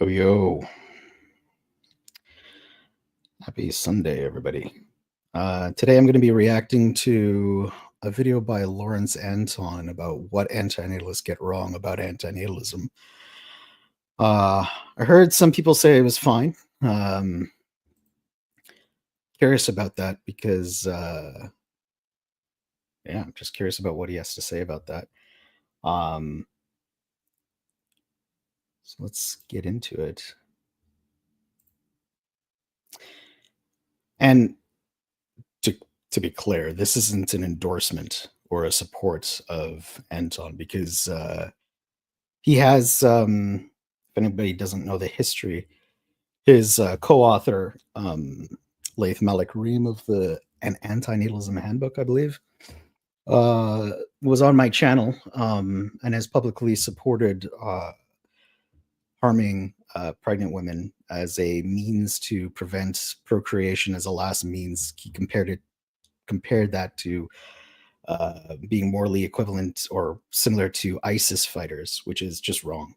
Yo, yo. Happy Sunday, everybody. Today I'm going to be reacting to a video by Lawrence Anton about what antinatalists get wrong about antinatalism. I heard some people say it was fine. Curious about that because, I'm just curious about what he has to say about that. So let's get into it. And to be clear, this isn't an endorsement or a support of Anton because he has, if anybody doesn't know the history, his co-author, Laith Malik Reem of the An Antinatalism Handbook, I believe, was on my channel and has publicly supported harming pregnant women as a means to prevent procreation as a last means. He compared that to being morally equivalent or similar to ISIS fighters, which is just wrong.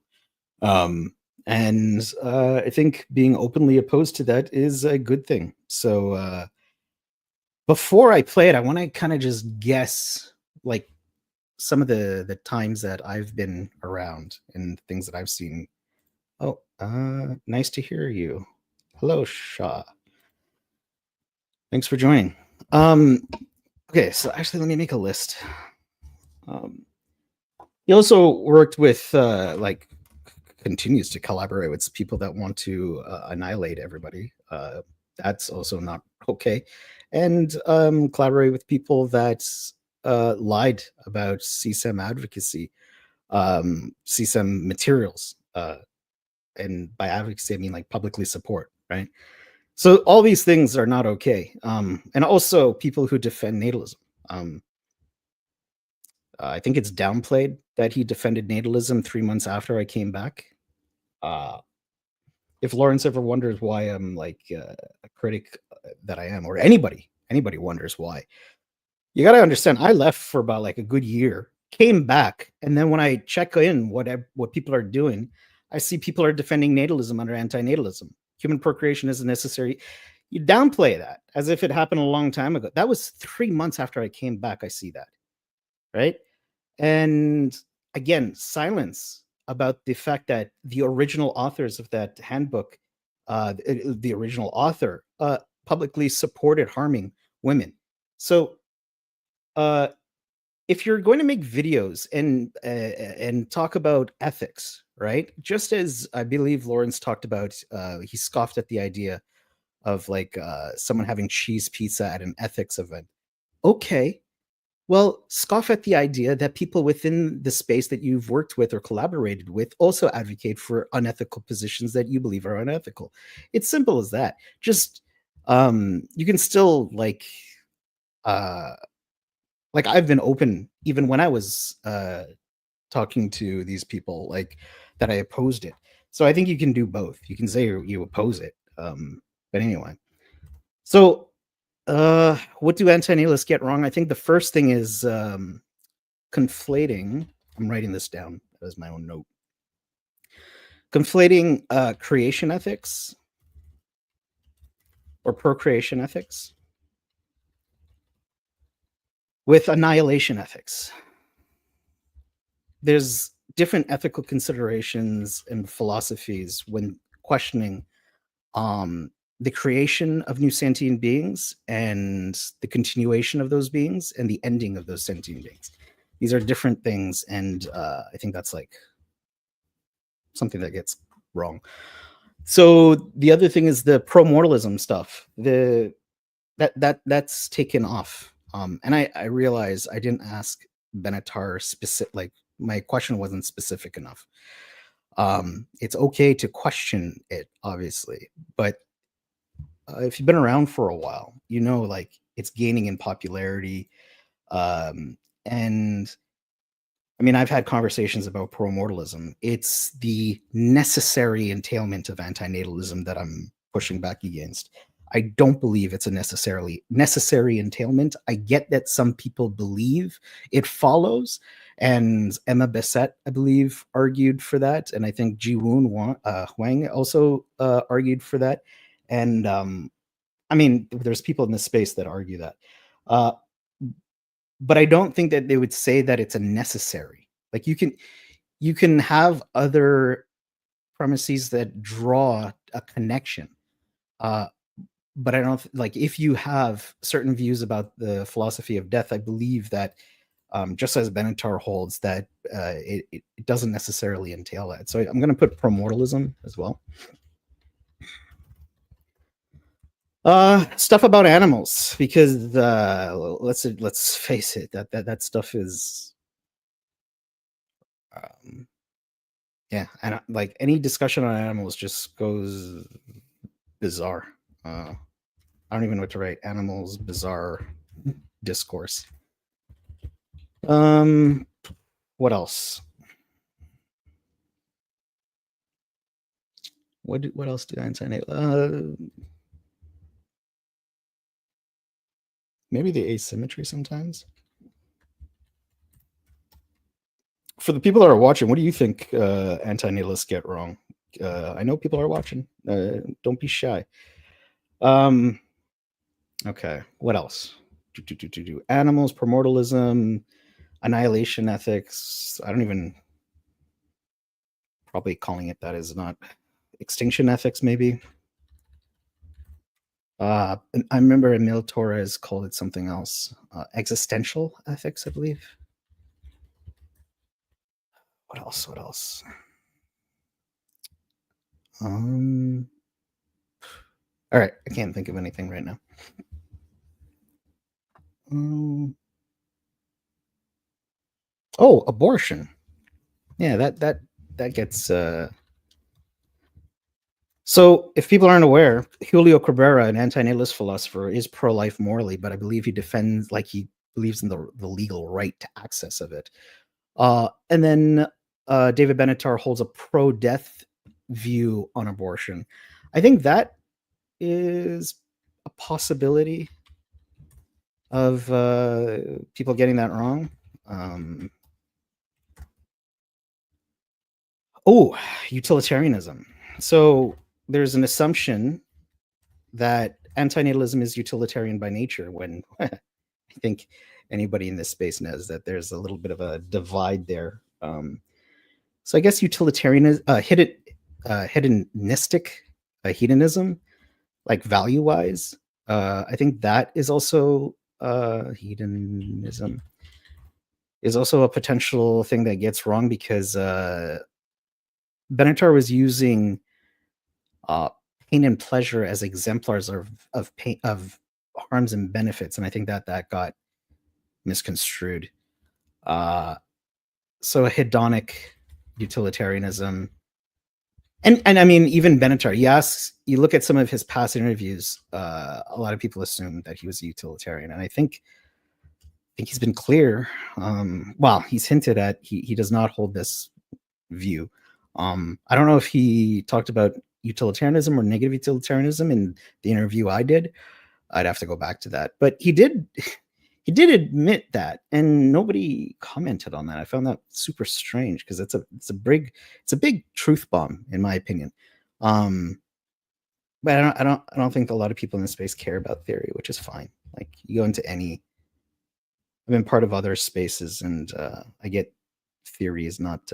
And I think being openly opposed to that is a good thing. So before I play it, I want to kind of just guess like some of the times that I've been around and things that I've seen. Oh, nice to hear you. Hello, Shaw. Thanks for joining. Okay, so actually, let me make a list. He also worked with, continues to collaborate with people that want to annihilate everybody. That's also not okay. And collaborate with people that lied about CSEM advocacy, CSEM materials. And by advocacy, I mean like publicly support, right? So all these things are not okay. And also people who defend natalism. I think it's downplayed that he defended natalism 3 months after I came back. If Lawrence ever wonders why I'm like a critic that I am, or anybody wonders why, you got to understand, I left for about like a good year, came back, and then when I check in what people are doing, I see people are defending natalism under antinatalism. Human procreation isn't necessary. You downplay that as if it happened a long time ago. That was 3 months after I came back. I see that, right? And again, silence about the fact that the original authors of that handbook, the original author, publicly supported harming women. So if you're going to make videos and talk about ethics, right? Just as I believe Lawrence talked about, he scoffed at the idea of like someone having cheese pizza at an ethics event. Okay, well, scoff at the idea that people within the space that you've worked with or collaborated with also advocate for unethical positions that you believe are unethical. It's simple as that. Just you can still like I've been open even when I was talking to these people like that I opposed it. So I think you can do both. You can say you oppose it. But anyway. So what do antinatalists get wrong? I think the first thing is conflating. I'm writing this down as my own note. Conflating creation ethics or procreation ethics with annihilation ethics. There's different ethical considerations and philosophies when questioning the creation of new sentient beings and the continuation of those beings and the ending of those sentient beings. These are different things, and I think that's like something that gets wrong. So the other thing is the pro-mortalism stuff. That's taken off, and I realize I didn't ask Benatar specific. Like my question wasn't specific enough. It's okay to question it, obviously, but if you've been around for a while, you know, like it's gaining in popularity. And I mean, I've had conversations about pro-mortalism. It's the necessary entailment of antinatalism that I'm pushing back against. I don't believe it's a necessary entailment. I get that some people believe it follows, and Emma Bessette, I believe, argued for that, and I think Huang also argued for that. And I mean, there's people in this space that argue that, uh, but I don't think that they would say that it's a necessary. Like you can have other premises that draw a connection. Uh, but I don't like if you have certain views about the philosophy of death. I believe that just as Benatar holds that it doesn't necessarily entail that. So I'm going to put promortalism as well. Stuff about animals, because let's face it, that stuff is yeah, and like any discussion on animals just goes bizarre. I don't even know what to write. Animals bizarre discourse. What else? What else did Einstein? Maybe the asymmetry sometimes. For the people that are watching, what do you think anti-natalists get wrong? I know people are watching. Don't be shy. Okay, what else? Animals, primordialism, annihilation ethics. I don't even probably calling it that is not extinction ethics, maybe. I remember Emil Torres called it something else. Existential ethics, I believe. What else? What else? All right, I can't think of anything right now. Oh, abortion. Yeah, that gets. So, if people aren't aware, Julio Cabrera, an anti-natalist philosopher, is pro-life morally, but I believe he defends, like he believes in the legal right to access of it. And then David Benatar holds a pro-death view on abortion. I think that is a possibility of people getting that wrong. Utilitarianism. So there's an assumption that antinatalism is utilitarian by nature, when I think anybody in this space knows that there's a little bit of a divide there. So I guess utilitarianism, hedonistic hedonism, like value-wise, I think that is also hedonism is also a potential thing that gets wrong, because Benatar was using pain and pleasure as exemplars of pain, of harms and benefits, and I think that got misconstrued. So a hedonic utilitarianism, and I mean, even Benatar, you look at some of his past interviews, a lot of people assume that he was a utilitarian, and I think he's been clear. Well, he's hinted at he does not hold this view. I don't know if he talked about utilitarianism or negative utilitarianism in the interview I did. I'd have to go back to that, but he did admit that, and nobody commented on that. I found that super strange, because it's a big truth bomb, in my opinion. But I don't think a lot of people in this space care about theory, which is fine. Like, you go into any, I've been part of other spaces, and I get theory is not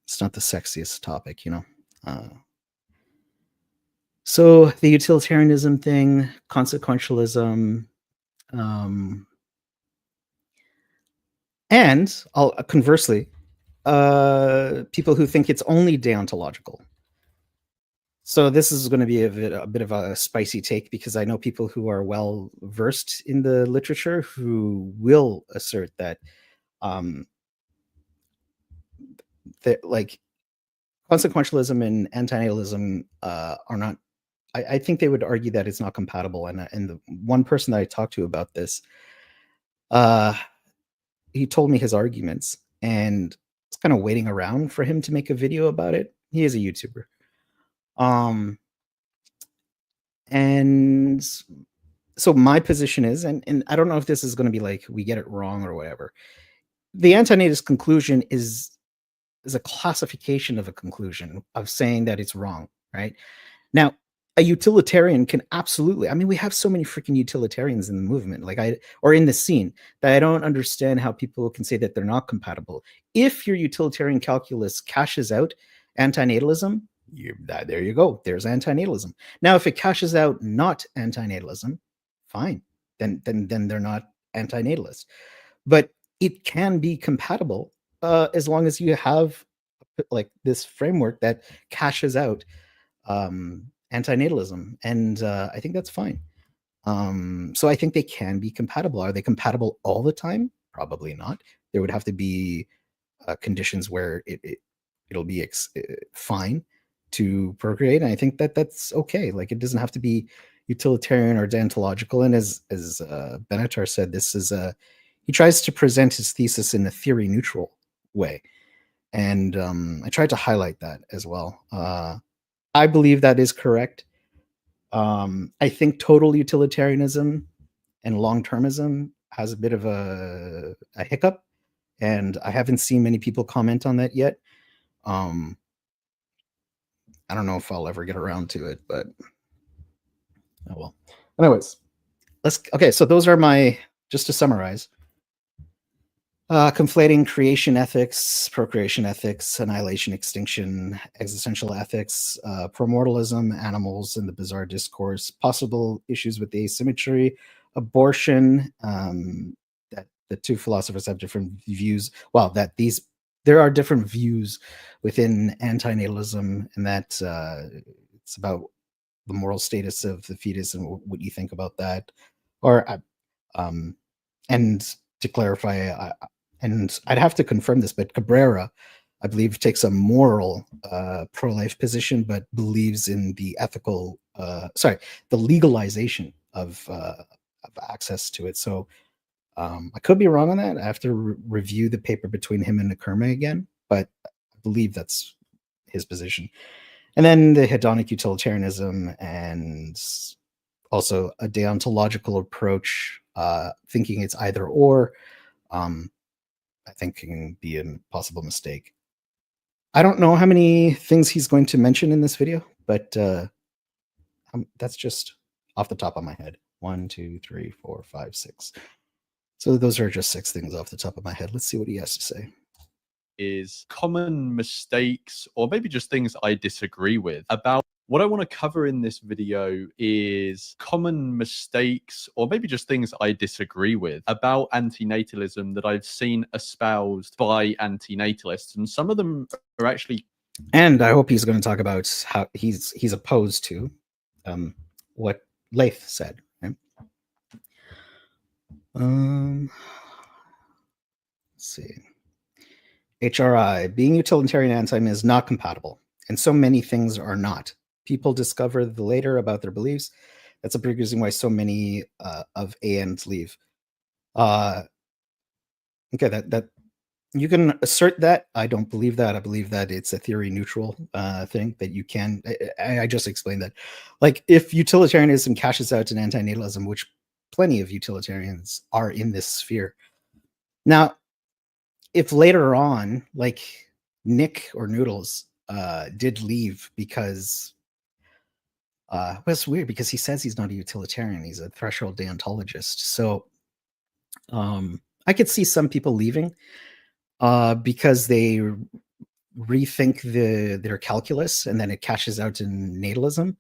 it's not the sexiest topic, you know. So the utilitarianism thing, consequentialism, and conversely, people who think it's only deontological. So this is going to be a bit of a spicy take, because I know people who are well versed in the literature who will assert that that like consequentialism and antinatalism are not. I think they would argue that it's not compatible. And the one person that I talked to about this, he told me his arguments, and it's kind of waiting around for him to make a video about it. He is a YouTuber. And so my position is, and I don't know if this is going to be like we get it wrong or whatever. the antinatalist conclusion is a classification of a conclusion of saying that it's wrong, right? Now, a utilitarian can absolutely, I mean, we have so many freaking utilitarians in the movement, or in the scene, that I don't understand how people can say that they're not compatible. If your utilitarian calculus cashes out antinatalism, there you go. There's antinatalism. Now, if it cashes out not antinatalism, fine. Then they're not antinatalist. But it can be compatible as long as you have like this framework that cashes out antinatalism, and I think that's fine. So I think they can be compatible. Are they compatible all the time? Probably not. There would have to be conditions where it'll be fine to procreate, and I think that that's okay. Like, it doesn't have to be utilitarian or deontological. And as Benatar said, this is he tries to present his thesis in a theory neutral way, and I tried to highlight that as well. I believe that is correct. I think total utilitarianism and long-termism has a bit of a hiccup, and I haven't seen many people comment on that yet. I don't know if I'll ever get around to it, but oh well. Anyways, okay, so those are my, just to summarize, conflating creation ethics, procreation ethics, annihilation, extinction, existential ethics, promortalism, animals, and the bizarre discourse, possible issues with asymmetry, abortion, that the two philosophers have different views. Well, that there are different views within antinatalism, and that it's about the moral status of the fetus and what you think about that. Or, and to clarify, and I'd have to confirm this, but Cabrera, I believe, takes a moral pro-life position, but believes in the ethical, the legalization of access to it. So I could be wrong on that. I have to review the paper between him and Nkrumah again, but I believe that's his position. And then the hedonic utilitarianism, and also a deontological approach, thinking it's either or, I think can be a possible mistake. I don't know how many things he's going to mention in this video, but that's just off the top of my head. 1, 2, 3, 4, 5, 6. So those are just 6 things off the top of my head. Let's see what he has to say. Is common mistakes, or maybe just things I disagree with about. What I want to cover in this video is common mistakes, or maybe just things I disagree with about antinatalism that I've seen espoused by antinatalists, and some of them are actually. And I hope he's going to talk about how he's opposed to what Leith said. Right? Let's see. HRI, being utilitarian anti is not compatible, and so many things are not. People discover the later about their beliefs. That's a big reason why so many of ANs leave. Okay, that you can assert that. I don't believe that. I believe that it's a theory neutral thing that you can. I just explained that. Like, if utilitarianism cashes out in antinatalism, which plenty of utilitarians are in this sphere. Now, if later on, like Nick or Noodles did leave because well, it's weird because he says he's not a utilitarian, he's a threshold deontologist. So I could see some people leaving because they rethink their calculus, and then it cashes out in natalism.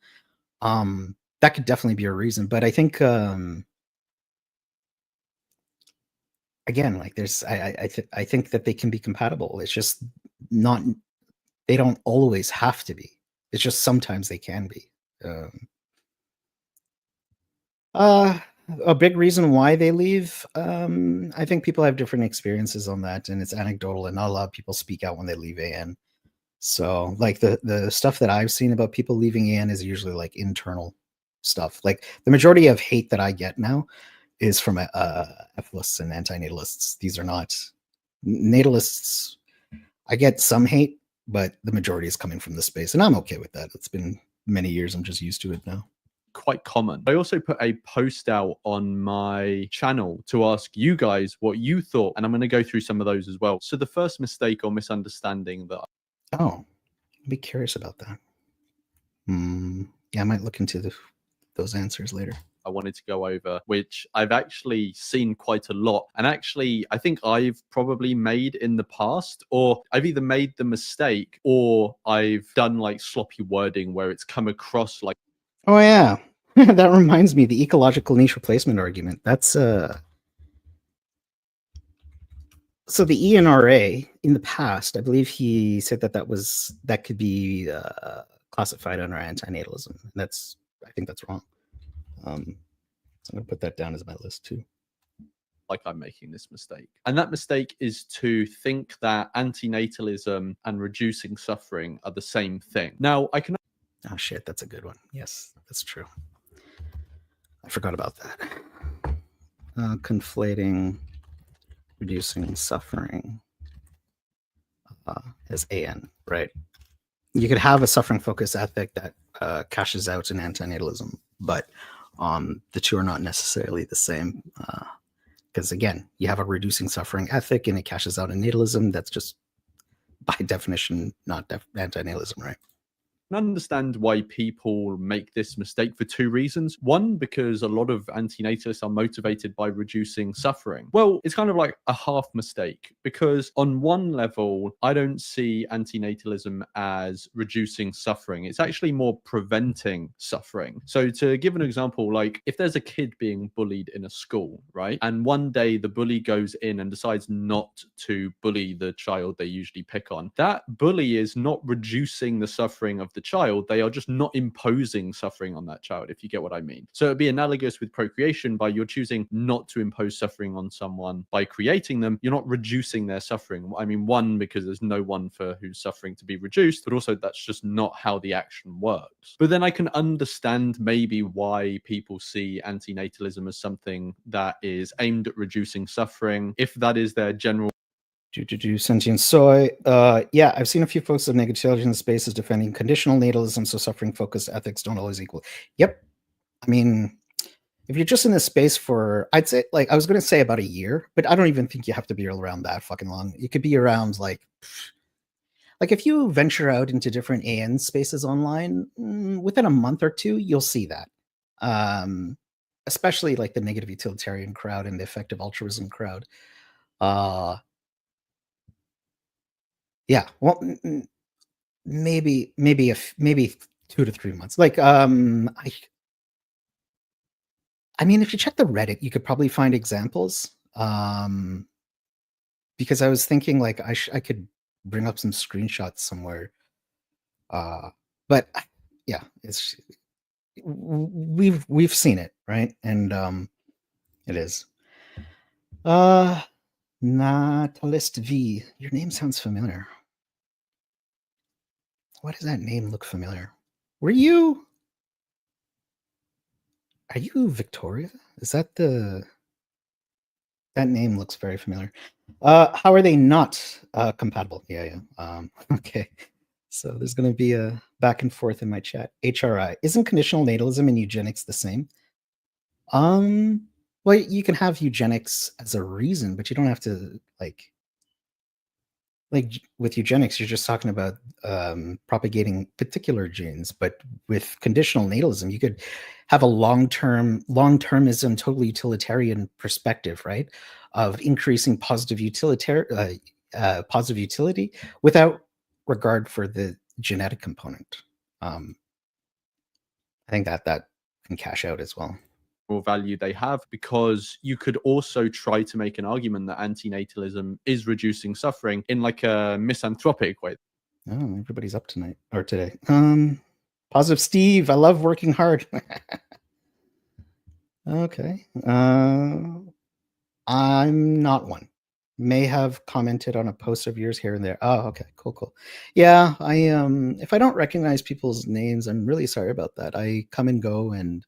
That could definitely be a reason, but I think again, like there's I think that they can be compatible. It's just not, they don't always have to be. It's just sometimes they can be. A big reason why they leave, I think people have different experiences on that, and it's anecdotal, and not a lot of people speak out when they leave AN. So like the stuff that I've seen about people leaving AN is usually like internal stuff. Like the majority of hate that I get now is from ethicists and antinatalists. These are not natalists. I get some hate, but the majority is coming from this space, and I'm okay with that. It's been many years. I'm just used to it now. quite common. I also put a post out on my channel to ask you guys what you thought, and I'm going to go through some of those as well. So the first mistake or misunderstanding that Oh, I'd be curious about that. Yeah, I might look into those answers later. I wanted to go over, which I've actually seen quite a lot. And actually, I think I've probably made in the past, or I've either made the mistake or I've done like sloppy wording where it's come across like. Oh, yeah. That reminds me, the ecological niche replacement argument. That's so the ENRA in the past, I believe he said that could be classified under antinatalism. I think that's wrong. So I'm going to put that down as my list too. Like I'm making this mistake. And that mistake is to think that antinatalism and reducing suffering are the same thing. Now, I can. Oh, shit. That's a good one. Yes, that's true. I forgot about that. Conflating reducing suffering as AN, right? You could have a suffering focused ethic that cashes out in antinatalism, but the two are not necessarily the same. Because again, you have a reducing suffering ethic and it cashes out in natalism. That's just by definition not antinatalism, right? Understand why people make this mistake for two reasons. One, because a lot of antinatalists are motivated by reducing suffering. Well, it's kind of like a half mistake, because on one level, I don't see antinatalism as reducing suffering. It's actually more preventing suffering. So to give an example, like if there's a kid being bullied in a school, right? And one day the bully goes in and decides not to bully the child they usually pick on, that bully is not reducing the suffering of the child. They are just not imposing suffering on that child, if you get what I mean. So it'd be analogous with procreation. By you're choosing not to impose suffering on someone by creating them, you're not reducing their suffering. I mean, one, because there's no one for whose suffering to be reduced, but also that's just not how the action works. But then I can understand maybe why people see antinatalism as something that is aimed at reducing suffering, if that is their general. Sentient soy. Yeah, I've seen a few folks of negativity in the spaces defending conditional natalism, so suffering focused ethics don't always equal. Yep. I mean, if you're just in this space for, I'd say, like, I was going to say about a year, but I don't even think you have to be around that fucking long. You could be around like if you venture out into different AN spaces online, within a month or two, you'll see that. Especially like the negative utilitarian crowd and the effective altruism crowd. Yeah, well, maybe 2 to 3 months. Like, I mean, if you check the Reddit, you could probably find examples. Because I was thinking, like, I could bring up some screenshots somewhere. But yeah, we've seen it, right? And it is. Natalist V, your name sounds familiar. Why does that name look familiar? Are you Victoria? Is that that name looks very familiar. How are they not compatible? Yeah. Okay. So there's going to be a back and forth in my chat. HRI. Isn't conditional natalism and eugenics the same? Well, you can have eugenics as a reason, but you don't have to like with eugenics, you're just talking about propagating particular genes. But with conditional natalism, you could have a long-termism, totally utilitarian perspective, right? Of increasing positive utility without regard for the genetic component. I think that can cash out as well. Value they have, because you could also try to make an argument that antinatalism is reducing suffering in like a misanthropic way. Oh, everybody's up tonight or today. Positive Steve, I love working hard. Okay. I'm not one. May have commented on a post of yours here and there. Oh, okay, cool. Yeah, I if I don't recognize people's names, I'm really sorry about that. I come and go, and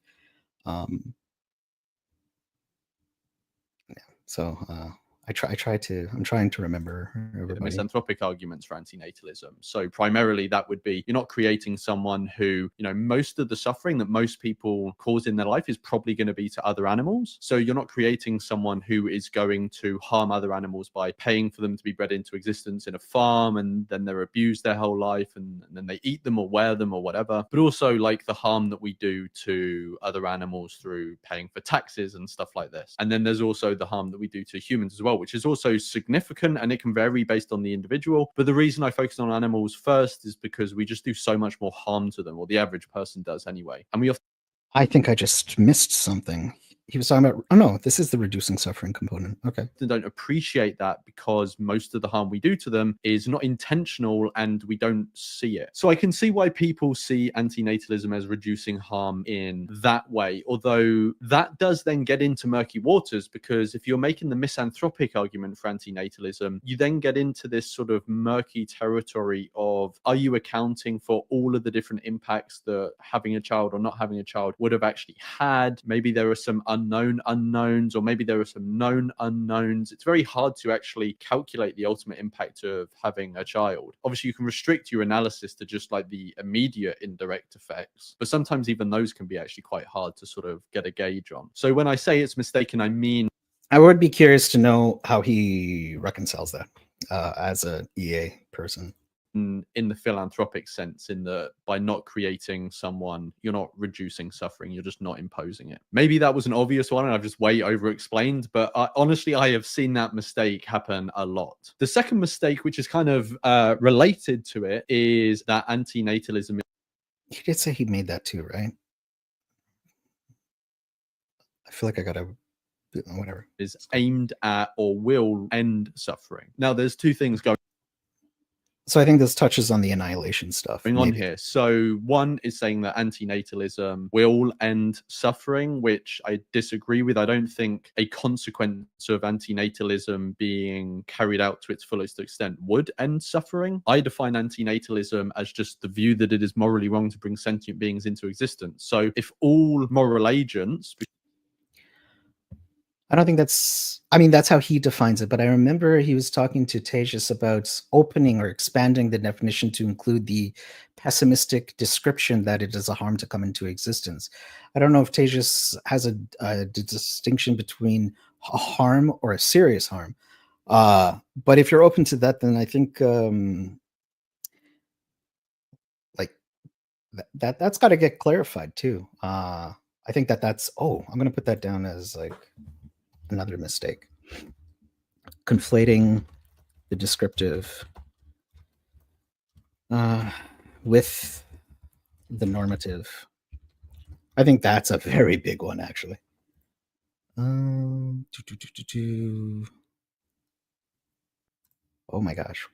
yeah. So I'm trying to remember The everybody. misanthropic arguments for antinatalism. So primarily that would be you're not creating someone who, most of the suffering that most people cause in their life is probably going to be to other animals. So you're not creating someone who is going to harm other animals by paying for them to be bred into existence in a farm, and then they're abused their whole life, and then they eat them or wear them or whatever. But also like the harm that we do to other animals through paying for taxes and stuff like this. And then there's also the harm that we do to humans as well, which is also significant, and it can vary based on the individual. But the reason I focus on animals first is because we just do so much more harm to them, or the average person does anyway. And we often I think I just missed something. He was talking about, oh no, this is the reducing suffering component. Okay. don't appreciate that because most of the harm we do to them is not intentional and we don't see it. So I can see why people see antinatalism as reducing harm in that way, although that does then get into murky waters, because if you're making the misanthropic argument for antinatalism, you then get into this sort of murky territory of, are you accounting for all of the different impacts that having a child or not having a child would have actually had? Maybe there are some unknown unknowns, or maybe there are some known unknowns. It's very hard to actually calculate the ultimate impact of having a child. Obviously, you can restrict your analysis to just like the immediate indirect effects, but sometimes even those can be actually quite hard to sort of get a gauge on. So when I say it's mistaken, I mean, I would be curious to know how he reconciles that as a EA person. in the philanthropic sense, in that by not creating someone, you're not reducing suffering, you're just not imposing it. Maybe that was an obvious one and I've just way over explained, but honestly, I have seen that mistake happen a lot. The second mistake, which is kind of related to it, is that antinatalism. He did say he made that too, right? I feel like I gotta, whatever. Is aimed at or will end suffering. Now, there's two things going So I think this touches on the annihilation stuff. on here. So one is saying that antinatalism will end suffering, which I disagree with. I don't think a consequence of antinatalism being carried out to its fullest extent would end suffering. I define antinatalism as just the view that it is morally wrong to bring sentient beings into existence. So if all moral agents, I don't think that's, I mean, that's how he defines it. But I remember he was talking to Tejas about opening or expanding the definition to include the pessimistic description that it is a harm to come into existence. I don't know if Tejas has a distinction between a harm or a serious harm. But if you're open to that, then I think like that's got to get clarified too. I think that's, oh, I'm going to put that down as like another mistake. Conflating the descriptive with the normative. I think that's a very big one, actually. Oh my gosh.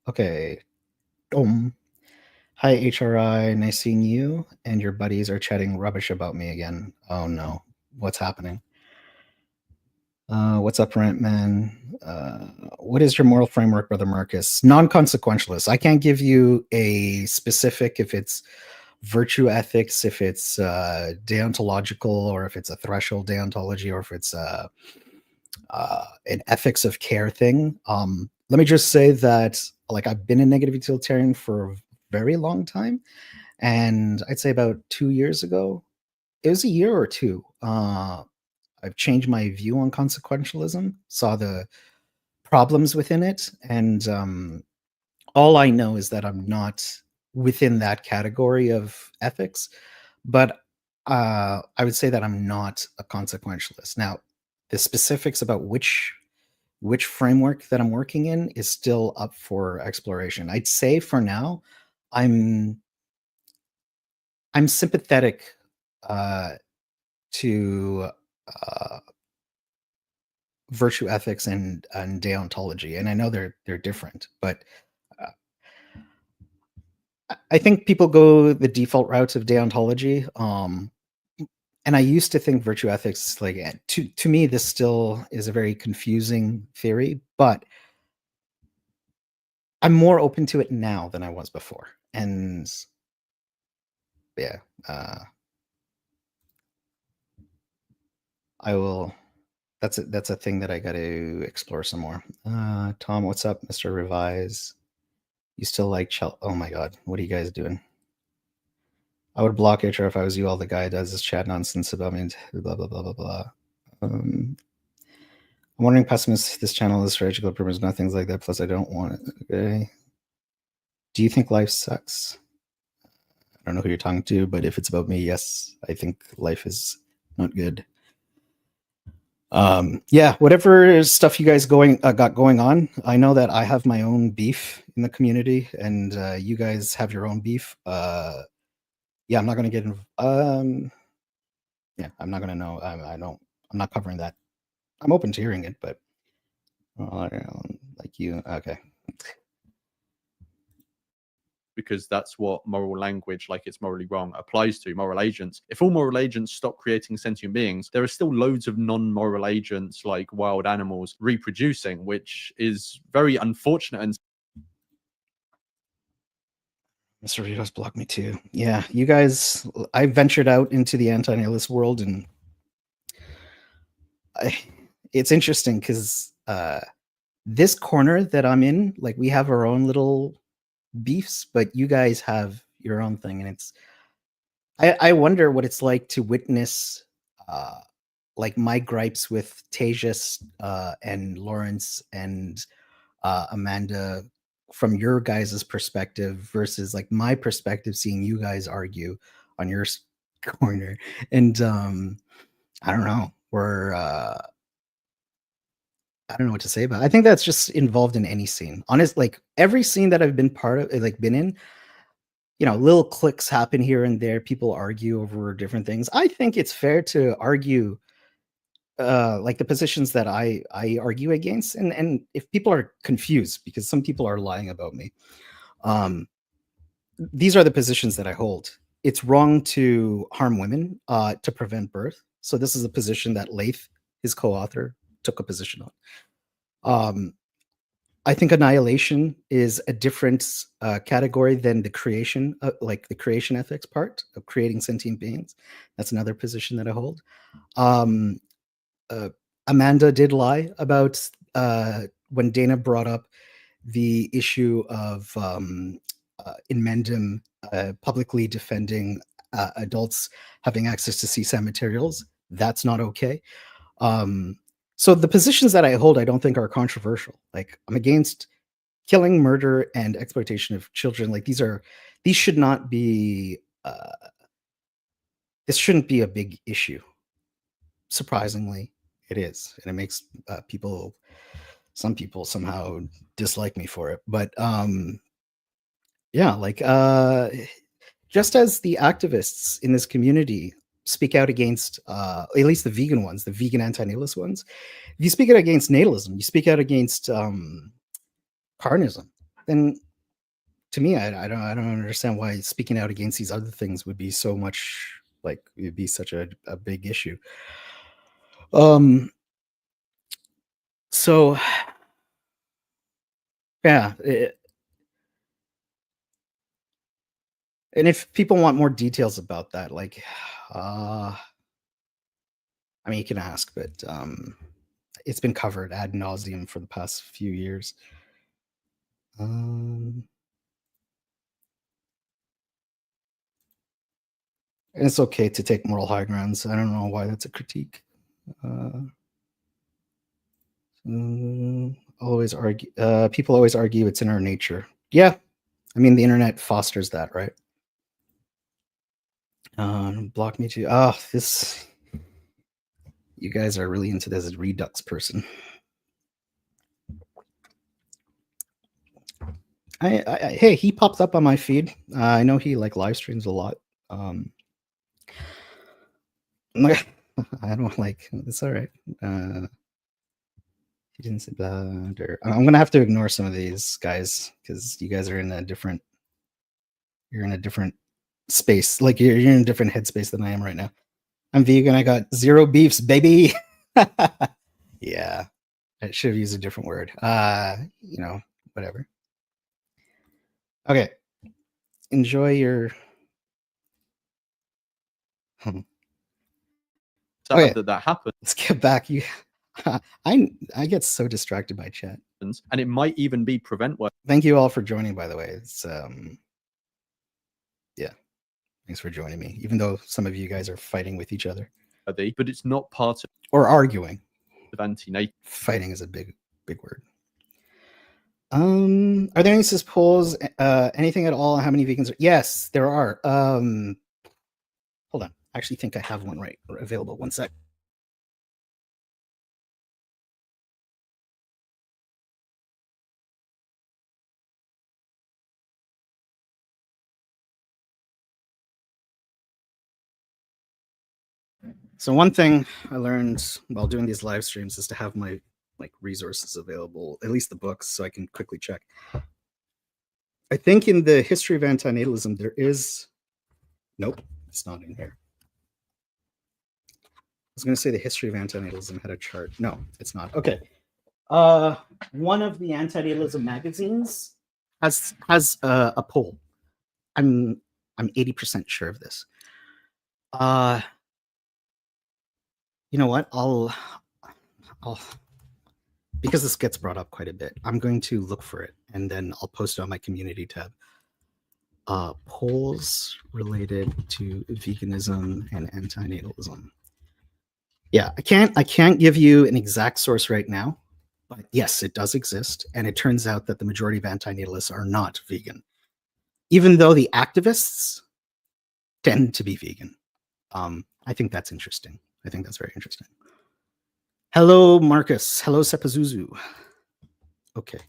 Okay. Hi, HRI. Nice seeing you. And your buddies are chatting rubbish about me again. Oh no. What's happening? What's up, Rent Man? What is your moral framework, Brother Marcus? Non-consequentialist. I can't give you a specific if it's virtue ethics, if it's deontological, or if it's a threshold deontology, or if it's an ethics of care thing. Let me just say that, like, I've been a negative utilitarian for a very long time, and I'd say about 2 years ago, it was a year or two. I've changed my view on consequentialism, saw the problems within it, and all I know is that I'm not within that category of ethics, but I would say that I'm not a consequentialist. Now, the specifics about which framework that I'm working in is still up for exploration. I'd say for now, I'm sympathetic to virtue ethics and deontology, and I know they're different, but I think people go the default route of deontology. And I used to think virtue ethics, like, to me, this still is a very confusing theory, but I'm more open to it now than I was before. And yeah, I will that's a thing that I got to explore some more. Tom, what's up, Mr. Revise? You still like Chel? Oh my God, what are you guys doing? I would block HR if I was you. All the guy does is chat nonsense about me. Blah blah blah blah blah. I'm wondering, pessimist. This channel is for educational purposes, not things like that. Plus, I don't want it. Okay. Do you think life sucks? I don't know who you're talking to, but if it's about me, yes, I think life is not good. Yeah, whatever stuff you guys got going on, I know that I have my own beef in the community, and you guys have your own beef. Yeah, I'm not gonna get yeah, I'm not gonna know. I'm not covering that. I'm open to hearing it, but like you, okay. Because that's what moral language, like it's morally wrong, applies to moral agents. If all moral agents stop creating sentient beings, there are still loads of non-moral agents like wild animals reproducing, which is very unfortunate. And Mr. Rios blocked me too. Yeah, you guys, I ventured out into the anti-nihilist world, and it's interesting because this corner that I'm in, like we have our own little beefs, but you guys have your own thing, and it's I wonder what it's like to witness like my gripes with Tejas and Lawrence and Amanda from your guys' perspective versus like my perspective, seeing you guys argue on your corner. And I don't know, we're I don't know what to say about it. I think that's just involved in any scene. Honest, like every scene that I've been part of, like been in, you know, little cliques happen here and there. People argue over different things. I think it's fair to argue like the positions that I argue against, and if people are confused because some people are lying about me, these are the positions that I hold. It's wrong to harm women to prevent birth. So this is a position that Lath, his co-author, took a position on. I think annihilation is a different category than the creation, like the creation ethics part of creating sentient beings. That's another position that I hold. Amanda did lie about when Dana brought up the issue of in Mendham publicly defending adults having access to CSAM materials. That's not okay. So the positions that I hold, I don't think are controversial. Like I'm against killing, murder, and exploitation of children. Like these should not be. This shouldn't be a big issue. Surprisingly, it is, and it makes some people somehow dislike me for it. But yeah, like just as the activists in this community speak out against at least the vegan ones, the vegan anti-natalist ones, if you speak out against natalism, you speak out against carnism, then to me, I don't understand why speaking out against these other things would be so much like it would be such a big issue. So yeah, and if people want more details about that, like I mean, you can ask, but it's been covered ad nauseum for the past few years. And it's okay to take moral high grounds. I don't know why that's a critique. Always argue. People always argue it's in our nature. Yeah, I mean the internet fosters that, right? Block me too. Oh, this. You guys are really into this Redux person. Hey, he popped up on my feed. I know he like live streams a lot. I don't like. It's all right. He didn't say blah. I'm gonna have to ignore some of these guys because you guys are in a different. You're in a different space. Like you're in a different headspace than I am right now. I'm vegan. I got 0 beefs, baby. Yeah, I should have used a different word. You know, whatever. Okay. Enjoy your. sad that happened. Let's get back. I get so distracted by chat. And it might even be prevent work. Thank you all for joining, by the way. It's yeah. Thanks for joining me, even though some of you guys are fighting with each other. But it's not part of or arguing. Anti-natal. Fighting is a big word. Are there any cis polls? Anything at all? How many vegans? Yes, there are. Hold on. I actually think I have one right available. One sec. So one thing I learned while doing these live streams is to have my resources available, at least the books, so I can quickly check. I think in the history of antinatalism there is. Nope, it's not in here. I was going to say the history of antinatalism had a chart. No, it's not. Okay. One of the antinatalism magazines has a poll. I'm 80% sure of this. You know what? I'll because this gets brought up quite a bit. I'm going to look for it and then I'll post it on my community tab. Polls related to veganism and antinatalism. Yeah, I can't give you an exact source right now, but yes, it does exist, and it turns out that the majority of antinatalists are not vegan, even though the activists tend to be vegan. I think that's interesting. I think that's very interesting. Hello, Marcus. Hello, Sepazuzu. Okay.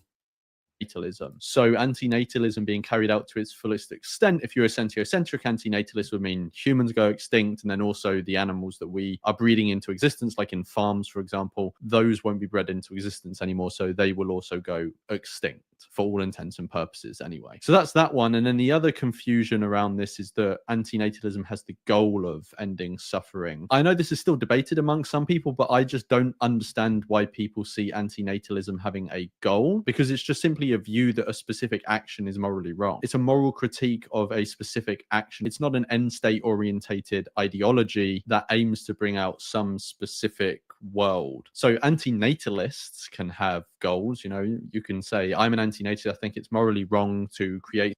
Natalism. So antinatalism being carried out to its fullest extent, if you're a sentiocentric antinatalist, would mean humans go extinct, and then also the animals that we are breeding into existence, like in farms, for example, those won't be bred into existence anymore, so they will also go extinct for all intents and purposes anyway. So that's that one. And then the other confusion around this is that antinatalism has the goal of ending suffering. I know this is still debated among some people, but I just don't understand why people see antinatalism having a goal, because it's just simply a view that a specific action is morally wrong. It's a moral critique of a specific action. It's not an end state orientated ideology that aims to bring out some specific world. So antinatalists can have goals. You know, you can say, I'm an antinatalist, I think it's morally wrong to create.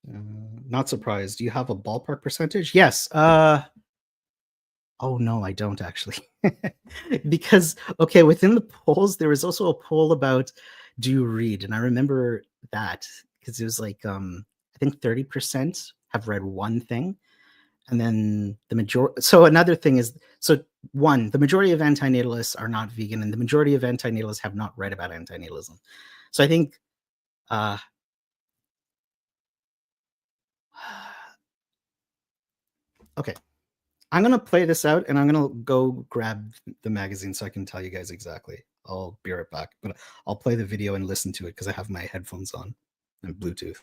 Not surprised. Do you have a ballpark percentage? Yes. Oh no, I don't actually. Because okay, within the polls there was also a poll about do you read, and I remember that because it was like I think 30% have read one thing, and then the majority. So another thing is, so one, the majority of antinatalists are not vegan, and the majority of antinatalists have not read about antinatalism. So I think okay, I'm gonna play this out, and I'm gonna go grab the magazine so I can tell you guys exactly. I'll be right back, but I'll play the video and listen to it because I have my headphones on and Bluetooth.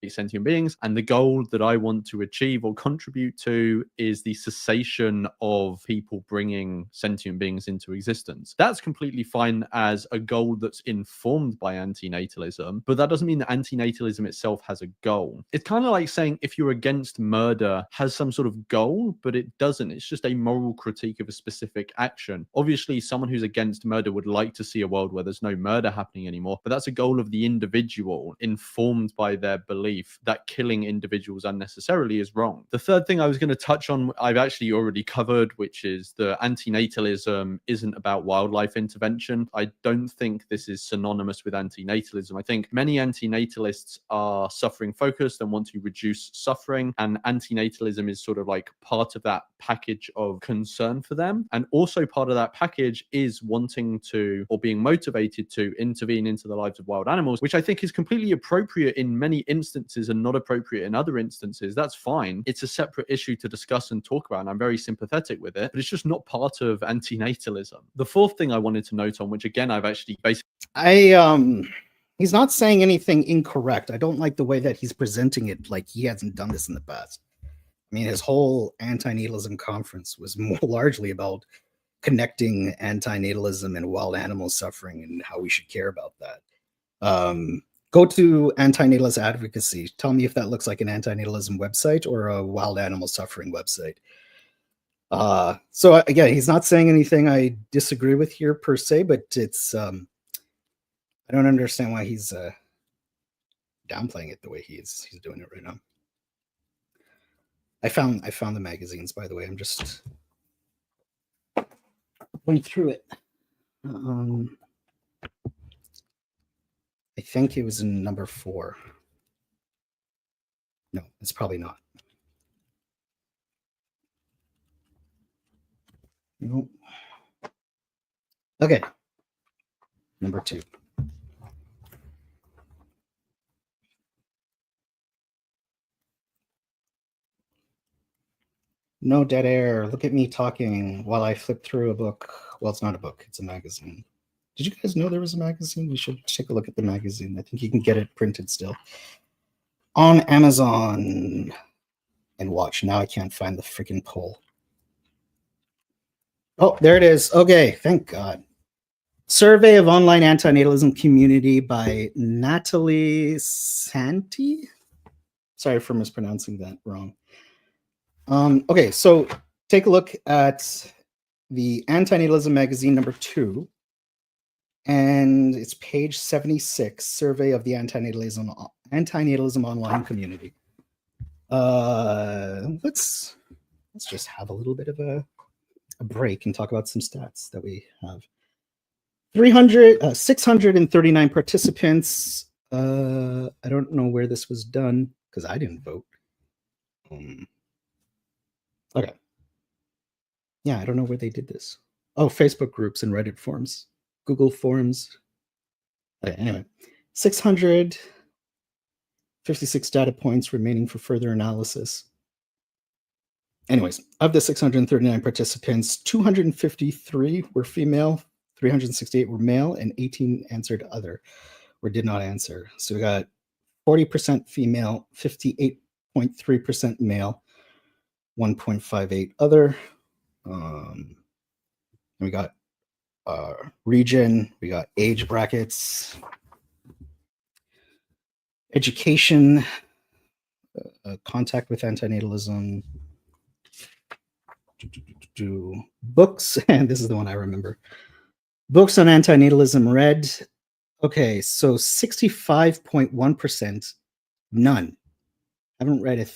Sentient beings, and the goal that I want to achieve or contribute to is the cessation of people bringing sentient beings into existence. That's completely fine as a goal that's informed by antinatalism, but that doesn't mean that antinatalism itself has a goal. It's kind of like saying if you're against murder has some sort of goal, but it doesn't. It's just a moral critique of a specific action. Obviously, someone who's against murder would like to see a world where there's no murder happening anymore, but that's a goal of the individual informed by their belief that killing individuals unnecessarily is wrong. The third thing I was going to touch on, I've actually already covered, which is the antinatalism isn't about wildlife intervention. I don't think this is synonymous with antinatalism. I think many antinatalists are suffering focused and want to reduce suffering, and antinatalism is sort of like part of that package of concern for them. And also part of that package is wanting to, or being motivated to, intervene into the lives of wild animals, which I think is completely appropriate in many instances and not appropriate in other instances. That's fine. It's a separate issue to discuss and talk about, and I'm very sympathetic with it, but it's just not part of antinatalism. The fourth thing I wanted to note on, which again I've actually basically he's not saying anything incorrect. I don't like the way that he's presenting it like he hasn't done this in the past. I mean, his whole antinatalism conference was more largely about connecting antinatalism and wild animal suffering and how we should care about that. Go to antinatalist advocacy. Tell me if that looks like an antinatalism website or a wild animal suffering website. So again, he's not saying anything I disagree with here per se, but it's I don't understand why he's downplaying it the way he's doing it right now. I found the magazines, by the way. I'm just going through it. I think it was in number 4. No, it's probably not. Nope. Okay. Number 2. No dead air. Look at me talking while I flip through a book. Well, it's not a book. It's a magazine. Did you guys know there was a magazine? You should take a look at the magazine. I think you can get it printed still on Amazon. And watch. Now I can't find the freaking poll. Oh, there it is. Okay, thank God. Survey of Online Antinatalism Community by Natalie Santi. Sorry for mispronouncing that wrong. Okay, so take a look at the Antinatalism magazine number 2, and it's page 76, Survey of the Antinatalism Online Community. Let's just have a little bit of a break and talk about some stats that we have. 639 participants. I don't know where this was done because I didn't vote. Okay. Yeah, I don't know where they did this. Oh, Facebook groups and Reddit forums, Google forums. Okay, anyway, 656 data points remaining for further analysis. Anyways, of the 639 participants, 253 were female, 368 were male, and 18 answered other or did not answer. So we got 40% female, 58.3% male, 1.58 other. We got region, we got age brackets, education, contact with antinatalism, books, and this is the one I remember. Books on antinatalism read. Okay, so 65.1%, none. Haven't read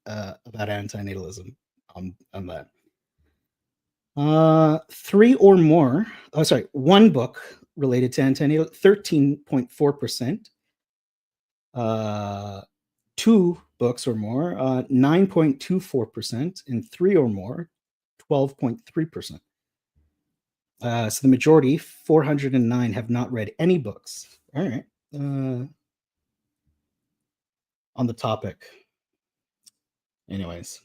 about antinatalism on that. 3 or more. Oh, sorry, 1 book related to antinatalism, 13.4%. 2 books or more, 9.24%, and 3 or more, 12.3%. So the majority, 409, have not read any books. All right. On the topic. Anyways.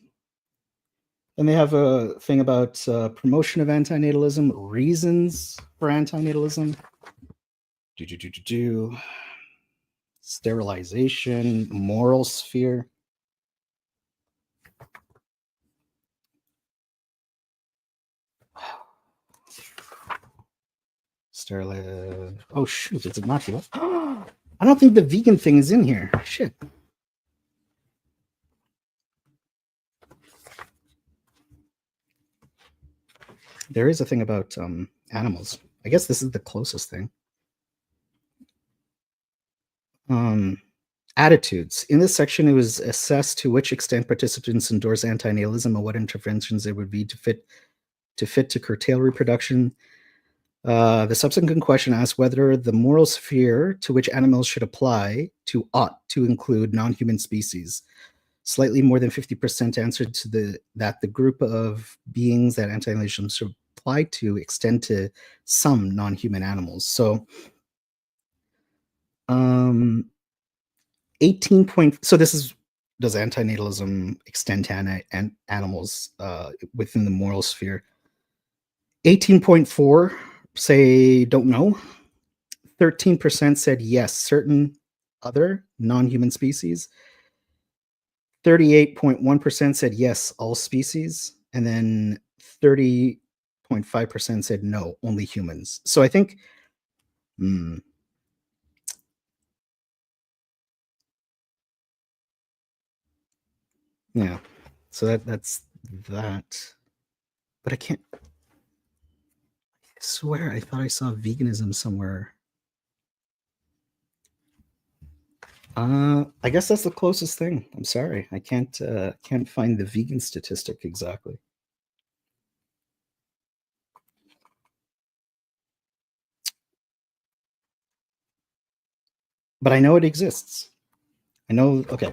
Then they have a thing about promotion of antinatalism, reasons for antinatalism. Sterilization, moral sphere. Oh shoot, is it not here? I don't think the vegan thing is in here. Shit. There is a thing about animals. I guess this is the closest thing. Attitudes. In this section, it was assessed to which extent participants endorse antinatalism and what interventions there would be to curtail reproduction. The subsequent question asks whether the moral sphere to which animals should apply to ought to include non-human species. Slightly more than 50% answered to that the group of beings that antinatalism should apply to extend to some non-human animals. So 18 so this is, does antinatalism extend to animals within the moral sphere? 18.4 say don't know. 13% said yes, certain other non-human species. 38.1% said yes, all species. And then 30.5% said no, only humans. So I think yeah. So that's that, but I can't. I swear I thought I saw veganism somewhere. I guess that's the closest thing. I'm sorry, I can't find the vegan statistic exactly. But I know it exists. I know. Okay,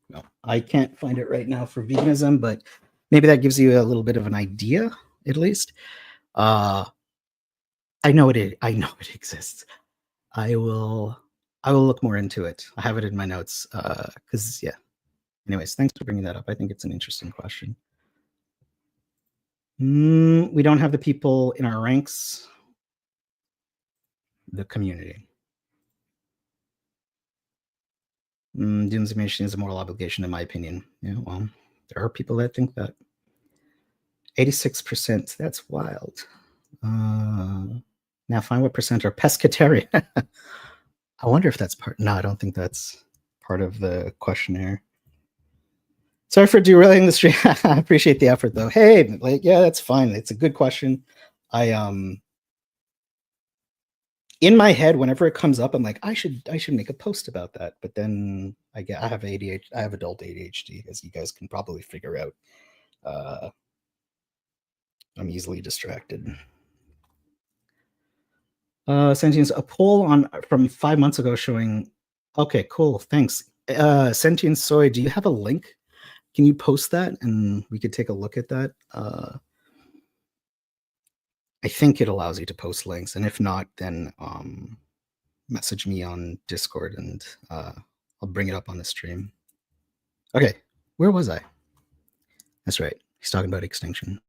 no, I can't find it right now for veganism, but maybe that gives you a little bit of an idea, at least. I know it. I know it exists. I will. I will look more into it. I have it in my notes. Because yeah. Anyways, thanks for bringing that up. I think it's an interesting question. We don't have the people in our ranks. The community. Doomsday is a moral obligation, in my opinion. Yeah, well, there are people that think that. 86%. That's wild. Now find what percent are pescatarian. I wonder if that's part. No, I don't think that's part of the questionnaire. Sorry for derailing the stream. I appreciate the effort, though. Hey, like, yeah, that's fine. It's a good question. I in my head, whenever it comes up, I'm like, I should make a post about that. But then I have ADHD. I have adult ADHD, as you guys can probably figure out. I'm easily distracted. Sentience, a poll on from 5 months ago showing. Okay, cool. Thanks. Sentient Soy, do you have a link? Can you post that and we could take a look at that? I think it allows you to post links, and if not, then message me on Discord and I'll bring it up on the stream. Okay, where was I? That's right. He's talking about extinction.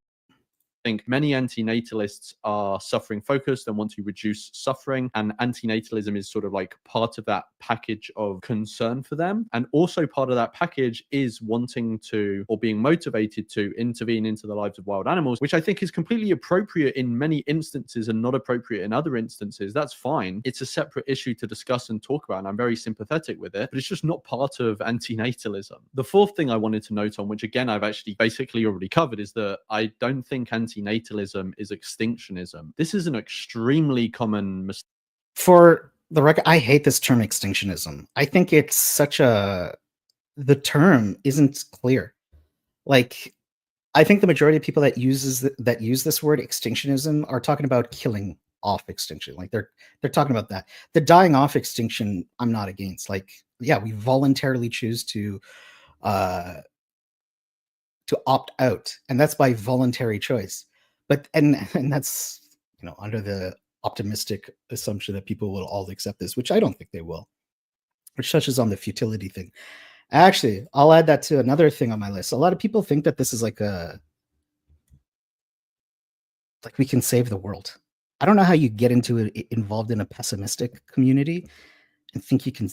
think many antinatalists are suffering focused and want to reduce suffering, and antinatalism is sort of like part of that package of concern for them. And also part of that package is wanting to, or being motivated to, intervene into the lives of wild animals, which I think is completely appropriate in many instances and not appropriate in other instances. That's fine. It's a separate issue to discuss and talk about, and I'm very sympathetic with it, but it's just not part of antinatalism. The fourth thing I wanted to note on, which again I've actually basically already covered, is that I don't think antinatalism is extinctionism. This is an extremely common mistake. For the record, I hate this term extinctionism. I think it's such a. The term isn't clear. Like, I think the majority of people that use this word extinctionism are talking about killing off extinction. Like they're talking about that. The dying off extinction, I'm not against. Like, yeah, we voluntarily choose to opt out, and that's by voluntary choice. But and that's, you know, under the optimistic assumption that people will all accept this, which I don't think they will, which touches on the futility thing. Actually, I'll add that to another thing on my list. A lot of people think that this is like we can save the world. I don't know how you get involved in a pessimistic community and think you can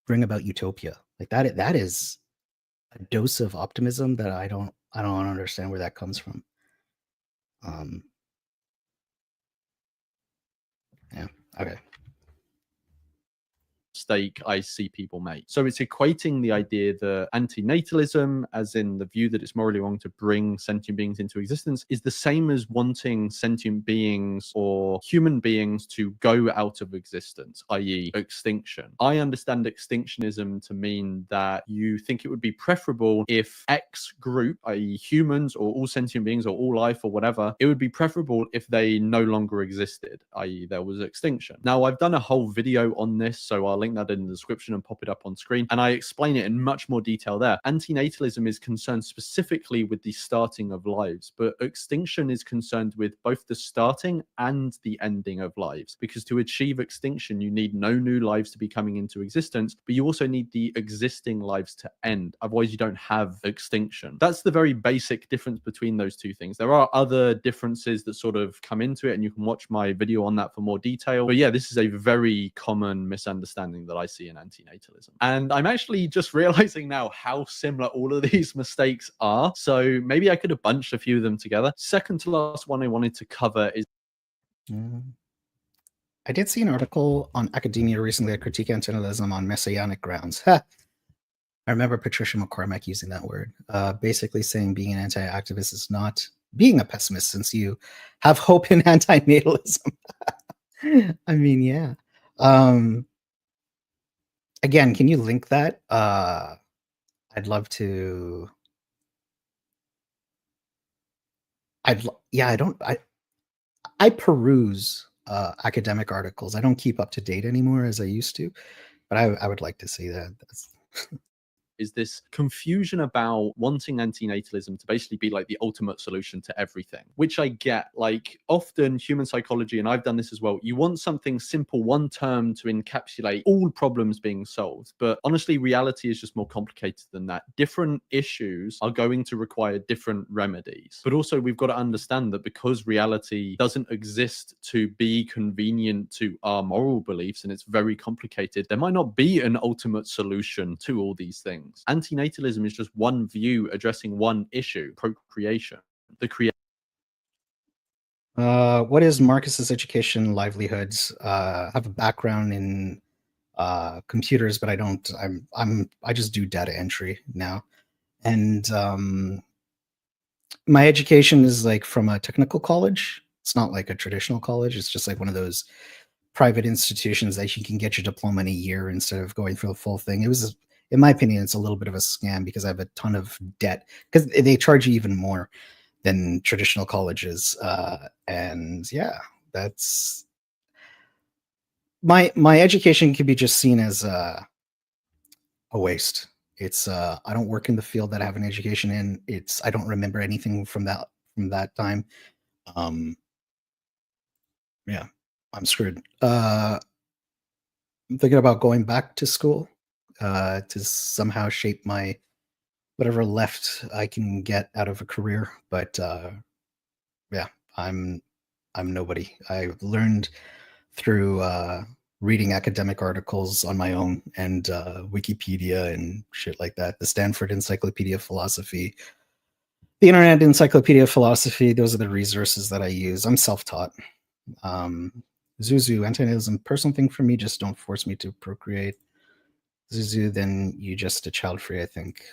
bring about utopia. Like that is a dose of optimism that I don't understand where that comes from. Yeah. Okay. Mistake I see people make. So it's equating the idea that antinatalism, as in the view that it's morally wrong to bring sentient beings into existence, is the same as wanting sentient beings or human beings to go out of existence, i.e. extinction. I understand extinctionism to mean that you think it would be preferable if X group, i.e. humans or all sentient beings or all life or whatever, it would be preferable if they no longer existed, i.e. there was extinction. Now, I've done a whole video on this, so I'll link that in the description and pop it up on screen, and I explain it in much more detail there. Antinatalism is concerned specifically with the starting of lives, but extinction is concerned with both the starting and the ending of lives, because to achieve extinction you need no new lives to be coming into existence, but you also need the existing lives to end, otherwise you don't have extinction. That's the very basic difference between those two things. There are other differences that sort of come into it, and you can watch my video on that for more detail, but yeah, this is a very common misunderstanding that I see in antinatalism. And I'm actually just realizing now how similar all of these mistakes are. So maybe I could have bunched a few of them together. Second to last one I wanted to cover is. I did see an article on academia recently that critique antinatalism on messianic grounds. Ha! I remember Patricia McCormack using that word, basically saying being an anti-activist is not being a pessimist, since you have hope in anti-natalism. I mean, yeah. Again, can you link that? I'd love to. I peruse academic articles. I don't keep up to date anymore as I used to, but I would like to see that. Is this confusion about wanting antinatalism to basically be like the ultimate solution to everything, which I get. Like, often human psychology, and I've done this as well, you want something simple, one term to encapsulate all problems being solved. But honestly, reality is just more complicated than that. Different issues are going to require different remedies. But also, we've got to understand that because reality doesn't exist to be convenient to our moral beliefs, and it's very complicated, there might not be an ultimate solution to all these things. Antinatalism is just one view addressing one issue: procreation. What is Marcus's education livelihoods? I have a background in computers, but I just do data entry now, and my education is like from a technical college. It's not like a traditional college. It's just like one of those private institutions that you can get your diploma in a year instead of going through the full thing. It was, in my opinion, it's a little bit of a scam because I have a ton of debt, because they charge you even more than traditional colleges. And yeah, that's my education can be just seen as a waste. It's I don't work in the field that I have an education in. I don't remember anything from that time. Yeah, I'm screwed. I'm thinking about going back to school to somehow shape my whatever left I can get out of a career. But yeah, I'm nobody. I learned through reading academic articles on my own and Wikipedia and shit like that. The Stanford Encyclopedia of Philosophy, the Internet Encyclopedia of Philosophy. Those are the resources that I use. I'm self-taught. Zuzu, antinatalism, personal thing for me. Just don't force me to procreate. Zuzu, then you just a child free, I think.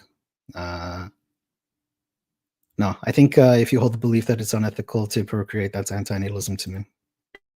No, I think if you hold the belief that it's unethical to procreate, that's antinatalism to me.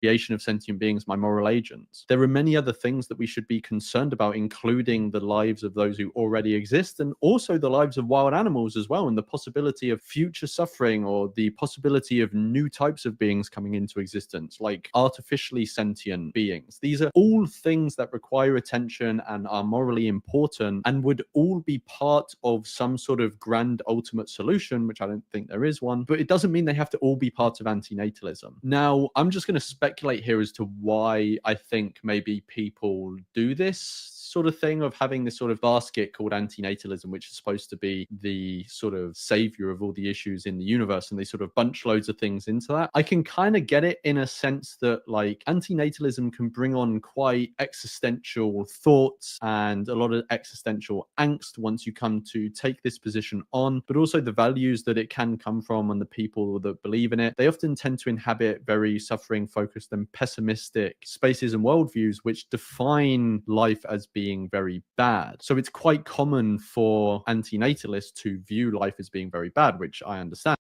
Creation of sentient beings, my moral agents. There are many other things that we should be concerned about, including the lives of those who already exist, and also the lives of wild animals as well, and the possibility of future suffering, or the possibility of new types of beings coming into existence, like artificially sentient beings. These are all things that require attention and are morally important, and would all be part of some sort of grand ultimate solution, which I don't think there is one, but it doesn't mean they have to all be part of antinatalism. Now, I'm just going to speculate here as to why I think maybe people do this sort of thing of having this sort of basket called antinatalism, which is supposed to be the sort of savior of all the issues in the universe, and they sort of bunch loads of things into that. I can kind of get it in a sense that like antinatalism can bring on quite existential thoughts and a lot of existential angst once you come to take this position on, but also the values that it can come from and the people that believe in it. They often tend to inhabit very suffering focused and pessimistic spaces and worldviews, which define life as being very bad. So it's quite common for antinatalists to view life as being very bad, which I understand.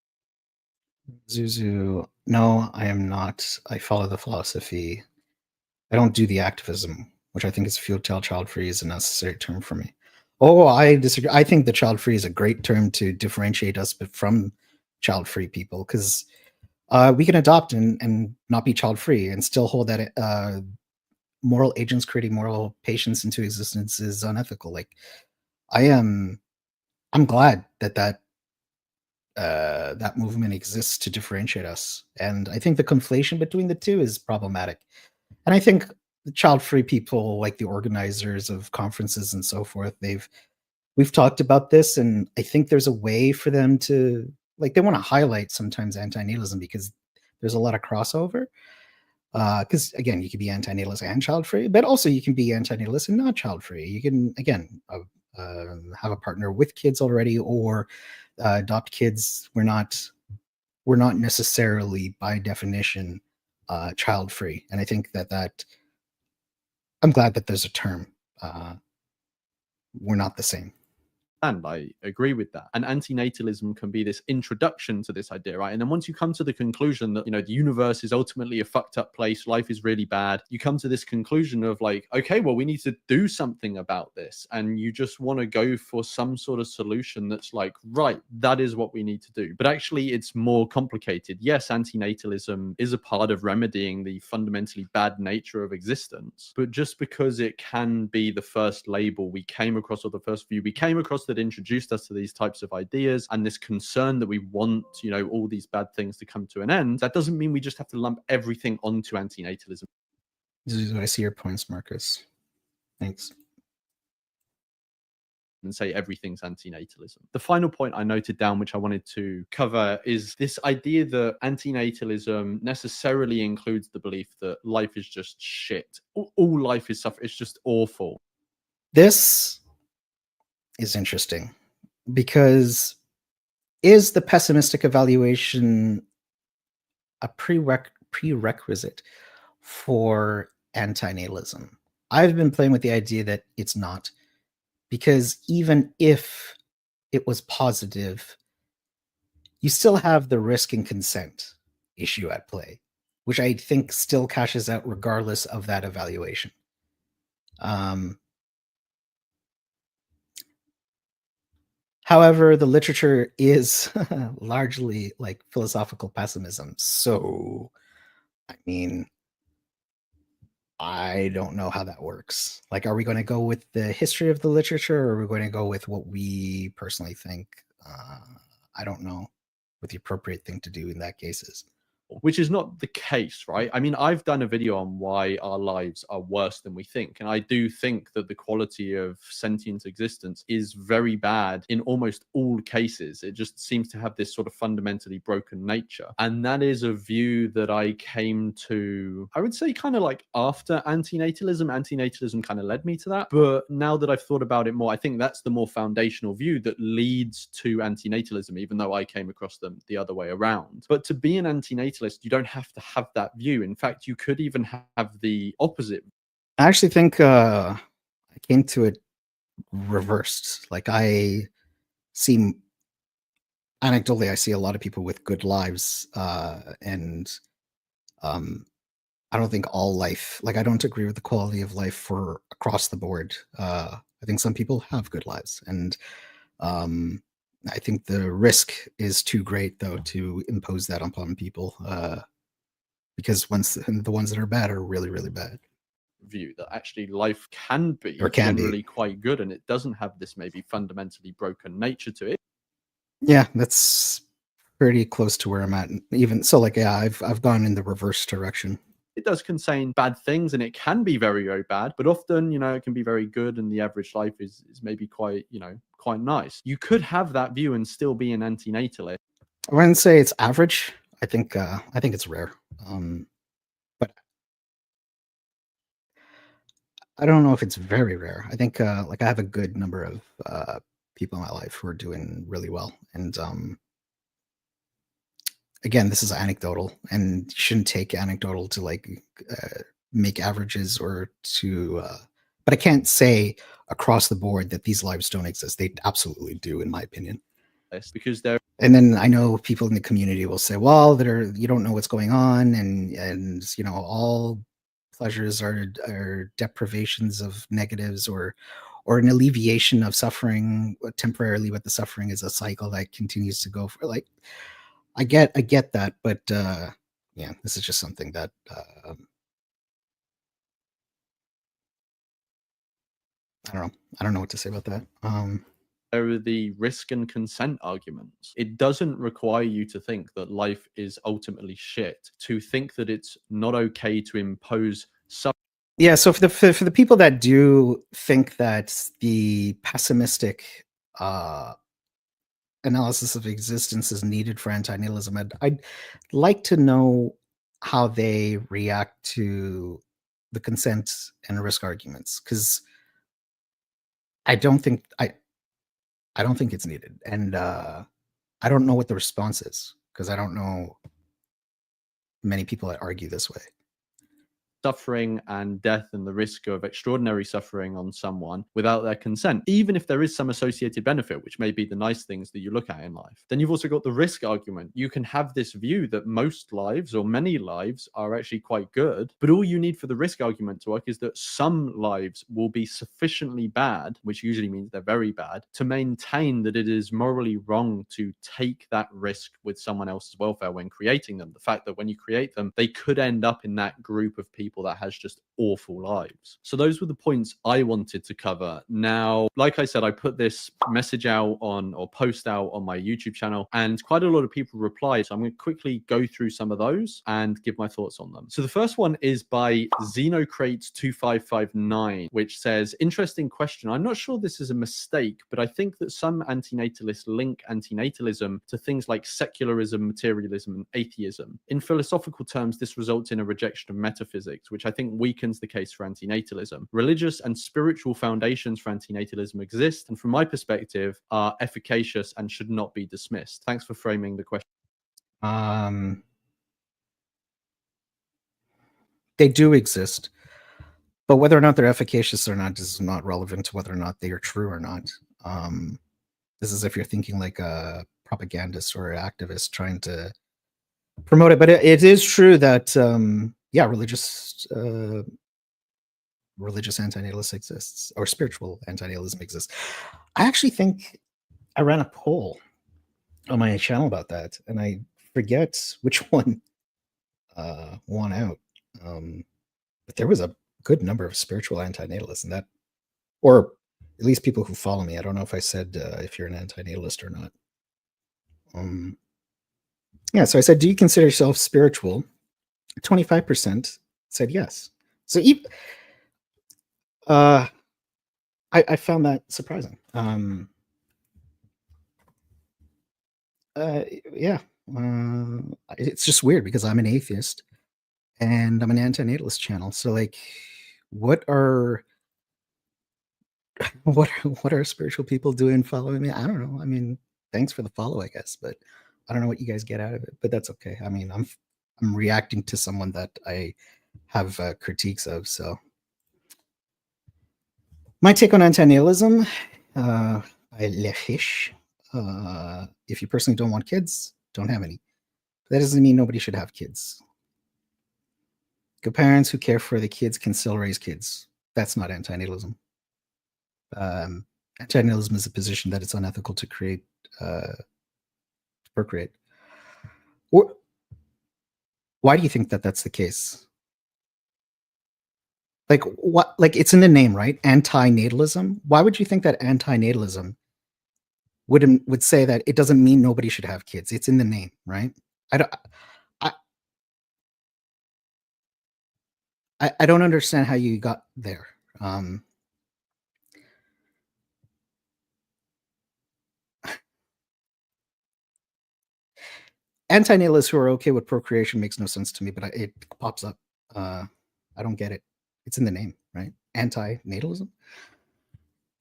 Zuzu, no, I am not. I follow the philosophy. I don't do the activism, which I think is futile. Child free is a necessary term for me. Oh, I disagree. I think the child free is a great term to differentiate us from child free people, because we can adopt and not be child free and still hold that moral agents creating moral patients into existence is unethical. Like, I'm glad that movement exists to differentiate us, and I think the conflation between the two is problematic. And I think the child-free people, like the organizers of conferences and so forth, we've talked about this, and I think there's a way for them to, like, they want to highlight sometimes antinatalism because there's a lot of crossover. Because again, you can be antinatalist and child-free, but also you can be antinatalist and not child-free. You can again have a partner with kids already, or adopt kids. We're not necessarily by definition child-free, and I think that I'm glad that there's a term. We're not the same. And I agree with that. And antinatalism can be this introduction to this idea, right? And then once you come to the conclusion that, the universe is ultimately a fucked up place, life is really bad, you come to this conclusion of like, okay, well, we need to do something about this. And you just want to go for some sort of solution that's like, right, that is what we need to do. But actually, it's more complicated. Yes, antinatalism is a part of remedying the fundamentally bad nature of existence. But just because it can be the first label we came across, or the first view we came across that introduced us to these types of ideas and this concern that we want, all these bad things to come to an end, that doesn't mean we just have to lump everything onto antinatalism. I see your points, Marcus. Thanks. And say everything's antinatalism. The final point I noted down, which I wanted to cover, is this idea that antinatalism necessarily includes the belief that life is just shit. All life is suffering. It's just awful. This is interesting because is the pessimistic evaluation a prerequisite for antinatalism? I've been playing with the idea that it's not, because even if it was positive, you still have the risk and consent issue at play, which I think still cashes out regardless of that evaluation. However, the literature is largely like philosophical pessimism. So, I mean, I don't know how that works. Like, are we going to go with the history of the literature, or are we going to go with what we personally think? I don't know what the appropriate thing to do in that case is. Which is not the case, right? I mean, I've done a video on why our lives are worse than we think. And I do think that the quality of sentient existence is very bad in almost all cases. It just seems to have this sort of fundamentally broken nature. And that is a view that I came to, I would say, kind of like after antinatalism. Antinatalism kind of led me to that. But now that I've thought about it more, I think that's the more foundational view that leads to antinatalism, even though I came across them the other way around. But to be an antinatalist, you don't have to have that view. In fact, you could even have the opposite. I actually think I came to it reversed. Like, I see, anecdotally, I see a lot of people with good lives, and I don't think all life, like, I don't agree with the quality of life for across the board. I think some people have good lives, and I think the risk is too great, though, to impose that upon people, because the ones that are bad are really, really bad. View that actually life can be Or can generally be. quite good, and it doesn't have this maybe fundamentally broken nature to it. Yeah, that's pretty close to where I'm at. Even so, like, yeah, I've gone in the reverse direction. It does contain bad things, and it can be very, very bad, but often, it can be very good, and the average life is maybe quite, quite nice. You could have that view and still be an antinatalist. I wouldn't say it's average. I think it's rare. But I don't know if it's very rare. I think like, I have a good number of people in my life who are doing really well, and again, this is anecdotal, and you shouldn't take anecdotal to like make averages or to. But I can't say across the board that these lives don't exist. They absolutely do, in my opinion. Because they're. And then I know people in the community will say, "Well, you don't know what's going on, and all pleasures are deprivations of negatives, or an alleviation of suffering temporarily, but the suffering is a cycle that continues to go for like." I get that, but yeah, this is just something that I don't know what to say about that. There are the risk and consent arguments. It doesn't require you to think that life is ultimately shit, to think that it's not okay to impose some. Yeah, so for the people that do think that the pessimistic analysis of existence is needed for anti-nihilism, I'd like to know how they react to the consent and risk arguments, because I don't think it's needed, and I don't know what the response is, because I don't know many people that argue this way. suffering and death and the risk of extraordinary suffering on someone without their consent, even if there is some associated benefit, which may be the nice things that you look at in life. Then you've also got the risk argument. You can have this view that most lives or many lives are actually quite good, but all you need for the risk argument to work is that some lives will be sufficiently bad, which usually means they're very bad, to maintain that it is morally wrong to take that risk with someone else's welfare when creating them. The fact that when you create them, they could end up in that group of people that has just awful lives. So those were the points I wanted to cover. Now, like I said, I put this message out on, or post out on my YouTube channel, and quite a lot of people replied. So I'm going to quickly go through some of those and give my thoughts on them. So the first one is by Xenocrates2559, which says, interesting question. I'm not sure this is a mistake, but I think that some antinatalists link antinatalism to things like secularism, materialism, and atheism. In philosophical terms, this results in a rejection of metaphysics, which I think weakens the case for antinatalism. Religious and spiritual foundations for antinatalism exist, and from my perspective, are efficacious and should not be dismissed. Thanks for framing the question. They do exist, but whether or not they're efficacious or not is not relevant to whether or not they are true or not. This is if you're thinking like a propagandist or activist trying to promote it. But it is true that yeah, religious antinatalism exists, or spiritual antinatalism exists. I actually think I ran a poll on my channel about that, and I forget which one won out. But there was a good number of spiritual antinatalists, and that, or at least people who follow me. I don't know if I said if you're an antinatalist or not. Yeah, so I said, do you consider yourself spiritual? 25% said yes. So I found that surprising. Yeah, it's just weird because I'm an atheist and I'm an antinatalist channel. So like, what are spiritual people doing following me? I don't know. I mean, thanks for the follow, I guess, but I don't know what you guys get out of it, but that's okay. I mean, I'm reacting to someone that I have critiques of. So my take on antinatalism, by Lefish. If you personally don't want kids, don't have any. That doesn't mean nobody should have kids. Good parents who care for the kids can still raise kids. That's not antinatalism. Antinatalism is a position that it's unethical to procreate. Why do you think that that's the case? Like what? Like it's in the name, right? Antinatalism. Why would you think that antinatalism would say that it doesn't mean nobody should have kids? It's in the name, right? I don't understand how you got there. Antinatalists who are okay with procreation makes no sense to me, but it pops up. I don't get it. It's in the name, right? Antinatalism.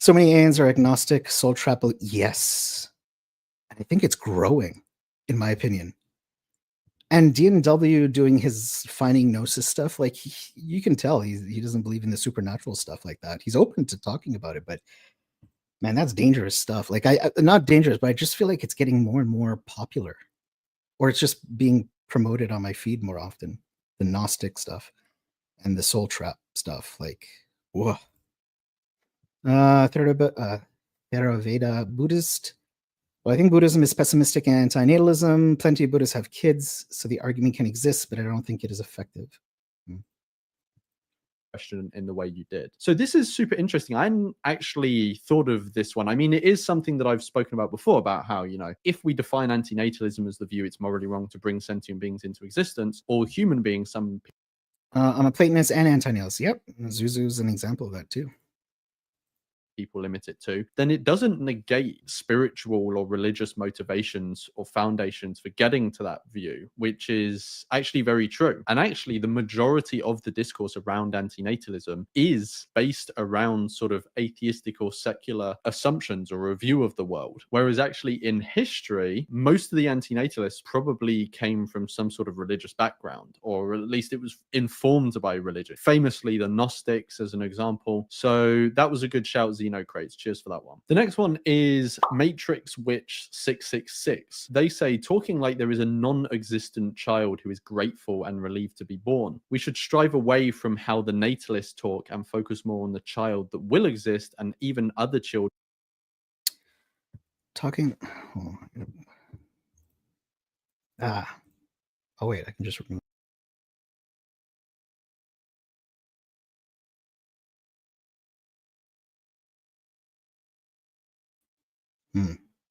So many ANs are agnostic. Soul trap, yes. I think it's growing, in my opinion. And DNW doing his finding gnosis stuff, like you can tell he doesn't believe in the supernatural stuff like that. He's open to talking about it, but man, that's dangerous stuff. Like I not dangerous, but I just feel like it's getting more and more popular, or it's just being promoted on my feed more often. The Gnostic stuff and the soul trap stuff, like whoa. Theravada Buddhist. Well, I think Buddhism is pessimistic and antinatalism. Plenty of Buddhists have kids, so the argument can exist, but I don't think it is effective. Question in the way you did. So this is super interesting. I hadn't actually thought of this one. I mean, it is something that I've spoken about before, about how, you know, if we define antinatalism as the view it's morally wrong to bring sentient beings into existence, or human beings, some I'm a Platonist and antinatalist. Yep, Zuzu's an example of that too. people limit it to, then it doesn't negate spiritual or religious motivations or foundations for getting to that view, which is actually very true. And actually, the majority of the discourse around antinatalism is based around sort of atheistic or secular assumptions or a view of the world. Whereas actually in history, most of the antinatalists probably came from some sort of religious background, or at least it was informed by religion. Famously, the Gnostics as an example. So that was a good shout, Xenocrates. Cheers for that one. The next one is Matrix Witch 666. They say, talking like there is a non-existent child who is grateful and relieved to be born. We should strive away from how the natalists talk and focus more on the child that will exist and even other children. Talking. Oh wait, I can just remove.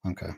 Okay.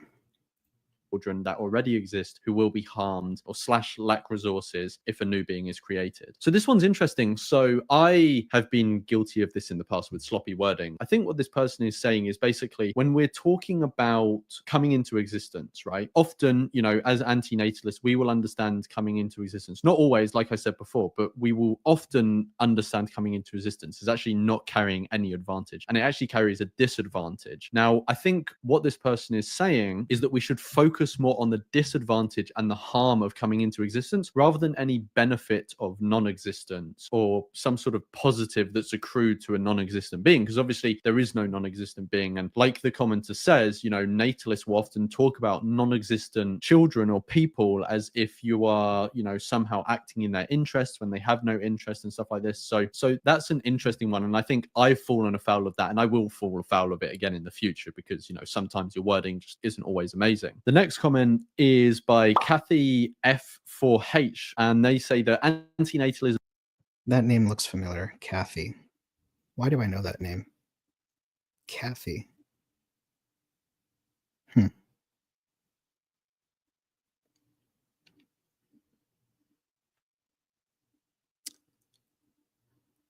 Children that already exist who will be harmed or / lack resources if a new being is created. So this one's interesting. So I have been guilty of this in the past with sloppy wording. I think what this person is saying is basically when we're talking about coming into existence, right? Often, you know, as antinatalists, we will understand coming into existence. Not always, like I said before, but we will often understand coming into existence is actually not carrying any advantage, and it actually carries a disadvantage. Now, I think what this person is saying is that we should focus more on the disadvantage and the harm of coming into existence rather than any benefit of non-existence or some sort of positive that's accrued to a non-existent being, because obviously there is no non-existent being. And like the commenter says, you know, natalists will often talk about non-existent children or people as if you are, you know, somehow acting in their interests when they have no interest and stuff like this. So that's an interesting one, and I think I've fallen afoul of that, and I will fall afoul of it again in the future, because, you know, sometimes your wording just isn't always amazing. The next comment is by Kathy F4H, and they say that antinatalism. That name looks familiar. Kathy. Why do I know that name? Kathy.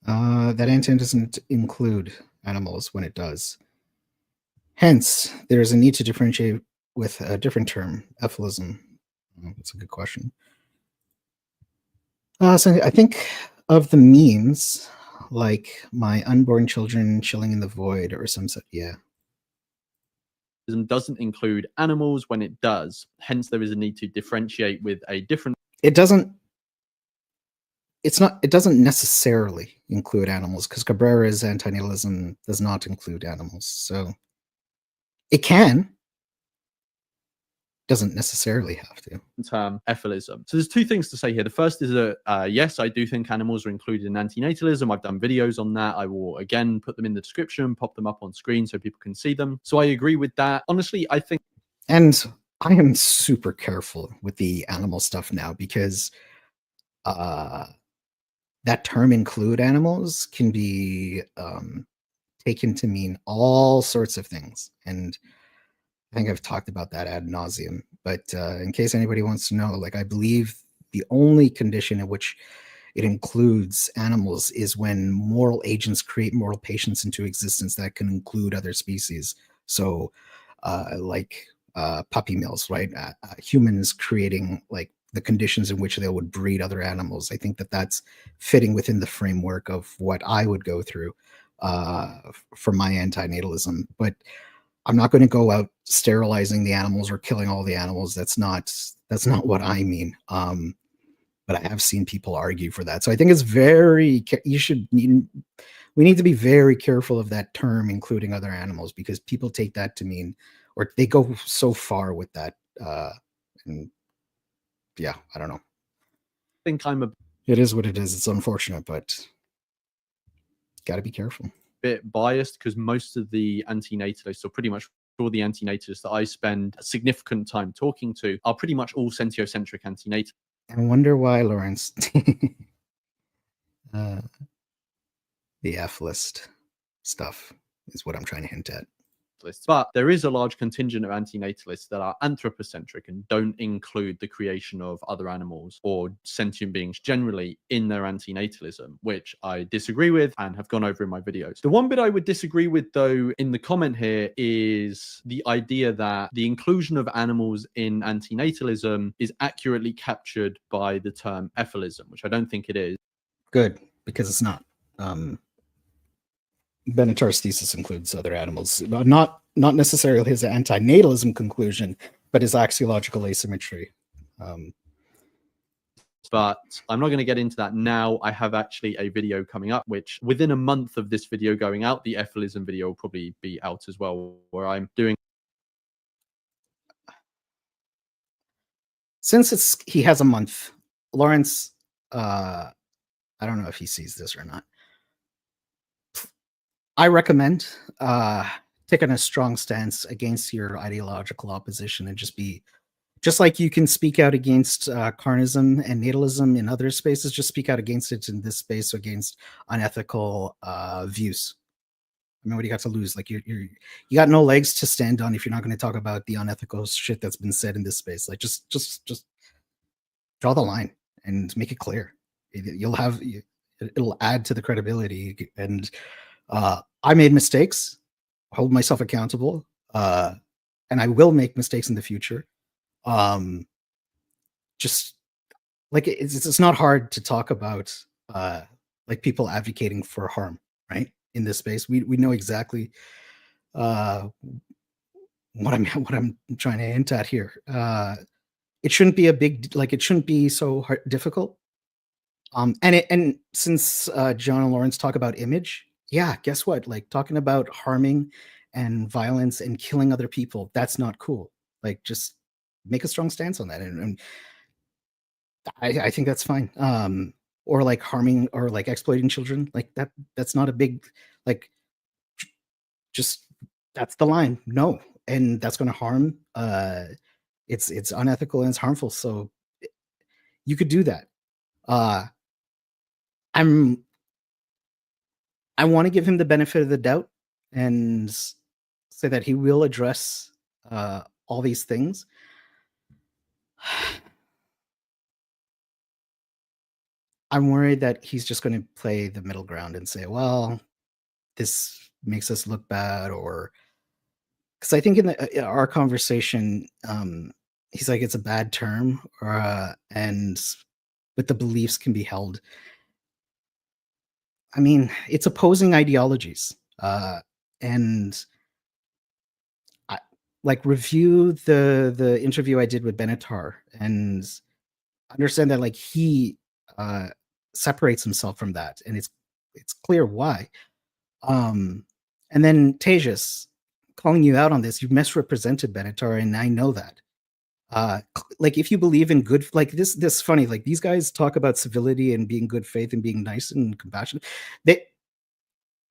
That antenna doesn't include animals when it does. Hence, there is a need to differentiate with a different term, ephilism. That's a good question. So I think of the memes like my unborn children chilling in the void or some such. Yeah. Doesn't include animals when it does. Hence, there is a need to differentiate with a different. It doesn't. It's not. It doesn't necessarily include animals, because Cabrera's antinatalism does not include animals. So it can. Doesn't necessarily have to. Term ephilism. So there's two things to say here. The first is that yes, I do think animals are included in antinatalism. I've done videos on that. I will again put them in the description, pop them up on screen so people can see them. So I agree with that. Honestly, I think, and I am super careful with the animal stuff now, because that term include animals can be taken to mean all sorts of things, and I think I've talked about that ad nauseum. But in case anybody wants to know, like, I believe the only condition in which it includes animals is when moral agents create moral patients into existence that can include other species. So like puppy mills, right? Humans creating like the conditions in which they would breed other animals. I think that that's fitting within the framework of what I would go through for my antinatalism. But I'm not going to go out sterilizing the animals or killing all the animals. That's not what I mean. But I have seen people argue for that. So I think it's very, we need to be very careful of that term, including other animals, because people take that to mean, or they go so far with that. And yeah, I don't know. I think it is what it is. It's unfortunate, but got to be careful. Bit biased, because most of the antinatalists, or pretty much all the antinatalists that I spend a significant time talking to, are pretty much all sentiocentric antinatalists. I wonder why, Lawrence. The F list stuff is what I'm trying to hint at. but there is a large contingent of antinatalists that are anthropocentric and don't include the creation of other animals or sentient beings generally in their antinatalism, which I disagree with and have gone over in my videos. The one bit I would disagree with, though, in the comment here is the idea that the inclusion of animals in antinatalism is accurately captured by the term ephilism, which I don't think it is. Good, because it's not. Benatar's thesis includes other animals, not necessarily his antinatalism conclusion, but his axiological asymmetry. But I'm not going to get into that now. I have actually a video coming up, which within a month of this video going out, the ephilism video will probably be out as well, where I'm doing. Since he has a month, Lawrence, I don't know if he sees this or not. I recommend taking a strong stance against your ideological opposition and just like you can speak out against carnism and natalism in other spaces, just speak out against it in this space against unethical views. I mean, what do you got to lose? Like you got no legs to stand on if you're not going to talk about the unethical shit that's been said in this space. Like just draw the line and make it clear. It'll add to the credibility. And I made mistakes, hold myself accountable, and I will make mistakes in the future. Just like it's not hard to talk about like people advocating for harm, right? In this space, we know exactly what I'm trying to hint at here. It shouldn't be it shouldn't be so difficult. And since John and Lawrence talk about image, yeah, guess what? Like talking about harming and violence and killing other people, that's not cool. Like just make a strong stance on that, and I think that's fine. Or like harming or like exploiting children, like that's not a big like. Just that's the line. No, and that's going to harm. It's unethical and it's harmful. So you could do that. I want to give him the benefit of the doubt and say that he will address all these things. I'm worried that he's just going to play the middle ground and say, well, this makes us look bad, or because I think in our conversation, he's like, it's a bad term, but the beliefs can be held. I mean, it's opposing ideologies, and I like review the interview I did with Benatar and understand that like he separates himself from that, and it's clear why. And then Tejas, calling you out on this, you've misrepresented Benatar, and I know that. Like if you believe in good, like this funny, like these guys talk about civility and being good faith and being nice and compassionate.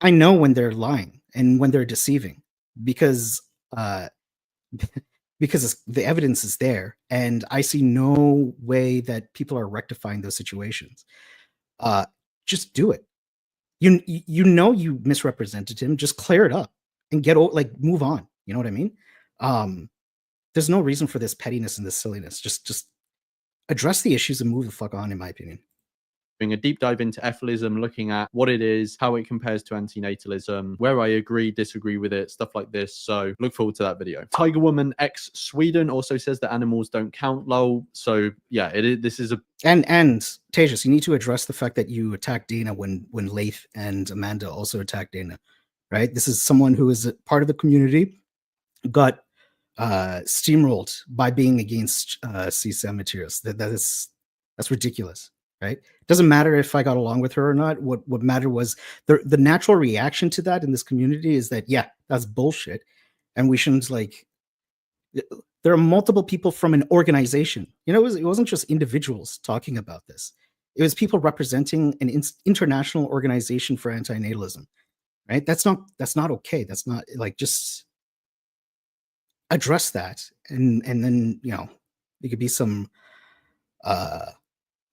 I know when they're lying and when they're deceiving because because the evidence is there, and I see no way that people are rectifying those situations. Just do it. You know you misrepresented him. Just clear it up and move on. You know what I mean? There's no reason for this pettiness and this silliness. Just address the issues and move the fuck on, in my opinion. Doing a deep dive into ephilism, looking at what it is, how it compares to antinatalism, where I agree, disagree with it, stuff like this. So look forward to that video. Tiger Woman X Sweden also says that animals don't count, lol. So yeah, this is a and Tejas, you need to address the fact that you attacked Dana when Leith and Amanda also attacked Dana, right? This is someone who is a part of the community, got steamrolled by being against CSAM materials. That's ridiculous. Right? Doesn't matter if I got along with her or not. What mattered was the natural reaction to that in this community is that, yeah, that's bullshit. And we shouldn't there are multiple people from an organization. You know, it wasn't just individuals talking about this. It was people representing an international organization for antinatalism, right? That's not okay. That's not just address that. And then, you know, there could be some,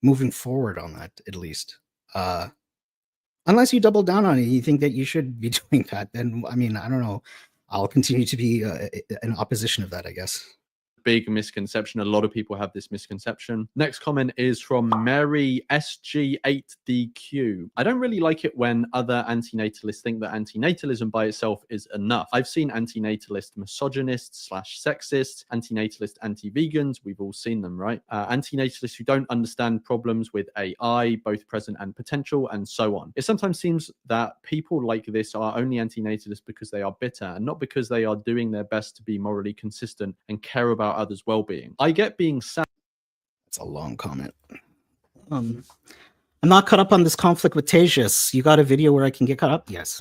moving forward on that, at least. Unless you double down on it, you think that you should be doing that, then I mean, I don't know. I'll continue to be in opposition of that, I guess. Big misconception. A lot of people have this misconception. Next comment is from Mary SG8DQ. I don't really like it when other antinatalists think that antinatalism by itself is enough. I've seen antinatalist misogynists / sexists, antinatalist anti-vegans. We've all seen them, right? Antinatalists who don't understand problems with AI, both present and potential, and so on. It sometimes seems that people like this are only antinatalists because they are bitter and not because they are doing their best to be morally consistent and care about others' well-being. I get being sad. That's a long comment. I'm not caught up on this conflict with Tejas. You got a video where I can get caught up? Yes.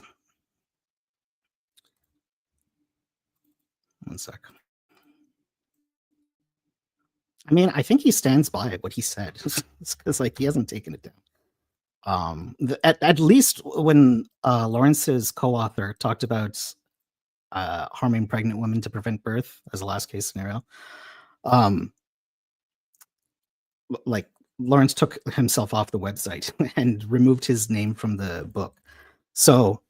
One sec. I mean, I think he stands by what he said. It's because like he hasn't taken it down. At least when Lawrence's co-author talked about harming pregnant women to prevent birth as a last case scenario, like Lawrence took himself off the website and removed his name from the book. So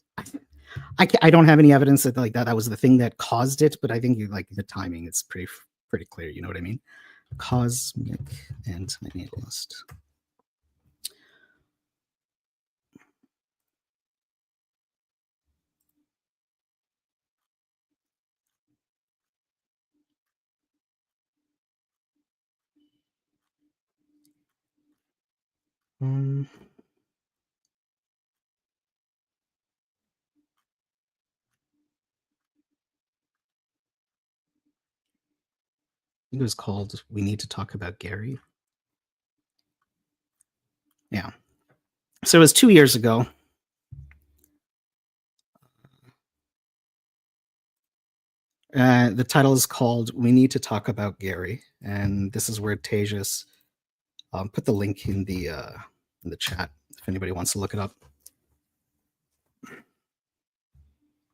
I don't have any evidence that like that was the thing that caused it, but I think like the timing is pretty clear. You know what I mean? Cosmic antinatalist. I think it was called "We Need to Talk About Gary." Yeah. So it was 2 years ago. The title is called "We Need to Talk About Gary," and this is where Tejas put the link in the chat if anybody wants to look it up.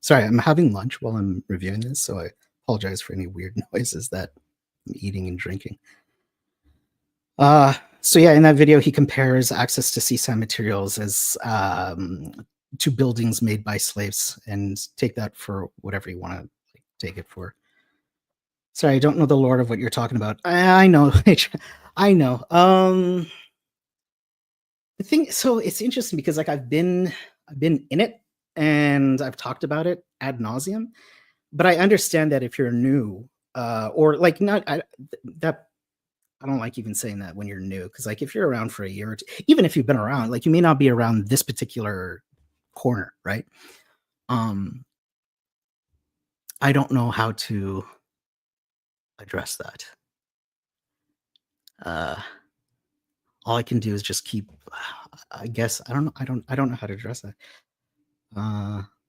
Sorry, I'm having lunch while I'm reviewing this, so I apologize for any weird noises that I'm eating and drinking. So yeah, in that video, he compares access to CSAM materials as to buildings made by slaves, and take that for whatever you want to take it for. Sorry, I don't know the lore of what you're talking about. I know, I know. The thing, so it's interesting because like I've been in it and I've talked about it ad nauseum, but I understand that if you're new, or like not that. I don't like even saying that when you're new, because like if you're around for a year or two, even if you've been around, like you may not be around this particular corner, right? I don't know how to address that. All I can do is just keep. I guess I don't know. I don't know how to address that.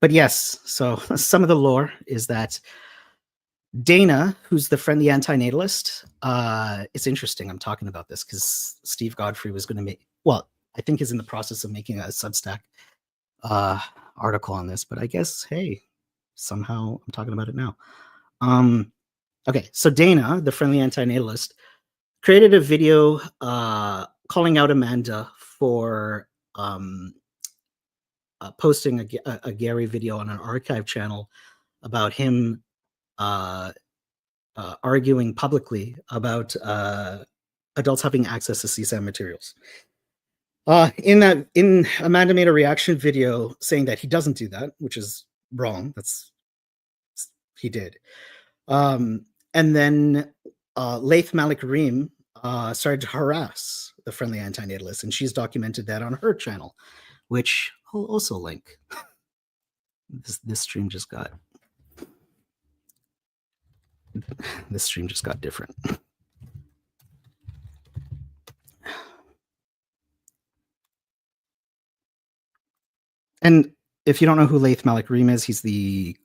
But yes, so some of the lore is that Dana, who's the friendly antinatalist, it's interesting I'm talking about this because Steve Godfrey was going to make, well, I think is in the process of making a Substack article on this, but I guess, hey, somehow I'm talking about it now. Okay, so Dana, the friendly antinatalist, created a video calling out Amanda for posting a Gary video on an archive channel about him arguing publicly about adults having access to CSAM materials. In Amanda made a reaction video saying that he doesn't do that, which is wrong. He did. And then Laith Malik Reem started to harass the friendly antinatalist, and she's documented that on her channel, which I'll also link. This stream just got different. And if you don't know who Laith Malik Reem is, he's the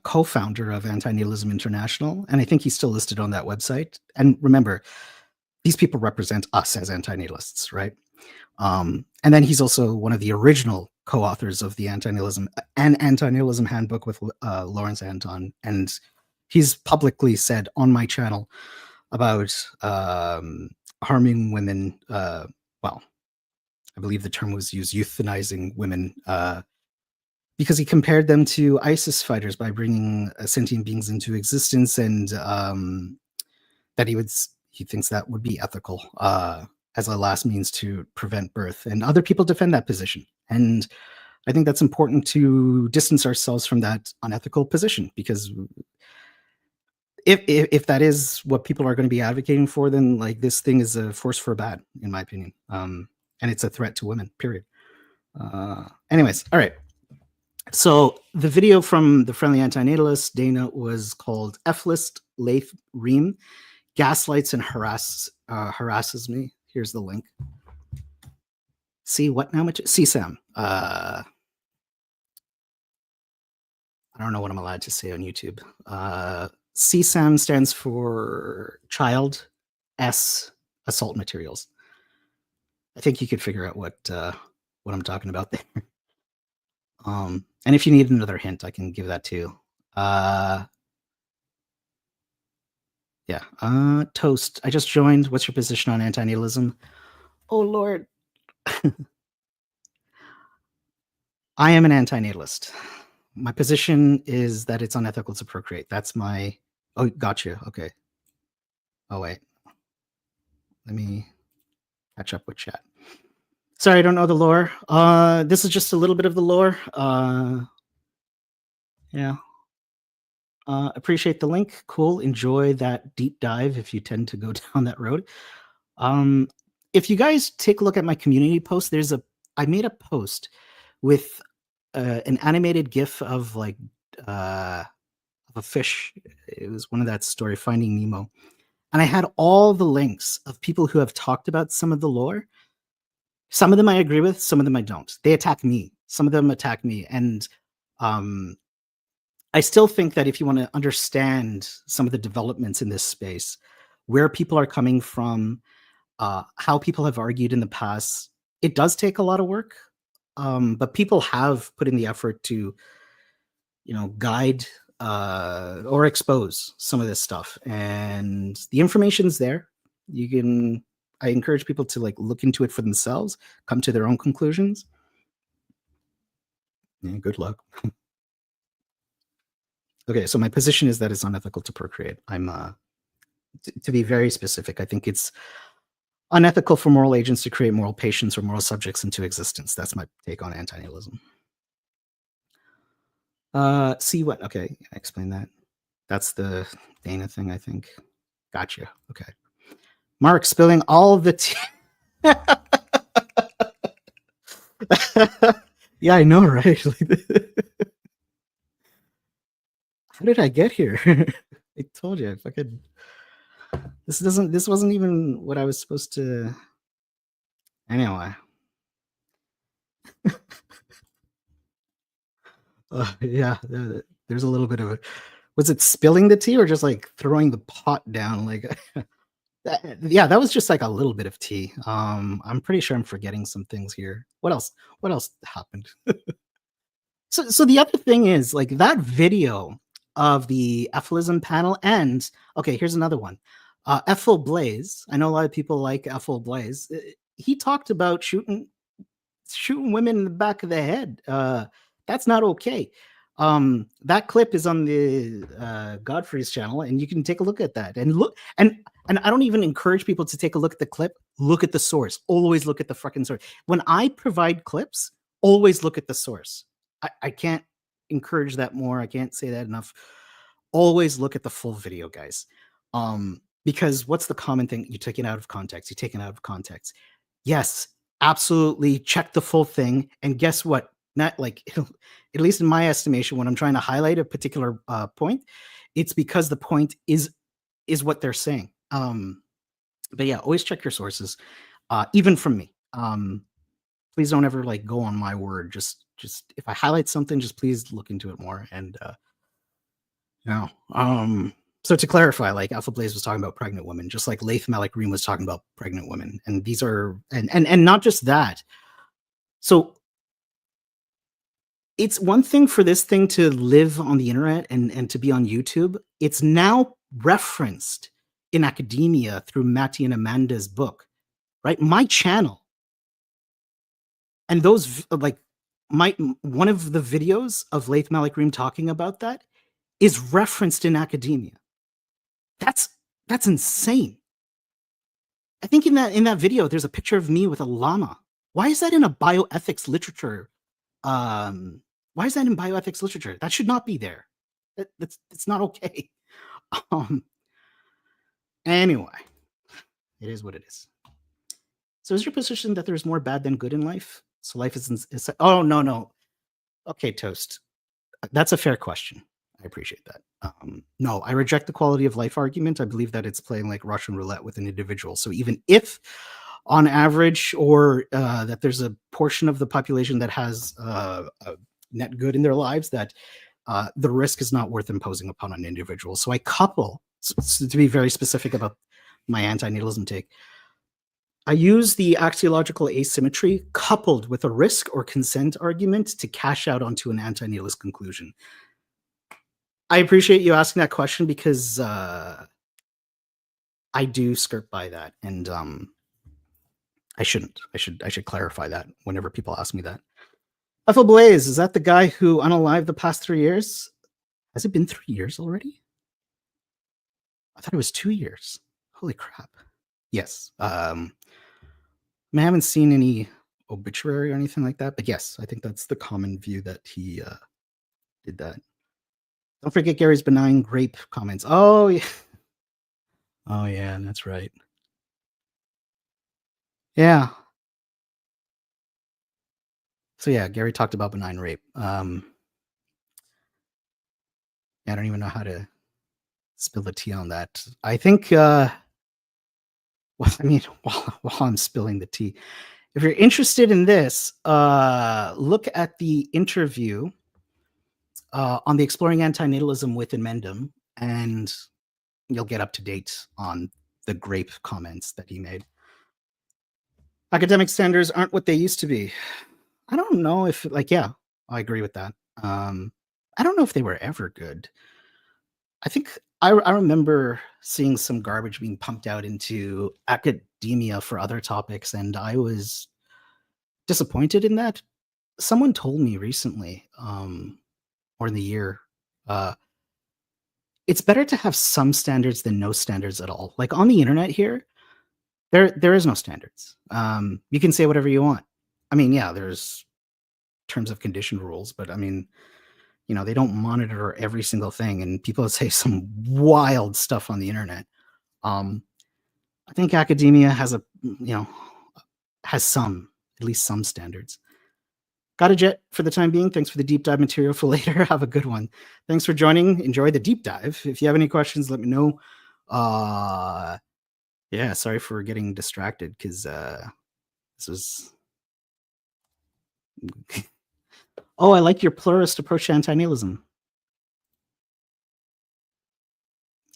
co-founder of Antinatalism International, and I think he's still listed on that website. And remember, these people represent us as antinatalists, right? And then he's also one of the original co-authors of the Antinatalism Handbook with Lawrence Anton, and he's publicly said on my channel about harming women. Well, I believe the term was used, euthanizing women because he compared them to ISIS fighters by bringing sentient beings into existence, and that he thinks that would be ethical as a last means to prevent birth. And other people defend that position. And I think that's important to distance ourselves from that unethical position, because if that is what people are going to be advocating for, then like this thing is a force for bad, in my opinion. And it's a threat to women, period. Anyways, all right. So the video from the Friendly Antinatalist, Dana, was called F-list Laith Ream gaslights and harasses me. Here's the link. See what now? See Sam. I don't know what I'm allowed to say on YouTube. CSAM stands for Child S Assault Materials. I think you could figure out what I'm talking about there. And if you need another hint, I can give that too. Yeah. Toast. I just joined. What's your position on antinatalism? Oh Lord. I am an antinatalist. My position is that it's unethical to procreate. That's my... Oh, gotcha. Okay. Oh, wait. Let me catch up with chat. Sorry, I don't know the lore. This is just a little bit of the lore. Yeah. Appreciate the link. Cool. Enjoy that deep dive if you tend to go down that road. If you guys take a look at my community post, I made a post with an animated GIF of like of a fish. It was one of that story, Finding Nemo, and I had all the links of people who have talked about some of the lore. Some of them I agree with, some of them I don't. They attack me. Some of them attack me, and I still think that if you want to understand some of the developments in this space, where people are coming from, how people have argued in the past, it does take a lot of work. But people have put in the effort to, guide or expose some of this stuff, and the information's there. I encourage people to like look into it for themselves, come to their own conclusions. Yeah, good luck. Okay, so my position is that it's unethical to procreate. I'm to be very specific, I think it's unethical for moral agents to create moral patients or moral subjects into existence. That's my take on antinatalism. See what? Okay, I explained that. That's the Dana thing, I think. Gotcha. Okay. Mark spilling all the tea. Yeah, I know, right? How did I get here? I told you, this wasn't even what I was supposed to. Anyway. Yeah, there's a little bit of it. Was it spilling the tea or just like throwing the pot down? Like, yeah, that was just like a little bit of tea. I'm pretty sure I'm forgetting some things here. What else happened? So the other thing is like that video of the Ephilism panel, and okay, here's another one. Ethel Blaze. I know a lot of people like Ethel Blaze. He talked about shooting women in the back of the head. That's not okay. That clip is on the Godfrey's channel, and you can take a look at that and look. And I don't even encourage people to take a look at the clip. Look at the source. Always look at the fucking source. When I provide clips, always look at the source. I can't encourage that more. I can't say that enough. Always look at the full video, guys. Because what's the common thing? You take it out of context. You take it out of context. Yes, absolutely. Check the full thing. And guess what? Not like, at least in my estimation, when I'm trying to highlight a particular point, it's because the point is what they're saying. But yeah, always check your sources, even from me. Please don't ever like go on my word. Just if I highlight something, just please look into it more. And so to clarify, like Alpha Blaze was talking about pregnant women, just like Laith Malik Reem was talking about pregnant women, and these are and not just that. So it's one thing for this thing to live on the internet and to be on YouTube. It's now referenced in academia through Matty and Amanda's book, right? My channel and those like one of the videos of Laith Malik-Reem talking about that is referenced in academia. That's insane. I think in that video, there's a picture of me with a llama. Why is that in a bioethics literature? Why is that in bioethics literature? That should not be there. It's not okay. Anyway, it is what it is. So is your position that there's more bad than good in life? So life is oh, no. Okay, Toast. That's a fair question. I appreciate that. No, I reject the quality of life argument. I believe that it's playing like Russian roulette with an individual. So even if on average, or that there's a portion of the population that has a net good in their lives, that the risk is not worth imposing upon an individual. So I couple, so to be very specific about my antinatalism take, I use the axiological asymmetry coupled with a risk or consent argument to cash out onto an anti-natalist conclusion. I appreciate you asking that question because I do skirt by that, and I shouldn't. I should clarify that whenever people ask me that. Ethel Blaze, is that the guy who unalived the past 3 years? Has it been 3 years already? I thought it was 2 years. Holy crap. Yes. I haven't seen any obituary or anything like that, but yes, I think that's the common view that he did that. Don't forget Gary's benign grape comments. Oh, yeah. Oh, yeah, that's right. Yeah. So, yeah, Gary talked about benign rape. I don't even know how to spill the tea on that. I think, well, I mean, while I'm spilling the tea, if you're interested in this, look at the interview on the Exploring Antinatalism with Mendham, and you'll get up to date on the grape comments that he made. Academic standards aren't what they used to be. I don't know if, like, yeah, I agree with that. I don't know if they were ever good. I think I remember seeing some garbage being pumped out into academia for other topics, and I was disappointed in that. Someone told me recently, or in the year, it's better to have some standards than no standards at all. Like on the internet here, there is no standards. You can say whatever you want. I mean, yeah, there's terms of condition rules, but I mean, you know, they don't monitor every single thing, and people say some wild stuff on the internet. I think academia has some, at least some standards. Got a jet for the time being. Thanks for the deep dive material for later. Have a good one. Thanks for joining. Enjoy the deep dive. If you have any questions, let me know. Yeah, sorry for getting distracted because this was. Oh, I like your pluralist approach to antinatalism.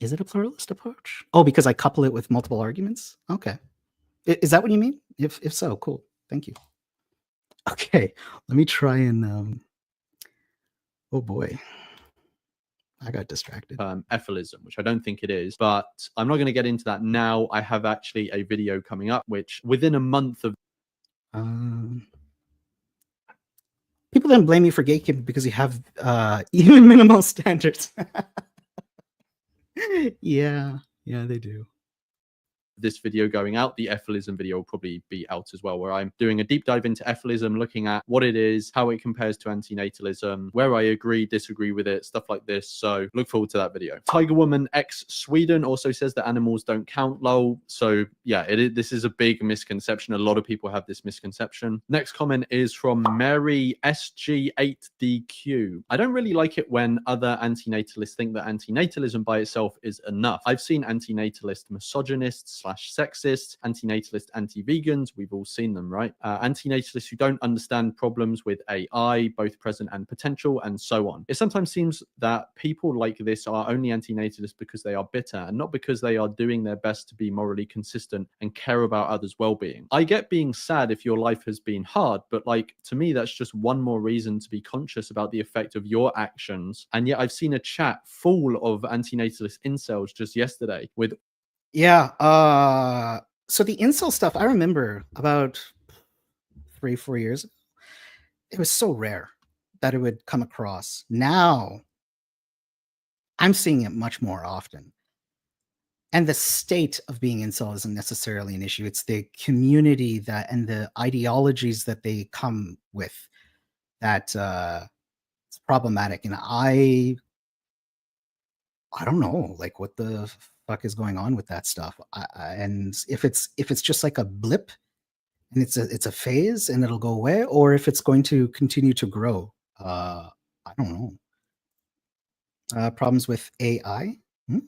Is it a pluralist approach? Oh, because I couple it with multiple arguments? Okay. Is that what you mean? If so, cool. Thank you. Okay, let me try and oh boy. I got distracted. Ephelism, which I don't think it is, but I'm not going to get into that now. I have actually a video coming up, which within a month of people then blame me for gatekeeping because you have even minimal standards. Yeah, they do. This video going out, the Ephelism video will probably be out as well, where I'm doing a deep dive into Ephelism, looking at what it is, how it compares to antinatalism, where I agree, disagree with it, stuff like this. So look forward to that video. Tiger Woman X Sweden also says that animals don't count, lol. So yeah, this is a big misconception. A lot of people have this misconception. Next comment is from Mary SG8DQ. I don't really like it when other antinatalists think that antinatalism by itself is enough. I've seen antinatalist misogynists / sexist, antinatalist anti-vegans. We've all seen them, right? Antinatalists who don't understand problems with AI, both present and potential, and so on. It sometimes seems that people like this are only antinatalists because they are bitter and not because they are doing their best to be morally consistent and care about others' well-being. I get being sad if your life has been hard, but like, to me, that's just one more reason to be conscious about the effect of your actions. And yet I've seen a chat full of antinatalist incels just yesterday with so the incel stuff, I remember about 3-4 years ago, it was so rare that it would come across. Now I'm seeing it much more often. And the state of being incel isn't necessarily an issue. It's the community that and the ideologies that they come with that it's problematic. And I don't know, like what the fuck is going on with that stuff. And if it's just like a blip and it's a phase and it'll go away, or if it's going to continue to grow, I don't know. Problems with AI? Hmm?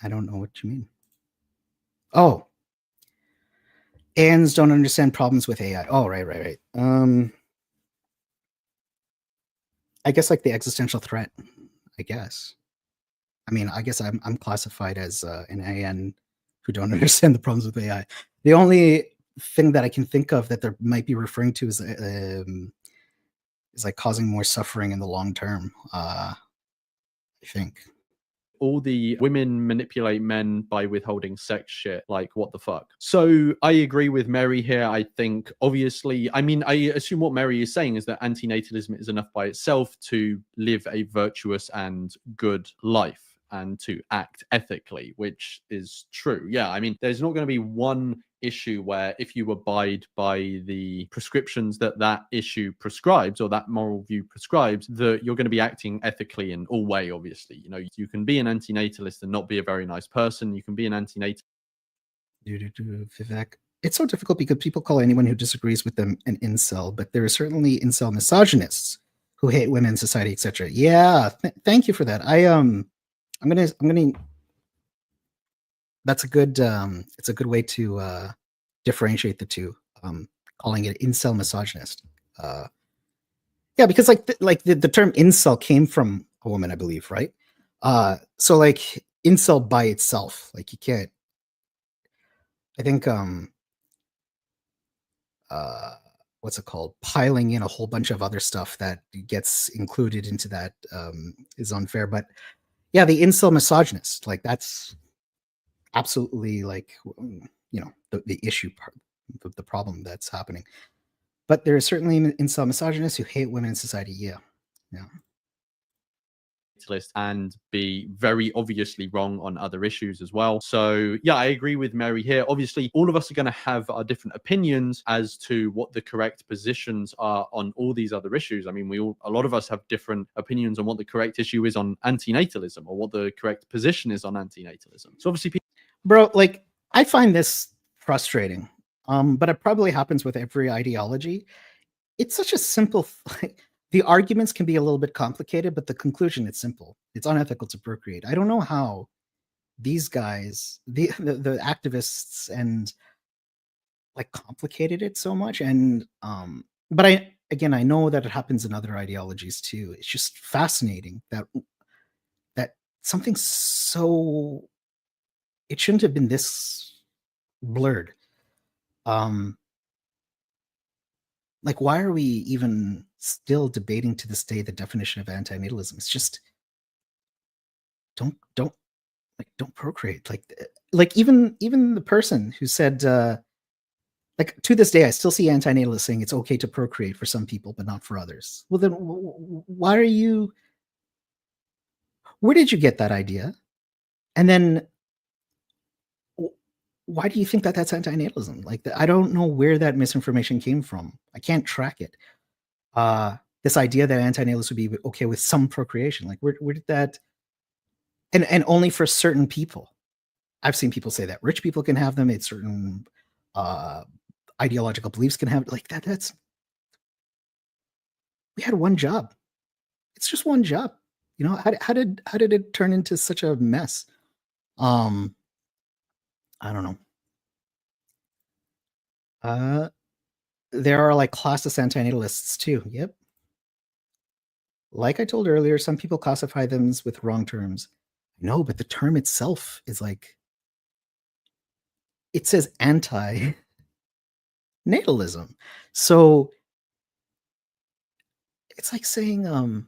I don't know what you mean. Oh, ANs don't understand problems with AI. Oh, right. I guess like the existential threat. I guess. I mean, I guess I'm classified as an AN who don't understand the problems with AI. The only thing that I can think of that they might be referring to is like causing more suffering in the long term. I think. All the women manipulate men by withholding sex shit. Like, what the fuck? So I agree with Mary here. I think, obviously, I mean, I assume what Mary is saying is that antinatalism is enough by itself to live a virtuous and good life and to act ethically, which is true. Yeah, I mean, there's not going to be one issue where if you abide by the prescriptions that issue prescribes or that moral view prescribes, that you're going to be acting ethically in all way. Obviously, you know, you can be an antinatalist and not be a very nice person. You can be an antinatalist. Vivek. It's so difficult because people call anyone who disagrees with them an incel, but there are certainly incel misogynists who hate women, society, etc. Yeah, thank you for that. I'm gonna. That's a good. It's a good way to differentiate the two. Calling it incel misogynist. Yeah, because like the term incel came from a woman, I believe, right? So like incel by itself, like you can't. I think what's it called? Piling in a whole bunch of other stuff that gets included into that is unfair. But yeah, the incel misogynist, like that's absolutely like the issue part, the problem that's happening. But there are certainly incel misogynists who hate women in society. Yeah. And be very obviously wrong on other issues as well. So yeah, I agree with Mary here. Obviously, all of us are going to have our different opinions as to what the correct positions are on all these other issues. I mean, a lot of us have different opinions on what the correct issue is on antinatalism or what the correct position is on antinatalism. So obviously, bro, like I find this frustrating, but it probably happens with every ideology. It's such a simple. Like, the arguments can be a little bit complicated, but the conclusion is simple. It's unethical to procreate. I don't know how these guys, the activists, and like complicated it so much. And but I know that it happens in other ideologies too. It's just fascinating that something so it shouldn't have been this blurred. Like, why are we even still debating to this day the definition of antinatalism? It's just don't procreate. Like even the person who said like to this day I still see antinatalists saying it's okay to procreate for some people but not for others. Well, then why are you? Where did you get that idea? And then why do you think that that's antinatalism? Like, I don't know where that misinformation came from. I can't track it. This idea that antinatalists would be okay with some procreation, like where did that? And only for certain people. I've seen people say that rich people can have them. It's certain ideological beliefs can have like that. That's we had one job. It's just one job. You know, how did it turn into such a mess? I don't know. There are like classist antinatalists too. Yep. Like I told earlier, some people classify them with wrong terms. No, but the term itself is like it says anti-natalism. So it's like saying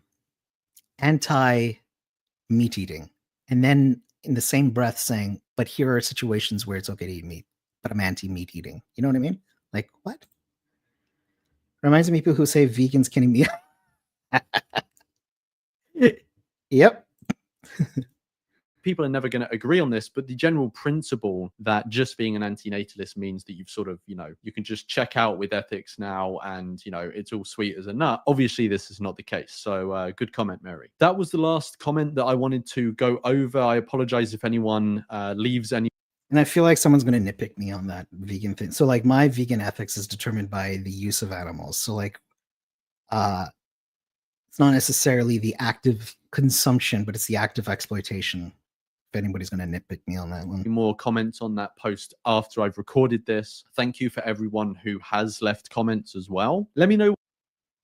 anti-meat eating. And then in the same breath saying, but here are situations where it's okay to eat meat, but I'm anti-meat eating. You know what I mean? Like, what? Reminds me of people who say vegans killing me. Yep. People are never going to agree on this, but the general principle that just being an antinatalist means that you've sort of, you can just check out with ethics now and, it's all sweet as a nut. Obviously, this is not the case. So good comment, Mary. That was the last comment that I wanted to go over. I apologize if anyone leaves any. And I feel like someone's going to nitpick me on that vegan thing. So like my vegan ethics is determined by the use of animals. So like, it's not necessarily the active consumption, but it's the active exploitation. If anybody's going to nitpick me on that one. More comments on that post after I've recorded this. Thank you for everyone who has left comments as well. Let me know.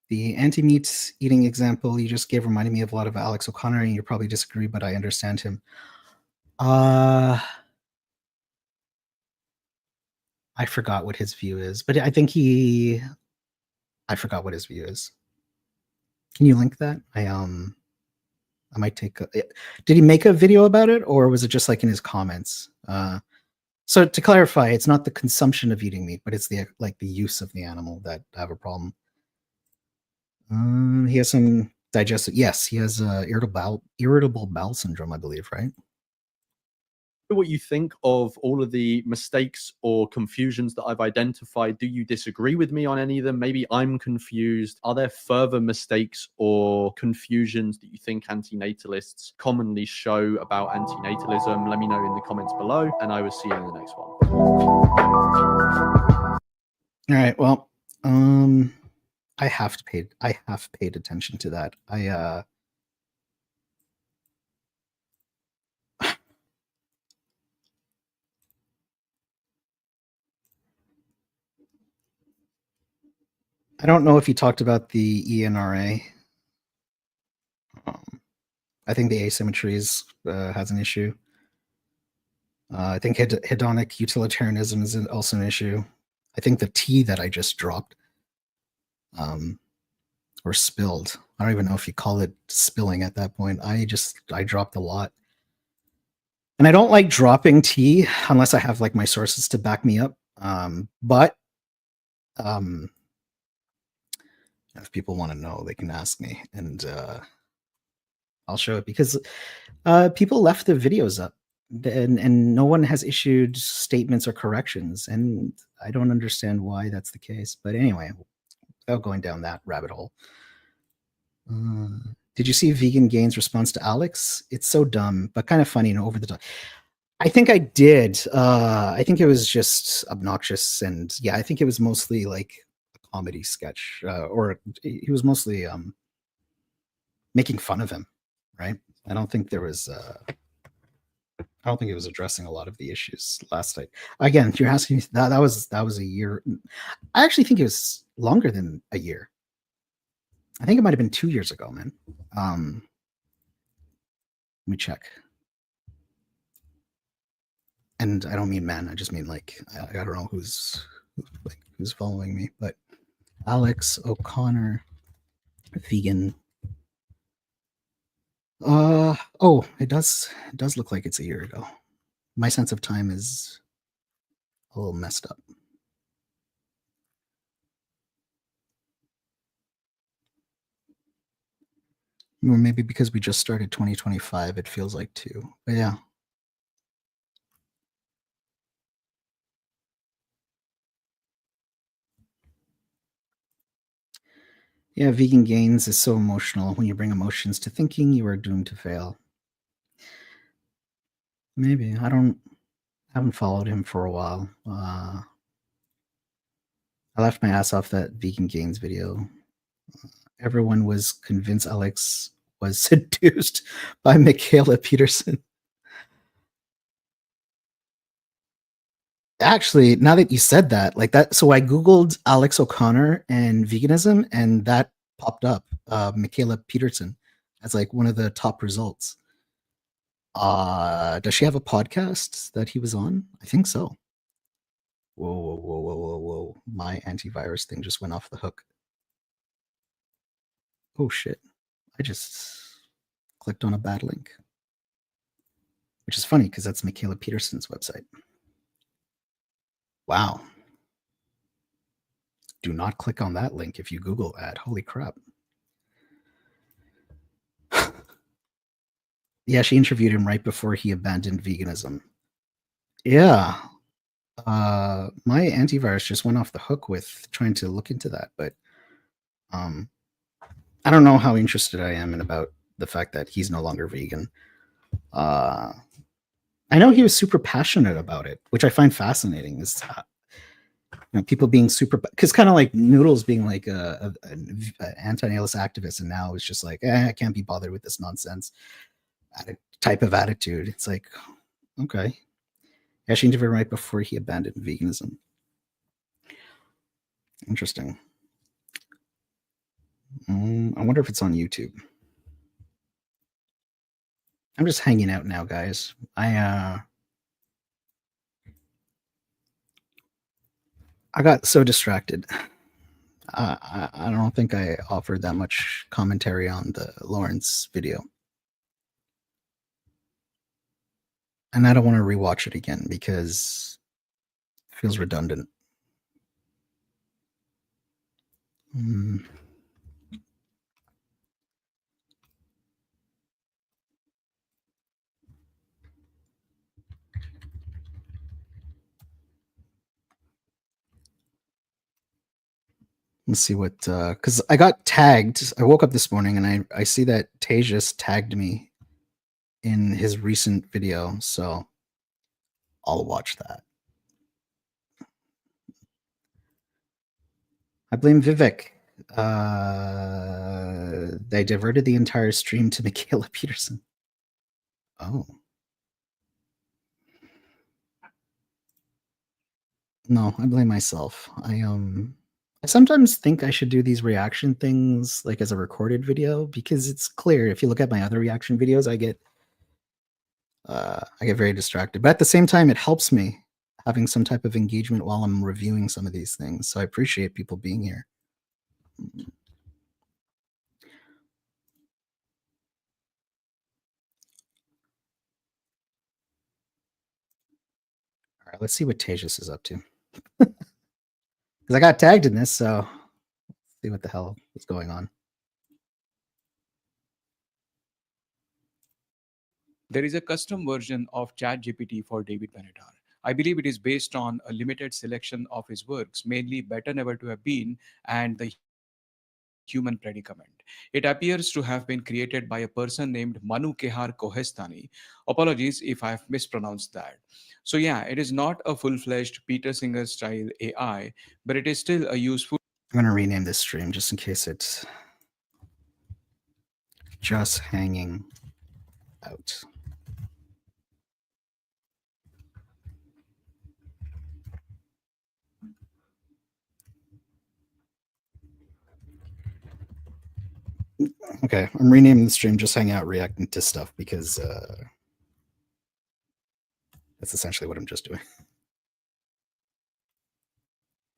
The anti-meat eating example you just gave reminded me of a lot of Alex O'Connor, and you probably disagree, but I understand him. I forgot what his view is, but I think I forgot what his view is. Can you link that? I might take did he make a video about it, or was it just like in his comments? So to clarify, it's not the consumption of eating meat, but it's the use of the animal that I have a problem. He has some digestive. Yes, he has irritable bowel syndrome, I believe, right? What you think of all of the mistakes or confusions that I've identified. Do you disagree with me on any of them? Maybe I'm confused. Are there further mistakes or confusions that you think antinatalists commonly show about antinatalism? Let me know in the comments below, and I will see you in the next one. All right. Well, I have paid attention to that. I don't know if he talked about the ENRA. I think the asymmetries has an issue. I think hedonic utilitarianism is also an issue. I think the tea that I just dropped, or spilled, I don't even know if you call it spilling at that point. I dropped a lot. And I don't like dropping tea unless I have like my sources to back me up. But if people want to know, they can ask me, and I'll show it, because people left the videos up, and no one has issued statements or corrections, and I don't understand why that's the case. But anyway, without going down that rabbit hole, did you see Vegan Gain's response to Alex? It's so dumb, but kind of funny and over the top. I think I did. I think it was just obnoxious, and yeah, I think it was mostly like a comedy sketch, or he was mostly making fun of him, right? I don't think there was. I don't think it was addressing a lot of the issues last night. Again, you're asking me that was a year. I actually think it was longer than a year. I think it might have been 2 years ago, man. Let me check. And I don't mean man. I just mean like I don't know who's following me, but Alex O'Connor, vegan. Oh, it does look like it's a year ago. My sense of time is a little messed up. Or maybe because we just started 2025, it feels like 2. But yeah. Yeah, Vegan Gains is so emotional. When you bring emotions to thinking, you are doomed to fail. Maybe. I haven't followed him for a while. I left my ass off that Vegan Gains video. Everyone was convinced Alex was seduced by Michaela Peterson. Actually, now that you said that, like that, so I Googled Alex O'Connor and veganism, and that popped up. Michaela Peterson as like one of the top results. Does she have a podcast that he was on? I think so. Whoa. My antivirus thing just went off the hook. Oh shit. I just clicked on a bad link. Which is funny because that's Michaela Peterson's website. Wow. do not click on that link if you Google that. Holy crap. Yeah, she interviewed him right before he abandoned veganism. Yeah. My antivirus just went off the hook with trying to look into that, but I don't know how interested I am in about the fact that he's no longer vegan. I know he was super passionate about it, which I find fascinating. Is people being super, because kind of like Noodles being like an anti-nihilist activist, and now it's just like I can't be bothered with this nonsense type of attitude. It's like, okay. Yeah, she interviewed right before he abandoned veganism. Interesting. I wonder if it's on YouTube. I'm just hanging out now, guys. I got so distracted. I don't think I offered that much commentary on the Lawrence video. And I don't want to rewatch it again because it feels redundant. Let's see what, because I got tagged. I woke up this morning and I see that Tejas tagged me in his recent video, so I'll watch that. I blame Vivek. They diverted the entire stream to Michaela Peterson. Oh. No, I blame myself. I sometimes think I should do these reaction things like as a recorded video because it's clear if you look at my other reaction videos, I get very distracted. But at the same time, it helps me having some type of engagement while I'm reviewing some of these things. So I appreciate people being here. All right, let's see what Tejas is up to. Because I got tagged in this, so let's see what the hell is going on. There is a custom version of ChatGPT for David Benatar. I believe it is based on a limited selection of his works, mainly Better Never to Have Been and The Human Predicament. It appears to have been created by a person named Manu Kehar Kohestani. Apologies if I've mispronounced that. So yeah, it is not a full-fledged Peter Singer style AI, but it is still a useful. I'm going to rename this stream just in case it's just hanging out. Okay, I'm renaming the stream just hang out reacting to stuff because that's essentially what I'm just doing.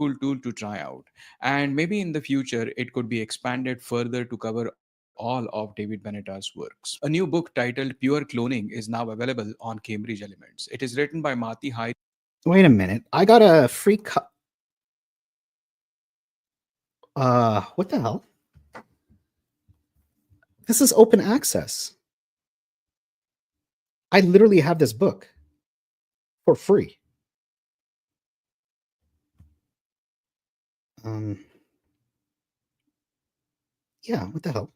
Tool to try out. And maybe in the future, it could be expanded further to cover all of David Benatar's works. A new book titled Pure Cloning is now available on Cambridge Elements. It is written by Mati Hai. Wait a minute. I got a free what the hell? This is open access. I literally have this book for free. Yeah, what the hell?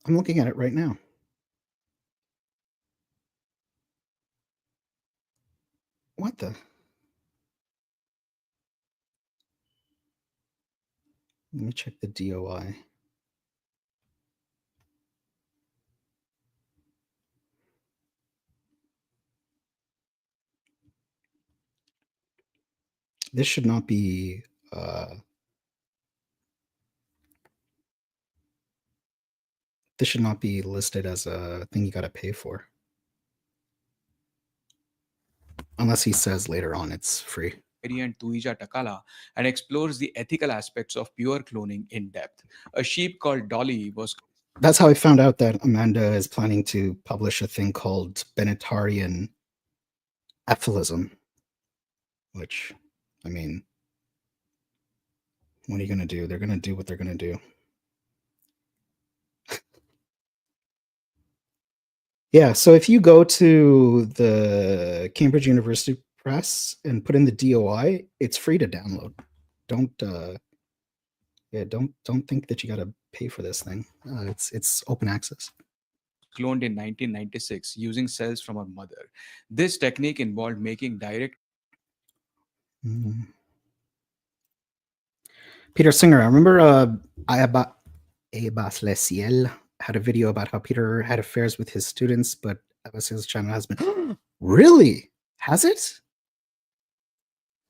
I'm looking at it right now. What the? Let me check the DOI. This should not be this should not be listed as a thing you got to pay for. Unless he says later on it's free. And Tuija Takala and explores the ethical aspects of pure cloning in depth. A sheep called Dolly was. That's how I found out that Amanda is planning to publish a thing called Benatarian Aphilism, which I mean, what are you going to do? They're going to do what they're going to do. Yeah, so if you go to the Cambridge University Press and put in the DOI, it's free to download. Don't don't think that you got to pay for this thing. It's open access. Cloned in 1996 using cells from her mother. This technique involved making direct Mm. Peter Singer, I remember Abbas Leciel had a video about how Peter had affairs with his students, but Abbas's channel has been really? Has it?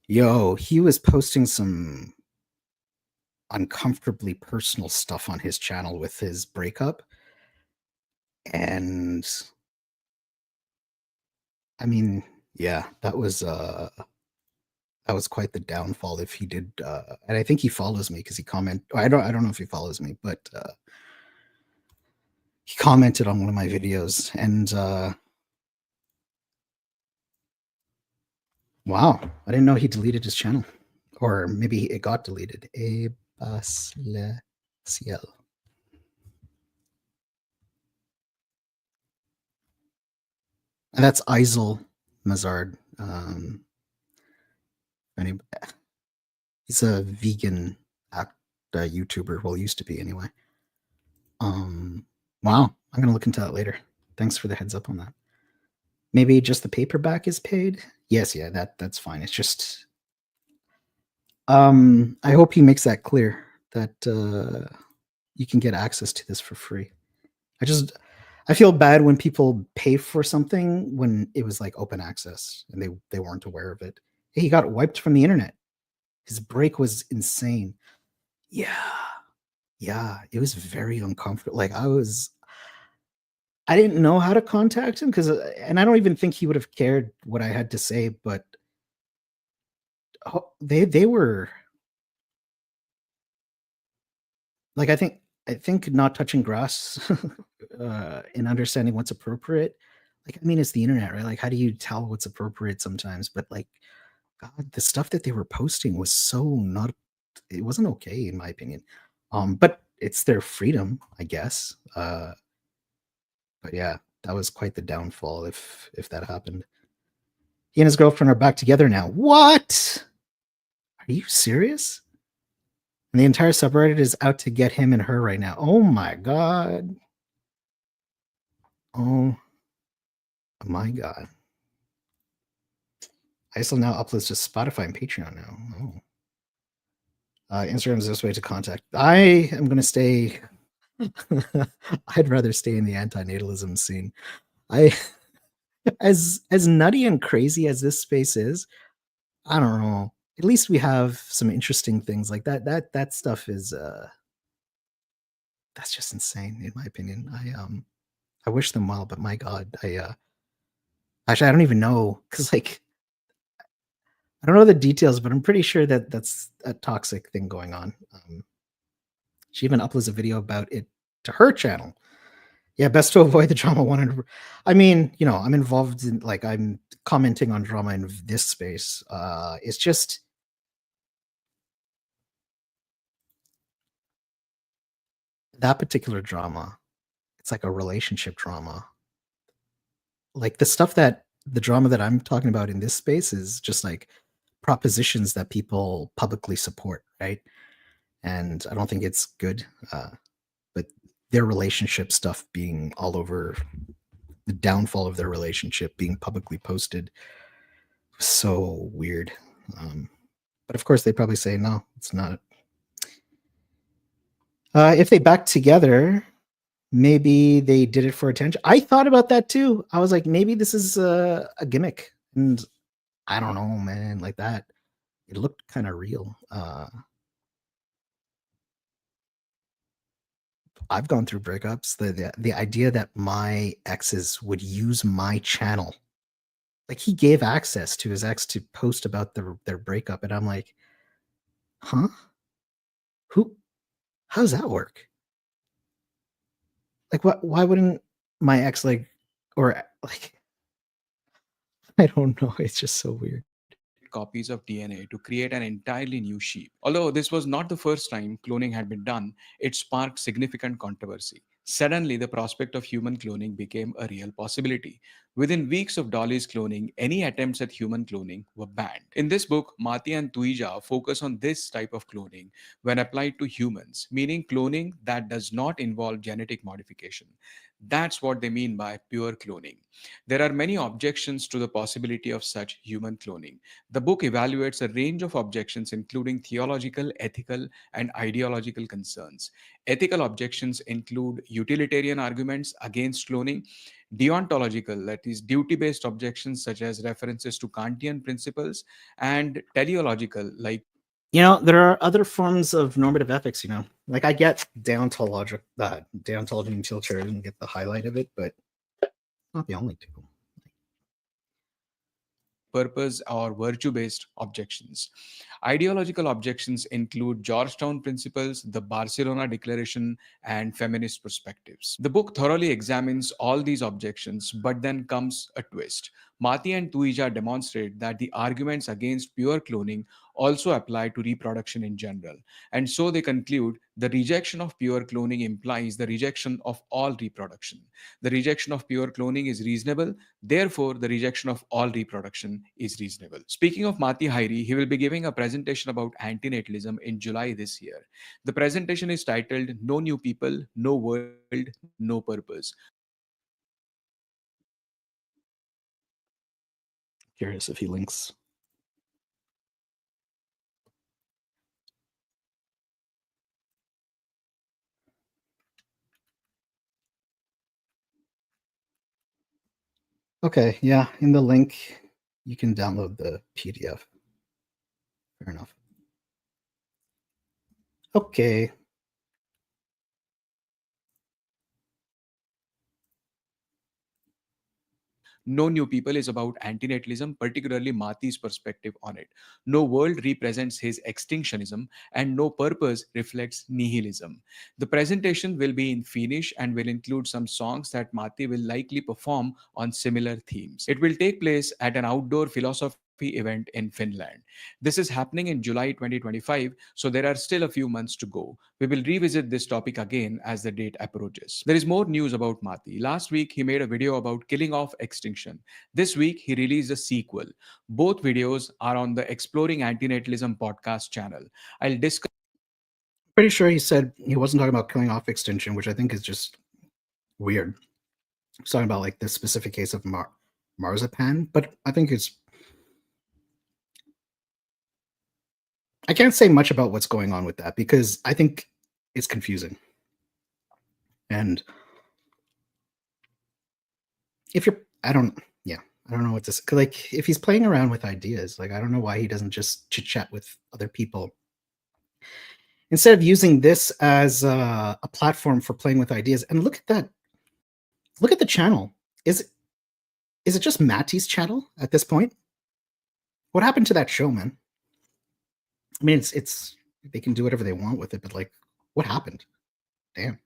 Yo, he was posting some uncomfortably personal stuff on his channel with his breakup. And I mean, yeah, that was quite the downfall if he did and I think he follows me because he I don't know if he follows me, but he commented on one of my videos and wow, I didn't know he deleted his channel. Or maybe it got deleted. Abbas Leciel. And that's Isel Mazard. He's a vegan YouTuber. Well, used to be anyway. Wow, I'm gonna look into that later. Thanks for the heads up on that. Maybe just the paperback is paid. Yes, yeah, that's fine. It's just, I hope he makes that clear that you can get access to this for free. I feel bad when people pay for something when it was like open access and they weren't aware of it. He got wiped from the internet. His break was insane. Yeah. Yeah, it was very uncomfortable. Like I didn't know how to contact him and I don't even think he would have cared what I had to say, but they were like, I think not touching grass and understanding what's appropriate. Like, I mean, it's the internet, right? Like, how do you tell what's appropriate sometimes? But like, God, the stuff that they were posting was so not. It wasn't okay, in my opinion. But it's their freedom, I guess. But yeah, that was quite the downfall if that happened. He and his girlfriend are back together now. What? Are you serious? And the entire subreddit is out to get him and her right now. Oh my God. Oh my God. ISIL now uploads to Spotify and Patreon now. Oh. Instagram is this way to contact. I am going to stay. I'd rather stay in the antinatalism scene. As nutty and crazy as this space is, I don't know. At least we have some interesting things like that. That stuff is that's just insane in my opinion. I wish them well, but my God, actually I don't even know because like I don't know the details, but I'm pretty sure that that's a toxic thing going on. She even uploads a video about it to her channel. Yeah, best to avoid the drama. I mean, I'm involved in like I'm commenting on drama in this space. It's just that particular drama. It's like a relationship drama. Like the drama that I'm talking about in this space is just like propositions that people publicly support, right? And I don't think it's good. But their relationship stuff being all over, the downfall of their relationship being publicly posted was so weird. But of course, they probably say, no, it's not. If they back together, maybe they did it for attention. I thought about that too. I was like, maybe this is a gimmick. And I don't know, man, like that. It looked kind of real. I've gone through breakups. The idea that my exes would use my channel, like he gave access to his ex to post about their breakup, and I'm like, huh? Who? How does that work? Like, what? Why wouldn't my ex or like? I don't know. It's just so weird. copies of DNA to create an entirely new sheep. Although this was not the first time cloning had been done, it sparked significant controversy. Suddenly, the prospect of human cloning became a real possibility. Within weeks of Dolly's cloning, any attempts at human cloning were banned. In this book, Mati and Tuija focus on this type of cloning when applied to humans, meaning cloning that does not involve genetic modification. That's what they mean by pure cloning. There are many objections to the possibility of such human cloning. The book evaluates a range of objections, including theological, ethical, and ideological concerns. Ethical objections include utilitarian arguments against cloning, deontological, that is, duty based objections such as references to Kantian principles, and teleological, like There are other forms of normative ethics. Like I get deontology and utilitarianism, get the highlight of it, but not the only two. purpose or virtue based objections. Ideological objections include Georgetown principles, the Barcelona Declaration, and feminist perspectives. The book thoroughly examines all these objections, but then comes a twist. Mati and Tuija demonstrate that the arguments against pure cloning also apply to reproduction in general. And so they conclude the rejection of pure cloning implies the rejection of all reproduction. The rejection of pure cloning is reasonable. Therefore, the rejection of all reproduction is reasonable. Speaking of Mati Hairi, he will be giving a presentation about antinatalism in July this year. The presentation is titled No New People, No World, No Purpose. Curious if he links. Okay, yeah, in the link, you can download the PDF. Fair enough. Okay. No New People is about antinatalism, particularly Mati's perspective on it. No World represents his extinctionism, and No Purpose reflects nihilism. The presentation will be in Finnish and will include some songs that Mati will likely perform on similar themes. It will take place at an outdoor philosophy event in Finland. This is happening in July 2025, so there are still a few months to go. We will revisit this topic again as the date approaches. There is more news about Mati. Last week, he made a video about killing off extinction. This week, he released a sequel. Both videos are on the Exploring Antinatalism podcast channel. I'll discuss. Pretty sure he said he wasn't talking about killing off extinction, which I think is just weird. He's talking about like the specific case of marzipan, but I think I can't say much about what's going on with that because I think it's confusing. And if you're, I don't know what to say. Like, if he's playing around with ideas, like, I don't know why he doesn't just chit chat with other people instead of using this as a platform for playing with ideas. And look at that. Look at the channel. Is it just Matty's channel at this point? What happened to that show, man? I mean, it's they can do whatever they want with it, but like, what happened? Damn.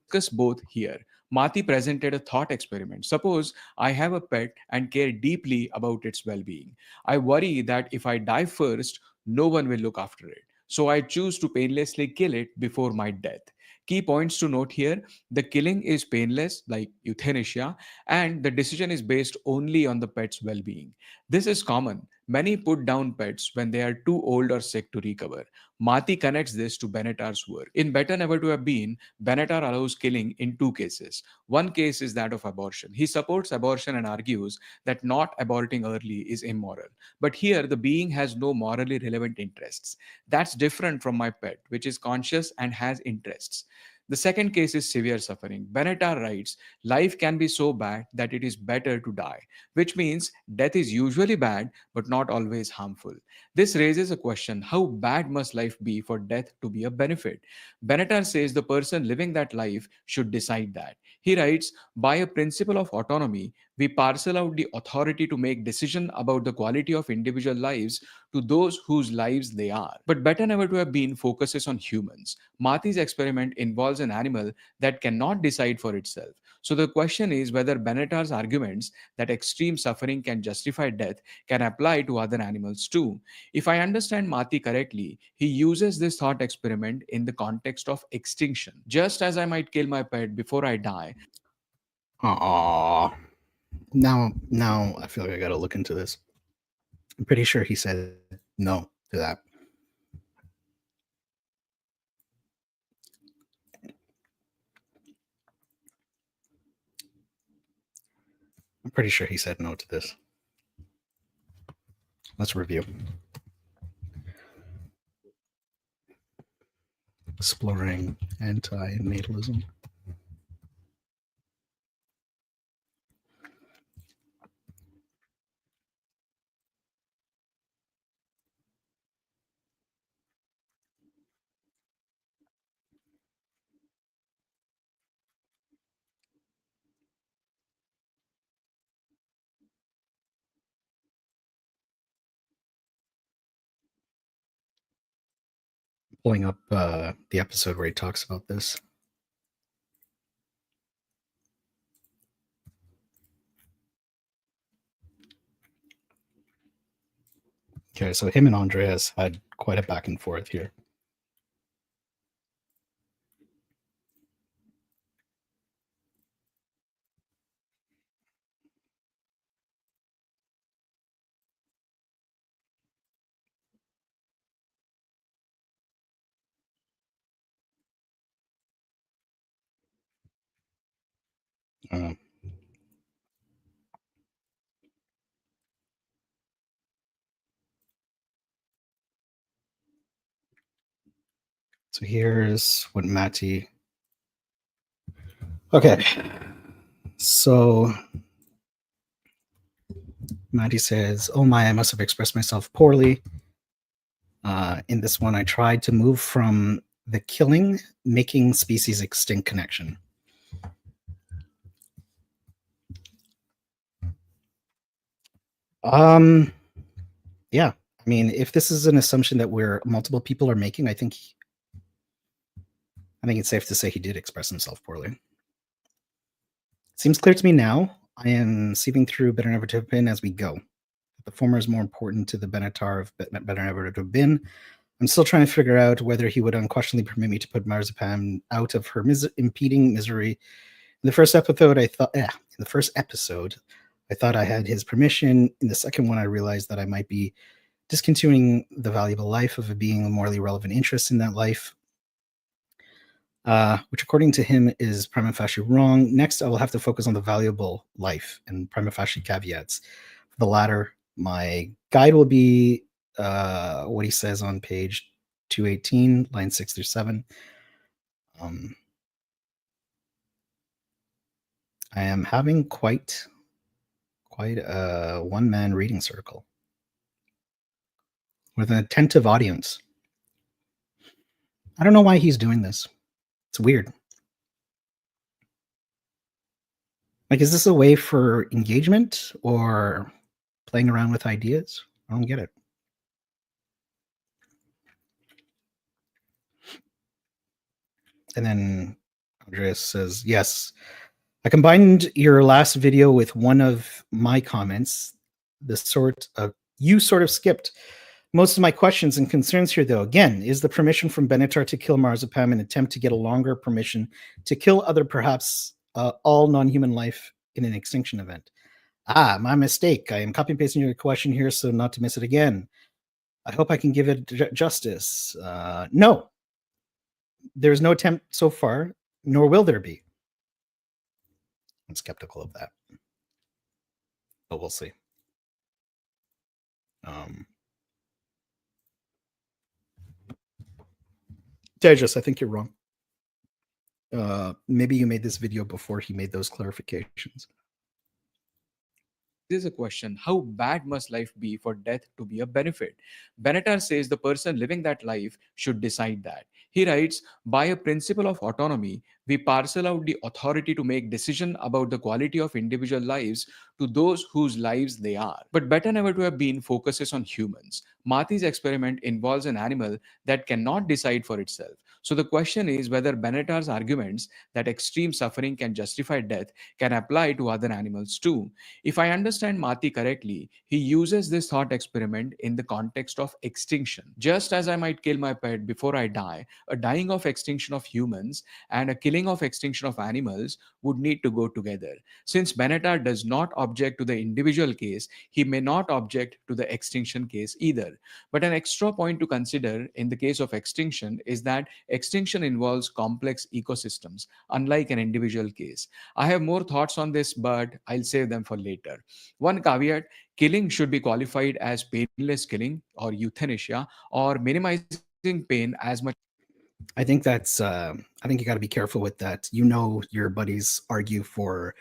Discuss both here. Mati presented a thought experiment. Suppose I have a pet and care deeply about its well being. I worry that if I die first, no one will look after it. So I choose to painlessly kill it before my death. Key points to note here: the killing is painless, like euthanasia, and the decision is based only on the pet's well being. This is common. Many put down pets when they are too old or sick to recover. Mati connects this to Benatar's work. In Better Never to Have Been, Benatar allows killing in two cases. One case is that of abortion. He supports abortion and argues that not aborting early is immoral. But here, the being has no morally relevant interests. That's different from my pet, which is conscious and has interests. The second case is severe suffering. Benatar writes, life can be so bad that it is better to die, which means death is usually bad but not always harmful. This raises a question: how bad must life be for death to be a benefit? Benatar says the person living that life should decide that. He writes, by a principle of autonomy, we parcel out the authority to make decision about the quality of individual lives to those whose lives they are. But Better Never to Have Been focuses on humans. Mati's experiment involves an animal that cannot decide for itself. So the question is whether Benatar's arguments that extreme suffering can justify death can apply to other animals too. If I understand Mati correctly, he uses this thought experiment in the context of extinction. Just as I might kill my pet before I die, Aww. Now I feel like I gotta look into this. I'm pretty sure he said no to that. I'm pretty sure he said no to this. Let's review. Exploring anti-natalism. Pulling up the episode where he talks about this. Okay, so him and Andreas had quite a back and forth here. Uh, so here's what Matti. Okay, so Matti says, "Oh my, I must have expressed myself poorly. In this one, I tried to move from the killing, making species extinct connection." Yeah. I mean, if this is an assumption that multiple people are making, I think it's safe to say he did express himself poorly. Seems clear to me now. I am sieving through Better Never to Have Been as we go. The former is more important to the Benatar of Better Never to Have Been. I'm still trying to figure out whether he would unquestionably permit me to put Marzipan out of her impeding misery. In the first episode, I thought I had his permission. In the second one, I realized that I might be discontinuing the valuable life of a being a morally relevant interest in that life, which according to him is prima facie wrong. Next, I will have to focus on the valuable life and prima facie caveats. For the latter, my guide will be what he says on page 218, line 6 through 7. I am having quite a one-man reading circle with an attentive audience. I don't know why he's doing this. It's weird. Like, is this a way for engagement or playing around with ideas? I don't get it. And then Andreas says, yes, I combined your last video with one of my comments. You sort of skipped most of my questions and concerns here, though. Again, is the permission from Benatar to kill Marzipan an attempt to get a longer permission to kill other, perhaps all non-human life in an extinction event? My mistake. I am copy and pasting your question here so not to miss it again. I hope I can give it justice. No. There's no attempt so far, nor will there be. I'm skeptical of that. But we'll see. Tejas, I think you're wrong. Maybe you made this video before he made those clarifications. This is a question: how bad must life be for death to be a benefit? Benatar says the person living that life should decide that. He writes, by a principle of autonomy, We parcel out the authority to make decision about the quality of individual lives to those whose lives they are. But Better Never to Have Been focuses on humans. Mathi's experiment involves an animal that cannot decide for itself. So the question is whether Bennett's arguments that extreme suffering can justify death can apply to other animals too. If I understand Mathi correctly, he uses this thought experiment in the context of extinction. Just as I might kill my pet before I die, a dying of extinction of humans and a killing of extinction of animals would need to go together. Since Benatar does not object to the individual case, he may not object to the extinction case either. But an extra point to consider in the case of extinction is that extinction involves complex ecosystems, unlike an individual case. I have more thoughts on this, but I'll save them for later. One caveat: killing should be qualified as painless killing or euthanasia or minimizing pain as much. I think that's. I think you got to be careful with that. You know, your buddies argue for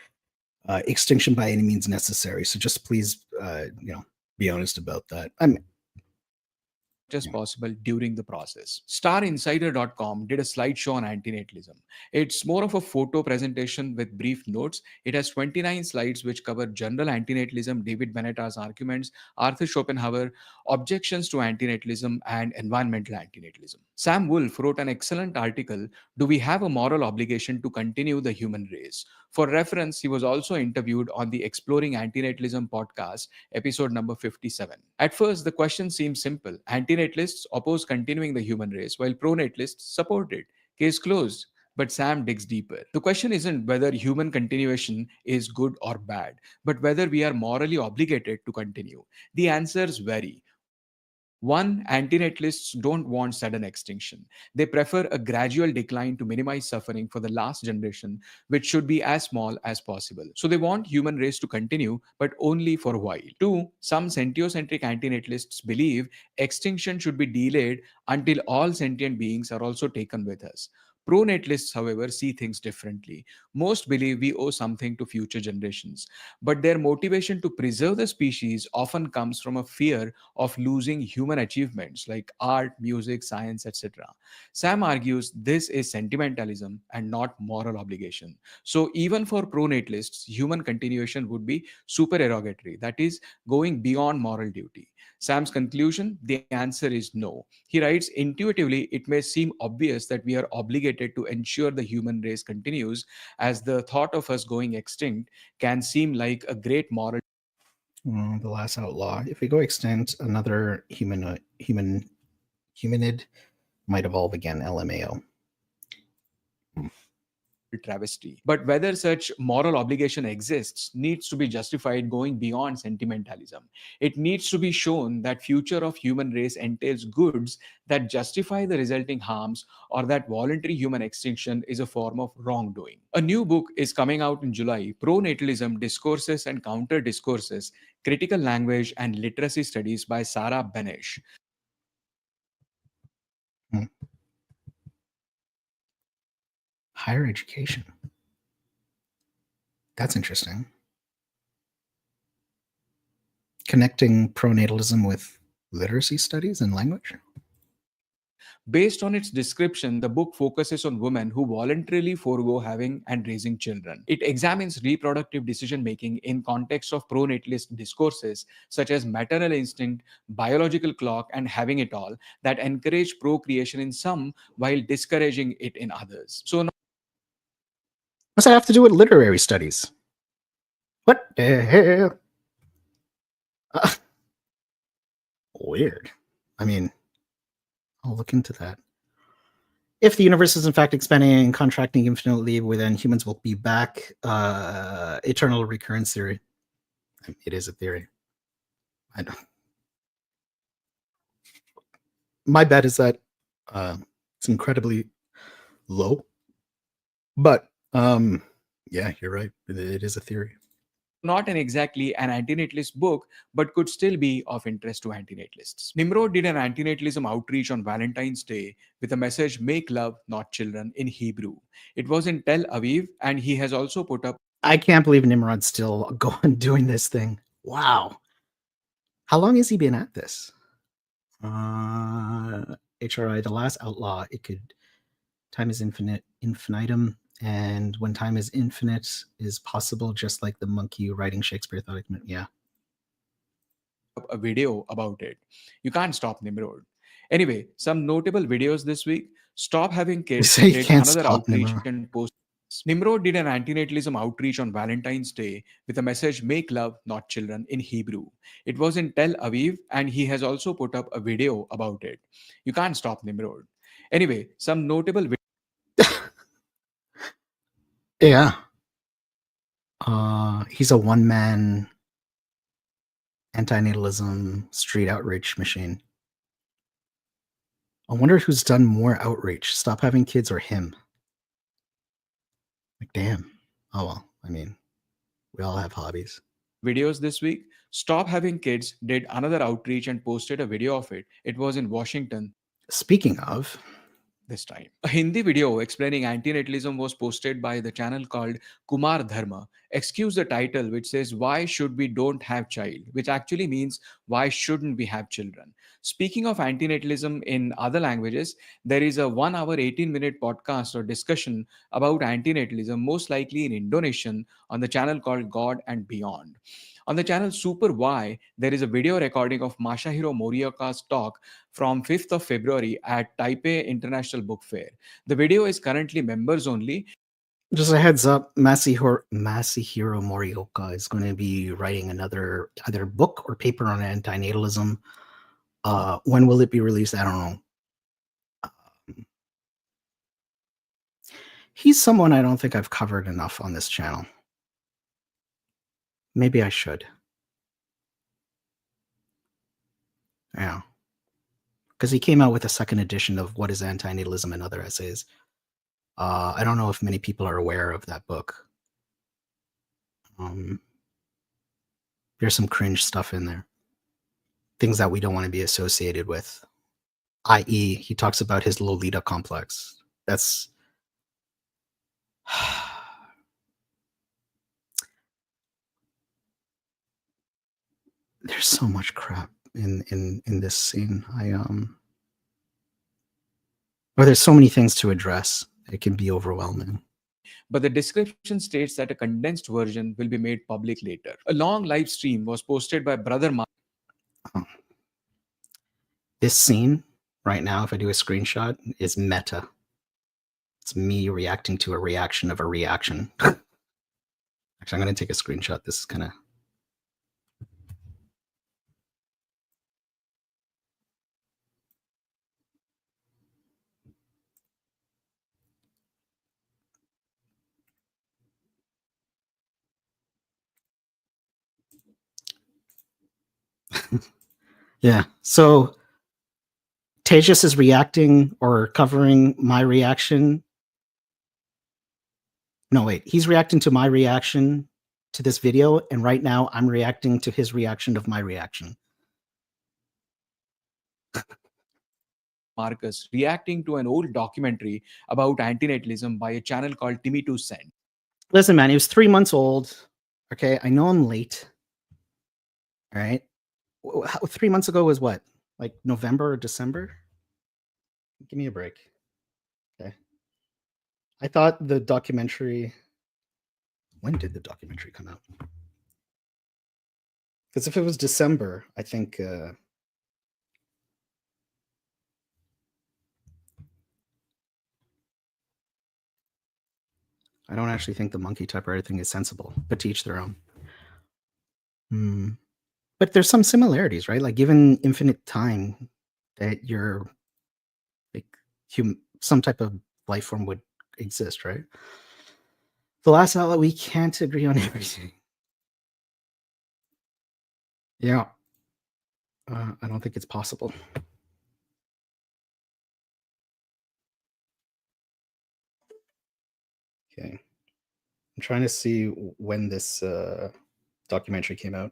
extinction by any means necessary. So just please, be honest about that. As possible during the process. StarInsider.com did a slideshow on antinatalism. It's more of a photo presentation with brief notes. It has 29 slides which cover general antinatalism, David Bennett's arguments, Arthur Schopenhauer, objections to antinatalism, and environmental antinatalism. Sam Wolf wrote an excellent article, Do We Have a Moral Obligation to Continue the Human Race? For reference, he was also interviewed on the Exploring Antinatalism podcast, episode number 57. At first, the question seems simple. Antinatalists oppose continuing the human race, while pronatalists support it. Case closed. But Sam digs deeper. The question isn't whether human continuation is good or bad, but whether we are morally obligated to continue. The answers vary. One, antinatalists don't want sudden extinction. They prefer a gradual decline to minimize suffering for the last generation, which should be as small as possible. So they want human race to continue, but only for a while. Two, some sentiocentric antinatalists believe extinction should be delayed until all sentient beings are also taken with us. Pronatalists, however, see things differently. Most believe we owe something to future generations, but their motivation to preserve the species often comes from a fear of losing human achievements like art, music, science, etc. Sam argues this is sentimentalism and not moral obligation. So, even for pronatalists, human continuation would be supererogatory, that is, going beyond moral duty. Sam's conclusion: the answer is no. He writes, intuitively, it may seem obvious that we are obligated to ensure the human race continues, as the thought of us going extinct can seem like a great moral. The last outlaw. If we go extinct, another humanid might evolve again. LMAO. Travesty. But whether such moral obligation exists needs to be justified going beyond sentimentalism. It needs to be shown that future of human race entails goods that justify the resulting harms, or that voluntary human extinction is a form of wrongdoing. A new book is coming out in July, Pronatalism, Discourses and Counter Discourses, Critical Language and Literacy Studies by Sarah Benesch. Higher education. That's interesting. Connecting pronatalism with literacy studies and language. Based on its description, the book focuses on women who voluntarily forego having and raising children. It examines reproductive decision-making in context of pronatalist discourses such as maternal instinct, biological clock, and having it all that encourage procreation in some while discouraging it in others. So what's that have to do with literary studies? What the hell? Weird. I mean, I'll look into that. If the universe is in fact expanding and contracting infinitely, then humans will be back. Eternal recurrence theory. It is a theory. I don't. My bet is that it's incredibly low. But yeah, you're right. It is a theory. Not exactly an antinatalist book, but could still be of interest to antinatalists. Nimrod did an antinatalism outreach on Valentine's Day with a message, Make love, not children, in Hebrew. It was in Tel Aviv, and he has also put up... I can't believe Nimrod's still going doing this thing. Wow. How long has he been at this? HRI, the last outlaw, it could... Time is infinite, infinitum, And when time is infinite is possible, just like the monkey writing Shakespeare thought it meant. Yeah. A video about it. You can't stop Nimrod. Anyway, some notable videos this week. Stop Having You Kids say you did can't another stop outreach Nimrod. and post. Nimrod did an anti-natalism outreach on Valentine's Day with a message, "Make love, not children," in Hebrew. It was in Tel Aviv, and he has also put up a video about it. You can't stop Nimrod. Anyway, some notable Yeah. He's a one-man anti-natalism street outreach machine. I wonder who's done more outreach, Stop Having Kids or him. Like, damn. Oh well. I mean, we all have hobbies. videos this week. Stop Having Kids did another outreach and posted a video of it. It was in Washington Speaking of, this time. A Hindi video explaining antinatalism was posted by the channel called Kumar Dharma. Excuse the title, which says, "Why should we don't have child?" which actually means, "Why shouldn't we have children?" Speaking of antinatalism in other languages, there is a 1 hour 18-minute podcast or discussion about antinatalism, most likely in Indonesian, on the channel called God and Beyond. On the channel Super Y, there is a video recording of Masahiro Morioka's talk from 5th of February at Taipei International Book Fair. The video is currently members only. just a heads up, Masahiro Morioka is going to be writing another either book or paper on antinatalism. When will it be released? I don't know. He's someone I don't think I've covered enough on this channel. Maybe I should. Yeah. Because he came out with a second edition of What is Antinatalism and Other Essays. I don't know if many people are aware of that book. There's some cringe stuff in there. Things that we don't want to be associated with. I.e., he talks about his Lolita complex. That's... There's so much crap in this scene. Or there's so many things to address. It can be overwhelming. But the description states that a condensed version will be made public later. A long live stream was posted by Brother Mark. Oh. This scene right now, if I do a screenshot, is meta. It's me reacting to a reaction of a reaction. Actually, I'm going to take a screenshot. This is kind of... Yeah. So Tejas is reacting or covering my reaction. No, wait. He's reacting to my reaction to this video, and right now I'm reacting to his reaction of my reaction. Marcus reacting to an old documentary about antinatalism by a channel called Timmy 2 Cent. Listen, man, he was 3 months old. Okay, I know I'm late. All right. 3 months ago was what? Like November or December? Give me a break. Okay. I thought the documentary... When did the documentary come out? Because if it was December, I think... I don't actually think the monkey typewriter thing is sensible, but to each their own. But there's some similarities, right? Like given infinite time that you're like some type of life form would exist, right? The last outlet, we can't agree on everything. Yeah. I don't think it's possible. Okay. I'm trying to see when this documentary came out.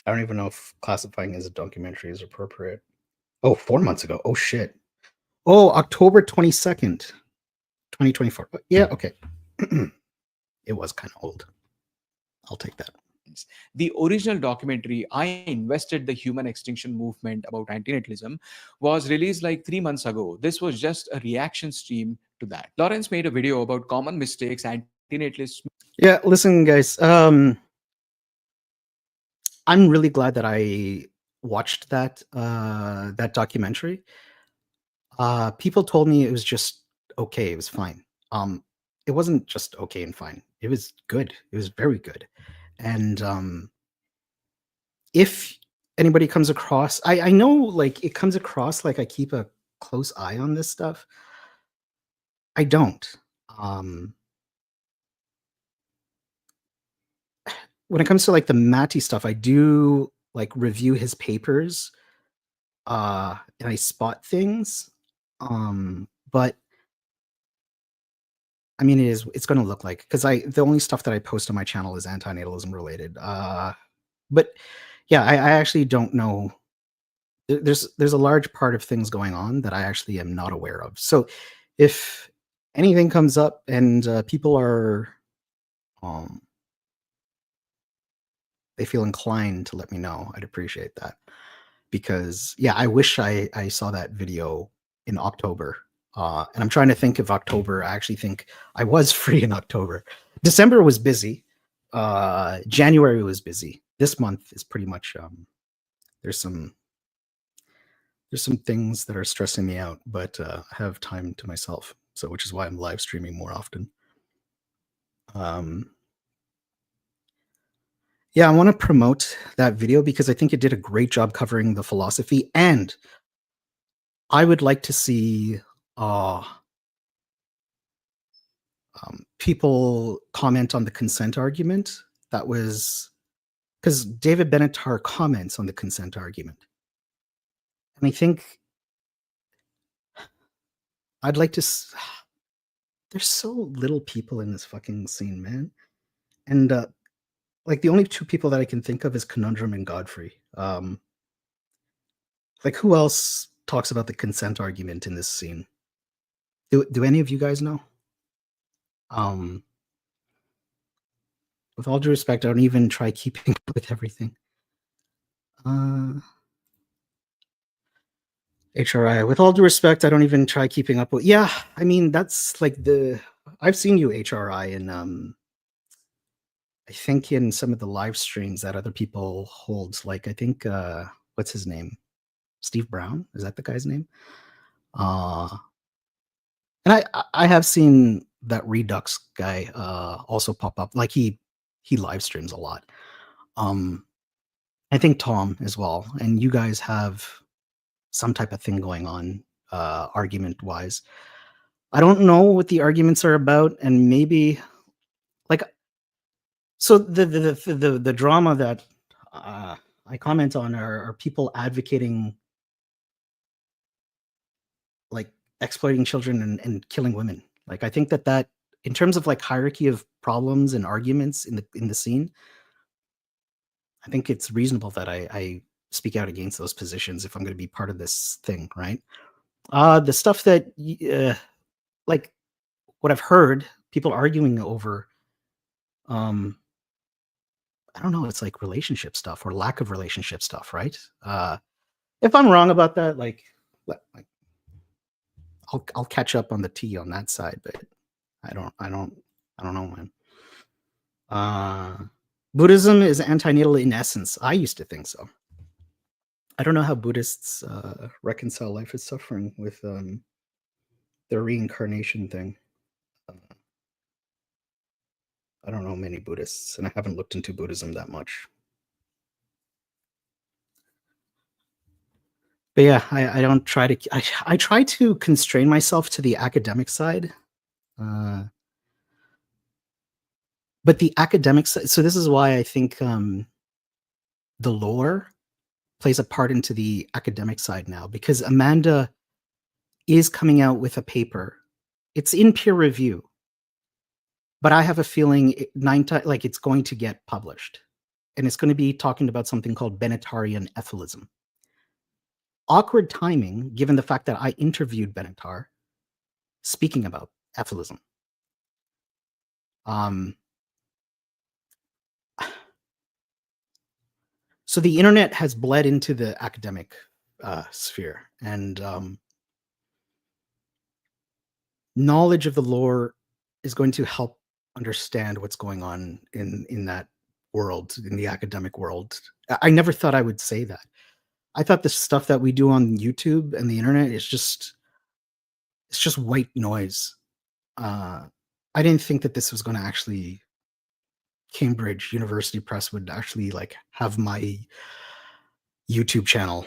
I don't even know if classifying as a documentary is appropriate. Oh, 4 months ago. Oh, shit. Oh, October 22nd, 2024. Yeah, okay. It was kind of old. I'll take that. The original documentary, I Invested the Human Extinction Movement about antinatalism, was released like 3 months ago. This was just a reaction stream to that. Lawrence made a video about common mistakes antinatalists. Yeah, listen, guys. I'm really glad that I watched that documentary. People told me it was just okay. It was fine. It wasn't just okay and fine. It was good. It was very good. And if anybody comes across, I know like it comes across like I keep a close eye on this stuff. I don't. When it comes to like the Matty stuff, I do like review his papers, and I spot things. But I mean, it's going to look like, because the only stuff that I post on my channel is antinatalism related. But yeah, I actually don't know. There's a large part of things going on that I actually am not aware of. So if anything comes up and people are, they feel inclined to let me know, I'd appreciate that. Because yeah, I wish I saw that video in October. And I'm trying to think of October. I actually think I was free in October. December was busy. January was busy. This month is pretty much there's some things that are stressing me out, but I have time to myself. So which is why I'm live streaming more often. Yeah, I want to promote that video because I think it did a great job covering the philosophy, and I would like to see people comment on the consent argument. That was because David Benatar comments on the consent argument. And I think I'd like to... There's so little people in this fucking scene, man. And like the only two people that I can think of is Conundrum and Godfrey. Like who else talks about the consent argument in this scene? Do any of you guys know? With all due respect, I don't even try keeping up with everything. HRI, with all due respect, I don't even try keeping up with... Yeah, I mean, that's like I've seen you, HRI, and I think in some of the live streams that other people hold, like I think, what's his name? Steve Brown? Is that the guy's name? And I have seen that Redux guy also pop up. Like he live streams a lot. I think Tom as well. And you guys have some type of thing going on, argument wise. I don't know what the arguments are about, and maybe like, so the drama that I comment on are people advocating like exploiting children and killing women. Like I think that in terms of like hierarchy of problems and arguments in the scene, I think it's reasonable that I speak out against those positions if I'm going to be part of this thing, right? The stuff that like what I've heard people arguing over, I don't know, it's like relationship stuff or lack of relationship stuff, right? If I'm wrong about that, like I'll catch up on the tea on that side, but I don't know, man. Buddhism is antinatal in essence. I used to think so. I don't know how Buddhists reconcile life as suffering with the reincarnation thing. I don't know many Buddhists, and I haven't looked into Buddhism that much. But yeah, I don't try to... I try to constrain myself to the academic side. But the academic side... So this is why I think the lore plays a part into the academic side now, because Amanda is coming out with a paper. It's in peer review, but I have a feeling it's going to get published, and it's going to be talking about something called Benatarian ethylism. Awkward timing, given the fact that I interviewed Benatar speaking about ethylism. So the internet has bled into the academic sphere, and knowledge of the lore is going to help understand what's going on in that world, in the academic world. I never thought I would say that. I thought the stuff that we do on YouTube and the internet is just it's just white noise. I didn't think that this was going to actually Cambridge University Press would actually like have my YouTube channel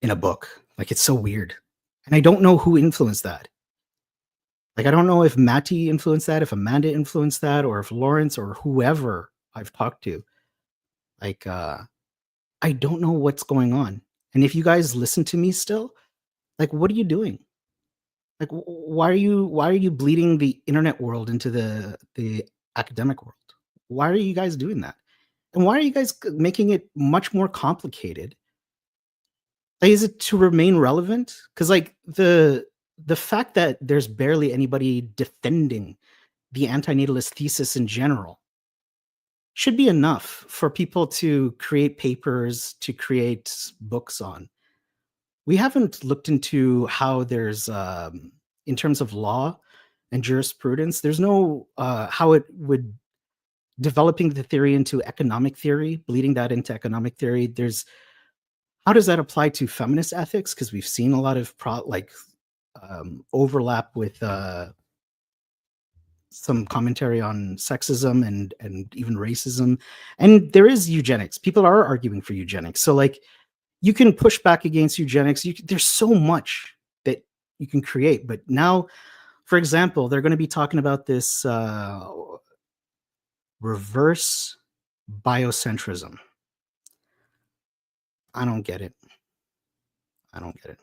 in a book. Like it's so weird. And I don't know who influenced that. Like I don't know if Matty influenced that, if Amanda influenced that, or if Lawrence or whoever I've talked to. Like I don't know what's going on. And if you guys listen to me still, like what are you doing? Like why are you bleeding the internet world into the academic world? Why are you guys doing that? And why are you guys making it much more complicated? Like, is it to remain relevant? Because like the fact that there's barely anybody defending the antinatalist thesis in general should be enough for people to create papers, to create books on. We haven't looked into how there's in terms of law and jurisprudence, there's no how it would developing the theory into economic theory, bleeding that into economic theory. There's how does that apply to feminist ethics? Because we've seen a lot of overlap with some commentary on sexism and even racism, and there is eugenics. People are arguing for eugenics, so like you can push back against eugenics. There's so much that you can create, but now, for example, they're going to be talking about this reverse biocentrism. I don't get it. I don't get it.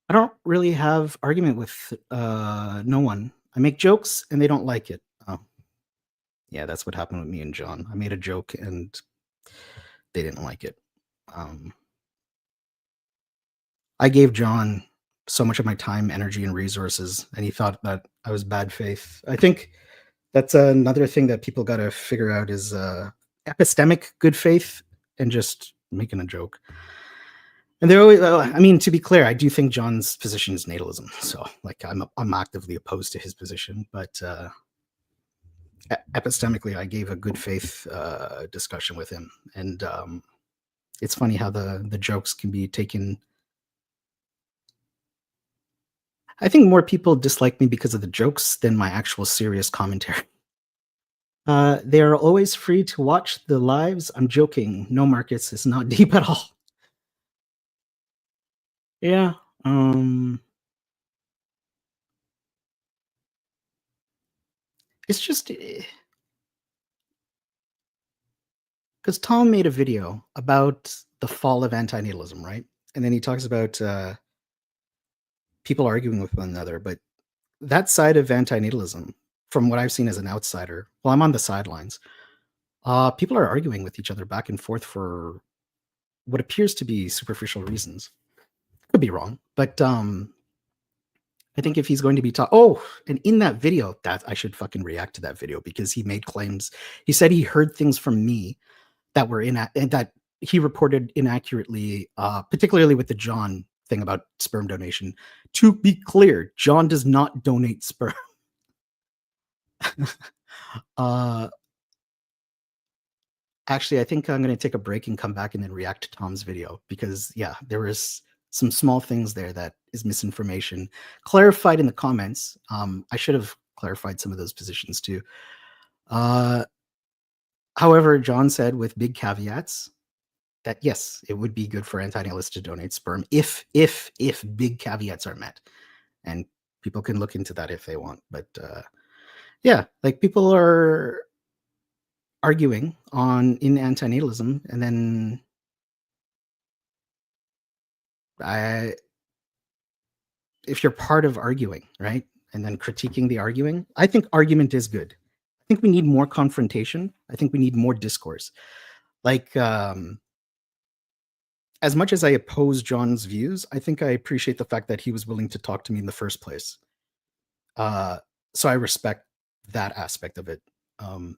I don't really have argument with no one. I make jokes and they don't like it. Oh, yeah, that's what happened with me and John. I made a joke and they didn't like it. I gave John so much of my time, energy, and resources, and he thought that I was bad faith. I think that's another thing that people got to figure out is epistemic good faith and just making a joke. And they're always, I mean, to be clear, I do think John's position is natalism. So like I'm actively opposed to his position, but epistemically, I gave a good faith discussion with him. And it's funny how the jokes can be taken. I think more people dislike me because of the jokes than my actual serious commentary. They are always free to watch the lives. I'm joking. No, Marcus, it's not deep at all. Yeah. It's just because Tom made a video about the fall of antinatalism, right? And then he talks about people arguing with one another. But that side of antinatalism, from what I've seen as an outsider, well, I'm on the sidelines. People are arguing with each other back and forth for what appears to be superficial reasons. Could be wrong, but I think if he's going to be taught, and in that video, that I should fucking react to that video because he made claims. He said he heard things from me that were and that he reported inaccurately, particularly with the John thing about sperm donation. To be clear, John does not donate sperm. Actually, I think I'm going to take a break and come back and then react to Tom's video because, yeah, there was some small things there that is misinformation. Clarified in the comments. I should have clarified some of those positions too. However, John said with big caveats that, yes, it would be good for antinatalists to donate sperm if big caveats are met. And people can look into that if they want. But yeah, like people are arguing in antinatalism, and then if you're part of arguing, right, and then critiquing the arguing, I think argument is good. I think we need more confrontation. I think we need more discourse. Like, as much as I oppose John's views, I think I appreciate the fact that he was willing to talk to me in the first place. So I respect that aspect of it. I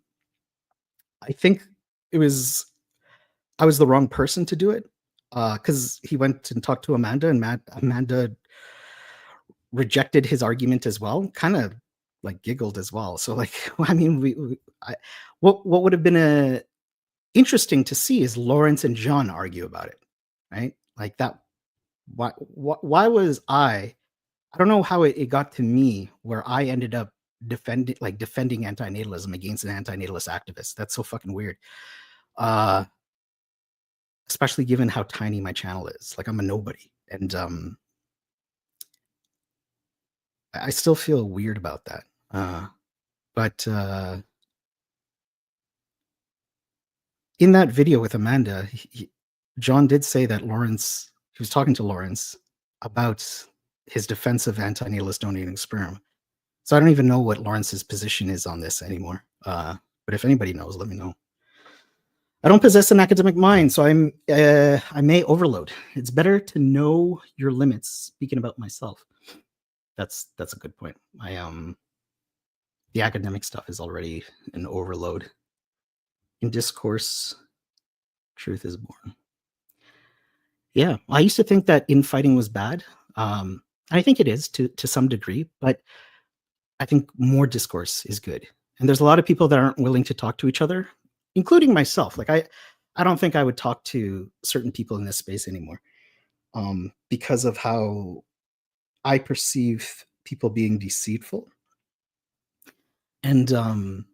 think I was the wrong person to do it because he went and talked to Amanda, and Amanda rejected his argument as well, kind of like giggled as well. So like, I mean, what would have been interesting to see is Lawrence and John argue about it, right? Like that. Why was I don't know how it got to me where I ended up defending antinatalism against an antinatalist activist. That's so fucking weird. Especially given how tiny my channel is. Like I'm a nobody. And I still feel weird about that. But in that video with Amanda, John did say that Lawrence, he was talking to Lawrence about his defense of antinatalist donating sperm. So I don't even know what Lawrence's position is on this anymore. But if anybody knows, let me know. I don't possess an academic mind, so I may overload. It's better to know your limits. Speaking about myself, that's a good point. The academic stuff is already an overload. In discourse, truth is born. Yeah, I used to think that infighting was bad. I think it is to some degree, but I think more discourse is good. And there's a lot of people that aren't willing to talk to each other, including myself. Like I don't think I would talk to certain people in this space anymore, because of how I perceive people being deceitful. And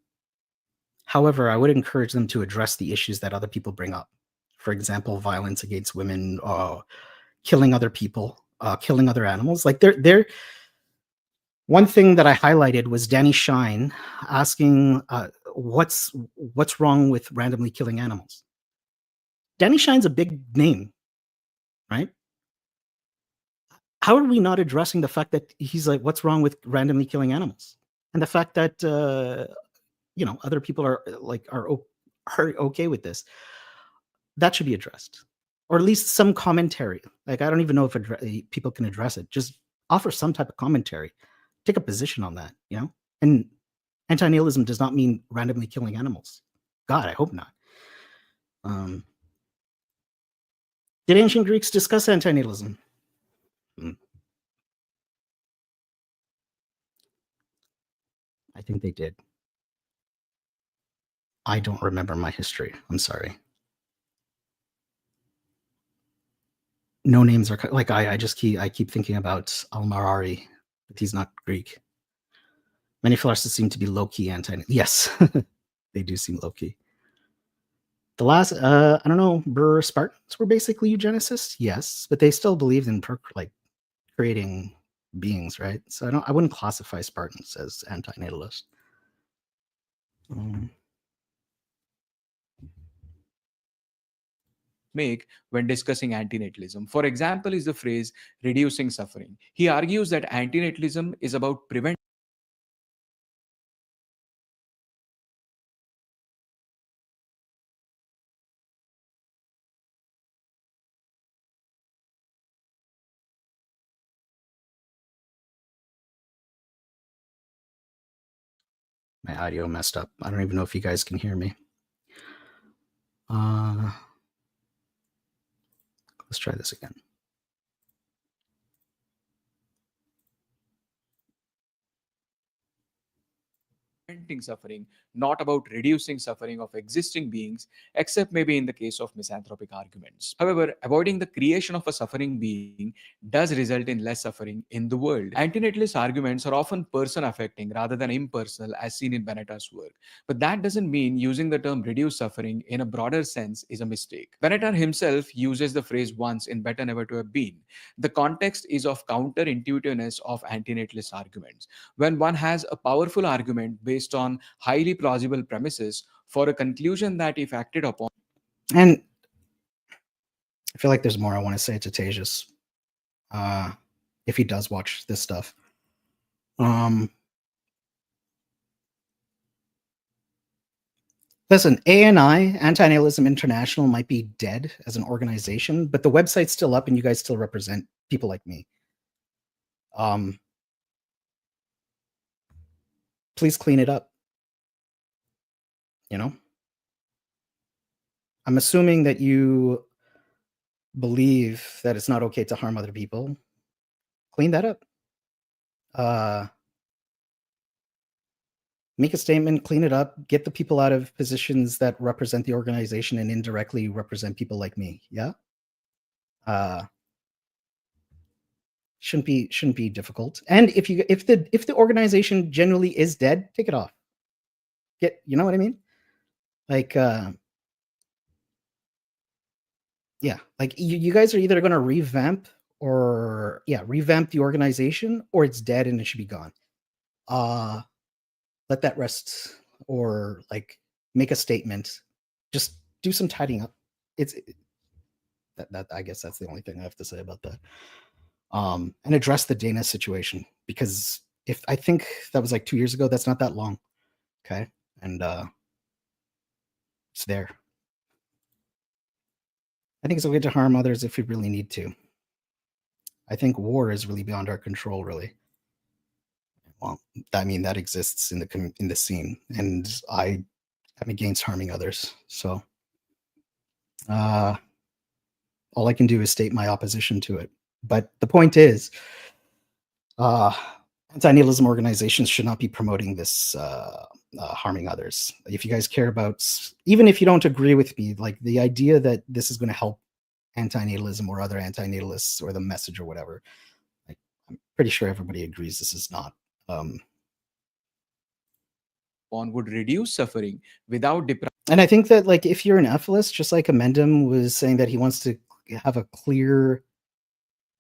however, I would encourage them to address the issues that other people bring up. For example, violence against women, killing other people, killing other animals. Like they're one thing that I highlighted was Danny Shine asking, what's wrong with randomly killing animals? Danny Shine's a big name, right? How are we not addressing the fact that he's like, what's wrong with randomly killing animals? And the fact that other people are okay with this. That should be addressed, or at least some commentary. Like I don't even know if people can address it. Just offer some type of commentary. Take a position on that, And anti-nihilism does not mean randomly killing animals. God, I hope not. Did ancient Greeks discuss anti-nihilism? I think they did. I don't remember my history. I'm sorry. No names are like I keep thinking about Al-Marari, but he's not Greek. Many philosophers seem to be low-key Yes, they do seem low-key. The last, I don't know, Spartans were basically eugenicists, yes, but they still believed in creating beings, right? So I wouldn't classify Spartans as anti-natalist. Make when discussing antinatalism. For example, is the phrase reducing suffering. He argues that antinatalism is about preventing My audio messed up. I don't even know if you guys can hear me. Let's try this again. suffering, not about reducing suffering of existing beings, except maybe in the case of misanthropic arguments. However, avoiding the creation of a suffering being does result in less suffering in the world. Antinatalist arguments are often person-affecting rather than impersonal, as seen in Benatar's work. But that doesn't mean using the term reduce suffering in a broader sense is a mistake. Benatar himself uses the phrase once in Better Never to Have Been. The context is of counterintuitiveness of antinatalist arguments. When one has a powerful argument based on highly plausible premises for a conclusion that, if acted upon, and I feel like there's more I want to say to Tejas, if he does watch this stuff. Listen, ANI, Anti-Nihilism International, might be dead as an organization, but the website's still up and you guys still represent people like me. Please clean it up. I'm assuming that you believe that it's not okay to harm other people. Clean that up. make a statement, clean it up, get the people out of positions that represent the organization and indirectly represent people like me. Yeah. Shouldn't be difficult. And if the organization genuinely is dead, take it off. You know what I mean? Like yeah, like you guys are either going to revamp the organization, or it's dead and it should be gone. Let that rest, or like make a statement. Just do some tidying up. It's that I guess that's the only thing I have to say about that. And address the Dana situation, because if I think that was like 2 years ago, that's not that long. Okay. And it's there. I think it's okay to harm others if we really need to. I think war is really beyond our control, really. Well, I mean, that exists in the scene, and I am against harming others. So all I can do is state my opposition to it. But the point is, anti-natalism organizations should not be promoting this harming others. If you guys care about, even if you don't agree with me, like the idea that this is going to help anti-natalism or other anti-natalists or the message or whatever, like, I'm pretty sure everybody agrees this is not. On would reduce suffering without depriving. And I think that, like, if you're an ethicist, just like Amendum was saying that he wants to have a clear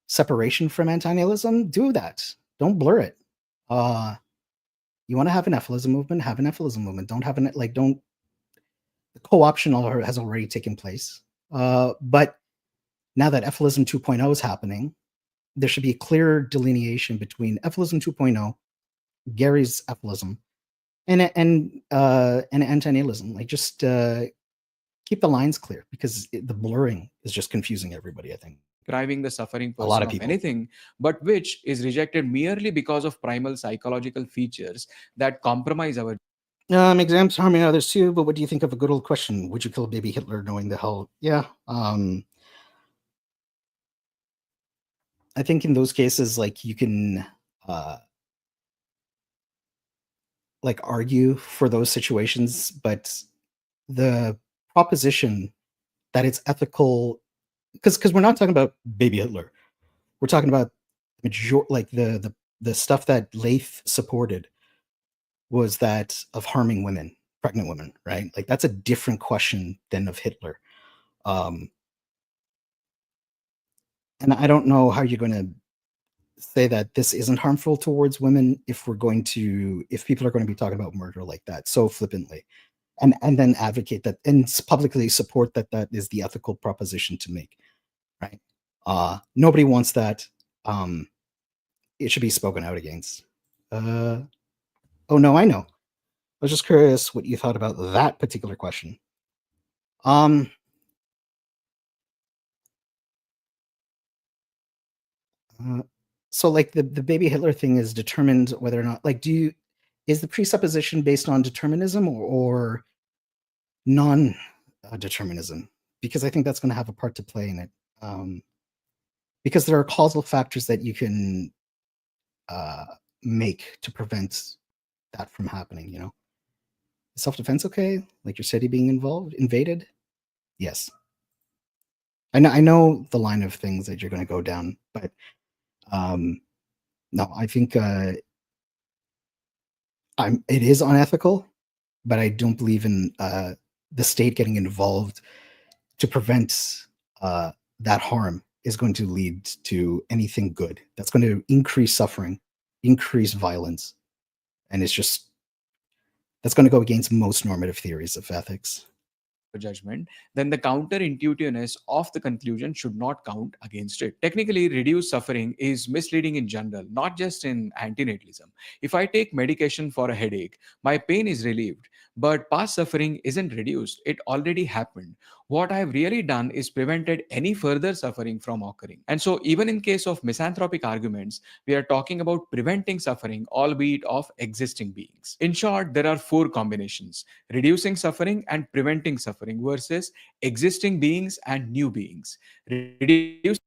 separation from anti-natalism, do that. Don't blur it. You want to have an ethicalism movement, have an ethicalism movement. Don't have the co-option has already taken place. But now that ethicalism 2.0 is happening, there should be a clear delineation between ethicalism 2.0, Gary's ethicalism, and anti-natalism. Like, just keep the lines clear, because the blurring is just confusing everybody, I think. Depriving the suffering A lot person of of people. anything, but which is rejected merely because of primal psychological features that compromise our. Exams harming others too, but what do you think of a good old question? Would you kill baby Hitler knowing the hell? Yeah. I think in those cases, like, you can like argue for those situations, but the proposition that it's ethical, because we're not talking about baby Hitler, we're talking about the stuff that Leith supported was that of harming women, pregnant women, right? Like, that's a different question than of Hitler. And I don't know how you're going to say that this isn't harmful towards women if people are going to be talking about murder like that so flippantly, and then advocate that and publicly support that is the ethical proposition to make, right? Nobody wants that. It should be spoken out against. Oh no, I know. I was just curious what you thought about that particular question. So, like, the baby Hitler thing is determined whether or not, like, is the presupposition based on determinism or non determinism? Because I think that's going to have a part to play in it. Because there are causal factors that you can make to prevent that from happening. You know, self-defense, okay? Like your city being invaded, yes. I know the line of things that you're going to go down, but no, I think it is unethical, but I don't believe in the state getting involved to prevent that harm is going to lead to anything good. That's going to increase suffering, increase violence, and that's going to go against most normative theories of ethics. Judgment, then the counterintuitiveness of the conclusion should not count against it. Technically, reduced suffering is misleading in general, not just in antinatalism. If I take medication for a headache, my pain is relieved, but past suffering isn't reduced. It already happened. What I've really done is prevented any further suffering from occurring. And so, even in case of misanthropic arguments, we are talking about preventing suffering, albeit of existing beings. In short, there are four combinations: reducing suffering and preventing suffering versus existing beings and new beings. Reduce,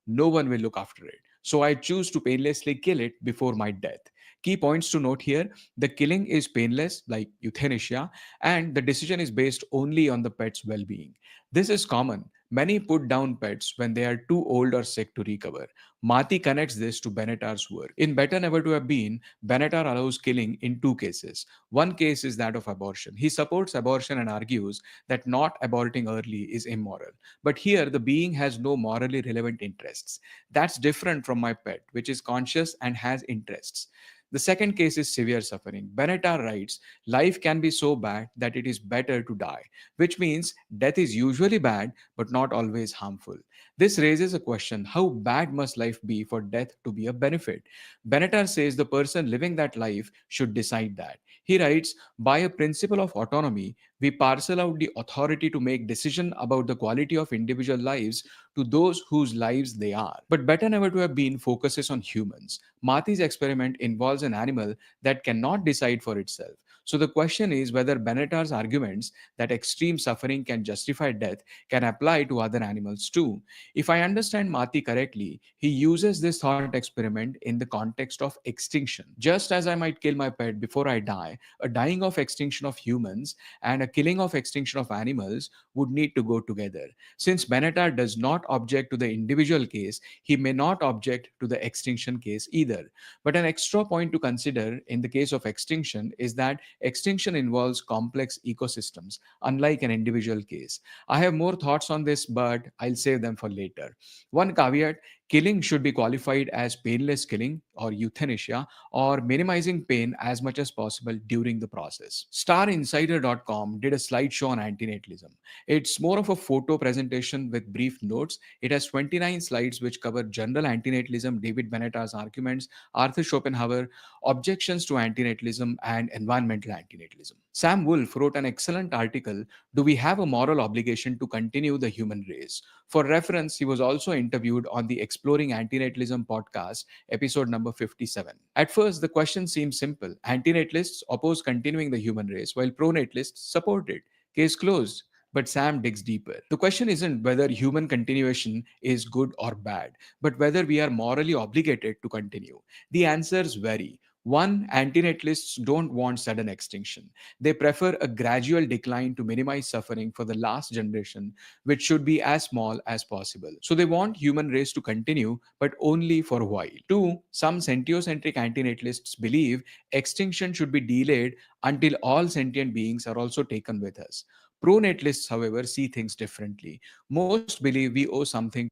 no one will look after it. So I choose to painlessly kill it before my death. Key points to note here: the killing is painless, like euthanasia, and the decision is based only on the pet's well being. This is common. Many put down pets when they are too old or sick to recover. Mati connects this to Benatar's work. In Better Never to Have Been, Benatar allows killing in two cases. One case is that of abortion. He supports abortion and argues that not aborting early is immoral. But here, the being has no morally relevant interests. That's different from my pet, which is conscious and has interests. The second case is severe suffering. Benatar writes, life can be so bad that it is better to die, which means death is usually bad but not always harmful. This raises a question: how bad must life be for death to be a benefit? Benatar says the person living that life should decide that. He writes, by a principle of autonomy, we parcel out the authority to make decision about the quality of individual lives to those whose lives they are. But Better Never to Have Been focuses on humans. Mati's experiment involves an animal that cannot decide for itself. So the question is whether Benatar's arguments that extreme suffering can justify death can apply to other animals too. If I understand Mati correctly, he uses this thought experiment in the context of extinction. Just as I might kill my pet before I die, a dying of extinction of humans and a killing of extinction of animals would need to go together. Since Benatar does not object to the individual case, he may not object to the extinction case either. But an extra point to consider in the case of extinction is that extinction involves complex ecosystems, unlike an individual case. I have more thoughts on this, but I'll save them for later. One caveat: killing should be qualified as painless killing or euthanasia, or minimizing pain as much as possible during the process. StarInsider.com did a slideshow on antinatalism. It's more of a photo presentation with brief notes. It has 29 slides which cover general antinatalism, David Benatar's arguments, Arthur Schopenhauer, objections to antinatalism, and environmental antinatalism. Sam Wolf wrote an excellent article, Do We Have a Moral Obligation to Continue the Human Race? For reference, he was also interviewed on the Exploring Antinatalism podcast, episode number 57. At first, the question seems simple. Antinatalists oppose continuing the human race, while pronatalists support it. Case closed. But Sam digs deeper. The question isn't whether human continuation is good or bad, but whether we are morally obligated to continue. The answers vary. One, antinatalists don't want sudden extinction. They prefer a gradual decline to minimize suffering for the last generation, which should be as small as possible. So they want human race to continue, but only for a while. Two, some sentiocentric antinatalists believe extinction should be delayed until all sentient beings are also taken with us. Pronatalists, however, see things differently. Most believe we owe something.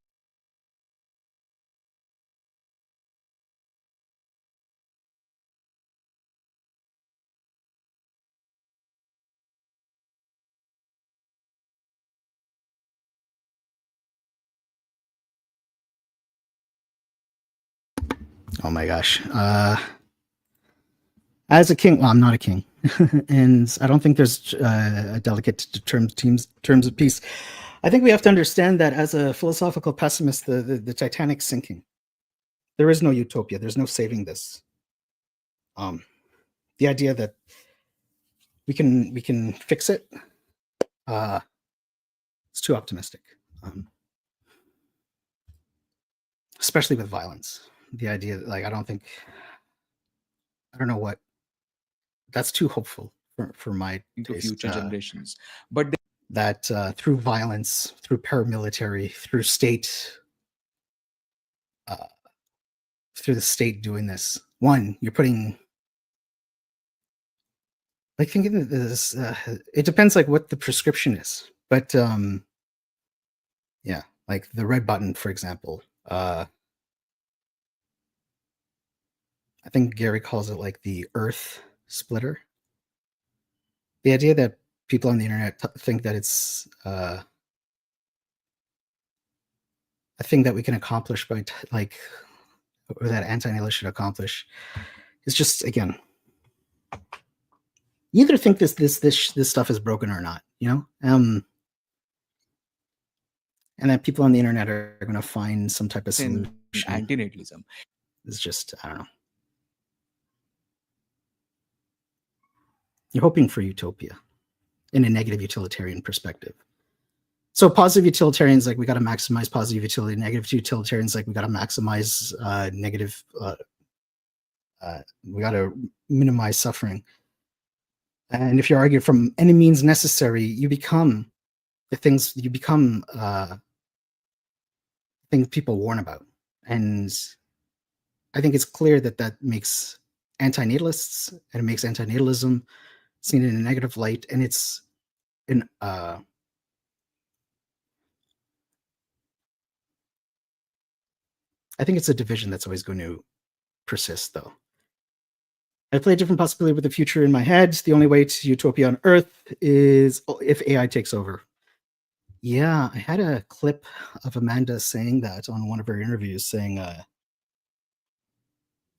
Oh my gosh. As a king, well, I'm not a king, and I don't think there's a delicate terms of peace. I think we have to understand that as a philosophical pessimist, the Titanic's sinking. There is no utopia. There's no saving this. The idea that we can fix it, it's too optimistic, especially with violence. The idea that, like, I don't know what. That's too hopeful for my To taste, future generations. But that through violence, through paramilitary, through the state doing this, one, you're putting, like, thinking this, it depends like what the prescription is, but yeah, like the red button, for example, I think Gary calls it like the earth splitter. The idea that people on the internet think that it's a thing that we can accomplish by or that anti-nihilists should accomplish, is just, again, you either think this stuff is broken or not, and that people on the internet are going to find some type of solution. Antinatalism. It's just, I don't know. You're hoping for utopia in a negative utilitarian perspective. So positive utilitarians, like we got to maximize positive utility. Negative utilitarians, like we got to maximize negative. We got to minimize suffering. And if you argue from any means necessary, you become the things you become things people warn about. And I think it's clear that that makes antinatalists and it makes antinatalism seen in a negative light. And it's an I think it's a division that's always going to persist, though. I play a different possibility with the future in my head. The only way to utopia on Earth is if AI takes over. Yeah, I had a clip of Amanda saying that on one of her interviews, saying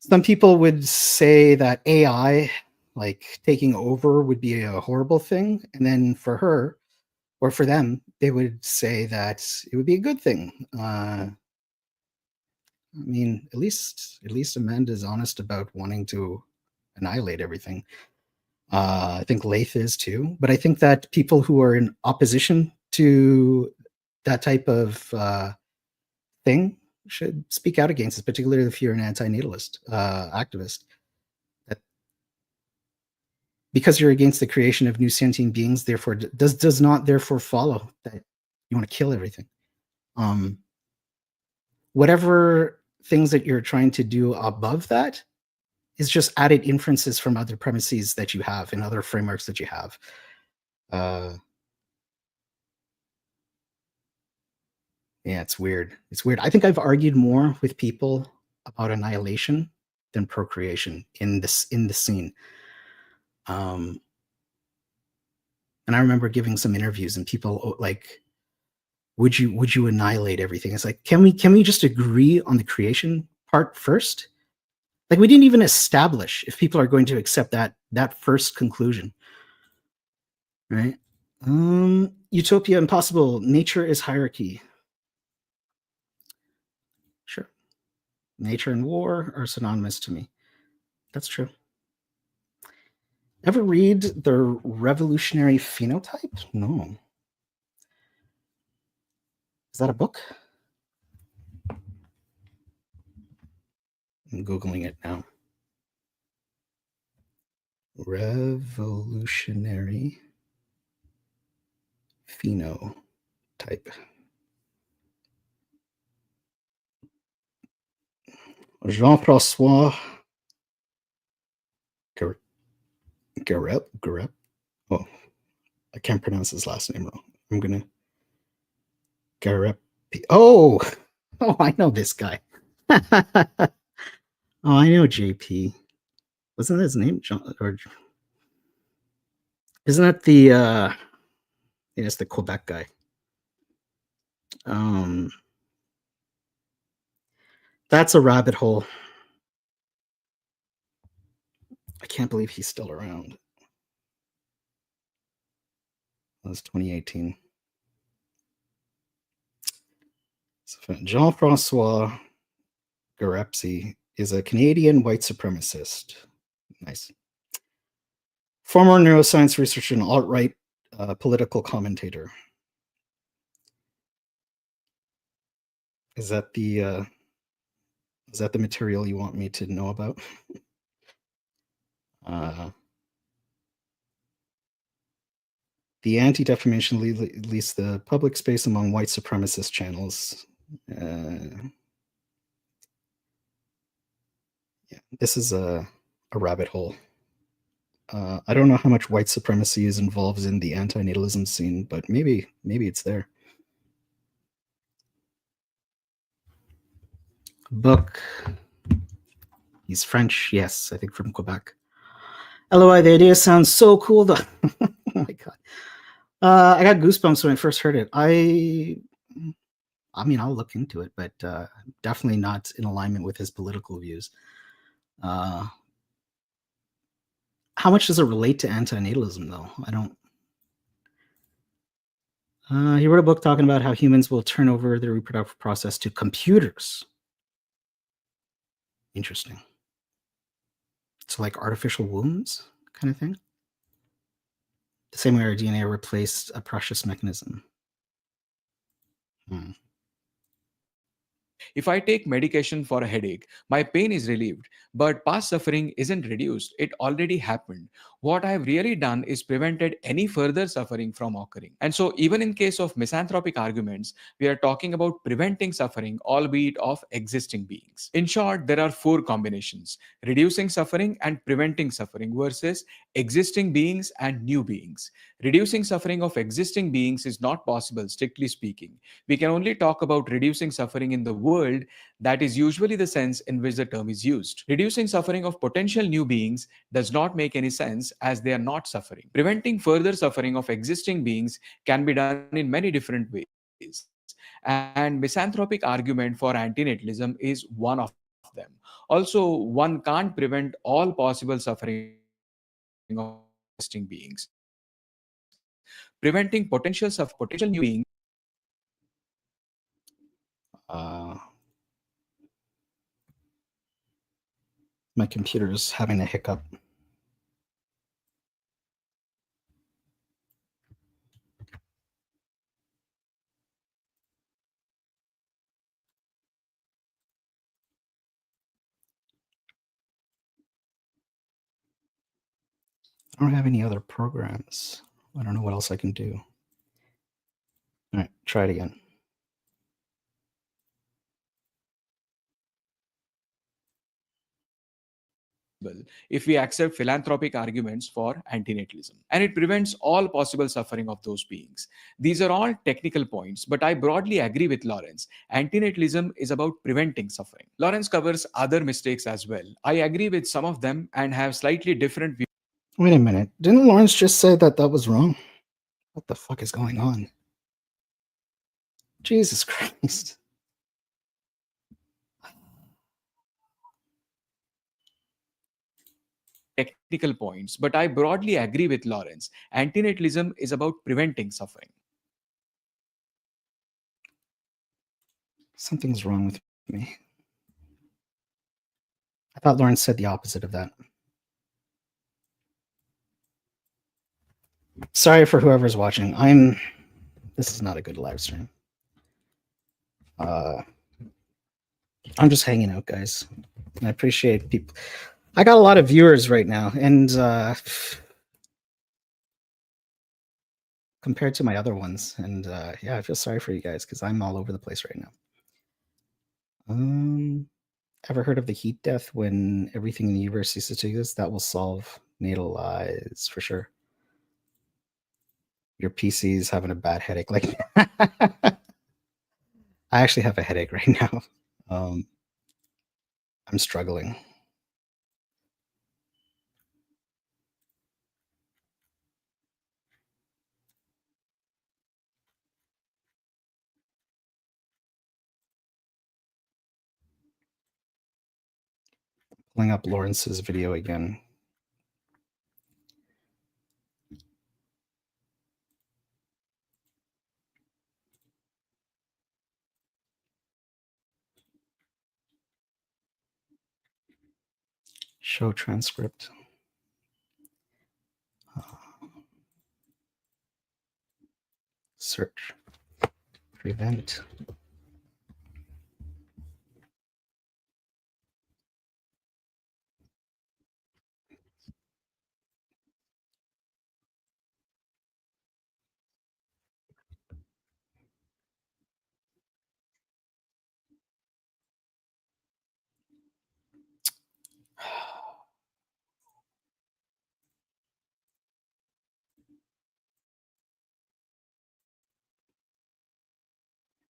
some people would say that AI, like taking over, would be a horrible thing, and then for her or for them, they would say that it would be a good thing. I mean, at least Amanda's honest about wanting to annihilate everything. I think Lath is too, but I think that people who are in opposition to that type of thing should speak out against it, particularly if you're an anti-natalist activist. That because you're against the creation of new sentient beings, therefore does not therefore follow that you want to kill everything. Whatever things that you're trying to do above that is just added inferences from other premises that you have and other frameworks that you have. Yeah, it's weird. It's weird. I think I've argued more with people about annihilation than procreation in the scene. And I remember giving some interviews and people like, would you annihilate everything? It's like, can we just agree on the creation part first? Like, we didn't even establish if people are going to accept that first conclusion, right? Utopia impossible. Nature is hierarchy. Sure. Nature and war are synonymous to me. That's true. Ever read The Revolutionary Phenotype? No. Is that a book? I'm Googling it now. Revolutionary Phenotype. Jean-François Garep. Oh, I can't pronounce his last name wrong. I'm gonna Garep. Oh, I know this guy. Oh, I know JP. Wasn't that his name? John, or isn't that the yeah, it's the Quebec guy. That's a rabbit hole. I can't believe he's still around. That was 2018. So Jean-François Garepsy is a Canadian white supremacist. Nice. Former neuroscience researcher and alt-right political commentator. Is that the material you want me to know about? The Anti-Defamation League leased the public space among white supremacist channels. Yeah, this is a rabbit hole. I don't know how much white supremacy is involved in the anti-natalism scene, but maybe it's there. Book. He's French, yes, I think from Quebec. LOI, the idea sounds so cool though. Oh my god. I got goosebumps when I first heard it. I mean, I'll look into it, but definitely not in alignment with his political views. How much does it relate to antinatalism, though? I don't. He wrote a book talking about how humans will turn over the reproductive process to computers. Interesting. So, like artificial wombs, kind of thing. The same way our DNA replaced a precious mechanism. If I take medication for a headache, my pain is relieved, but past suffering isn't reduced. It already happened. What I have really done is prevented any further suffering from occurring. And so, even in case of misanthropic arguments, we are talking about preventing suffering, albeit of existing beings. In short, there are four combinations: reducing suffering and preventing suffering versus existing beings and new beings. Reducing suffering of existing beings is not possible, strictly speaking. We can only talk about reducing suffering in the world. That is usually the sense in which the term is used. Reducing suffering of potential new beings does not make any sense as they are not suffering. Preventing further suffering of existing beings can be done in many different ways. And misanthropic argument for antinatalism is one of them. Also, one can't prevent all possible suffering of existing beings. Preventing potential suffering of potential new beings Uh, my computer is having a hiccup. I don't have any other programs. I don't know what else I can do. All right, try it again. If we accept philanthropic arguments for antinatalism, and it prevents all possible suffering of those beings. These are all technical points, but I broadly agree with Lawrence. Antinatalism is about preventing suffering. Lawrence covers other mistakes as well. I agree with some of them and have slightly different views. Wait a minute. Didn't Lawrence just say that that was wrong? What the fuck is going on? Jesus Christ. Technical points, but I broadly agree with Lawrence. Antinatalism is about preventing suffering. Something's wrong with me. I thought Lawrence said the opposite of that. Sorry for whoever's watching. This is not a good live stream. I'm just hanging out, guys. I appreciate people. I got a lot of viewers right now, and compared to my other ones, and yeah, I feel sorry for you guys because I'm all over the place right now. Ever heard of the heat death when everything in the universe ceases to exist? That will solve natal lies for sure. Your PC's having a bad headache. Like, I actually have a headache right now. I'm struggling. Pulling up Lawrence's video again. Show transcript. Search. Prevent.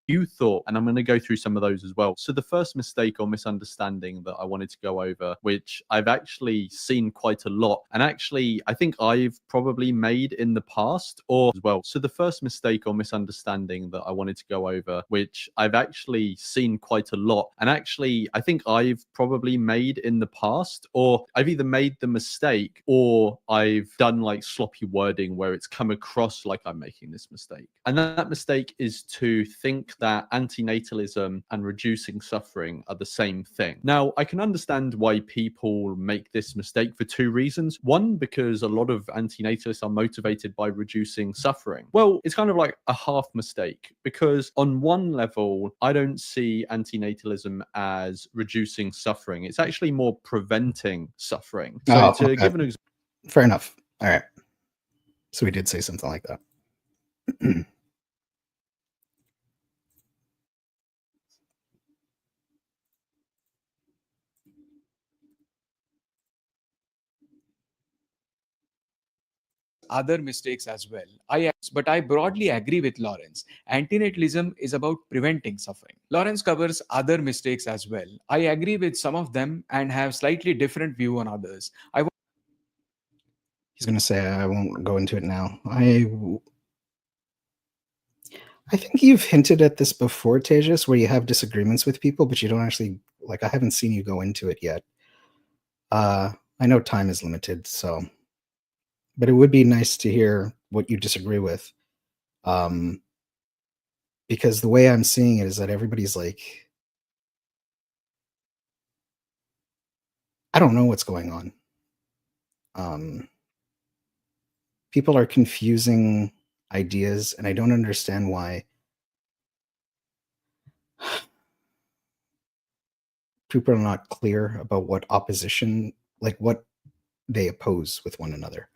You thought, and I'm going to go through some of those as well. So the first mistake or misunderstanding that I wanted to go over, which I've actually seen quite a lot, and actually I think I've probably made in the past or as well. So the first mistake or misunderstanding that I wanted to go over, which I've actually seen quite a lot, and actually I think I've probably made in the past, or I've either made the mistake or I've done like sloppy wording where it's come across like I'm making this mistake. And that mistake is to think that antinatalism and reducing suffering are the same thing. Now, I can understand why people make this mistake for two reasons. One, because a lot of antinatalists are motivated by reducing suffering. Well, it's kind of like a half mistake, because on one level, I don't see antinatalism as reducing suffering. It's actually more preventing suffering. So to give an example, fair enough. All right. So we did say something like that. Other mistakes as well. But I broadly agree with Lawrence. Antinatalism is about preventing suffering. Lawrence covers other mistakes as well. I agree with some of them and have slightly different view on others. He's going to say, I won't go into it now. I think you've hinted at this before, Tejas, where you have disagreements with people, but you don't actually, like, I haven't seen you go into it yet. I know time is limited, so, but it would be nice to hear what you disagree with. Because the way I'm seeing it is that everybody's like, I don't know what's going on. People are confusing ideas, and I don't understand why people are not clear about what opposition, like what they oppose with one another.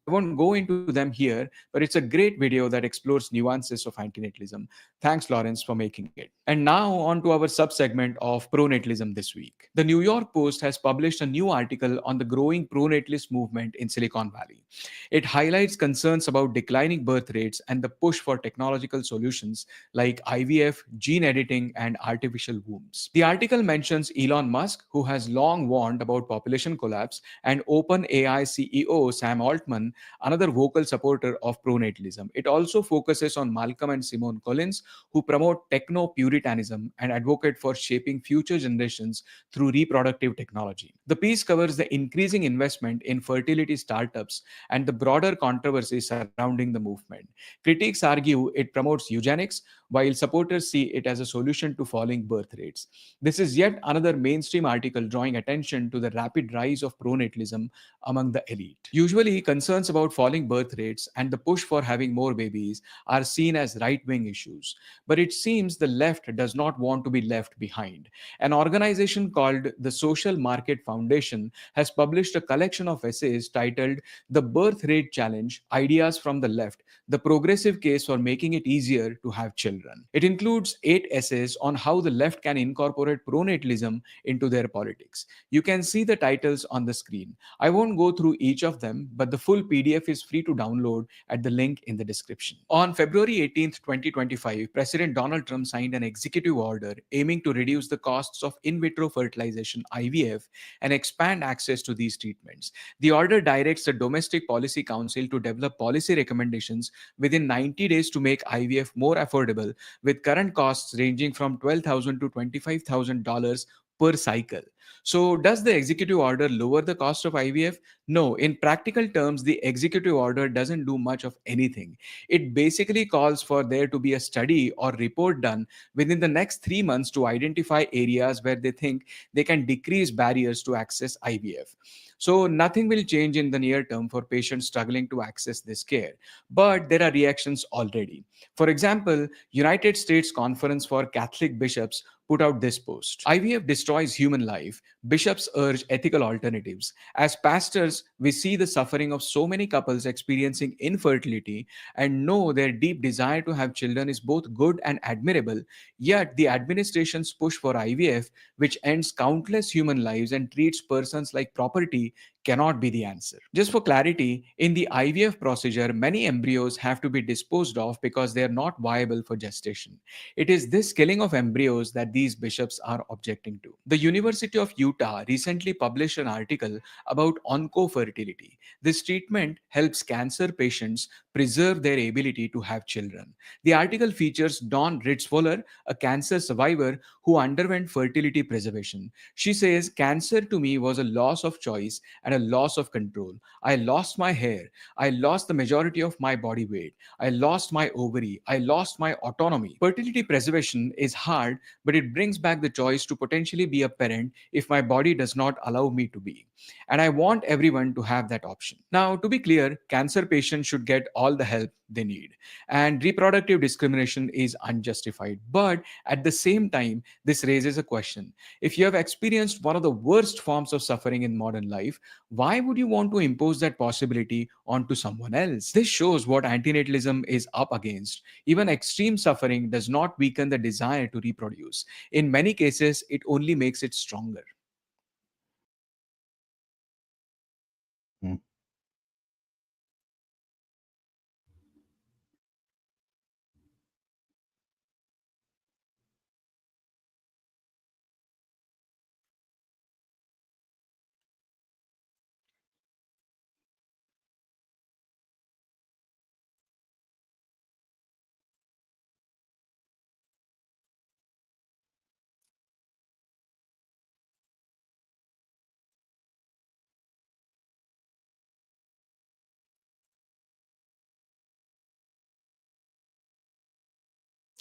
I won't go into them here, but it's a great video that explores nuances of antinatalism. Thanks, Lawrence, for making it. And now on to our subsegment of pronatalism this week. The New York Post has published a new article on the growing pronatalist movement in Silicon Valley. It highlights concerns about declining birth rates and the push for technological solutions like IVF, gene editing, and artificial wombs. The article mentions Elon Musk, who has long warned about population collapse, and OpenAI CEO Sam Altman, another vocal supporter of pronatalism. It also focuses on Malcolm and Simone Collins, who promote techno-puritanism and advocate for shaping future generations through reproductive technology. The piece covers the increasing investment in fertility startups and the broader controversy surrounding the movement. Critics argue it promotes eugenics, while supporters see it as a solution to falling birth rates. This is yet another mainstream article drawing attention to the rapid rise of pronatalism among the elite. Usually, concerns about falling birth rates and the push for having more babies are seen as right-wing issues. But it seems the left does not want to be left behind. An organization called the Social Market Foundation has published a collection of essays titled The Birth Rate Challenge: Ideas from the Left, the Progressive Case for Making It Easier to Have Children. It includes 8 essays on how the left can incorporate pronatalism into their politics. You can see the titles on the screen. I won't go through each of them, but the full PDF is free to download at the link in the description. On February 18th, 2025, President Donald Trump signed an executive order aiming to reduce the costs of in vitro fertilization (IVF) and expand access to these treatments. The order directs the Domestic Policy Council to develop policy recommendations within 90 days to make IVF more affordable, with current costs ranging from $12,000 to $25,000 per cycle. So, does the executive order lower the cost of IVF? No, in practical terms, the executive order doesn't do much of anything. It basically calls for there to be a study or report done within the next 3 months to identify areas where they think they can decrease barriers to access IVF. So, nothing will change in the near term for patients struggling to access this care. But there are reactions already. For example, United States Conference for Catholic Bishops put out this post: IVF destroys human life. Bishops urge ethical alternatives. As pastors, we see the suffering of so many couples experiencing infertility and know their deep desire to have children is both good and admirable. Yet, the administration's push for IVF, which ends countless human lives and treats persons like property, cannot be the answer. Just for clarity, in the IVF procedure, many embryos have to be disposed of because they are not viable for gestation. It is this killing of embryos that these bishops are objecting to. The University of Utah recently published an article about oncofertility. This treatment helps cancer patients preserve their ability to have children. The article features Dawn Ritzvoller, a cancer survivor who underwent fertility preservation. She says, "Cancer to me was a loss of choice, and and a loss of control. I lost my hair. I lost the majority of my body weight. I lost my ovary. I lost my autonomy. Fertility preservation is hard, but it brings back the choice to potentially be a parent if my body does not allow me to be. And I want everyone to have that option. Now, to be clear, cancer patients should get all the help they need. And reproductive discrimination is unjustified. But at the same time, this raises a question. If you have experienced one of the worst forms of suffering in modern life, why would you want to impose that possibility onto someone else? This shows what antinatalism is up against. Even extreme suffering does not weaken the desire to reproduce. In many cases, it only makes it stronger. Mm.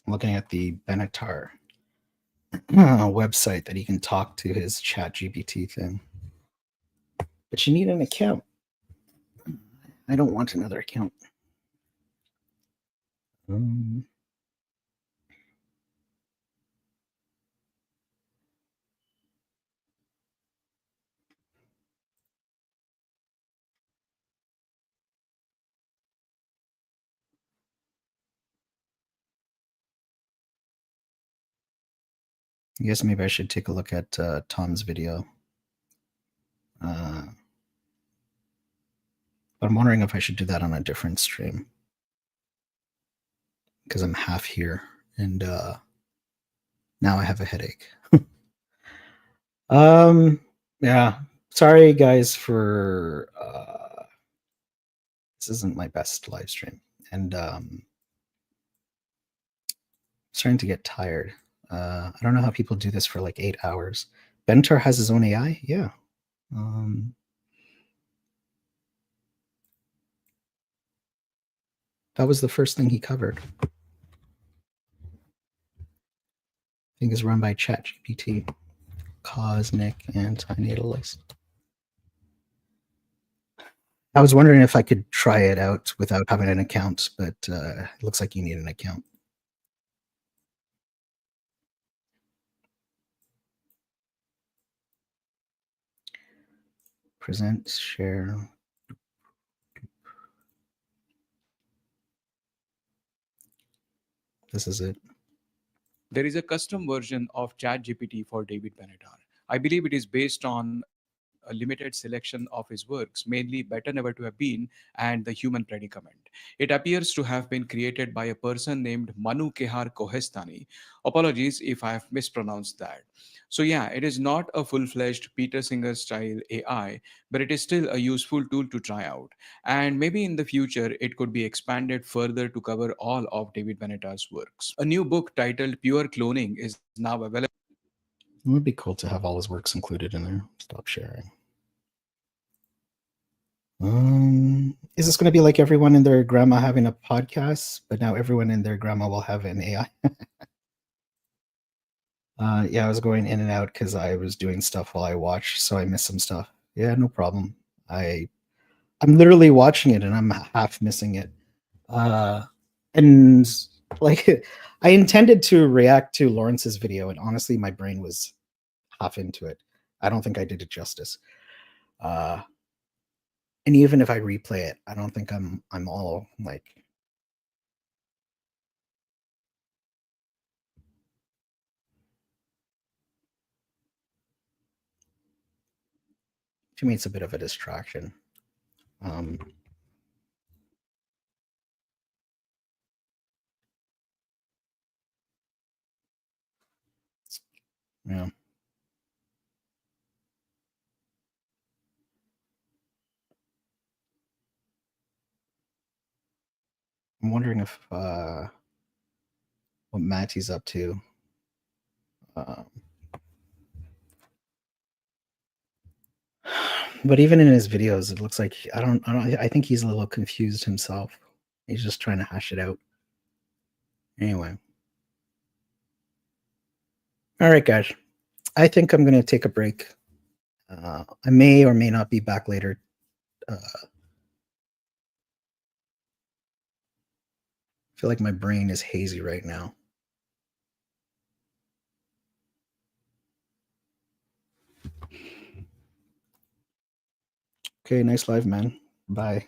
Looking at the Benatar website that he can talk to his chat GPT thing. But you need an account. I don't want another account. Um, I guess maybe I should take a look at Tom's video. But I'm wondering if I should do that on a different stream because I'm half here and now I have a headache. Yeah. Sorry guys for this isn't my best live stream. And starting to get tired. I don't know how people do this for like 8 hours. Bentar has his own AI? Yeah. That was the first thing he covered. I think it's run by ChatGPT, Cosmic Antinatalist. I was wondering if I could try it out without having an account, but it looks like you need an account. Present, share. This is it. There is a custom version of ChatGPT for David Benatar. I believe it is based on a limited selection of his works, mainly Better Never to Have Been and The Human Predicament. It appears to have been created by a person named Manu Kehar Kohestani. Apologies if I have mispronounced that. So, yeah, it is not a full fledged Peter Singer style AI, but it is still a useful tool to try out. And maybe in the future, it could be expanded further to cover all of David Benatar's works. A new book titled Pure Cloning is now available. It would be cool to have all his works included in there. Stop sharing. Is this going to be like everyone and their grandma having a podcast, but now everyone and their grandma will have an AI? Yeah, I was going in and out because I was doing stuff while I watched, so I missed some stuff. Yeah, no problem. I'm literally watching it and I'm half missing it. And like I intended to react to Lawrence's video, and honestly, my brain was half into it. I don't think I did it justice. And even if I replay it, I don't think I'm all like to me it's a bit of a distraction. Yeah. I'm wondering if what Matty's up to. But even in his videos, it looks like I think he's a little confused himself. He's just trying to hash it out. Anyway. All right, guys. I think I'm going to take a break. I may or may not be back later. I feel like my brain is hazy right now. Okay, nice live, man. Bye.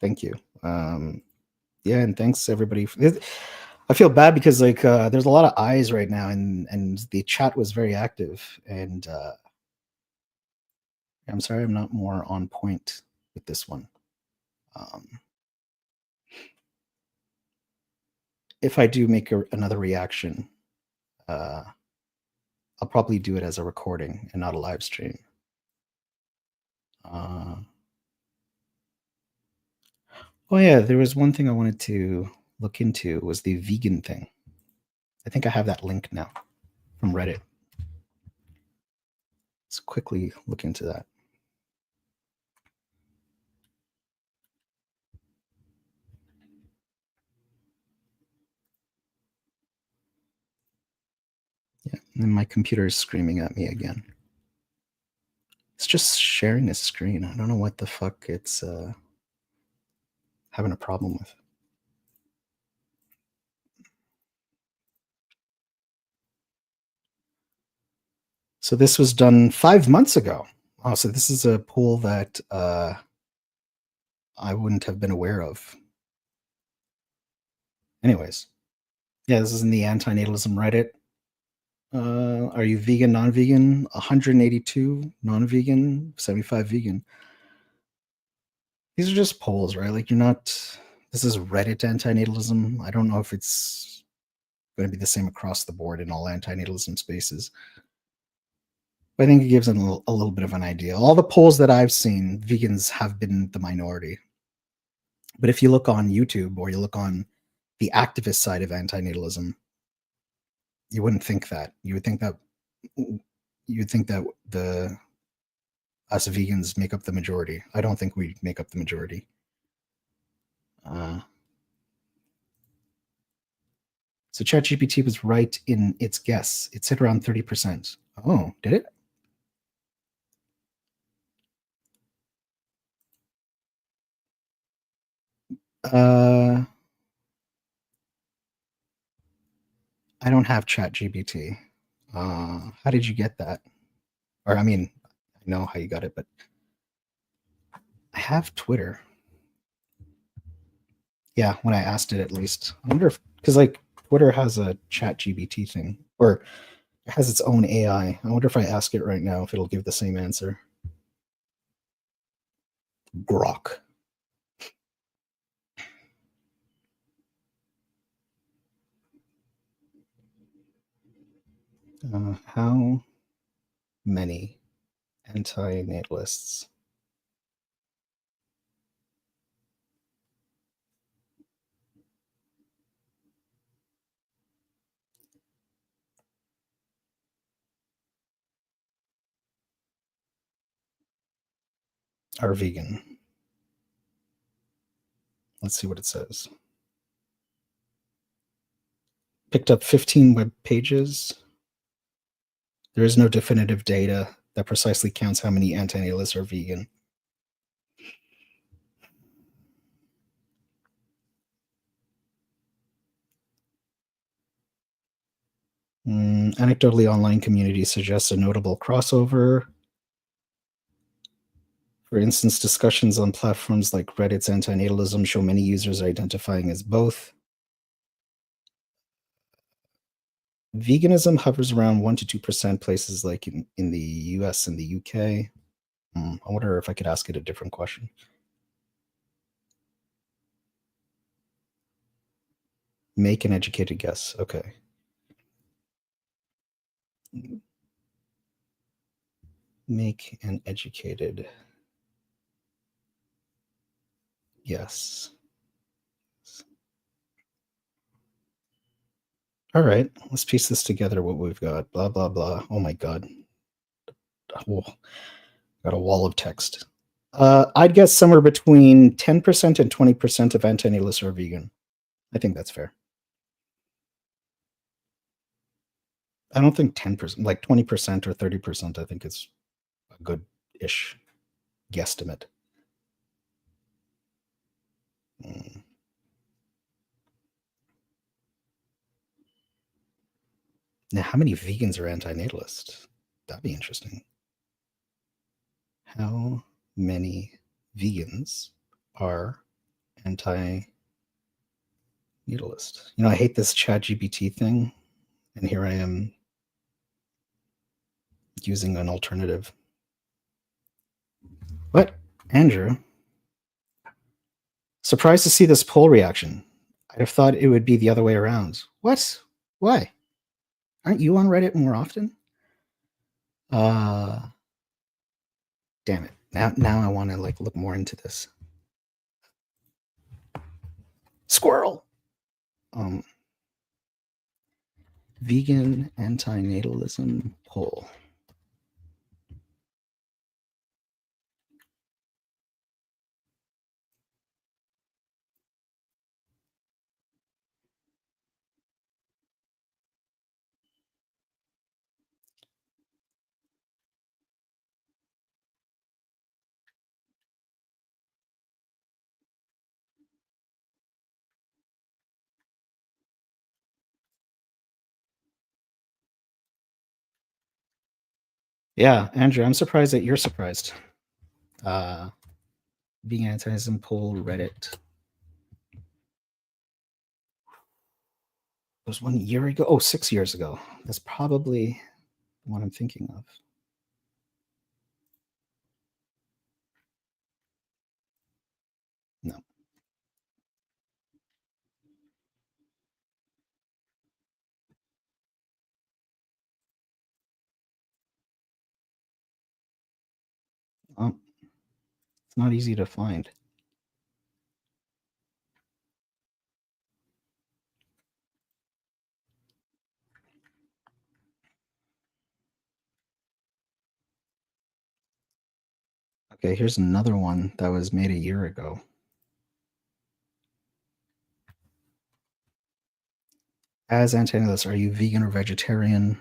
Thank you. Yeah, and thanks everybody. I feel bad because like there's a lot of eyes right now, and the chat was very active, and I'm sorry I'm not more on point with this one. If I do make another reaction, I'll probably do it as a recording and not a live stream. Oh yeah, there was one thing I wanted to look into was the vegan thing. I think I have that link now from Reddit. Let's quickly look into that. Yeah, and my computer is screaming at me again. It's just sharing a screen. I don't know what the fuck it's having a problem with. So this was done 5 months ago. Oh, so this is a poll that I wouldn't have been aware of. Anyways, yeah, this is in the anti-natalism Reddit. Are you vegan, non-vegan? 182 non-vegan, 75 vegan. These are just polls, right? Like you're not. This is Reddit anti-natalism. I don't know if it's going to be the same across the board in all anti-natalism spaces. But I think it gives them a little bit of an idea. All the polls that I've seen, vegans have been the minority. But if you look on YouTube or you look on the activist side of anti-natalism, you wouldn't think that. You would think that the us vegans make up the majority. I don't think we make up the majority. So ChatGPT was right in its guess. It said around 30%. Oh, did it? I don't have ChatGPT. How did you get that? Or I mean, I know how you got it, but I have Twitter. Yeah, when I asked it at least. I wonder if because like Twitter has a ChatGPT thing, or it has its own AI. I wonder if I ask it right now if it'll give the same answer. Grok. How many anti-natalists are vegan? Let's see what it says. Picked up 15 web pages. There is no definitive data that precisely counts how many anti-natalists are vegan. Anecdotally, online community suggests a notable crossover. For instance, discussions on platforms like Reddit's anti-natalism show many users identifying as both. Veganism hovers around 1 to 2% places like in the US and the UK. I wonder if I could ask it a different question. Make an educated guess. Okay. Make an educated guess. All right, let's piece this together. What we've got, blah blah blah. Oh my god. Oh, Got a wall of text. I'd guess somewhere between 10% and 20% of anti-natalists are vegan. I think that's fair. I don't think 10%, like 20% or 30%, I think is a good-ish guesstimate. Now, how many vegans are anti-natalist? That'd be interesting. How many vegans are anti-natalist? You know, I hate this ChatGPT thing, and here I am using an alternative. What? Andrew? Surprised to see this poll reaction. I'd have thought it would be the other way around. What? Why? Aren't you on Reddit more often? Damn it. Now I want to like look more into this. Squirrel. Vegan anti-natalism poll. Yeah, Andrew, I'm surprised that you're surprised. Vegan anti-natalism poll Reddit. It was 1 year ago. Oh, 6 years ago. That's probably what I'm thinking of. No. It's not easy to find. Okay, here's another one that was made a year ago. As anti-natalist, are you vegan or vegetarian?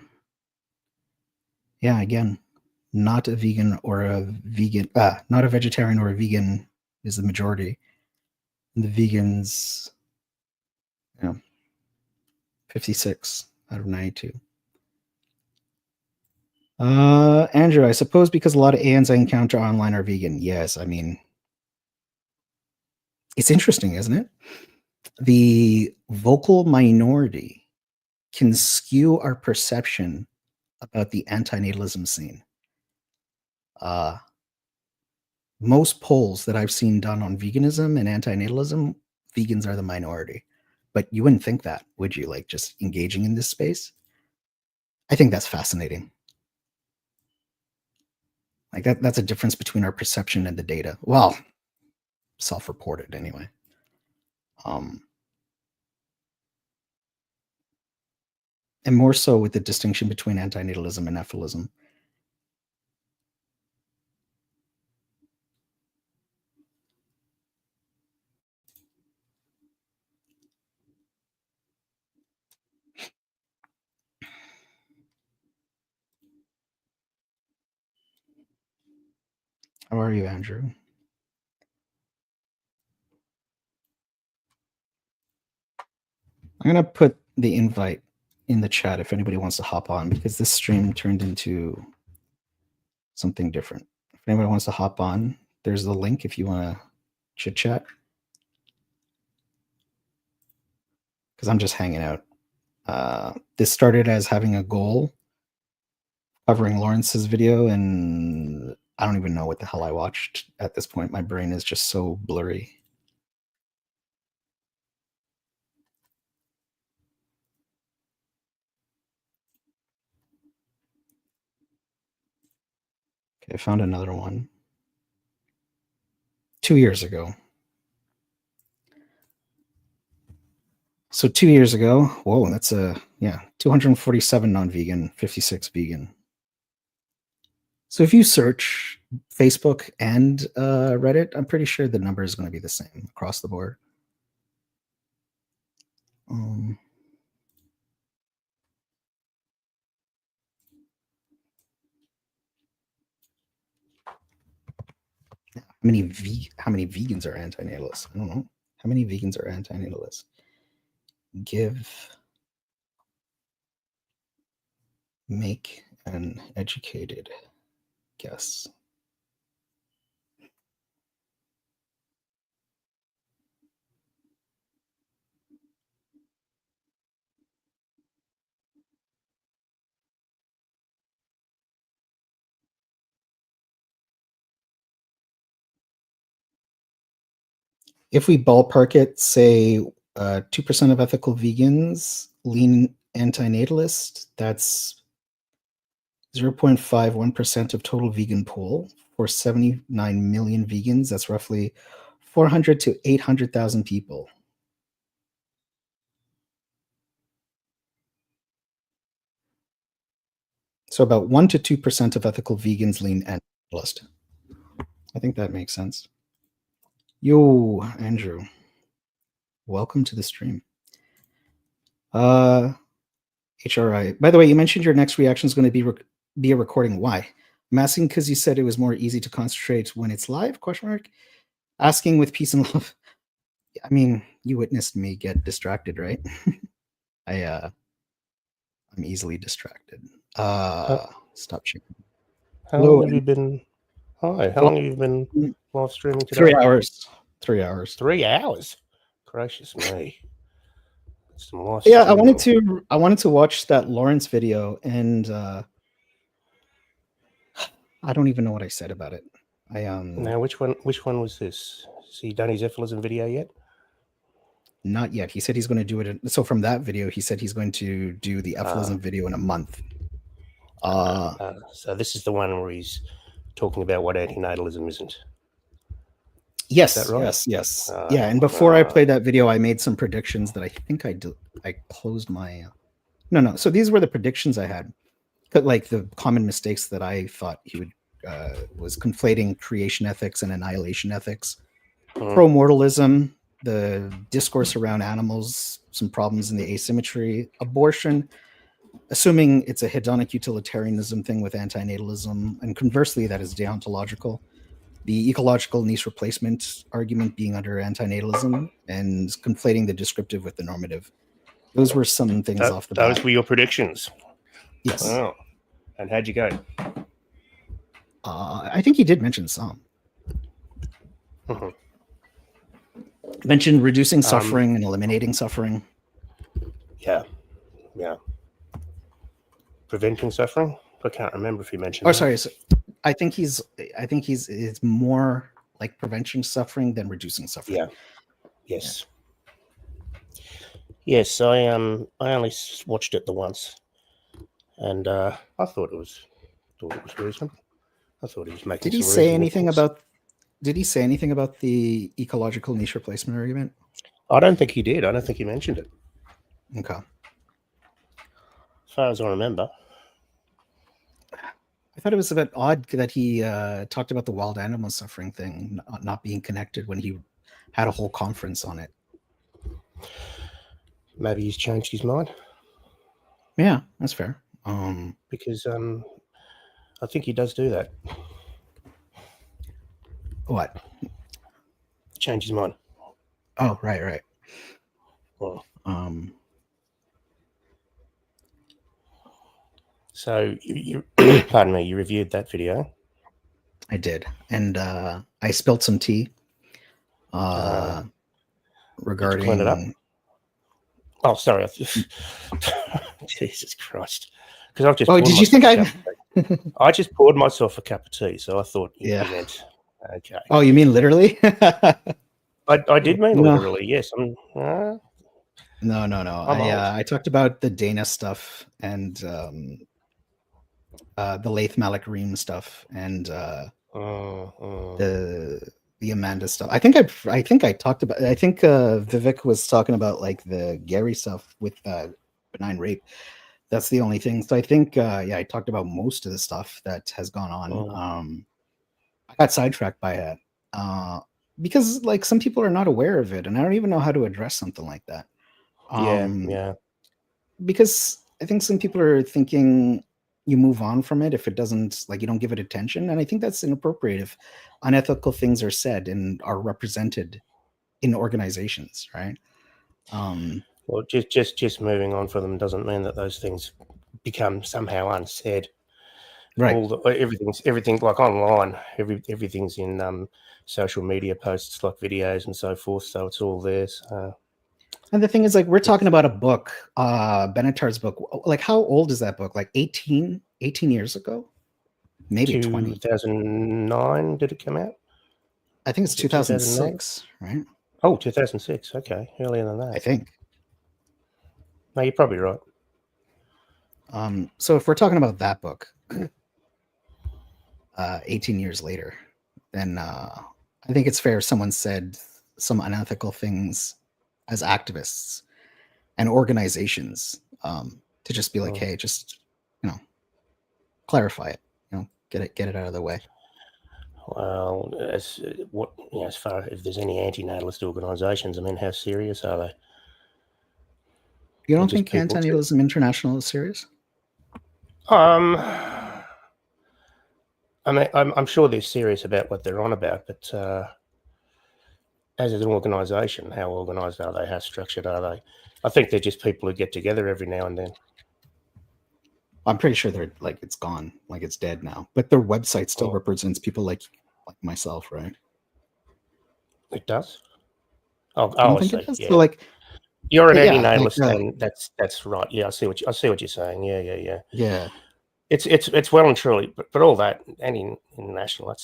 Yeah, again, not a vegan or a vegan, not a vegetarian or a vegan is the majority. And the vegans, 56 out of 92. Andrew, I suppose because a lot of ANs I encounter online are vegan. Yes, I mean, it's interesting, isn't it? The vocal minority can skew our perception about the anti-natalism scene. Most polls that I've seen done on veganism and anti-natalism, vegans are the minority. But you wouldn't think that, would you? Like just engaging in this space? I think that's fascinating. Like that's a difference between our perception and the data. Well, self-reported anyway. And more so with the distinction between anti-natalism and effalism. How are you, Andrew? I'm going to put the invite in the chat if anybody wants to hop on, because this stream turned into something different. If anybody wants to hop on, there's the link if you want to chit chat. Because I'm just hanging out. This started as having a goal covering Lawrence's video, and I don't even know what the hell I watched at this point. My brain is just so blurry. Okay, I found another one. 2 years ago. So 2 years ago, whoa, that's 247 non-vegan, 56 vegan. So if you search Facebook and Reddit, I'm pretty sure the number is going to be the same across the board. How many vegans are antinatalists? I don't know. How many vegans are antinatalists? Make an educated guess. If we ballpark it, say 2% of ethical vegans lean antinatalist, that's 0.51% of total vegan pool. For 79 million vegans, that's roughly 400 to 800,000 people. So about 1 to 2% of ethical vegans lean antinatalist. I think that makes sense. Yo, Andrew. Welcome to the stream. HRI. By the way, you mentioned your next reaction is going to be a recording. Why? I'm asking because you said it was more easy to concentrate when it's live, question mark. Asking with peace and love. I mean, you witnessed me get distracted, right? I'm easily distracted. Stop checking. How long have you been? Hi, how long have you been live streaming today? 3 hours. 3 hours. 3 hours. Gracious me. Yeah, I wanted to watch that Lawrence video, and I don't even know what I said about it. Now, which one was this? Has he done his efflism video yet? Not yet. He said he's going to do it. So from that video, he said he's going to do the efflism video in a month. So this is the one where he's talking about what antinatalism isn't. Yes, is that right? yes. Yeah, and before I played that video, I made some predictions that I think I closed my... No. So these were the predictions I had. Like the common mistakes that I thought he would... was conflating creation ethics and annihilation ethics. Pro-mortalism, the discourse around animals, some problems in the asymmetry, abortion, assuming it's a hedonic utilitarianism thing with antinatalism, and conversely, that is deontological. The ecological niche replacement argument being under antinatalism, and conflating the descriptive with the normative. Those were some things off the bat. Those were your predictions? Yes. Oh. And how'd you go? I think he did mention some. Mentioned reducing suffering and eliminating suffering. Yeah. Preventing suffering? I can't remember if he mentioned that. Sorry. So I think it's more like preventing suffering than reducing suffering. Yeah. Yes. Yeah. Yes, I only watched it the once, and I thought it was reasonable. I thought he was making. Did he say anything about? Did he say anything about the ecological niche replacement argument? I don't think he did. I don't think he mentioned it. Okay. As far as I remember. I thought it was a bit odd that he talked about the wild animal suffering thing not being connected when he had a whole conference on it. Maybe he's changed his mind. Yeah, that's fair. Because I think he does do that. What? Change his mind. Oh, right. Well, so you pardon me, you reviewed that video. I did, and I spilled some tea regarding. Did you clean it up? Oh, sorry. Jesus Christ! Because I've just. Oh, did you think I just poured myself a cup of tea, so I thought you meant. Okay. Oh, you mean literally? I did mean literally. Yes. No. I talked about the Dana stuff and the Laith Malik Reem stuff and the Amanda stuff. I think I talked about. I think Vivek was talking about like the Gary stuff with benign rape. That's the only thing. So I think I talked about most of the stuff that has gone on. got sidetracked by it because like some people are not aware of it, and I don't even know how to address something like that. Yeah. Because I think some people are thinking you move on from it if it doesn't, like, you don't give it attention, and I think that's inappropriate if unethical things are said and are represented in organizations, right? Well, just moving on from them doesn't mean that those things become somehow unsaid. Right. Everything like online, everything's in social media posts like videos and so forth. So it's all there. So. And the thing is, like, we're talking about a book, Benatar's book. Like, how old is that book? Like 18 years ago? Maybe 20. 2009 did it come out? I think it's Is it 2009? 2006, right? Oh, 2006. Okay, earlier than that. I think. No, you're probably right. So if we're talking about that book, 18 years later, then I think it's fair someone said some unethical things as activists and organizations to just be like, hey, just, clarify it, get it out of the way. Well, as far as if there's any anti-natalist organisations, I mean, how serious are they? You don't think Anti-Natalism International is serious? I mean, I'm sure they're serious about what they're on about, but as an organisation, how organised are they? How structured are they? I think they're just people who get together every now and then. I'm pretty sure they're like, it's gone, like it's dead now. But their website still represents people like myself, right? It does. Oh, I think it does. Yeah. So, like, you're an anti-natalist, and that's right. Yeah, I see what you're saying. Yeah. It's well and truly, but all that anti-national,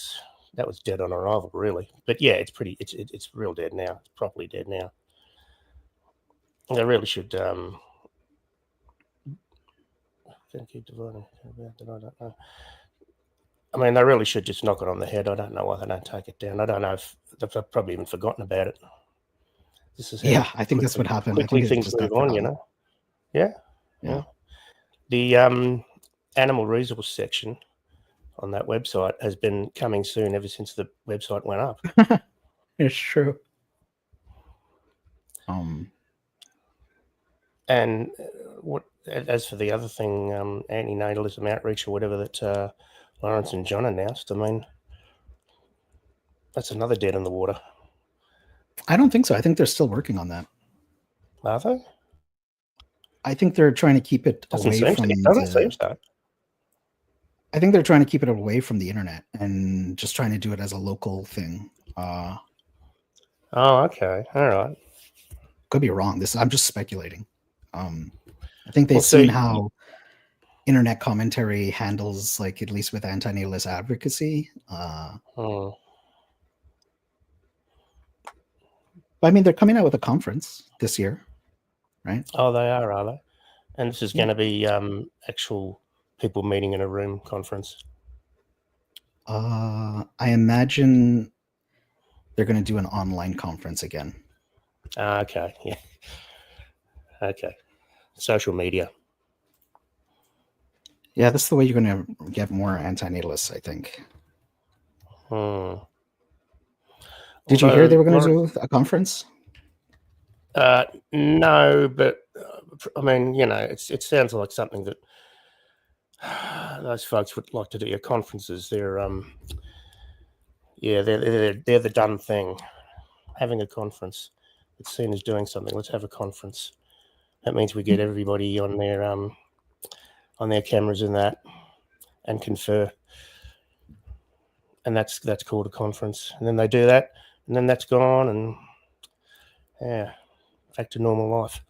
that was dead on arrival, really. But yeah, it's real dead now. It's properly dead now. They really should. Keep dividing. I don't know. I mean, they really should just knock it on the head. I don't know why they don't take it down. I don't know if they've probably even forgotten about it. This is how I think that's what happened. Quickly things move on, Yeah. The animal resource section on that website has been coming soon ever since the website went up. It's true. And as for the other thing, anti-natalism outreach or whatever that Lawrence and John announced, I mean, that's another dead in the water. I don't think so. I think they're still working on that. Are they? I think they're trying to keep it away from. Doesn't seem so. I think they're trying to keep it away from the internet and just trying to do it as a local thing. Oh, okay, all right. Could be wrong. I'm just speculating. I think they've seen how internet commentary handles, like, at least with anti-natalist advocacy. But I mean, they're coming out with a conference this year, right? Oh, they are they? And this is going to be actual people meeting in a room conference. I imagine they're going to do an online conference again. Okay, yeah. Okay. Social media. Yeah, that's the way you're going to get more anti-natalists, I think. Did you hear they were going to do a conference? No, but I mean, it sounds like something that those folks would like to do. Conferences, they're the done thing. Having a conference, it's seen as doing something. Let's have a conference. That means we get everybody on their cameras and confer, and that's called a conference. And then they do that, and then that's gone, and back to normal life.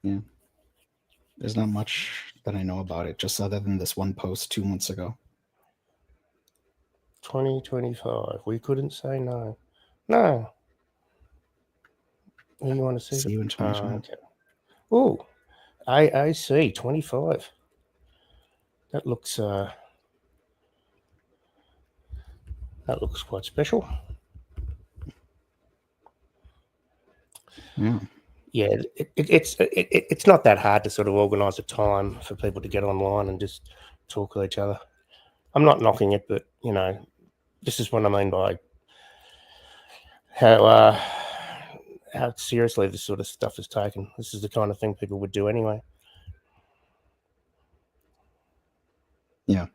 Yeah, there's not much that I know about it, just other than this one post 2 months ago. 2025. We couldn't say no. No. You want to see you in 2025. Okay. Oh, AAC 25. That looks quite special. Yeah. Yeah, it's not that hard to sort of organise a time for people to get online and just talk to each other. I'm not knocking it, but this is what I mean by how seriously this sort of stuff is taken. This is the kind of thing people would do anyway. Yeah.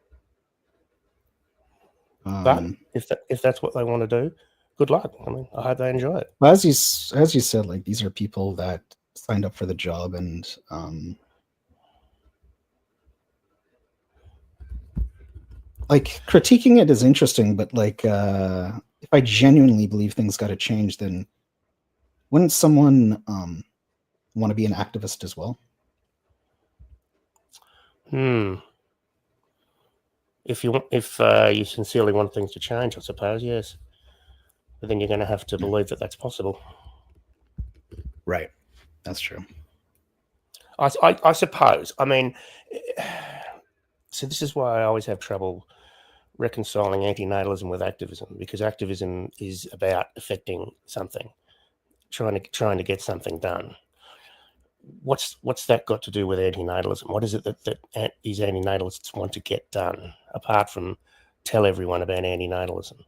But if that's what they want to do, good luck. I mean, I hope they enjoy it. as you said, like, these are people that signed up for the job, and like, critiquing it is interesting, but like, if I genuinely believe things got to change, then wouldn't someone want to be an activist as well? If you sincerely want things to change, I suppose, yes. But then you're going to have to believe that that's possible. Right. That's true. I suppose. I mean, so this is why I always have trouble reconciling antinatalism with activism, because activism is about affecting something, trying to get something done. What's that got to do with antinatalism? What is it that these antinatalists want to get done, apart from tell everyone about antinatalism?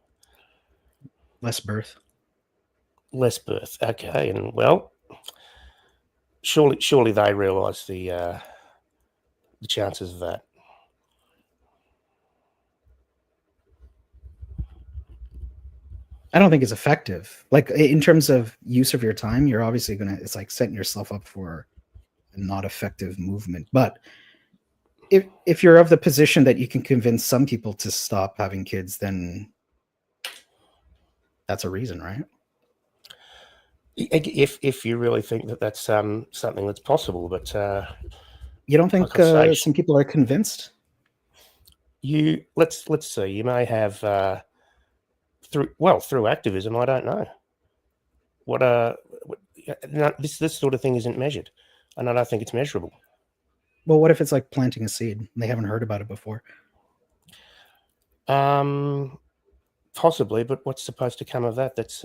Less birth. Less birth. Okay, and well, surely they realise the chances of that. I don't think it's effective. Like, in terms of use of your time, you're obviously it's like setting yourself up for a not effective movement. But if you're of the position that you can convince some people to stop having kids, then that's a reason, right? If you really think that that's something that's possible, but you don't think like some people are convinced? Let's see. You may have through activism. I don't know this sort of thing isn't measured, and I don't think it's measurable. Well, what if it's like planting a seed and they haven't heard about it before? Possibly, but what's supposed to come of that? That's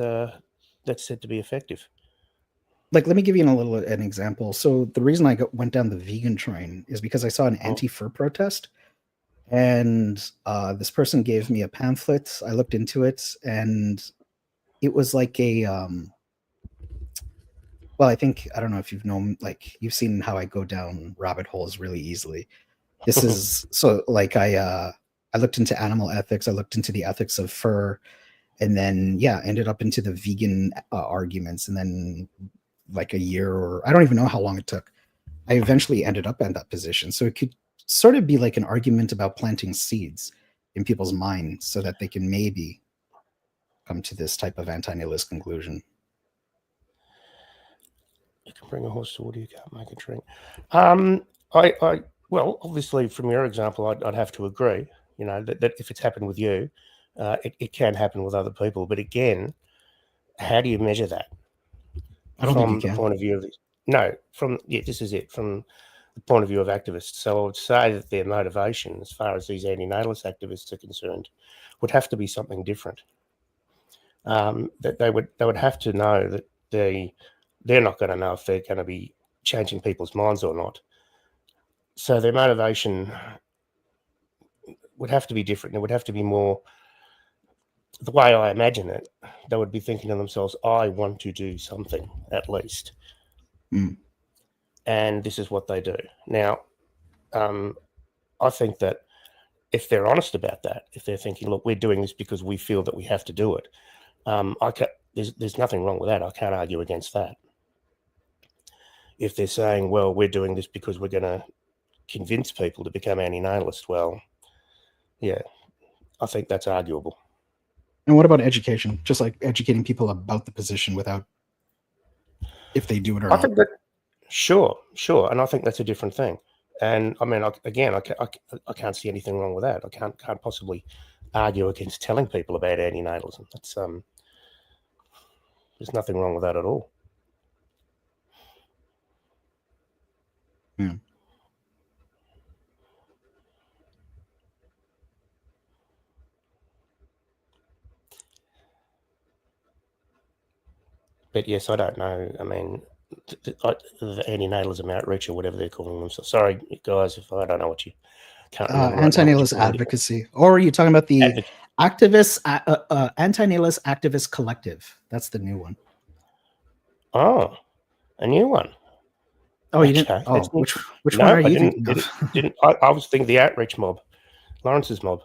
said to be effective. Like, let me give you an example. So the reason I went down the vegan train is because I saw an anti-fur protest, and this person gave me a pamphlet. I looked into it, and it was like a well, I don't know if you've known, like, you've seen how I go down rabbit holes really easily. This is so, like, I looked into animal ethics, I looked into the ethics of fur, and then ended up into the vegan arguments, and then like a year, or I don't even know how long it took, I eventually ended up in that position. So it could sort of be like an argument about planting seeds in people's minds so that they can maybe come to this type of anti-nihilist conclusion. You can bring a horse to water, you can't make it drink. Well, obviously, from your example, I'd have to agree. That if it's happened with you, it can happen with other people. But again, how do you measure that? I don't think you can. From the point of view of this is it, from the point of view of activists. So I would say that their motivation, as far as these antinatalist activists are concerned, would have to be something different. That they would have to know that they're not going to know if they're going to be changing people's minds or not. So their motivation would have to be different. It would have to be more, the way I imagine it, they would be thinking to themselves, I want to do something at least. And this is what they do. Now, I think that if they're honest about that, if they're thinking, look, we're doing this because we feel that we have to do it, there's nothing wrong with that. I can't argue against that. If they're saying, well, we're doing this because we're going to convince people to become anti-natalist, well, yeah, I think that's arguable. And what about education? Just like educating people about the position without, if they do it or not. Think that, sure. And I think that's a different thing. And I mean, I can't see anything wrong with that. I can't possibly argue against telling people about antinatalism. That's there's nothing wrong with that at all. Yeah. But yes, I don't know. I mean, the antinatalism outreach or whatever they're calling themselves. Sorry, guys, if I don't know what Can't remember right now what you Anti-natalist called it. advocacy, or are you talking about the Advocacy. anti-natalist activist collective? That's the new one. Oh, a new one. Oh, you didn't. Okay, Oh, that's new. which No, one are I you didn't. thinking of? I was thinking the outreach mob, Lawrence's mob.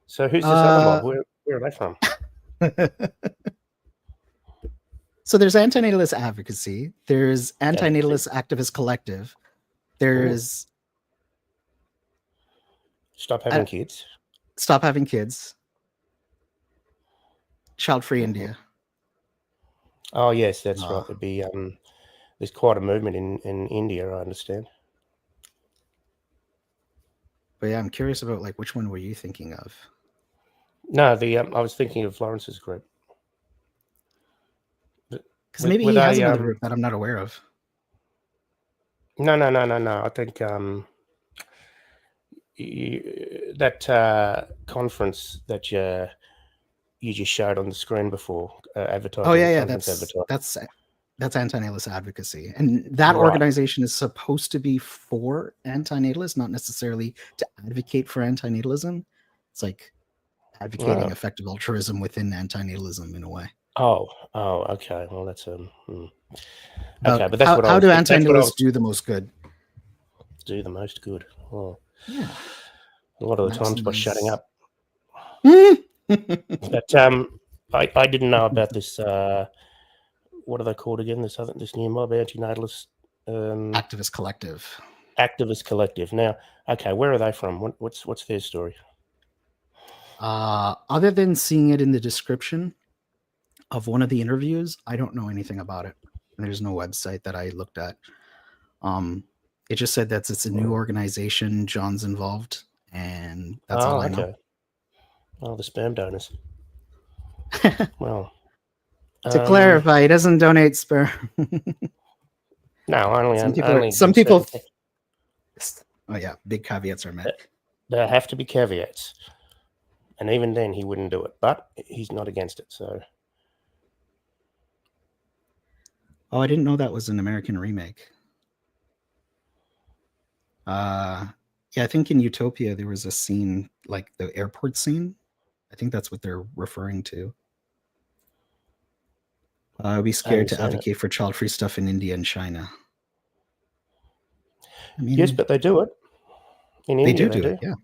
So who's this other mob? Where are they from? So there's anti-natalist advocacy. There's anti-natalist activist collective. There's Stop having kids. Stop Having Kids. Child Free India. Oh yes, that's right. There'd be there's quite a movement in India, I understand. But yeah, I'm curious about like which one were you thinking of? No, I was thinking of Lawrence's group. Because maybe he has another group that I'm not aware of. No. I think that conference that you just showed on the screen before, advertising. Oh yeah, advertising. that's anti-natalist advocacy, and that organization is supposed to be for anti-natalists, not necessarily to advocate for anti-natalism. It's like advocating effective altruism within anti-natalism in a way. Oh, okay. Well, that's okay, but that's what how do anti-natalists do the most good? Do the most good. Oh, yeah. A lot of the times by shutting up. But I didn't know about this. What are they called again? This new mob, anti-natalist activist collective. Activist collective. Now, okay, where are they from? What's their story? Other than seeing it in the description of one of the interviews, I don't know anything about it. There's no website that I looked at. It just said that it's a new organization. John's involved, and that's all I know. Oh, the sperm donors. Well, to clarify, he doesn't donate sperm. No, only some people. Oh yeah, big caveats are met. There have to be caveats, and even then, he wouldn't do it. But he's not against it, so. Oh, I didn't know that was an American remake. Yeah, I think in Utopia there was a scene like the airport scene. I think that's what they're referring to. I'd be scared to advocate for child-free stuff in India and China. I mean, yes, but they do it. In India, they do it. Yeah.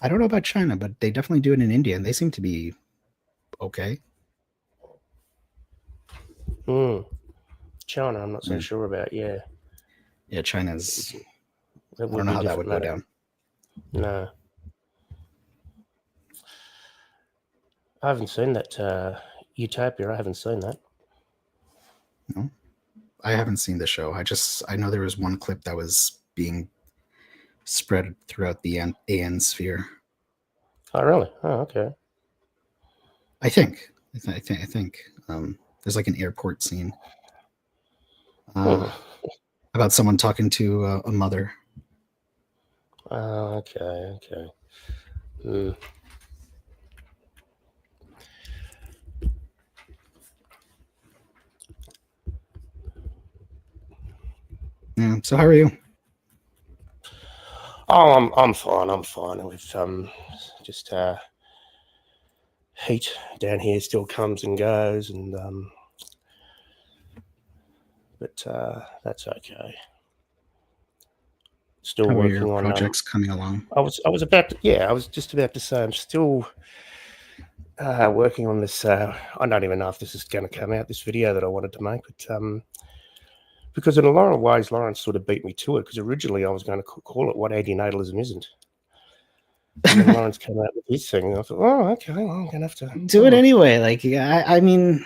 I don't know about China, but they definitely do it in India, and they seem to be okay. China, I'm not so sure about. Yeah. Yeah, China's. I don't know how that would go down. No. I haven't seen that Utopia. I haven't seen that. No, I haven't seen the show. I know there was one clip that was being spread throughout the AN sphere. Oh, really? Oh, okay. I think there's like an airport scene about someone talking to a mother. Oh, okay. Yeah. So how are you? Oh, I'm fine. We've just heat down here still comes and goes, and but that's okay. Still how working are your on projects coming along. I was just about to say I'm still working on this. I don't even know if this is going to come out, this video that I wanted to make, but because in a lot of ways Lawrence sort of beat me to it, because originally I was going to call it What Antinatalism Isn't. And then Lawrence came out with his thing, and I thought, oh, okay, well, I'm going to have to do it anyway. Like, I mean,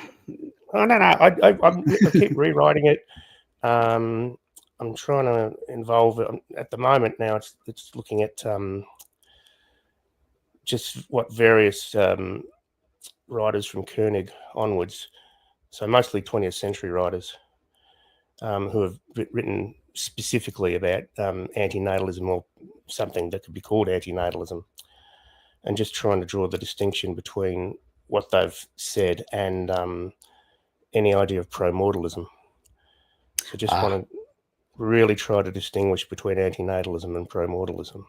I don't know. I keep rewriting it. I'm trying to involve it at the moment. Now it's looking at just what various writers from Koenig onwards, so mostly 20th century writers who have written specifically about antinatalism or something that could be called antinatalism, and just trying to draw the distinction between what they've said and any idea of pro-mortalism. So just want to really try to distinguish between antinatalism and pro-mortalism.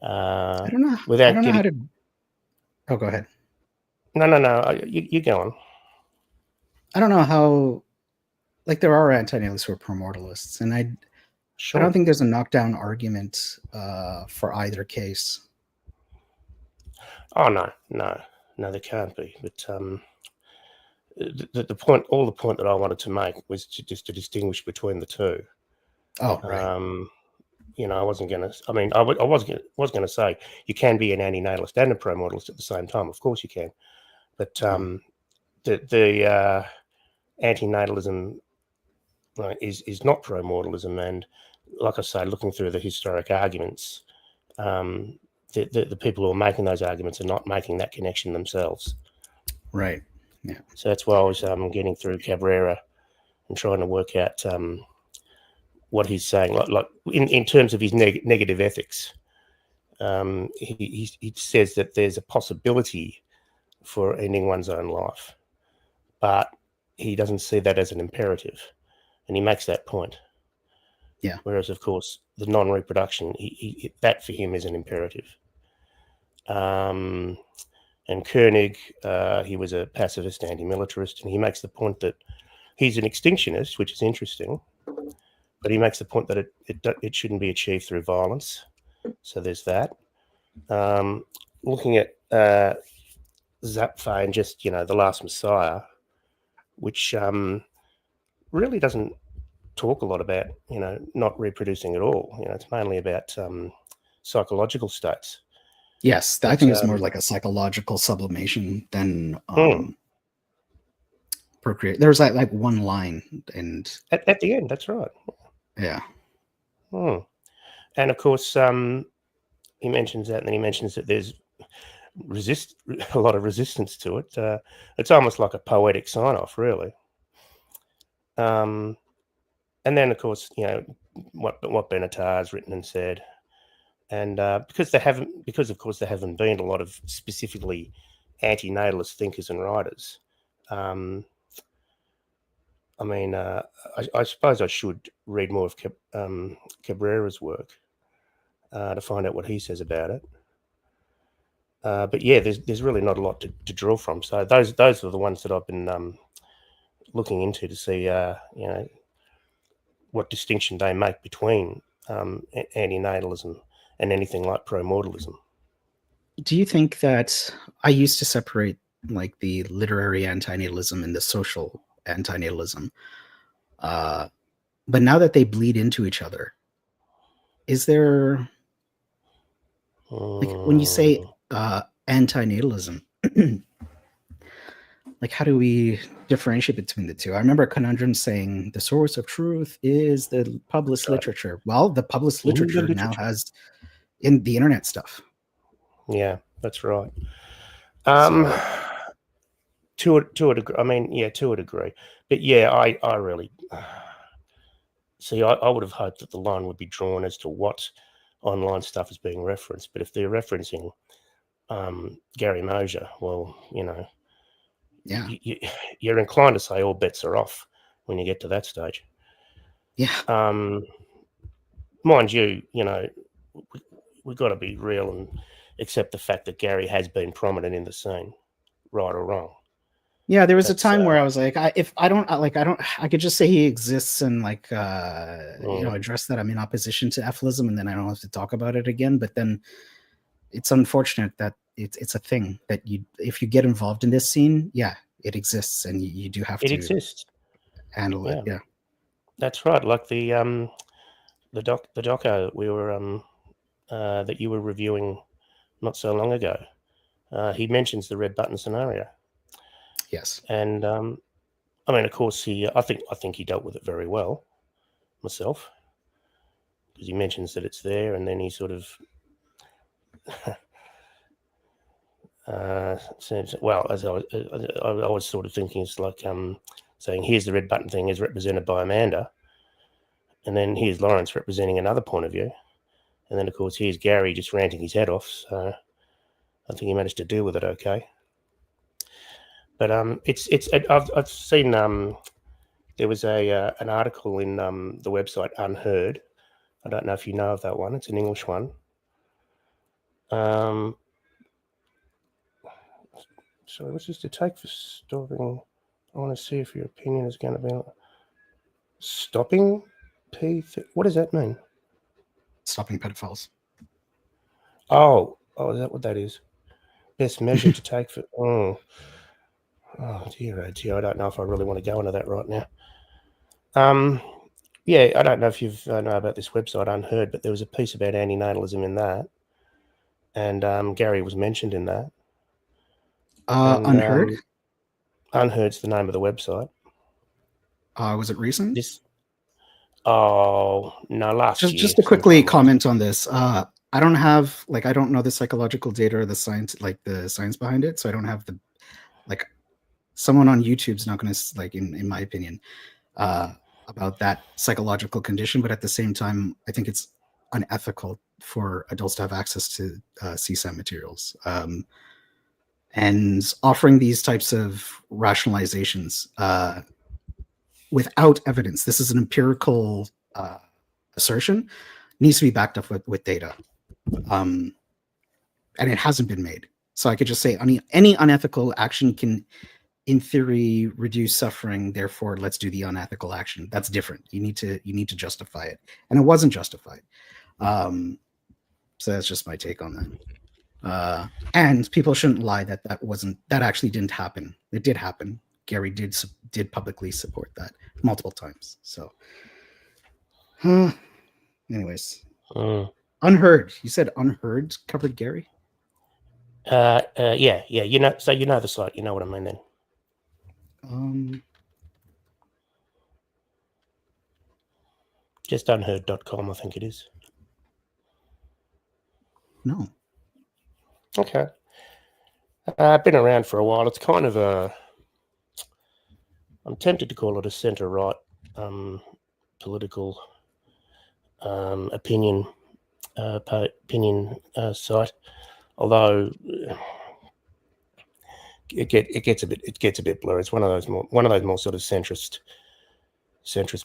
I don't know. Without I don't know how getting- to. Oh, go ahead. No. You go on. I don't know how. Like there are anti-nihilists who are pro-mortalists, and I Sure. don't think there's a knockdown argument for either case. Oh no, there can't be. But the point that I wanted to make was just to distinguish between the two. Oh, right. You know, I wasn't going to. I mean, I was going to say you can be an anti-natalist and a pro-mortalist at the same time. Of course, you can. But the anti-natalism is not pro-mortalism, and like I say, looking through the historic arguments, the people who are making those arguments are not making that connection themselves. Right. Yeah. So that's why I was getting through Cabrera and trying to work out what he's saying, like in terms of his negative ethics. He says that there's a possibility for ending one's own life, but he doesn't see that as an imperative, and he makes that point. Yeah. Whereas, of course, the non-reproduction, that for him is an imperative. And Koenig, he was a pacifist, anti-militarist, and he makes the point that he's an extinctionist, which is interesting, but he makes the point that it shouldn't be achieved through violence. So there's that. Looking at Zapffe and just, The Last Messiah, which really doesn't talk a lot about, not reproducing at all. It's mainly about psychological states. Yes, I think it's more like a psychological sublimation than procreate. There's like one line, and at the end, that's right. Yeah. And of course, he mentions that, and then he mentions that there's a lot of resistance to it. It's almost like a poetic sign-off, really. And then, of course, what Benatar has written and said, and because of course there haven't been a lot of specifically anti-natalist thinkers and writers. I suppose I should read more of Cabrera's work to find out what he says about it. But yeah, there's really not a lot to draw from. So those are the ones that I've been looking into to see, what distinction they make between antinatalism and anything like pro-mortalism. Do you think that I used to separate like the literary antinatalism and the social antinatalism, but now that they bleed into each other, is there like when you say antinatalism, like how do we differentiate between the two? I remember Conundrum saying the source of truth is the published literature. Well, the published literature now has in the internet stuff. Yeah, that's right. To a degree, I mean, yeah, to a degree. But yeah, I really see. I would have hoped that the line would be drawn as to what online stuff is being referenced. But if they're referencing Gary Mosher, well, yeah, you're inclined to say all bets are off when you get to that stage. Yeah. Mind you, we've got to be real and accept the fact that Gary has been prominent in the scene, right or wrong. Yeah, there was a time where I was like, I could just say he exists and like, address that I'm in opposition to Eflism, and then I don't have to talk about it again. But then it's unfortunate that it's a thing that if you get involved in this scene, yeah, it exists, and you do have to exists. Handle it. Yeah, that's right. Like the doco we were that you were reviewing not so long ago. He mentions the red button scenario. Yes, and I mean, of course, I think he dealt with it very well, myself, because he mentions that it's there, and then he sort of says, well, as I was sort of thinking, it's like saying, here's the red button thing as represented by Amanda, and then here's Lawrence representing another point of view, and then of course here's Gary just ranting his head off. So I think he managed to deal with it okay. But I've seen there was an article in the website Unheard. I don't know if you know of that one. It's an English one. Sorry, what's this to take for stopping? I want to see if your opinion is going to be stopping what does that mean? Stopping pedophiles. Oh, is that what that is? Best measure to take for. Oh dear, I don't know if I really want to go into that right now. Yeah, I don't know if you've know about this website, Unheard, but there was a piece about antinatalism in that, and Gary was mentioned in that. And, Unheard? Unheard's the name of the website. Was it recent? No, last year. Just to quickly comment on this. I don't know the psychological data or the science behind it, so I don't have the someone on YouTube's not going to in my opinion about that psychological condition, but at the same time, I think it's unethical for adults to have access to CSAM materials. And offering these types of rationalizations without evidence, this is an empirical assertion, needs to be backed up with data. And it hasn't been made. So I could just say any unethical action can, in theory, reduce suffering. Therefore, let's do the unethical action. That's different. You need to justify it, and it wasn't justified. So that's just my take on that. And people shouldn't lie that actually didn't happen. It did happen. Gary did publicly support that multiple times. So, anyways, Unheard. You said Unheard covered Gary. Yeah. So the site. You know what I mean then. Just unheard.com, I think it is. No. Okay. I've been around for a while. It's kind of I'm tempted to call it a centre-right political opinion site, although it gets a bit blurry. It's one of those more sort of centrist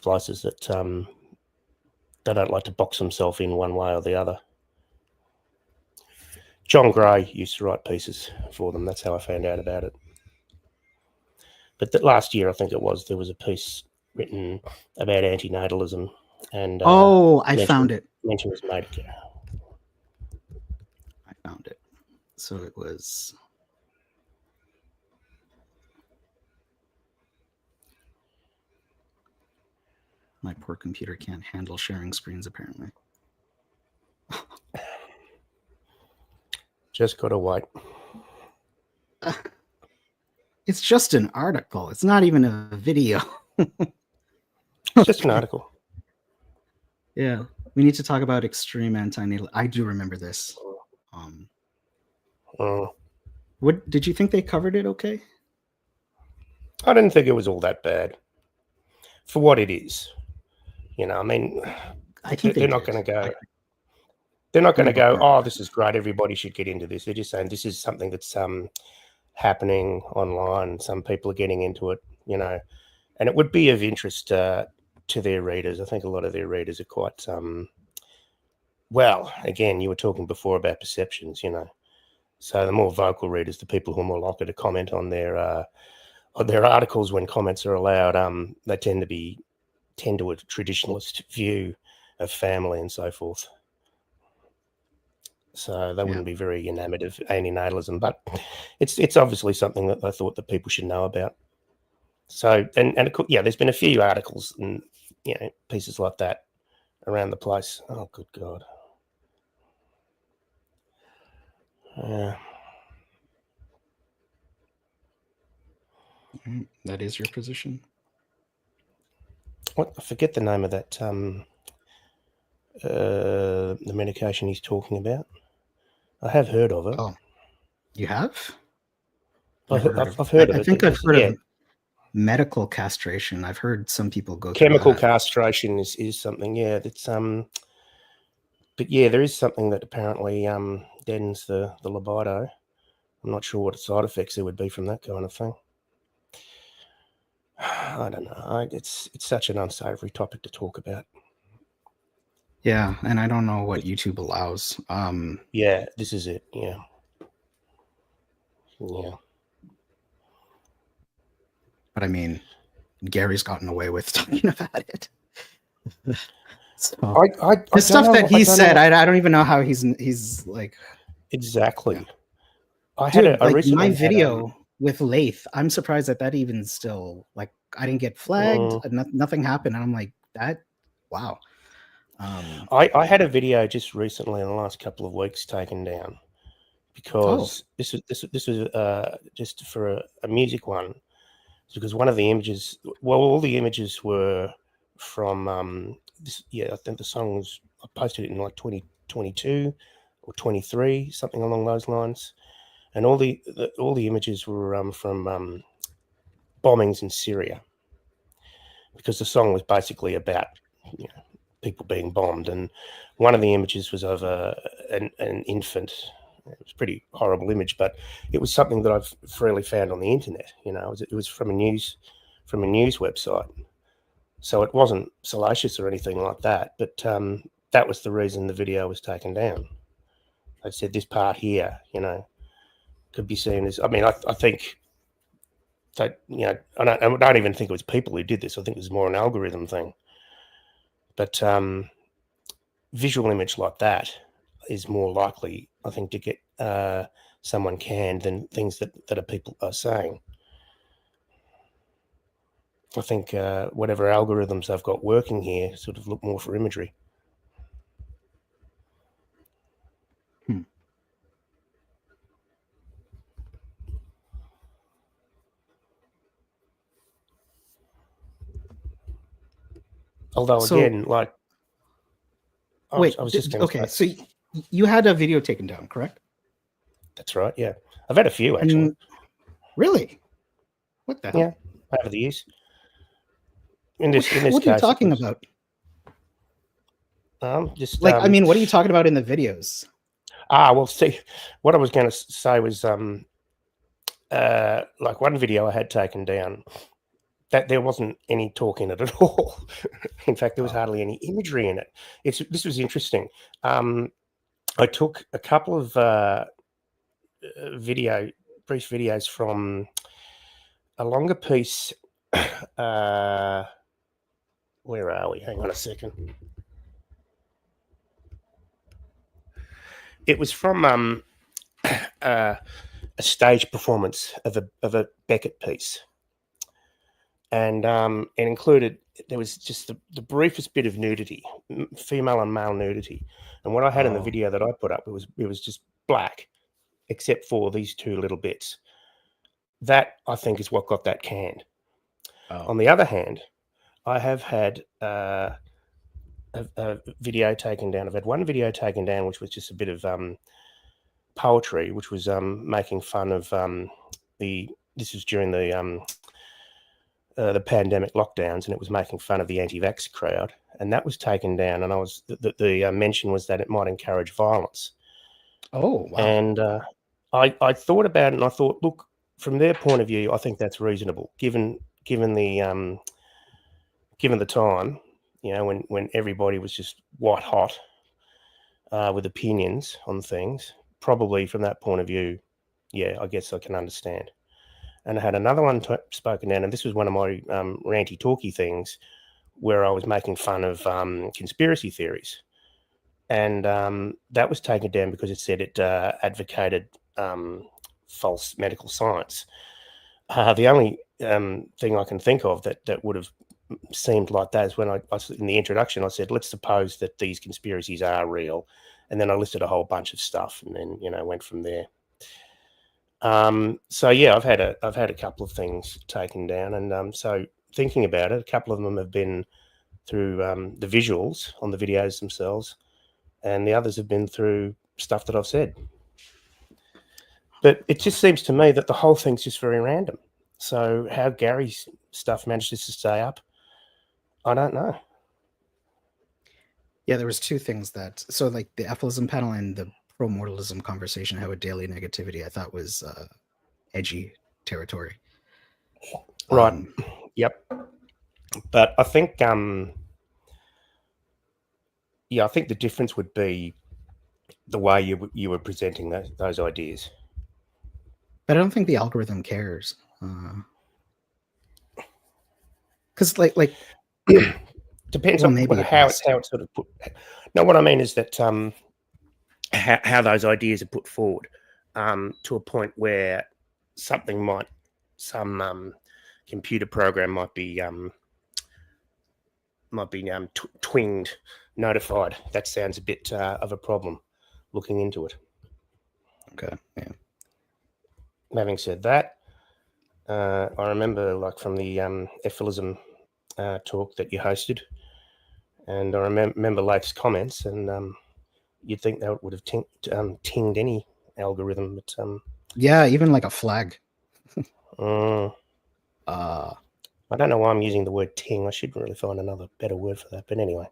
places that they don't like to box themselves in one way or the other. John Gray used to write pieces for them. That's how I found out about it. But last year, I think it was, there was a piece written about antinatalism, and I found it. Mention was made. I found it. So it was. My poor computer can't handle sharing screens, apparently. Just gotta wait. It's just an article. It's not even a video. It's just an article. Yeah. We need to talk about extreme antinatal. I do remember this. What did you think they covered it okay? I didn't think it was all that bad for what it is. I mean, I think they're not going to go. They're not going to go, oh, this is great, everybody should get into this. They're just saying this is something that's happening online. Some people are getting into it, and it would be of interest to their readers. I think a lot of their readers are quite, well, again, you were talking before about perceptions, So the more vocal readers, the people who are more likely to comment on their articles when comments are allowed, they tend to a traditionalist view of family and so forth. So they wouldn't be very enamored of antinatalism, but it's obviously something that I thought that people should know about. So, and there's been a few articles and, pieces like that around the place. Oh, good God. That is your position? What? I forget the name of that, the medication he's talking about. I have heard of it. Oh, you have? I've heard of it. I think I've heard of medical castration. I've heard some people go chemical castration is something, that's but there is something that apparently deadens the libido. I'm not sure what side effects there would be from that kind of thing. I don't know. It's such an unsavory topic to talk about. Yeah, and I don't know what YouTube allows. Yeah, this is it. Yeah. Yeah. But I mean, Gary's gotten away with talking about it. So I the don't stuff know. that he I don't know said, what- I don't even know how he's like, exactly. yeah. I had Dude, I like my recently had video with Lath. I'm surprised that even still, like, I didn't get flagged. Nothing happened, and I'm like, that. Wow. I had a video just recently in the last couple of weeks taken down because this was just for a music one. Because one of the images, well, all the images were from this. Yeah, I think the song was, I posted it in like 2022 or 23, something along those lines. And all the images were from bombings in Syria, because the song was basically about, you know, people being bombed. And one of the images was of an infant. It was a pretty horrible image, but it was something that I've freely found on the internet. You know, it was from a news website, so it wasn't salacious or anything like that. But that was the reason the video was taken down. They said this part here, you know, could be seen as. I mean, I think that, you know, I don't even think it was people who did this. I think it was more an algorithm thing. But visual image like that is more likely, I think, to get someone canned than things that are people are saying. I think whatever algorithms they've got working here sort of look more for imagery. Although So again, like, wait, I was just going to okay. say, So you had a video taken down, correct? that's right. Yeah, I've had a few actually. And really? What the hell? Yeah, over the years. In this What are you case, talking about? just Like, I mean, what are you talking about in the videos? well, see, what I was going to say was like one video I had taken down, that there wasn't any talk in it at all. In fact, there was hardly any imagery in it. This was interesting. I took a couple of brief videos from a longer piece. Where are we? Hang on a second. It was from a stage performance of a Beckett piece, and it included, there was just the briefest bit of nudity, female and male nudity. And what I had in the video that I put up, it was just black, except for these two little bits. That, I think, is what got that canned. On the other hand, I have had a video taken down. I've had one video taken down, which was just a bit of poetry, which was making fun of this was during the pandemic lockdowns, and it was making fun of the anti-vax crowd, and that was taken down. And I was the mention was that it might encourage violence. Oh, wow. And I thought about it, and I thought, look, from their point of view, I think that's reasonable, given the time, you know, when everybody was just white hot with opinions on things. Probably from that point of view, yeah, I guess I can understand. And I had another one spoken down, and this was one of my ranty talky things, where I was making fun of conspiracy theories. And that was taken down because it said it advocated false medical science. The only thing I can think of that would have seemed like that is when I in the introduction, I said, let's suppose that these conspiracies are real. And then I listed a whole bunch of stuff, and then, you know, went from there. So yeah, I've had a couple of things taken down, and so thinking about it, a couple of them have been through the visuals on the videos themselves, and the others have been through stuff that I've said. But it just seems to me that the whole thing's just very random. So how Gary's stuff manages to stay up, I don't know. Yeah, there was two things that, so like the Ephilism panel and the pro-mortalism conversation, how a daily negativity, I thought was edgy territory. Right. Yep. But I think yeah, I think the difference would be the way you were presenting those ideas. But I don't think the algorithm cares. Because like Depends well, on maybe it how does. it's sort of put. No, what I mean is that how those ideas are put forward to a point where some computer program might be twinged, notified. That sounds a bit of a problem. Looking into it. Okay. Yeah. Having said that, I remember like from the Ephilism talk that you hosted, and I remember Leif's comments, and you'd think that would have tinged any algorithm, but Yeah, even like a flag. I don't know why I'm using the word ting. I should really find another better word for that. But anyway,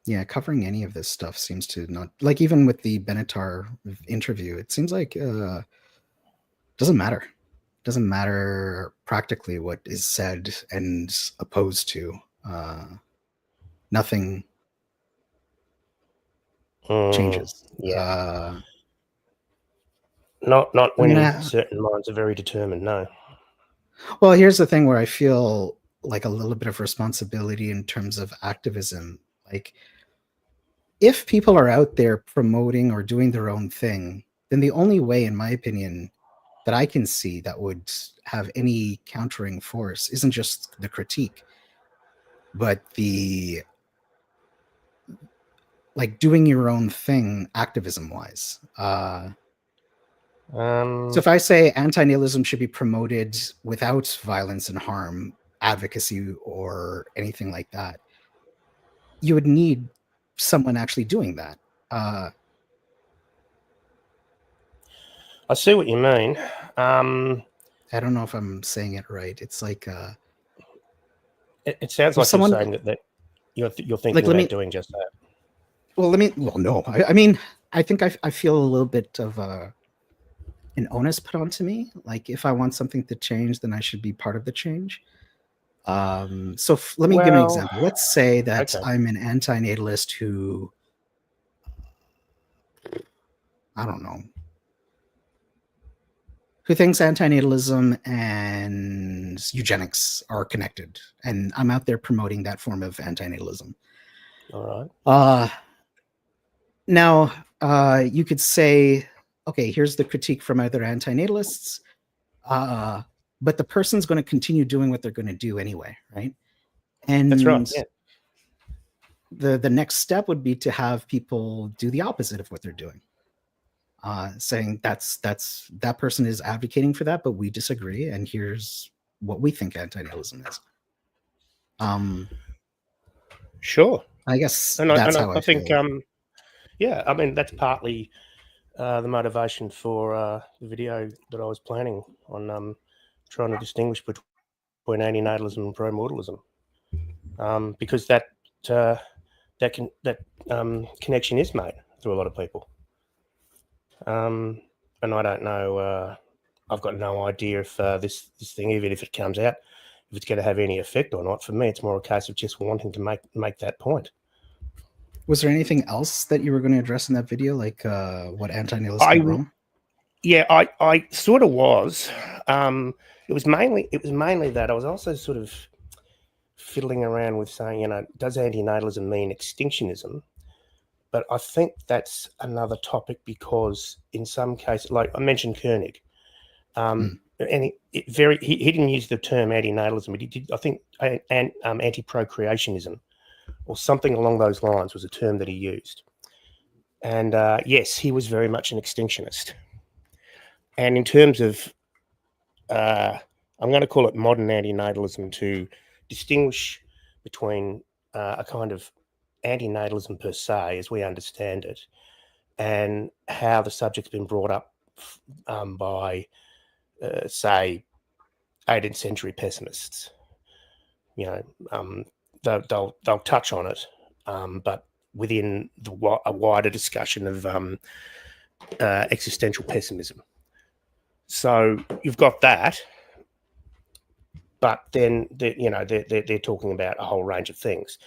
yeah, covering any of this stuff seems to not, like, even with the Benatar interview, it seems like doesn't matter practically what is said and opposed to. Nothing changes. Yeah, not when certain minds are very determined. No. Well, here's the thing where I feel like a little bit of responsibility in terms of activism. Like, if people are out there promoting or doing their own thing, then the only way, in my opinion, that I can see that would have any countering force isn't just the critique, but the like doing your own thing activism wise. So if I say anti-nihilism should be promoted without violence and harm, advocacy, or anything like that, you would need someone actually doing that. I see what you mean. I don't know if I'm saying it right. It's like it sounds like someone, you're saying that you're thinking like, about doing just that. Well, no. I mean, I think I feel a little bit of an onus put onto me. Like, if I want something to change, then I should be part of the change. So let me give an example. Let's say that I'm an anti-natalist who, I don't know, who thinks anti-natalism and eugenics are connected, and I'm out there promoting that form of anti-natalism. All right. Now, you could say, okay, here's the critique from other anti-natalists, but the person's going to continue doing what they're going to do anyway, right? And that's right. Yeah. The next step would be to have people do the opposite of what they're doing, saying that person is advocating for that, but we disagree, and here's what we think anti-nihilism is. Sure. I guess that's how I think. Yeah, I mean, that's partly the motivation for the video that I was planning on trying to distinguish between antinatalism and pro-mortalism, because that connection is made through a lot of people. And I don't know, I've got no idea if this thing, even if it comes out, if it's going to have any effect or not. For me, it's more a case of just wanting to make that point. Was there anything else that you were going to address in that video, like what anti-nihilists did wrong? Yeah, I sort of was. It was mainly that I was also sort of fiddling around with saying, does antinatalism mean extinctionism? But I think that's another topic, because in some cases, like I mentioned Koenig, and he didn't use the term antinatalism, but he did, I think, anti-procreationism or something along those lines was a term that he used. And yes, he was very much an extinctionist. And in terms of, I'm going to call it modern antinatalism, to distinguish between a kind of antinatalism per se, as we understand it, and how the subject's been brought up by, say, 18th century pessimists. They'll touch on it, but within a wider discussion of existential pessimism. So you've got that, but then they're talking about a whole range of things.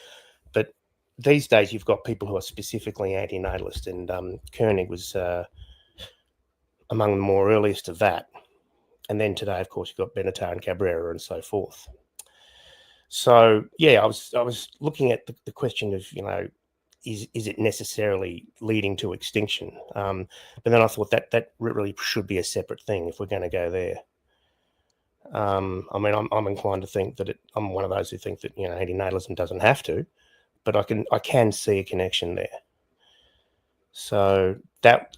But these days you've got people who are specifically antinatalist, and Koenig was among the more earliest of that. And then today, of course, you've got Benatar and Cabrera and so forth. So yeah, I was looking at the question of, is it necessarily leading to extinction? But then I thought that really should be a separate thing if we're going to go there. I mean, I'm inclined to think that I'm one of those who think that antinatalism doesn't have to, but I can see a connection there. So that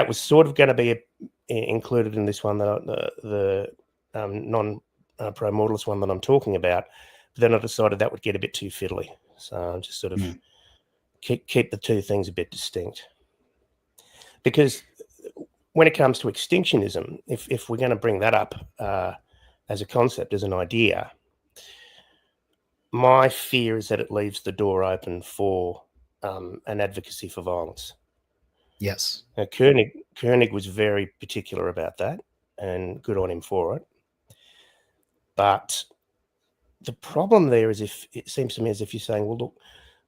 was sort of going to be included in this one, the non-pro-mortalist one that I'm talking about. But then I decided that would get a bit too fiddly, so I just sort of keep the two things a bit distinct. Because when it comes to extinctionism, if we're going to bring that up as a concept, as an idea, my fear is that it leaves the door open for an advocacy for violence. Yes. Now, Koenig was very particular about that, and good on him for it. But the problem there is, if it seems to me as if you're saying, well, look,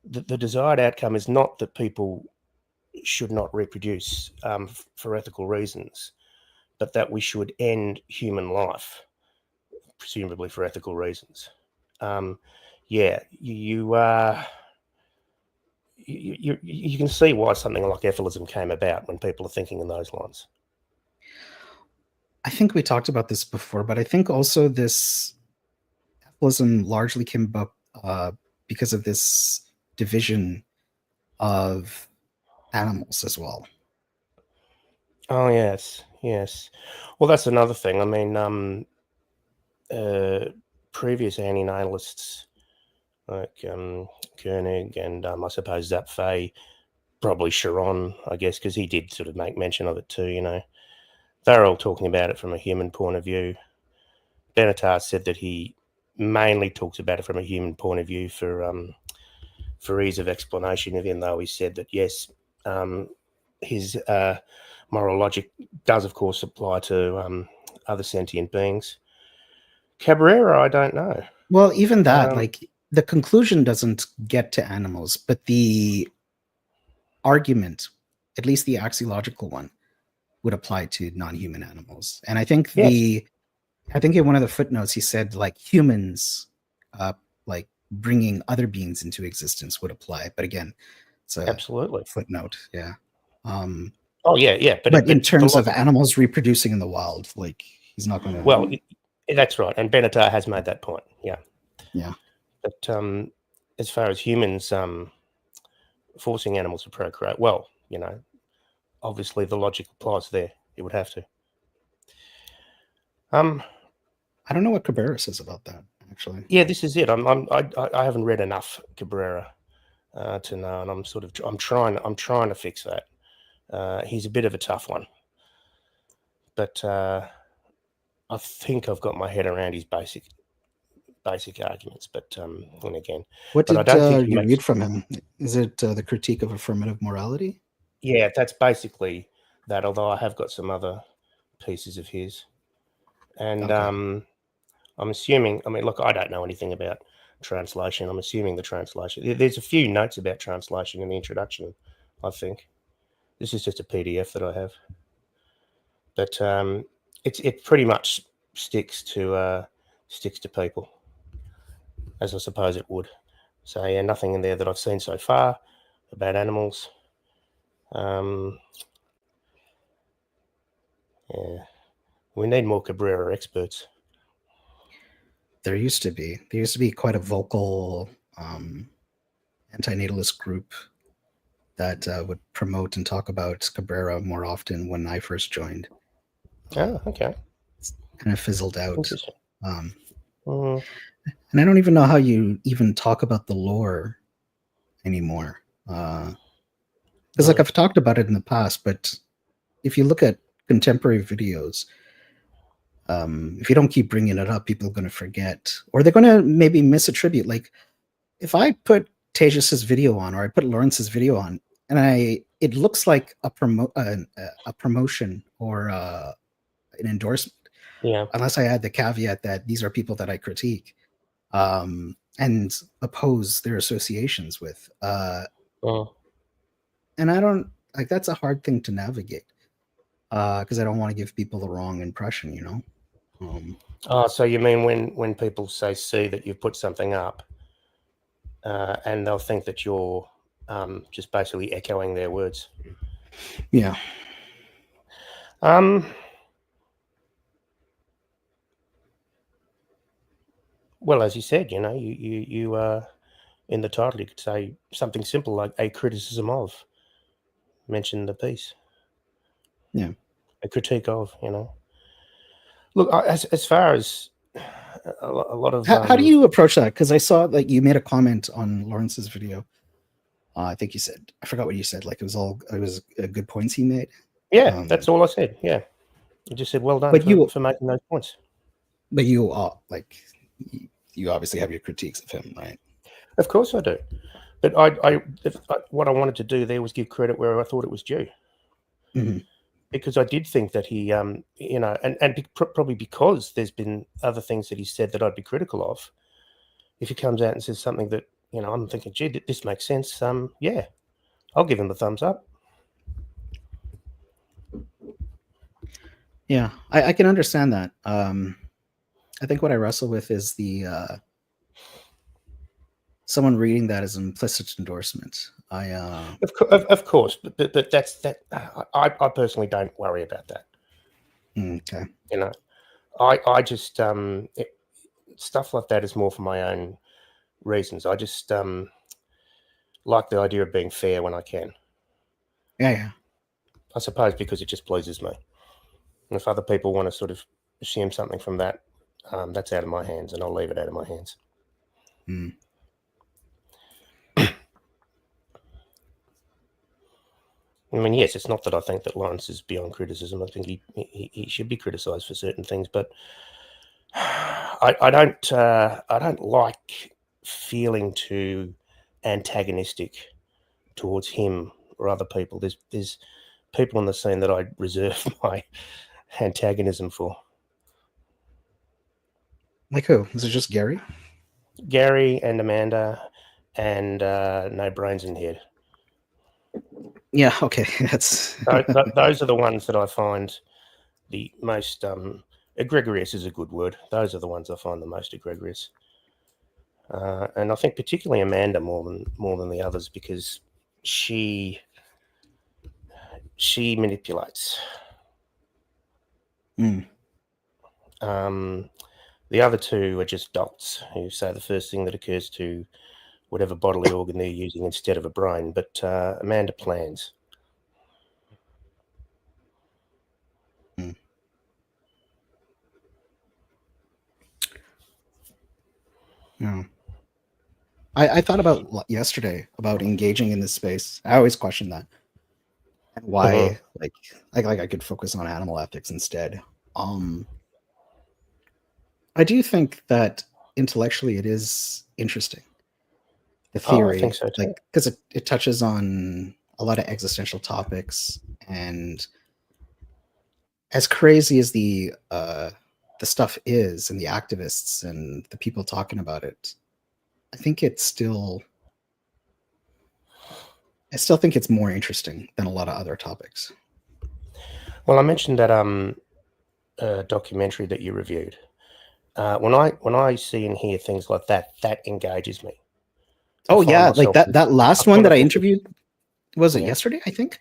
the desired outcome is not that people should not reproduce for ethical reasons, but that we should end human life, presumably for ethical reasons. You can see why something like ethylism came about when people are thinking in those lines. I think we talked about this before, but I think also this ethylism largely came about because of this division of animals as well. Oh, yes. Well, that's another thing. I mean, previous antinatalists like Koenig and I suppose Zapfay, probably Sharon, I guess, because he did sort of make mention of it too, They're all talking about it from a human point of view. Benatar said that he mainly talks about it from a human point of view for ease of explanation, even though he said that, yes, his moral logic does, of course, apply to other sentient beings. Cabrera, I don't know. Well, even that, the conclusion doesn't get to animals, but the argument, at least the axiological one, would apply to non-human animals. And I think I think in one of the footnotes he said humans, bringing other beings into existence would apply. But again, it's a absolutely footnote. Yeah. But in terms of animals reproducing in the wild, he's not going to. Well, that's right, and Benatar has made that point. Yeah. But as far as humans forcing animals to procreate, well, obviously the logic applies there. It would have to. I don't know what Cabrera says about that, actually. Yeah, this is it. I haven't read enough Cabrera to know, and I'm trying to fix that. He's a bit of a tough one, but I think I've got my head around his basic arguments. But then again, what did you read from him? Is it the critique of affirmative morality? Yeah, that's basically that. Although I have got some other pieces of his, and I'm assuming. I mean, look, I don't know anything about translation. I'm assuming the translation. There's a few notes about translation in the introduction, I think. This is just a PDF that I have, but it pretty much sticks to people, as I suppose it would. So yeah, nothing in there that I've seen so far about animals. Yeah, we need more Cabrera experts. There used to be quite a vocal antinatalist group that would promote and talk about Cabrera more often when I first joined. Oh, okay. It's kind of fizzled out. Interesting. And I don't even know how you even talk about the lore anymore. Because I've talked about it in the past, but if you look at contemporary videos, if you don't keep bringing it up, people are going to forget, or they're going to maybe misattribute. If I put Tejas's video on, or I put Lawrence's video on, and it looks like a promotion or an endorsement. Yeah. unless I add the caveat that these are people that I critique and oppose their associations with. Mm. And I don't like that's a hard thing to navigate because I don't want to give people the wrong impression, you know. Oh, so you mean when people see that you've put something up, and they'll think that you're just basically echoing their words? Yeah. Well, as you said, you know, you in the title you could say something simple like a criticism of. Mention the piece. Yeah. A critique of, you know. Look, as far as a lot of How do you approach that? Because I saw like you made a comment on Lawrence's video. I think you said, I forgot what you said. Like it was good points he made. Yeah, that's all I said. Yeah, I just said well done But for making those points. But you like you obviously have your critiques of him, right? Of course I do. But what I wanted to do there was give credit where I thought it was due. Mhm. Because I did think that he, you know, and probably because there's been other things that he said that I'd be critical of. If he comes out and says something that, you know, I'm thinking, gee, this makes sense. Yeah, I'll give him the thumbs up. Yeah, I can understand that. I think what I wrestle with is the someone reading that as an implicit endorsement. Of course, but that's that. I personally don't worry about that. Okay. You know, I just stuff like that is more for my own reasons. I just like the idea of being fair when I can. Yeah. I suppose because it just pleases me. And if other people want to sort of assume something from that, that's out of my hands, and I'll leave it out of my hands. Mm. I mean, yes, it's not that I think that Lawrence is beyond criticism. I think he should be criticised for certain things, but I don't like feeling too antagonistic towards him or other people. There's people on the scene that I reserve my antagonism for. Like who? Is it just Gary? Gary and Amanda and No Brains in Head. Yeah, okay. That's those are the ones that I find the most egregious is a good word. Those are the ones I find the most egregious. And I think particularly Amanda more than the others because she manipulates. Mm. The other two are just dots who say the first thing that occurs to whatever bodily organ they're using instead of a brain. But Amanda plans. Mm. Yeah. I thought about yesterday about engaging in this space. I always question that. And why like I could focus on animal ethics instead. I do think that intellectually it is interesting. The theory, I think so too. like because it touches on a lot of existential topics, and as crazy as the stuff is, and the activists and the people talking about it, I still think it's more interesting than a lot of other topics. Well, I mentioned that documentary that you reviewed. When I see and hear things like that, that engages me. Oh yeah, like that last one that I interviewed, was it yesterday? I think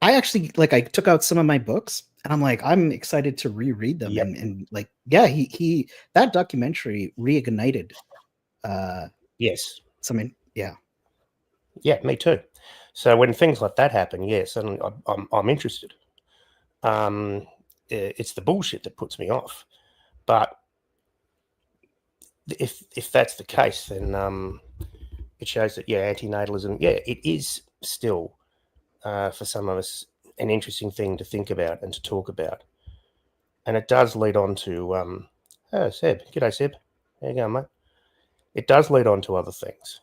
I actually I took out some of my books and I'm like, I'm excited to reread them. Yep. And like, yeah, he that documentary reignited yes. Yeah, me too. So when things like that happen, yes, and I'm interested. It's the bullshit that puts me off. But if that's the case, then it shows that antinatalism, it is still for some of us an interesting thing to think about and to talk about, and it does lead on to Seb. G'day, Seb. How you going, mate? It does lead on to other things.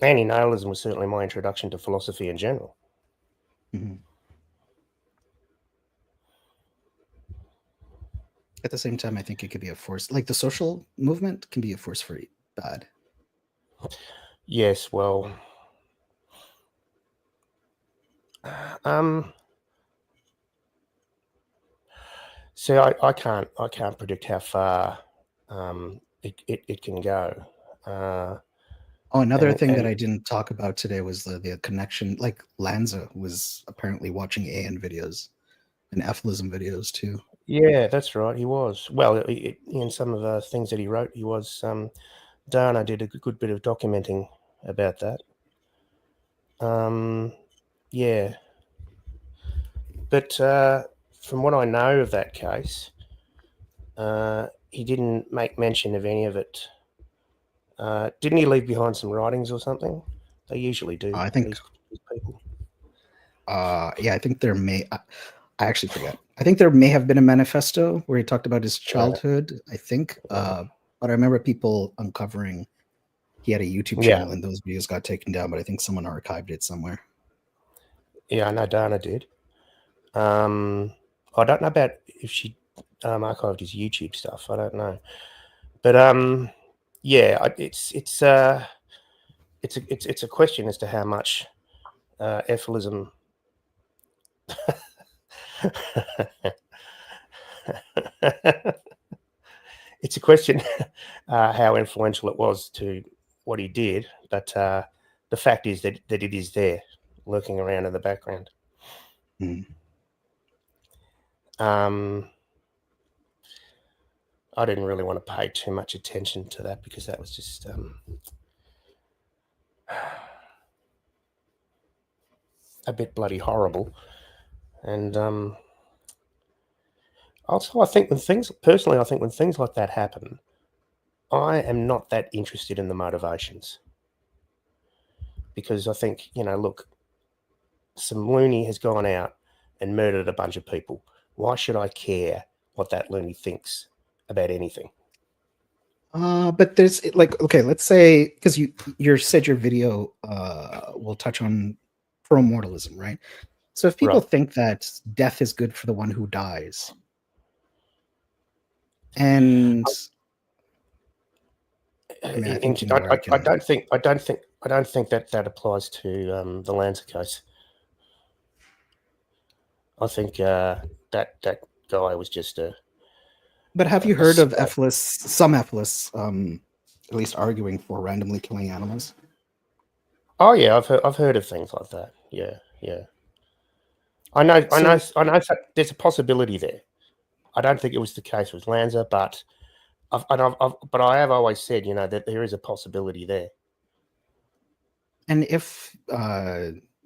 Antinatalism was certainly my introduction to philosophy in general. Mm-hmm. At the same time, I think it could be a force. Like the social movement can be a force for bad. Yes, well, see, I can't predict how far it can go. Oh, another And- thing that and- I didn't talk about today was the connection. Like Lanza was apparently watching AN videos and F-lism videos too. Yeah, that's right. He was. Well, in some of the things that he wrote, he was. Dana did a good bit of documenting about that. Yeah. But from what I know of that case, he didn't make mention of any of it. Didn't he leave behind some writings or something? They usually do. I think. These people. Yeah, I think there may. I actually forget. I think there may have been a manifesto where he talked about his childhood. I think, but I remember people uncovering he had a YouTube channel and those videos got taken down. But I think someone archived it somewhere. Yeah, I know Dana did. I don't know about if she archived his YouTube stuff. I don't know, but yeah, it's a question as to how much F-lism. It's a question how influential it was to what he did, but the fact is that it is there, lurking around in the background. Mm. I didn't really want to pay too much attention to that because that was just a bit bloody horrible. And also, I think when things like that happen, I am not that interested in the motivations, because I think, look, some loony has gone out and murdered a bunch of people. Why should I care what that loony thinks about anything? But there's like, okay, let's say, because you said your video will touch on pro-mortalism, right? So if people Right. think that death is good for the one who dies, and I mean, I think you know where I can. I don't think that applies to the Lanza case. I think that guy was just a. But have you heard of some F-lists, at least arguing for randomly killing animals? Oh yeah, I've heard of things like that. Yeah. I know there's a possibility there. I don't think it was the case with Lanza, but I have always said, that there is a possibility there. And if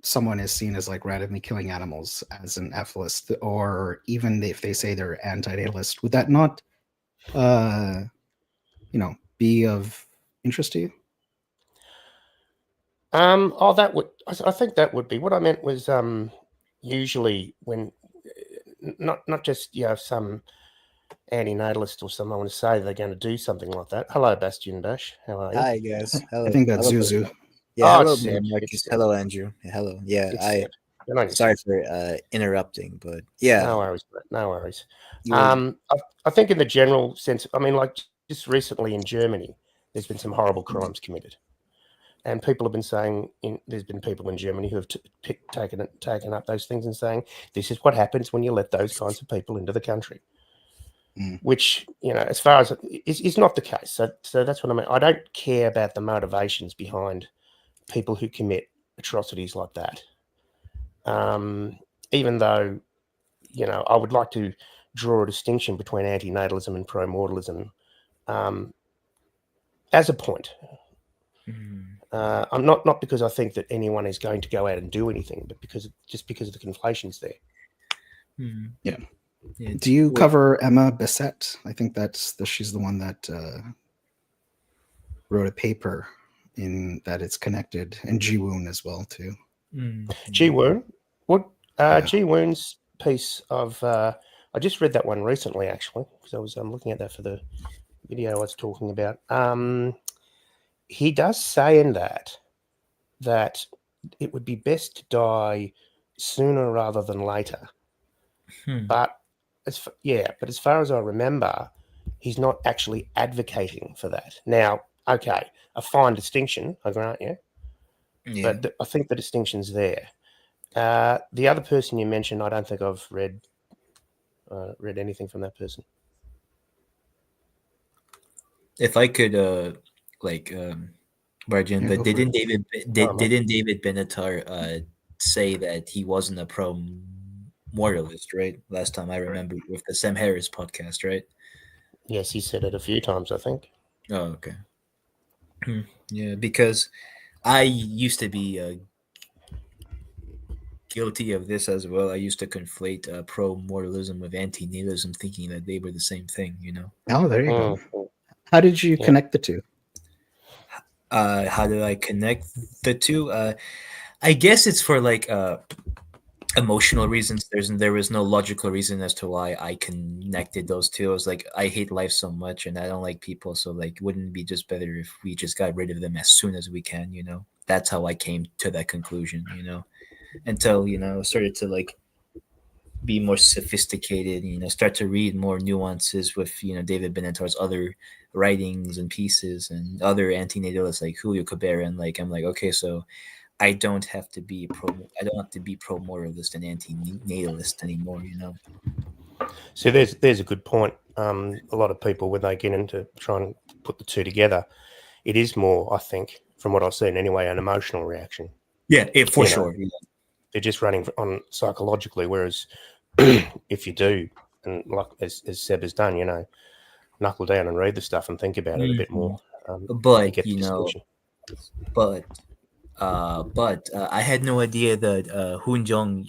someone is seen as like randomly killing animals as an F-list, or even if they say they're anti-natalist, would that not, be of interest to you? That would. I think that would be. What I meant was, usually when not just some anti-natalist or someone want to say they're going to do something like that. Hello, Bastian Dash. How are you? Hi guys. Hello. I think that's hello, Zuzu. Yeah, hello, it's Sid. Marcus. It's Sid. Hello, Andrew. Hello. Yeah, It's Sid. Good on you, sorry Sid. for interrupting, but yeah. No worries. Mate. No worries. you were- I think in the general sense, I mean, like just recently in Germany, there's been some horrible crimes committed, and people have been saying there's been people in Germany who have taken up those things and saying this is what happens when you let those kinds of people into the country. Which, as far as is not the case. So that's what I mean. I don't care about the motivations behind people who commit atrocities like that. Even though, I would like to draw a distinction between antinatalism and pro-mortalism as a point. I'm not because I think that anyone is going to go out and do anything, but because of the conflation's there. Yeah. Do you cover Emma Bissett? I think she's the one that wrote a paper in that it's connected, and Ji Woon as well too. Ji Woon, what? Ji Woon's piece of I just read that one recently actually because I was looking at that for the video I was talking about. He does say in that it would be best to die sooner rather than later, but but as far as I remember, he's not actually advocating for that. Now, okay, a fine distinction, I grant you, Yeah. but I think the distinction's there. The other person you mentioned, I don't think I've read anything from that person. If I could, barge in, Yeah, but go for didn't it. David Benatar say that he wasn't a pro moralist, right? Last time I remember with the Sam Harris podcast, right? Yes, he said it a few times, I think. Oh, okay. Yeah, because I used to be guilty of this as well. I used to conflate pro moralism with anti natalism, thinking that they were the same thing. Oh, there you go. Mm, How did you Yeah. connect the two? How did I connect the two? I guess it's for emotional reasons. There was no logical reason as to why I connected those two. I was like, I hate life so much, and I don't like people. So wouldn't it be just better if we just got rid of them as soon as we can? That's how I came to that conclusion. Until started to be more sophisticated. Start to read more nuances with David Benatar's other writings and pieces and other anti-natalists like Julio Cabrera, and I'm like, okay, so I don't have to be pro moralist and anti-natalist anymore. So there's a good point. A lot of people, when they get into trying to put the two together, it is more, I think, from what I've seen anyway, an emotional reaction. Yeah, for You know, sure. They're just running on psychologically, whereas if you do, and like as Seb has done, knuckle down and read the stuff and think about it a bit more, you But get the distinction. but I had no idea that Hoon Jong,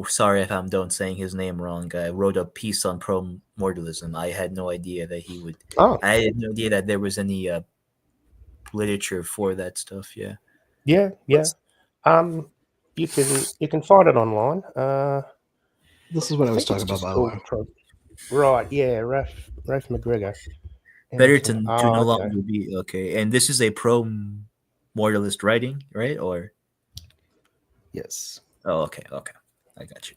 sorry if I'm don't saying his name wrong, wrote a piece on pro mortalism. I had no idea that he would. Oh, I had no idea that there was any literature for that stuff. Yeah. yeah. You can find it online. This is what I was think it's talking about, just by the way. called Right, yeah, Ralph McGregor. Better to no okay. longer be okay. And this is a pro mortalist writing, right? Or Yes. oh, okay, I got you.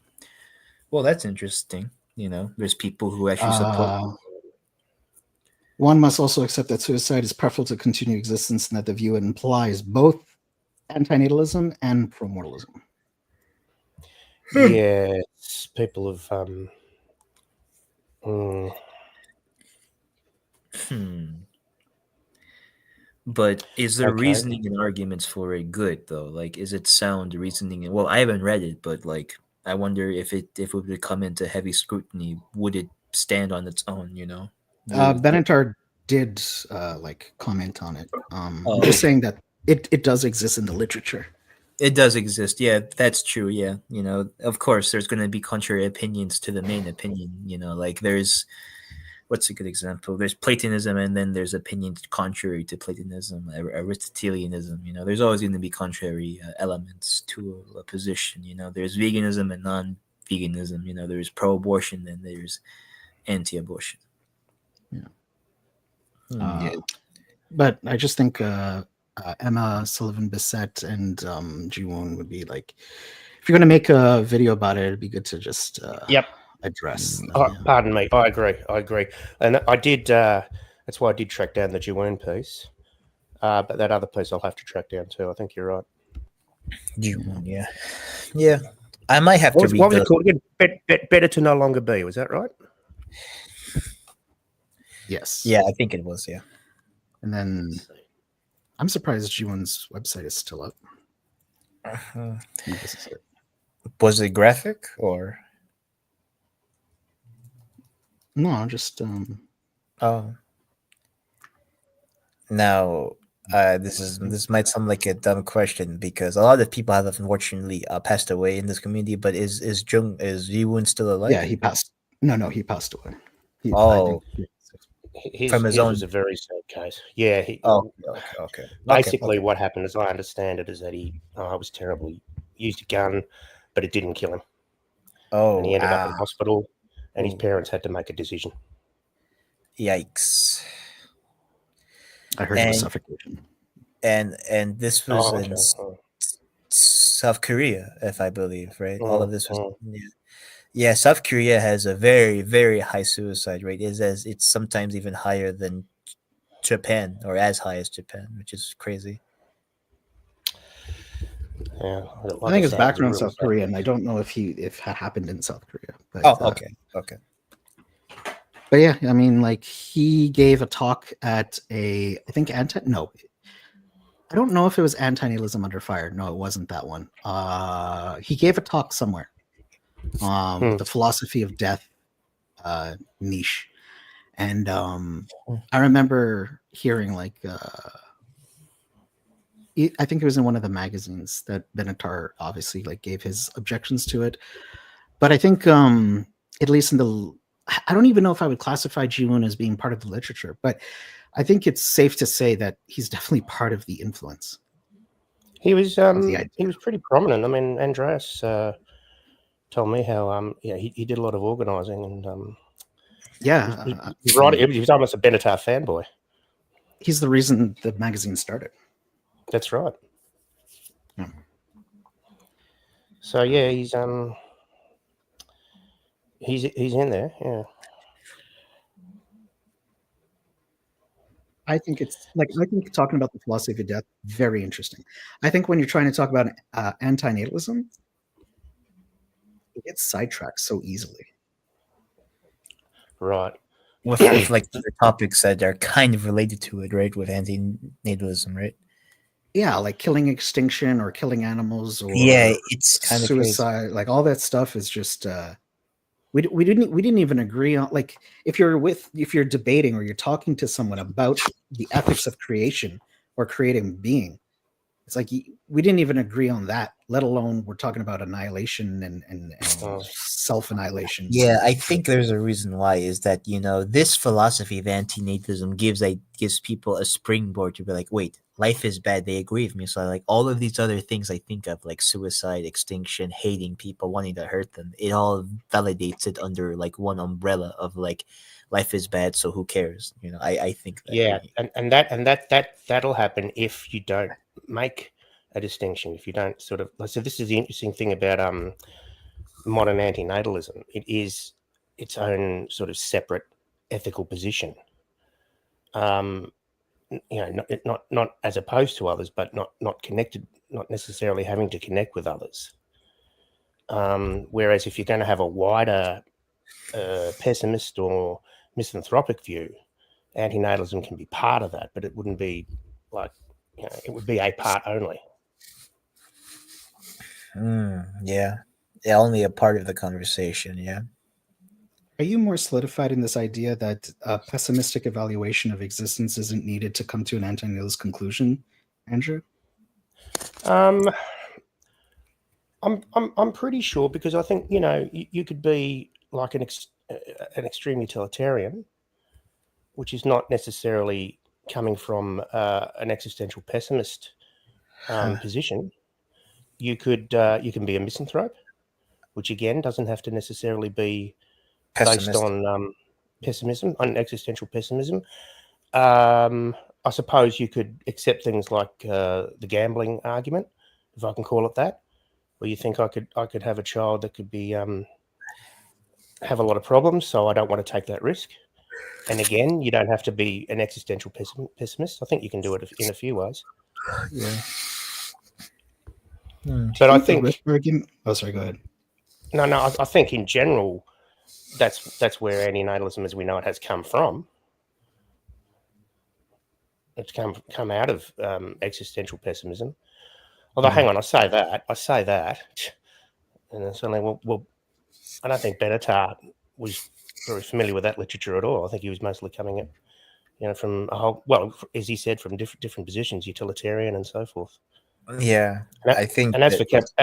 Well, that's interesting. There's people who actually support. One must also accept that suicide is preferable to continued existence and that the view implies both antinatalism and promortalism. Yes, people have But is there Okay. reasoning and arguments for it good though? Is it sound reasoning? Well, I haven't read it, but I wonder if it would come into heavy scrutiny, would it stand on its own? Benatar did comment on it. Oh, Just okay. saying that it does exist in the literature. It does exist. Yeah, that's true. Yeah. Of course, there's going to be contrary opinions to the main opinion. There's, what's a good example? There's Platonism, and then there's opinions contrary to Platonism, Aristotelianism. There's always going to be contrary elements to a position. There's veganism and non-veganism. There's pro-abortion and there's anti-abortion. Yeah. But I just think Emma Sullivan Bissett and Ji-Woon would be if you're going to make a video about it, it'd be good to just address them, Pardon me, I agree, and I did. That's why I did track down the Ji-Woon piece, but that other piece I'll have to track down too. I think you're right. Ji-Woon, yeah. I might have to read. What was it called again? Better to no longer be. Was that right? Yes. Yeah, I think it was. Yeah. And then I'm surprised Ji-Woon's website is still up. This is it. Was it graphic or? No, just Oh. Now, this might sound like a dumb question because a lot of people have unfortunately passed away in this community. But is Ji-Woon still alive? Yeah, he passed. No, he passed away. His from his own. was a very sad case. Yeah. Okay. Basically, what happened, as I understand it, is that he was terribly used a gun, but it didn't kill him. Oh, and he ended up in hospital, and his parents had to make a decision. Yikes! I heard it was suffocation. And this was in South Korea, if I believe, right? All of this was, Yeah, South Korea has a very, very high suicide rate. It's sometimes even higher than Japan, or as high as Japan, which is crazy. Yeah, I think his say, it was a background really South Korea, and I don't know if it happened in South Korea. But, Oh, okay. But yeah, I mean, like he gave a talk at I think I don't know if it was Anti-Nihilism Under Fire. No, it wasn't that one. He gave a talk somewhere. The philosophy of death niche, and I remember hearing like I think it was in one of the magazines that Benatar obviously like gave his objections to it. But I think at least I don't even know if I would classify Ji-woon as being part of the literature, but I think it's safe to say that he's definitely part of the influence. He was pretty prominent. I mean, Andreas told me how he did a lot of organising, and he was almost a Benatar fanboy. He's the reason the magazine started. That's right. Yeah. So yeah, he's in there. Yeah. I think talking about the philosophy of death very interesting. I think when you're trying to talk about anti-natalism, it gets sidetracked so easily. Right. With like the topics that are kind of related to it, right? With anti-natalism, right? Yeah, like killing extinction or killing animals, or it's kind of suicide. Crazy. Like all that stuff is just we didn't even agree on. Like if you're debating or you're talking to someone about the ethics of creation or creating being, it's like we didn't even agree on that, let alone we're talking about annihilation and self-annihilation. Yeah, I think there's a reason why, is that, this philosophy of anti-natalism gives people a springboard to be like, wait, life is bad, they agree with me. So like all of these other things I think of, like suicide, extinction, hating people, wanting to hurt them, it all validates it under like one umbrella of like life is bad, so who cares? I think that. Yeah, and that'll happen if you don't make a distinction, if you don't sort of. So this is the interesting thing about modern antinatalism. It is its own sort of separate ethical position. Not as opposed to others, but not connected, not necessarily having to connect with others. Whereas if you're going to have a wider pessimist or misanthropic view, antinatalism can be part of that, but it wouldn't be like, it would be a part only. Yeah, only a part of the conversation. Yeah. Are you more solidified in this idea that a pessimistic evaluation of existence isn't needed to come to an anti-nihilist conclusion, Andrew? I'm pretty sure, because I think you could be like an extreme utilitarian, which is not necessarily coming from an existential pessimist position. You can be a misanthrope, which again doesn't have to necessarily be based on pessimism, on existential pessimism. I suppose you could accept things like the gambling argument, if I can call it that, where you think I could have a child that could be have a lot of problems, so I don't want to take that risk. And again, you don't have to be an existential pessimist. I think you can do it in a few ways. Yeah. But I think. Oh, sorry. Go ahead. No. I think in general, that's where antinatalism, as we know it, has come from. It's come out of existential pessimism. Although, hang on, I say that, and it's only well, I don't think Benatar was very familiar with that literature at all. I think he was mostly coming at, from a whole, well, as he said, from different positions, utilitarian and so forth. Yeah, I think. And as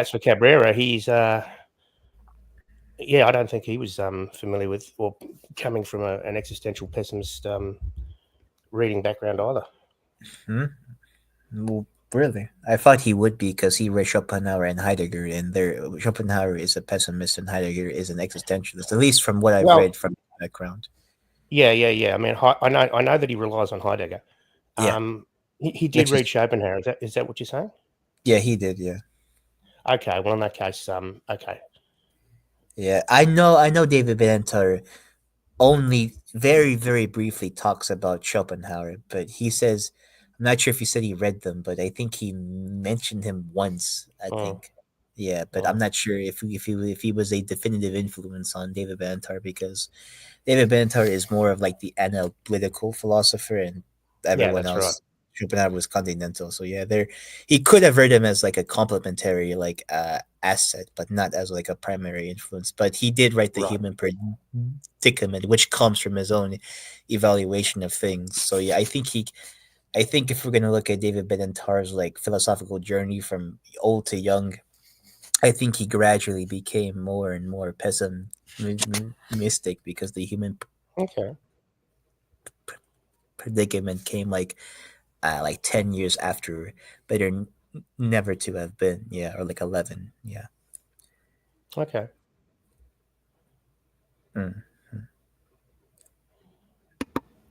for Cabrera, he's I don't think he was familiar with or coming from an existential pessimist reading background either. Well, really? I thought he would be, because he read Schopenhauer and Heidegger, and Schopenhauer is a pessimist and Heidegger is an existentialist, at least from what I've read from the background. Yeah. I mean, I know that he relies on Heidegger. Yeah. He did read Schopenhauer. Is that what you're saying? Yeah, he did. Yeah. Okay. Well, in that case, okay. Yeah, I know David Banter only very, very briefly talks about Schopenhauer, but he says, I'm not sure if he said he read them, but I think he mentioned him once, I Mm. think. Yeah, but I'm not sure if he was a definitive influence on David Banter, because David Banter is more of like the analytical philosopher, and everyone that's right. else, Schopenhauer was continental. So yeah, he could have read him as like a complementary like asset, but not as like a primary influence. But he did write the Right. Human Predicament, which comes from his own evaluation of things. So yeah, I think if we're gonna look at David Benantar's like philosophical journey from old to young, I think he gradually became more and more pessimistic, because the Human Okay. Predicament came like 10 years after Better Never to Have Been, yeah, or like 11, yeah. Okay. Mm.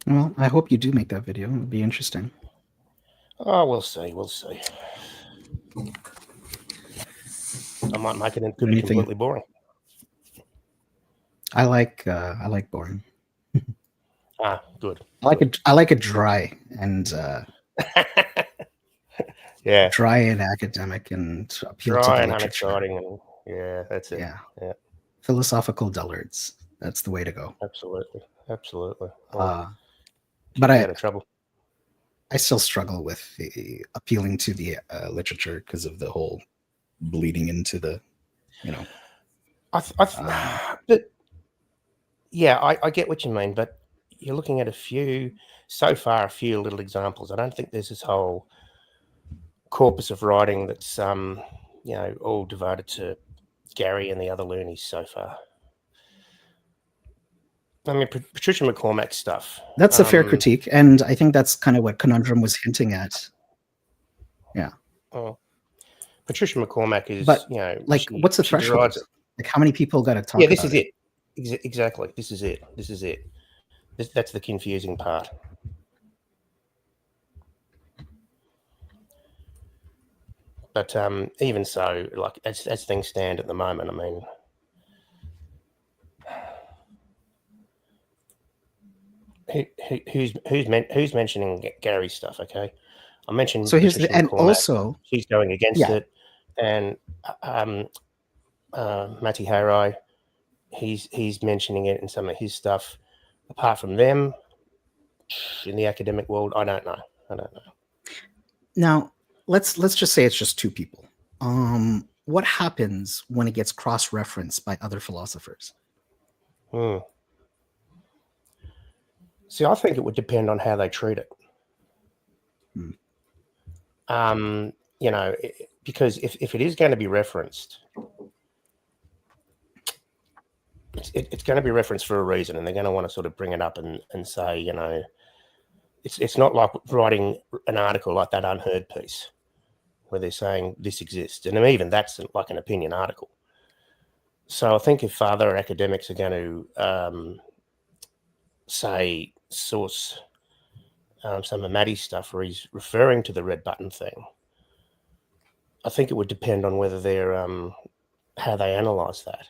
Well, I hope you do make that video. It'll be interesting. Oh, we'll see. We'll see. I might make it and could be Anything- completely boring. I like boring. Ah, good. I like it dry and Yeah. dry and academic and appeal to Dry the and literature. unexciting, and yeah, that's it. Yeah. Yeah. Philosophical dullards. That's the way to go. Absolutely. Absolutely. But Keep you out of trouble. I still struggle with the appealing to the literature because of the whole bleeding into the, But yeah, I get what you mean, but you're looking at a few little examples. I don't think there's this whole corpus of writing that's all devoted to Gary and the other loonies so far. I mean, Patricia McCormack's stuff. That's a fair critique, and I think that's kind of what Conundrum was hinting at. Yeah. Oh, Patricia McCormack is, But, what's the she threshold? derives it. Like, how many people got to talk? Yeah, this about is it. Exactly. This is it. That's the confusing part. But even so, like as things stand at the moment, I mean, who's mentioning Gary's stuff? Okay, I mentioned. So here's Patricia and McCormack. also She's going against it, and Matty Hayrai, he's mentioning it in some of his stuff. Apart from them, in the academic world, I don't know. Now, let's just say it's just two people. What happens when it gets cross-referenced by other philosophers? See, I think it would depend on how they treat it. Because if it is going to be referenced, it's going to be referenced for a reason, and they're going to want to sort of bring it up and say, it's not like writing an article like that Unheard piece where they're saying this exists, and even that's like an opinion article. So I think if other academics are going to say source some of Matty's stuff where he's referring to the red button thing, I think it would depend on whether they're how they analyze that.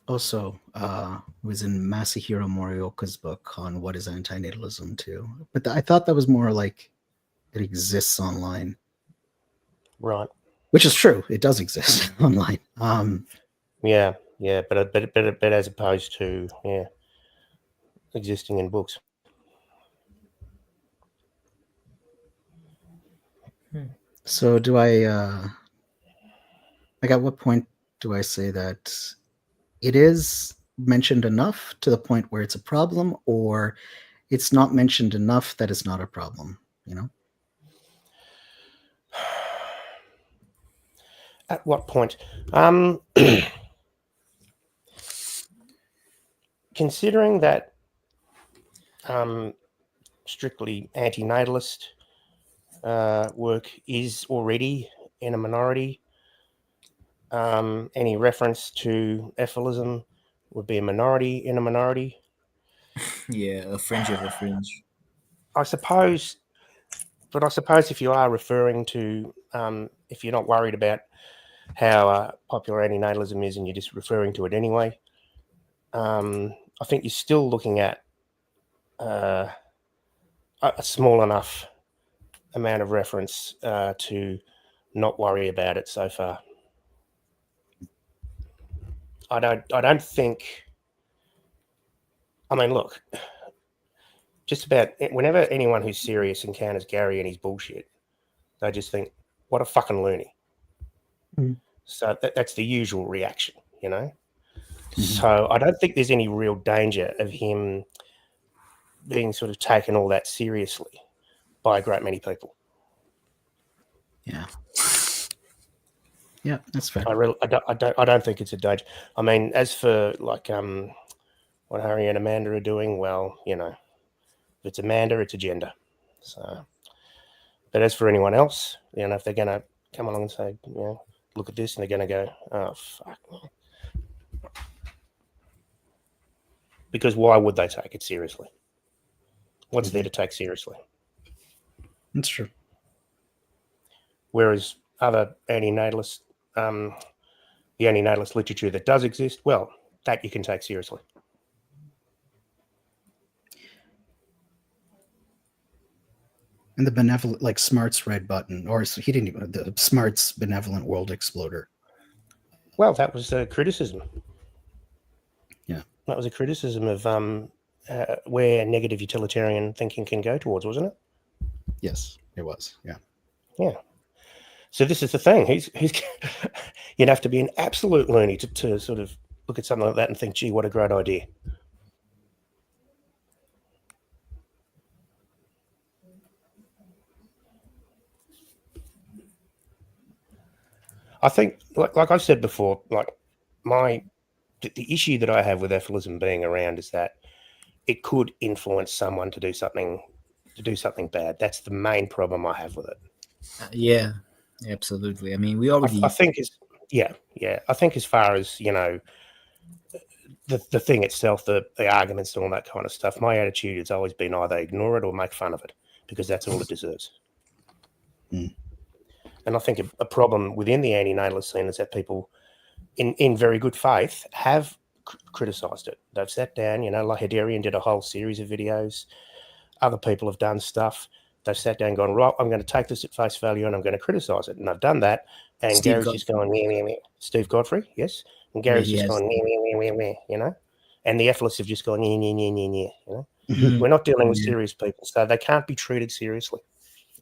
Also, was in Masahiro Morioka's book on what is antinatalism too. But I thought that was more like it exists online. Right. Which is true. It does exist online. Yeah, but as opposed to existing in books. So do I like at what point do I say that it is mentioned enough to the point where it's a problem, or it's not mentioned enough that it's not a problem, At what point? Considering that strictly antinatalist work is already in a minority, any reference to ephilism would be a minority in a minority. Yeah, a fringe of a fringe. I suppose if you are referring to, if you're not worried about how popular antinatalism is, and you're just referring to it anyway. I think you're still looking at a small enough amount of reference to not worry about it so far. I don't think. I mean, look, just about whenever anyone who's serious encounters Gary and his bullshit, they just think, "What a fucking loony." Mm. So that's the usual reaction, you know. Mhm. So I don't think there's any real danger of him being sort of taken all that seriously by a great many people. Yeah. Yeah, that's fair. I don't think it's a danger. I mean, as for like what Harry and Amanda are doing, well, you know, if it's Amanda, it's agenda. So, but as for anyone else, you know, if they're going to come along and say, you know, look at this, and they're going to go, oh fuck, because why would they take it seriously? What's there to take seriously? That's true. Whereas other antinatalist, the antinatalist literature that does exist, well, that you can take seriously. And the benevolent, like Smart's red button, or he didn't even, the Smart's benevolent world exploder. Well, that was a criticism. Yeah. That was a criticism of where negative utilitarian thinking can go towards, wasn't it? Yes, it was. Yeah. Yeah. So this is the thing. He's you'd have to be an absolute loony to sort of look at something like that and think, gee, what a great idea. I think, like I said before, like the issue that I have with ephilism being around is that it could influence someone to do something bad. That's the main problem I have with it. Yeah, absolutely. I mean, we already. I think I think as far as, you know, the thing itself, the arguments and all that kind of stuff, my attitude has always been either ignore it or make fun of it, because that's all it deserves. Mm. And I think a problem within the antinatalist scene is that people in very good faith have criticised it. They've sat down, you know, like Hederian did a whole series of videos. Other people have done stuff. They've sat down and gone, right, I'm going to take this at face value and I'm going to criticise it. And they've done that. And Steve Gary's just going, meh, meh, meh. Steve Godfrey, yes. And Gary's Yeah, he just has. going, meh, meh, meh, meh, meh, you know. And the ethelists have just gone, yeah, yeah, yeah, yeah, yeah, you know. Mm, We're not dealing with yeah. serious people, so they can't be treated seriously.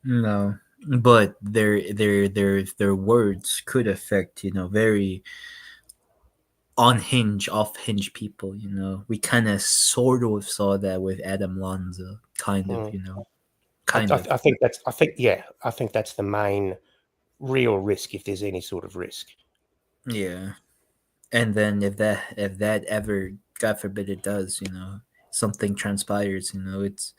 No, but their words could affect, you know, very off-hinge people. You know, we kind of sort of saw that with Adam Lanza, kind of, you know, kind of. I think that's the main real risk, if there's any sort of risk. Yeah, and then if that ever, God forbid, it does, you know, something transpires, you know, it's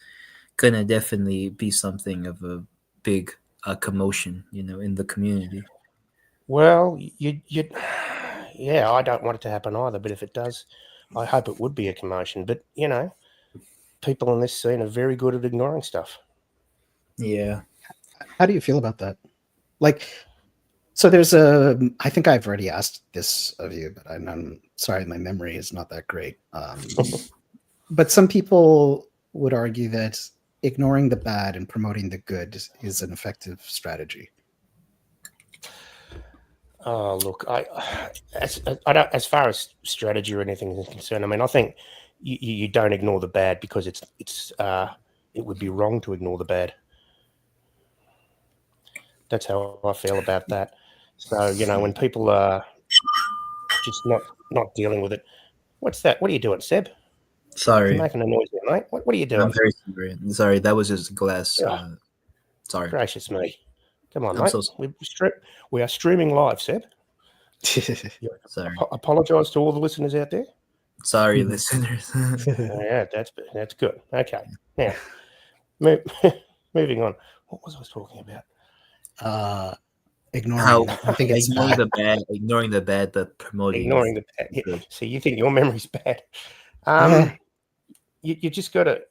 gonna definitely be something of a big commotion, you know, in the community. Well, yeah, I don't want it to happen either, but if it does, I hope it would be a commotion. But, you know, people in this scene are very good at ignoring stuff. Yeah. How do you feel about that? Like, so I think I've already asked this of you, but I'm sorry, my memory is not that great. But some people would argue that ignoring the bad and promoting the good is an effective strategy. Oh, look, as far as strategy or anything is concerned, I mean, I think you don't ignore the bad because it would be wrong to ignore the bad. That's how I feel about that. So, you know, when people are just not dealing with it, what's that? What are you doing, Seb? Sorry. You're making a noise there, mate. What are you doing? I'm very sorry. Sorry, that was just glass. Yeah. Sorry. Gracious me. Come on, I'm mate. so sorry. We are streaming live, Seb. Sorry. Apologise to all the listeners out there. Sorry, listeners. Yeah, that's good. Okay. Now, moving on. What was I talking about? Ignoring. I think it's ignoring the bad, but promoting. Ignoring the bad. So you think your memory's bad? Yeah. You just got to.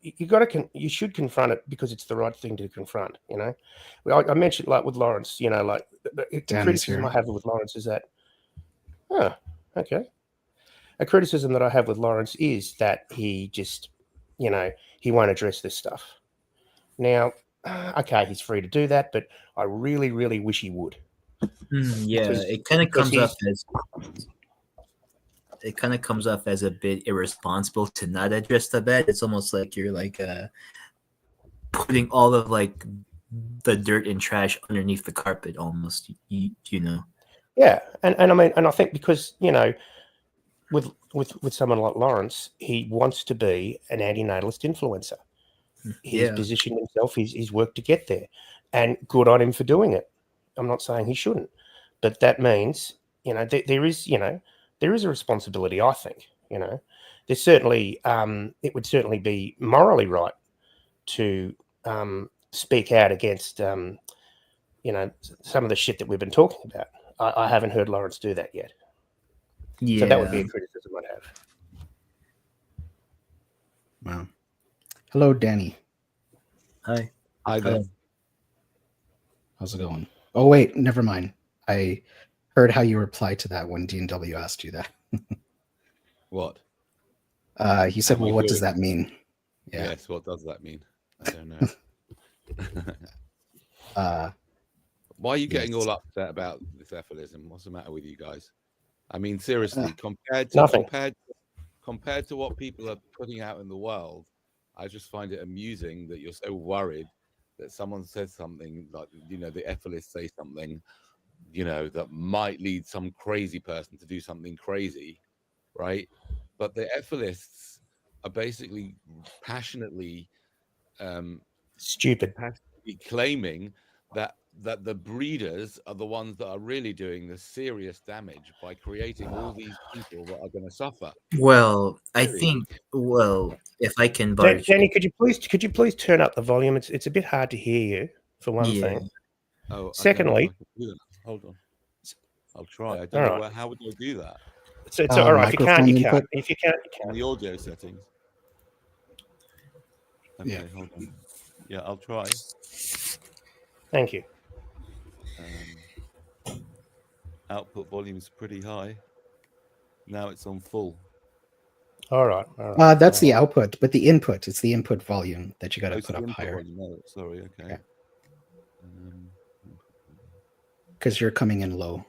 you should confront it because it's the right thing to confront. You know, I mentioned like with Lawrence. You know, like the criticism here. I have with Lawrence is that, okay. A criticism that I have with Lawrence is that he just, you know, he won't address this stuff. Now, okay, he's free to do that, but I really, really wish he would. Yeah, Because- it kind of because comes off as a bit irresponsible to not address the bad. It's almost like you're like putting all of like the dirt and trash underneath the carpet, almost. You know. Yeah, and I mean, and I think because, you know, with someone like Lawrence, he wants to be an antinatalist influencer. He's positioned himself. He's worked to get there, and good on him for doing it. I'm not saying he shouldn't, but that means, you know, there is a responsibility. I think, you know, there's certainly it would certainly be morally right to speak out against you know, some of the shit that we've been talking about. I haven't heard Lawrence do that yet. Yeah. So that would be a criticism I'd have. Wow. Hello, Danny. Hi. Hi there. How's it going? Oh, wait, never mind. I heard how you replied to that when D&W asked you that. What? He said, Am I well, what does good? that mean? Yeah. Yes, what does that mean? I don't know. Why are you getting all upset about this ephilism? What's the matter with you guys? I mean, seriously, compared to what people are putting out in the world, I just find it amusing that you're so worried that someone says something like, you know, the ethilists say something, you know, that might lead some crazy person to do something crazy, right? But the ethilists are basically passionately Stupid. claiming that the breeders are the ones that are really doing the serious damage by creating all these people that are going to suffer. Well, I think. Well, if I can barge, Danny, could you please turn up the volume? It's a bit hard to hear you, for one thing. Oh, Secondly, hold on, I'll try. I don't know how would I do that? it's all right. If you can't, you can't. input. If you can't, you In can't. the audio settings. Okay, Yeah. hold on. Yeah, I'll try. Thank you. Output volume's pretty high. Now it's on full. All right. That's the output, but the input, it's the input volume that you got to It's put the up input higher volume. No, sorry. Okay. Yeah. because you're coming in low.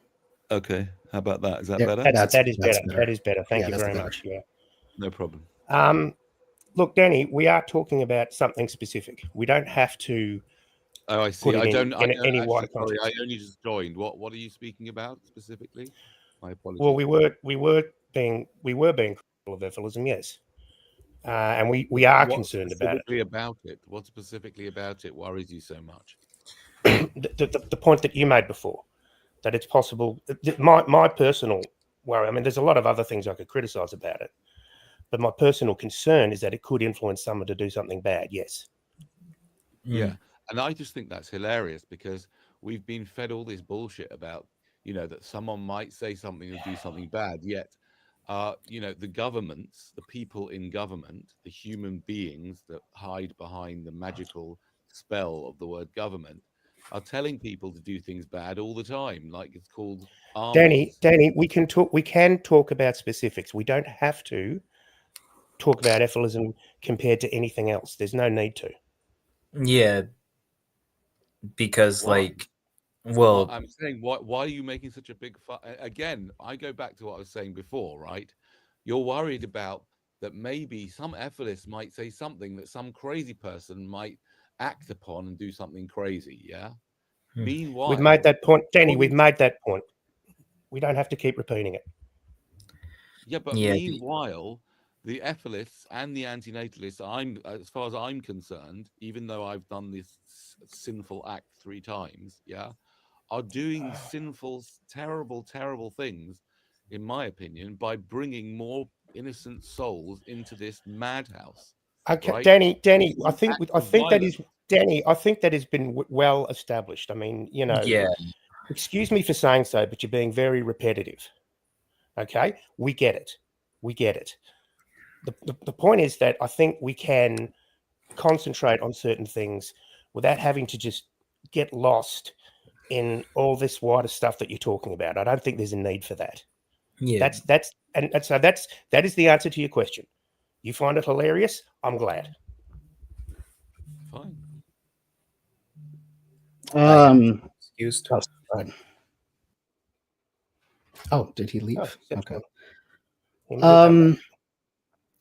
Okay. How about that? Is that Yeah, better? That is that's better. That is better. Thank you that's very better. much. Yeah. No problem. Look, Danny, we are talking about something specific. We don't have to. Oh, I see. Put it in any wider Sorry, context. I only just joined. What are you speaking about specifically? My apologies. Well, we were being critical of ephilism, yes, and we are concerned about it. What specifically about it worries you so much? The point that you made before, that it's possible. My personal worry. I mean, there's a lot of other things I could criticise about it, but my personal concern is that it could influence someone to do something bad. Yes. Yeah. And I just think that's hilarious because we've been fed all this bullshit about, you know, that someone might say something or do something bad. Yet, you know, the governments, the people in government, the human beings that hide behind the magical spell of the word government are telling people to do things bad all the time. Like it's called armies. Danny, we can talk about specifics. We don't have to talk about ephilism compared to anything else. There's no need to. Yeah, because Why? well, I'm saying, why are you making such a big fuss? Again, I go back to what I was saying before, right? You're worried about that maybe some ethilist might say something that some crazy person might act upon and do something crazy, yeah? Meanwhile, We've made that point, Danny. We've made that point. We don't have to keep repeating it. Yeah, but meanwhile, the ethilists and the antinatalists, as far as I'm concerned, even though I've done this sinful act 3 times, yeah, are doing sinful, terrible, terrible things, in my opinion, by bringing more innocent souls into this madhouse. Okay, right? Danny. I think that has been well established. I mean, you know, excuse me for saying so, but you're being very repetitive. Okay, we get it. The point is that I think we can concentrate on certain things without having to just get lost in all this wider stuff that you're talking about. I don't think there's a need for that. Yeah. So that is the answer to your question. You find it hilarious? I'm glad. Fine. Excused. Oh, fine. Oh, did he leave? Oh, Okay. He'll come back.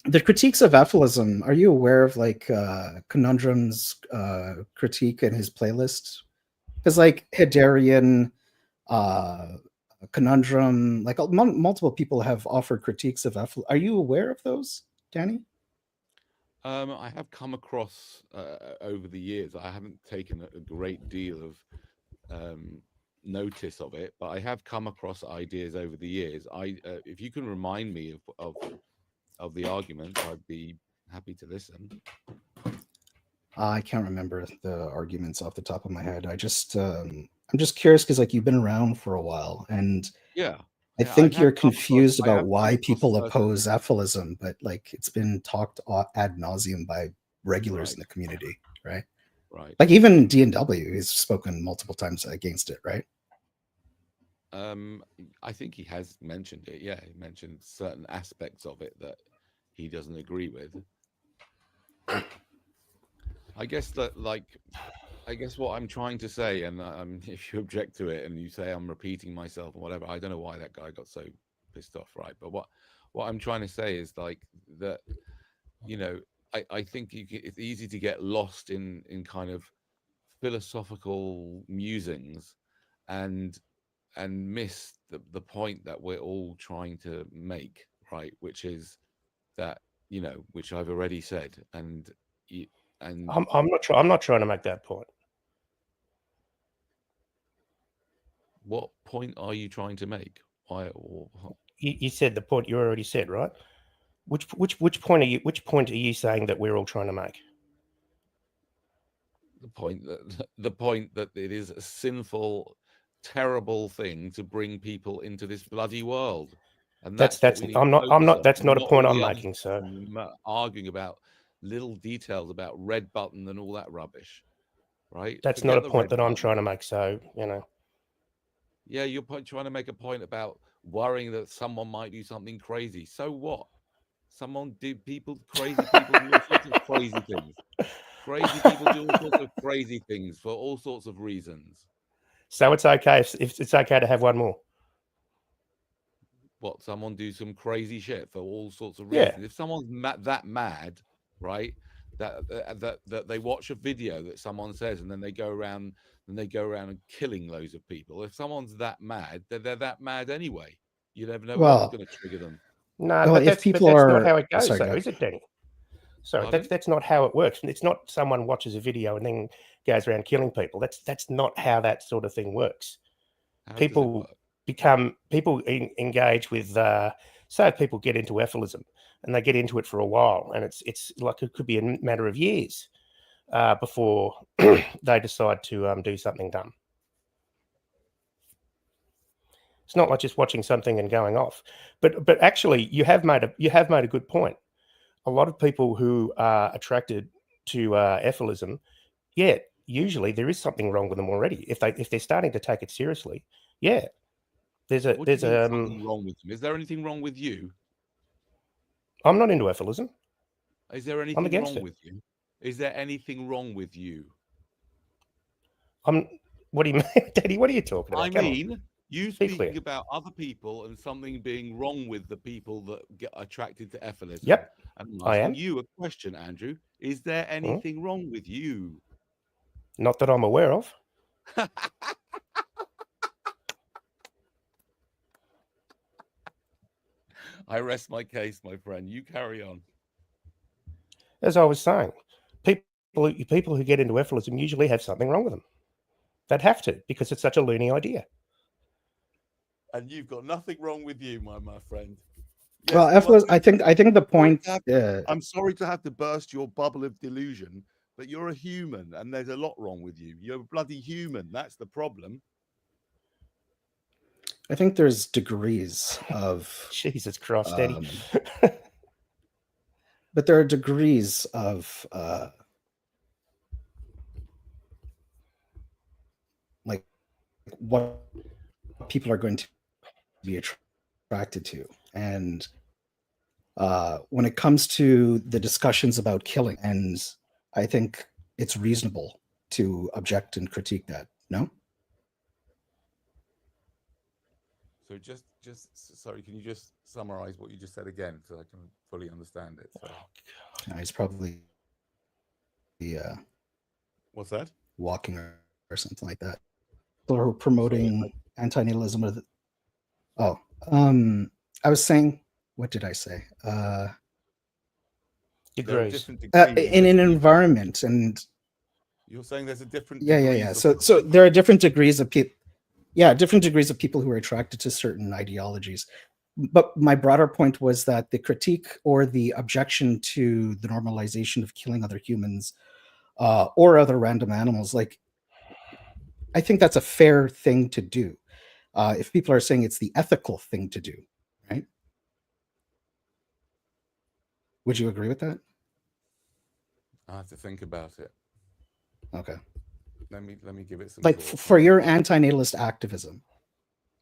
The critiques of apholism. Are you aware of like Conundrum's critique in his playlist? Because like Hidarian, Conundrum, like multiple people have offered critiques of apholism. Are you aware of those, Danny? I have come across over the years. I haven't taken a great deal of notice of it, but I have come across ideas over the years. If you can remind me of the argument, I'd be happy to listen. I can't remember the arguments off the top of my head. I'm just curious because like you've been around for a while, and Yeah, I yeah, think I you're have come across- confused I about have come why across people certain- oppose apholism, but like it's been talked ad nauseum by regulars Right. in the community, right? Right. Like even D&W has spoken multiple times against it, right? I think he has mentioned it. Yeah, he mentioned certain aspects of it that he doesn't agree with. I guess what I'm trying to say, and if you object to it and you say I'm repeating myself or whatever, I don't know why that guy got so pissed off, right? But what I'm trying to say is like that, you know, I think it's easy to get lost in kind of philosophical musings and miss the point that we're all trying to make, right? Which is that, you know, which I've already said, and I'm not trying to make that point. what point are you trying to make? Why? You said the point you already said, right? Which point are you saying that we're all trying to make? The point that it is a sinful, terrible thing to bring people into this bloody world, and that's what we need to focus on, that's not a point all I'm the other making. So arguing about little details about red button and all that rubbish, right? that's Forget not a the point red that I'm button. trying to make. So, you know. Yeah, you're trying to make a point about worrying that someone might do something crazy. So what? Crazy people do all sorts of crazy things. Crazy people do all sorts of crazy things for all sorts of reasons. So it's okay if it's okay to have one more. What, someone do some crazy shit for all sorts of Yeah. reasons? If someone's that mad, right, that they watch a video that someone says and then they go around and killing loads of people. If someone's that mad, they're that mad anyway. You never know Well, what's going to trigger them. No, well, but if that's not how it goes, sorry, though, go is it, Danny? Sorry, Pardon? that's not how it works. It's not someone watches a video and then goes around killing people. That's not how that sort of thing works. How does it People work? engage with say if people get into apholism and they get into it for a while, and it's like it could be a matter of years before they decide to do something dumb. It's not like just watching something and going off. But actually, you have made a good point. A lot of people who are attracted to apholism, yeah, usually there is something wrong with them already. If they're starting to take it seriously, yeah, there's something wrong with them. Is there anything wrong with you? I'm not into apholism. Is there anything wrong with you? Is there anything wrong with you? What do you mean, Daddy? What are you talking about? I mean, you speaking clear. about other people and something being wrong with the people that get attracted to apholism. Yep, And I I'm am. asking you a question, Andrew. Is there anything wrong with you? Not that I'm aware of. I rest my case, my friend. You carry on. As I was saying, people who get into apholism usually have something wrong with them. They'd have to, because it's such a loony idea. And you've got nothing wrong with you, my friend. Yes, well, apholism, I think the point. I'm sorry to have to burst your bubble of delusion, but you're a human, and there's a lot wrong with you. You're a bloody human. That's the problem. I think there's degrees of Jesus Christ, Eddie. but there are degrees of what people are going to be attracted to. And when it comes to the discussions about killing, and I think it's reasonable to object and critique that. No? So just sorry, can you just summarize what you just said again so I can fully understand it? So. He's probably What's that? walking or something like that. People who are promoting antinatalism. I was saying, what did I say? Degrees. In an environment, and you're saying there's a different yeah. So there are different degrees of people. Yeah, different degrees of people who are attracted to certain ideologies. But my broader point was that the critique or the objection to the normalization of killing other humans or other random animals, like, I think that's a fair thing to do. If people are saying it's the ethical thing to do, right? Would you agree with that? I have to think about it. Okay. Let me give it some like thought. For your antinatalist activism.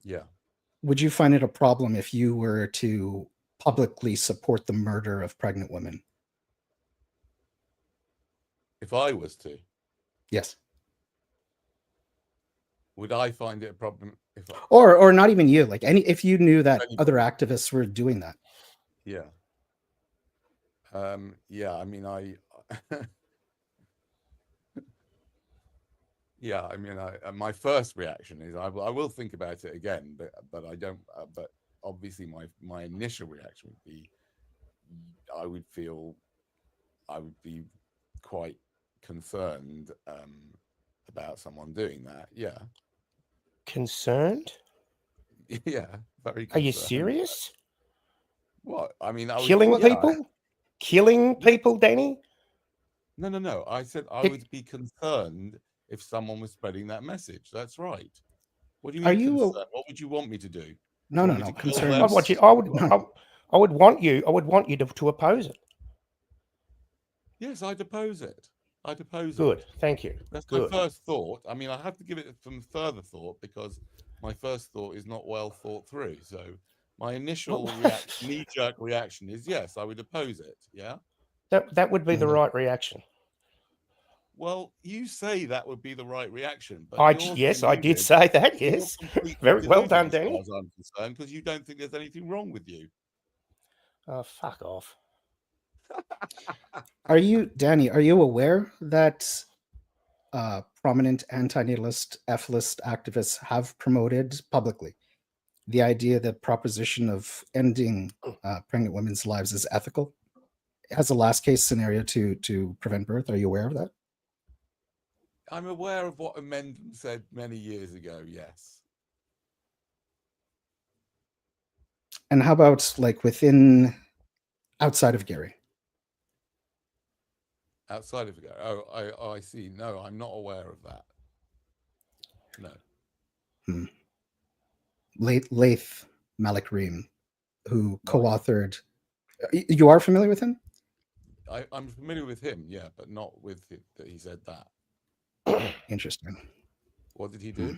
Yeah. Would you find it a problem if you were to publicly support the murder of pregnant women? If I was to? Yes. Would I find it a problem if or not even you, like if you knew that other activists were doing that? Yeah. Yeah, I mean, yeah, I mean, my first reaction is I will think about it again, but I don't. But obviously, my initial reaction would be, I would be quite concerned about someone doing that. Yeah. Concerned? Yeah, very concerned. Are you serious? What? I mean, killing people? Killing people, Danny? No. I said I would be concerned if someone was spreading that message. That's right. What do you mean concerned? What would you want me to do? No. Concerned. I would want you to oppose it. Yes, I'd oppose it. Good. Thank you. That's my first thought. I mean, I have to give it some further thought because my first thought is not well thought through. So my initial knee-jerk reaction is yes, I would oppose it. Yeah. That would be the right reaction. Well, you say that would be the right reaction, but I did say that. Yes, very well done, Danny. As I'm concerned, because you don't think there's anything wrong with you. Oh, fuck off. Danny, are you aware that prominent antinatalist, F-list activists have promoted publicly the idea that proposition of ending pregnant women's lives is ethical as a last case scenario to prevent birth? Are you aware of that? I'm aware of what Amendment said many years ago, yes. And how about like outside of Gary? Outside of Gary? Oh, I see. No, I'm not aware of that. No. Laith Malik Reem, who co-authored. You are familiar with him? I'm familiar with him, yeah, but not with it, that he said that. Interesting. What did he do?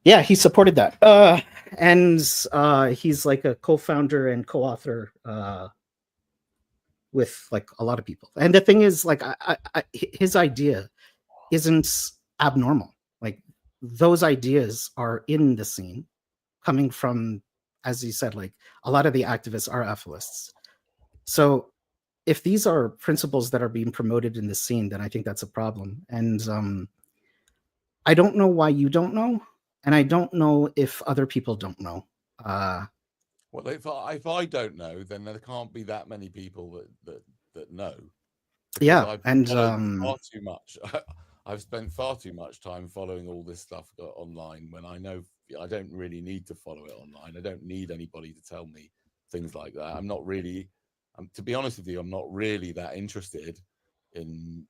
Yeah, he supported that. And he's like a co-founder and co-author with like a lot of people. And the thing is, like, his idea isn't abnormal. Like, those ideas are in the scene, coming from, as you said, like a lot of the activists are F-lists. So if these are principles that are being promoted in the scene, then I think that's a problem. And I don't know why you don't know, and I don't know if other people don't know. Well, if I don't know, then there can't be that many people that know. Yeah, and far too much. I've spent far too much time following all this stuff online when I know I don't really need to follow it online. I don't need anybody to tell me things like that. I'm not really, to be honest with you, I'm not really that interested in.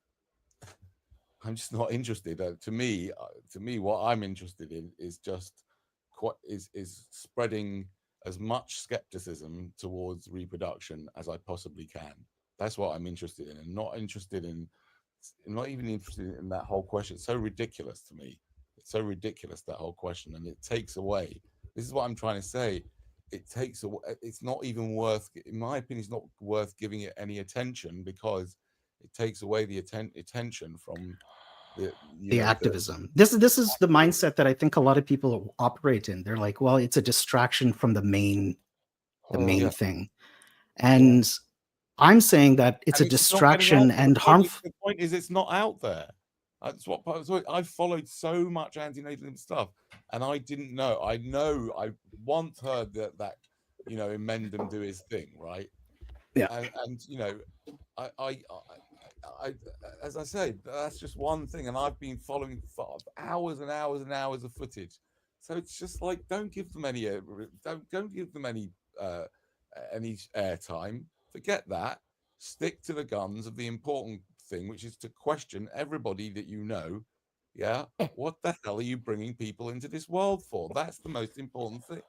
I'm just not interested. To me, what I'm interested in is just is spreading as much skepticism towards reproduction as I possibly can. That's what I'm interested in, and not even interested in that whole question. It's so ridiculous to me. so ridiculous, that whole question, and it takes away. This is what I'm trying to say. It takes away. It's not even worth, in my opinion, it's not worth giving it any attention, because it takes away the attention from the activism. This is the mindset that I think a lot of people operate in. They're like, well, it's a distraction from the main Yeah. thing. And I'm saying that it's a it's not getting distraction out. and harmful. The point is, it's not out there. That's what I've followed so much antinatalism stuff, and I didn't know. I once heard that you know, Mendham do his thing, right? Yeah. And you know, I as I say, that's just one thing, and I've been following for hours and hours and hours of footage. So it's just like, don't give them any don't give them any airtime. Forget that. Stick to the guns of the important thing, which is to question everybody that you know. Yeah, what the hell are you bringing people into this world for? That's the most important thing.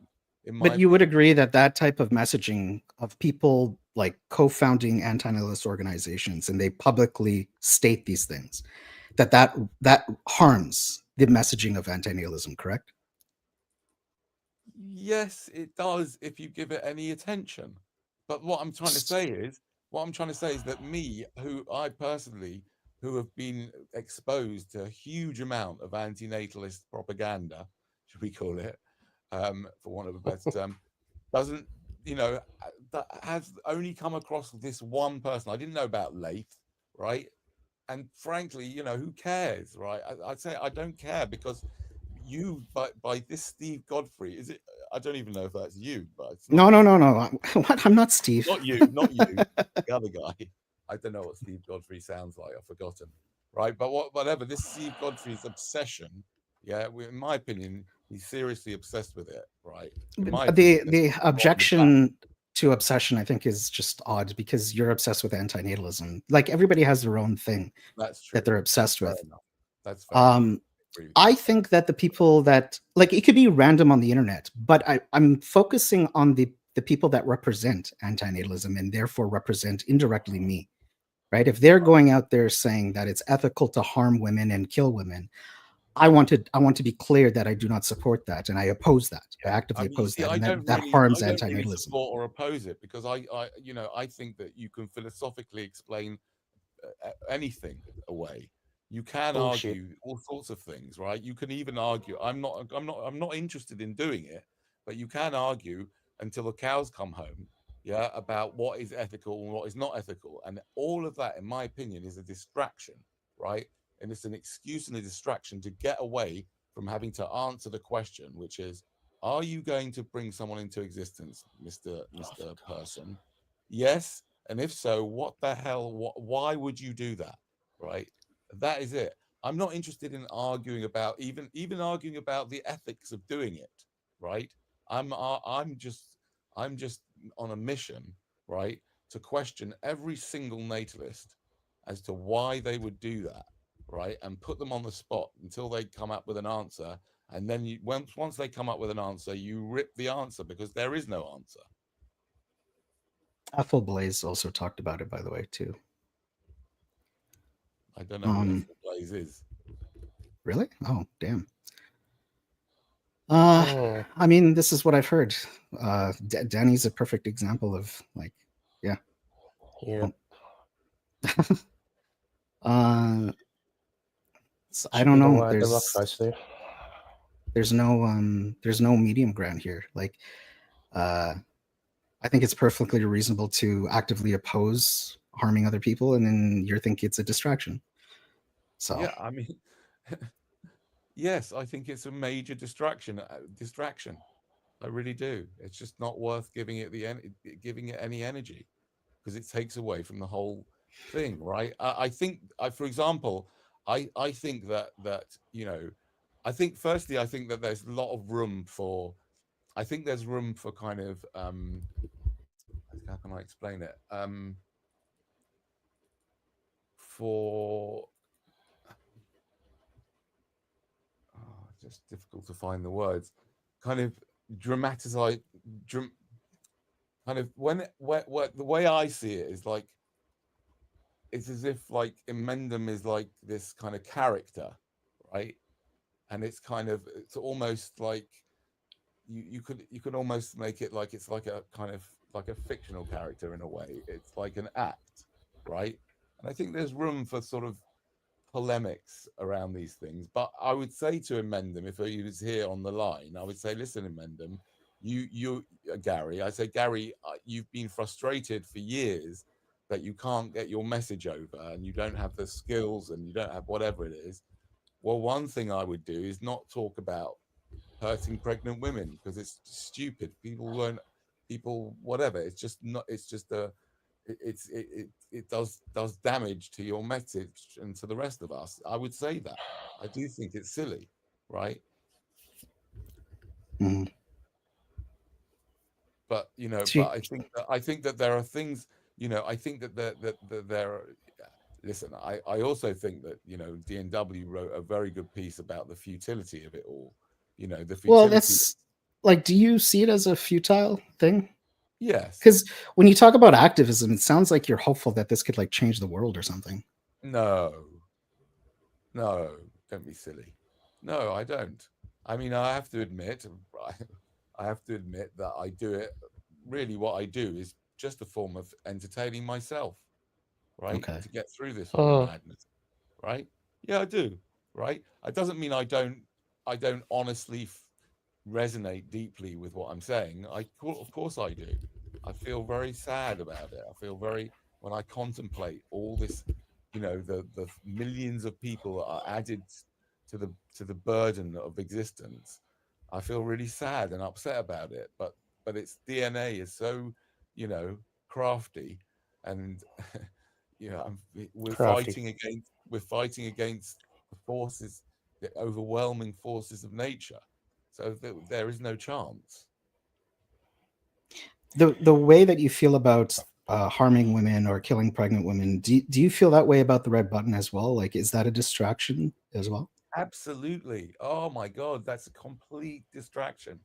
But you would agree that that type of messaging of people like co-founding anti-nihilist organizations, and they publicly state these things, that harms the messaging of anti-nihilism, correct? Yes, it does, if you give it any attention. But what I'm trying to say is that me, I personally, who have been exposed to a huge amount of anti-natalist propaganda, should we call it, for want of a better term, doesn't, you know, that has only come across this one person. I didn't know about Leith, right? And frankly, you know, who cares, right? I'd say I don't care, because you, by this Steve Godfrey, is it? I don't even know if that's you, but it's No. What? I'm not Steve. not you, the other guy. I don't know what Steve Godfrey sounds like. I've forgotten, right? But whatever, this Steve Godfrey's obsession, yeah, in my opinion, he's seriously obsessed with it, right? The objection to obsession, I think, is just odd, because you're obsessed with antinatalism. Like, everybody has their own thing That's true. that they're obsessed with. That's fair. I think that the people that, like, it could be random on the internet, but I'm focusing on the people that represent antinatalism, and therefore represent indirectly me, right? If they're going out there saying that it's ethical to harm women and kill women, I want to be clear that I do not support that, and I oppose that. I actively oppose that, and that harms antinatalism. Really support or oppose it, because I think that you can philosophically explain anything away. You can argue all sorts of things, right? You can even argue. I'm not interested in doing it, but you can argue until the cows come home, yeah, about what is ethical and what is not ethical, and all of that, in my opinion, is a distraction, right? And it's an excuse and a distraction to get away from having to answer the question, which is, are you going to bring someone into existence, Mr. Person? Yes. And if so, what the hell? Why would you do that? Right? That is it. I'm not interested in arguing about even arguing about the ethics of doing it. Right? I'm just on a mission, right, to question every single natalist as to why they would do that, right, and put them on the spot until they come up with an answer. And then once they come up with an answer, you rip the answer, because there is no answer. Ethel Blaze also talked about it, by the way, too. I don't know who Ethel Blaze is. Really? Oh, damn. I mean, this is what I've heard. Danny's a perfect example of, like, yeah. I don't know. There's no medium ground here. Like, I think it's perfectly reasonable to actively oppose harming other people, and then you think it's a distraction. So yeah, I mean, yes, I think it's a major distraction. I really do. It's just not worth giving it any energy, because it takes away from the whole thing, right? I think, for example, I think that you know, I think firstly, I think that there's a lot of room for. I think there's room for kind of how can I explain it? For just difficult to find the words. Kind of dramatize. Kind of the way I see it is like, it's as if like Mendham is like this kind of character, right? and it's almost like you could almost make it like it's like a kind of like a fictional character in a way. It's like an act, right? And I think there's room for sort of polemics around these things. But I would say to Emendum, if he was here on the line, I would say, listen, Emendum, Gary, I say, Gary, you've been frustrated for years that you can't get your message over and you don't have the skills and you don't have whatever it is. Well, one thing I would do is not talk about hurting pregnant women because it's stupid. People whatever. It's just not. It's just a. It does damage to your message and to the rest of us. I would say that. I do think it's silly, right? Mhm. But See- I think that there are things. I think that there are. Listen, I also think that DNW wrote a very good piece about the futility of it all. The futility. Well, that's like, do you see it as a futile thing? Yes. Because when you talk about activism, it sounds like you're hopeful that this could like change the world or something. No, don't be silly. No, I don't. I mean, I have to admit that I do it. Really, what I do is just a form of entertaining myself, right? Okay. To get through this whole Oh. madness, right? Yeah, I do, right? It doesn't mean I don't honestly resonate deeply with what I'm saying. Of course I do. I feel very sad about it. I feel very, when I contemplate all this, the millions of people that are added to the burden of existence, I feel really sad and upset about it. But its DNA is so, crafty, and we're Crafty. fighting against the forces, the overwhelming forces of nature. So there is no chance. The way that you feel about harming women or killing pregnant women, do you feel that way about the red button as well? Like, is that a distraction as well? Absolutely. Oh my God, that's a complete distraction,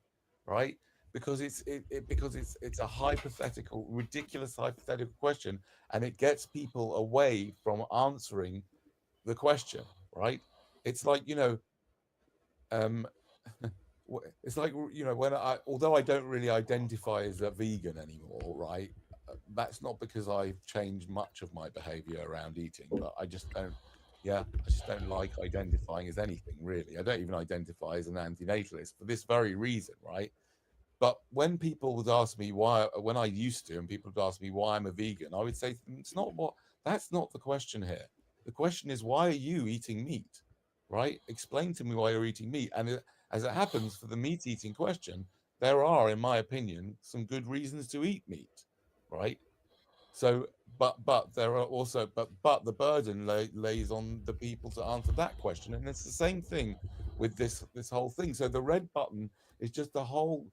right? Because it's a hypothetical, ridiculous hypothetical question, and it gets people away from answering the question, right? It's like um, it's like when although I don't really identify as a vegan anymore, right? That's not because I've changed much of my behavior around eating, but I just don't. Yeah, I just don't like identifying as anything really. I don't even identify as an antinatalist for this very reason, right? But when people would ask me why, when I used to, and people would ask me why I'm a vegan, I would say that's not the question here. The question is, why are you eating meat, right? Explain to me why you're eating meat. And as it happens, for the meat eating question, there are, in my opinion, some good reasons to eat meat, right? So, but there are also, but the burden lays on the people to answer that question, and it's the same thing with this whole thing. So the red button is just a whole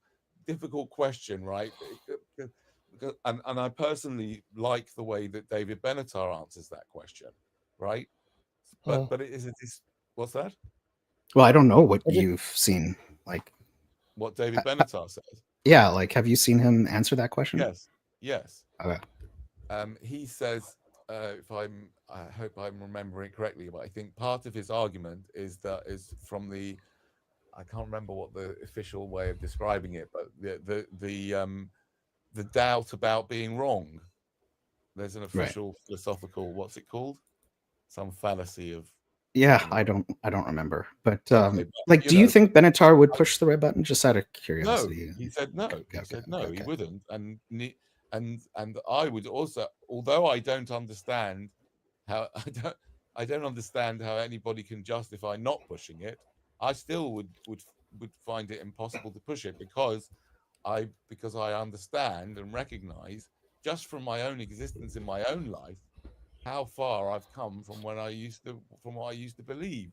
difficult question, right? And I personally like the way that David Benatar answers that question, right? Oh. But it is what's that? Well, I don't know what Is it- you've seen. Like, What David Benatar says? yeah, like, have you seen him answer that question? Yes. Okay. He says, I hope I'm remembering correctly, but I think part of his argument is I can't remember what the official way of describing it, but the doubt about being wrong. There's an Right. official philosophical, what's it called? Some fallacy of. Yeah, I don't remember. But Anyway, like, do you think Benatar would push the red button, just out of curiosity? No, he said no. Okay, He said no, he okay. wouldn't. And I would also, although I don't understand how I don't understand how anybody can justify not pushing it, I still would find it impossible to push it because I understand and recognize just from my own existence in my own life how far I've come from what I used to believe.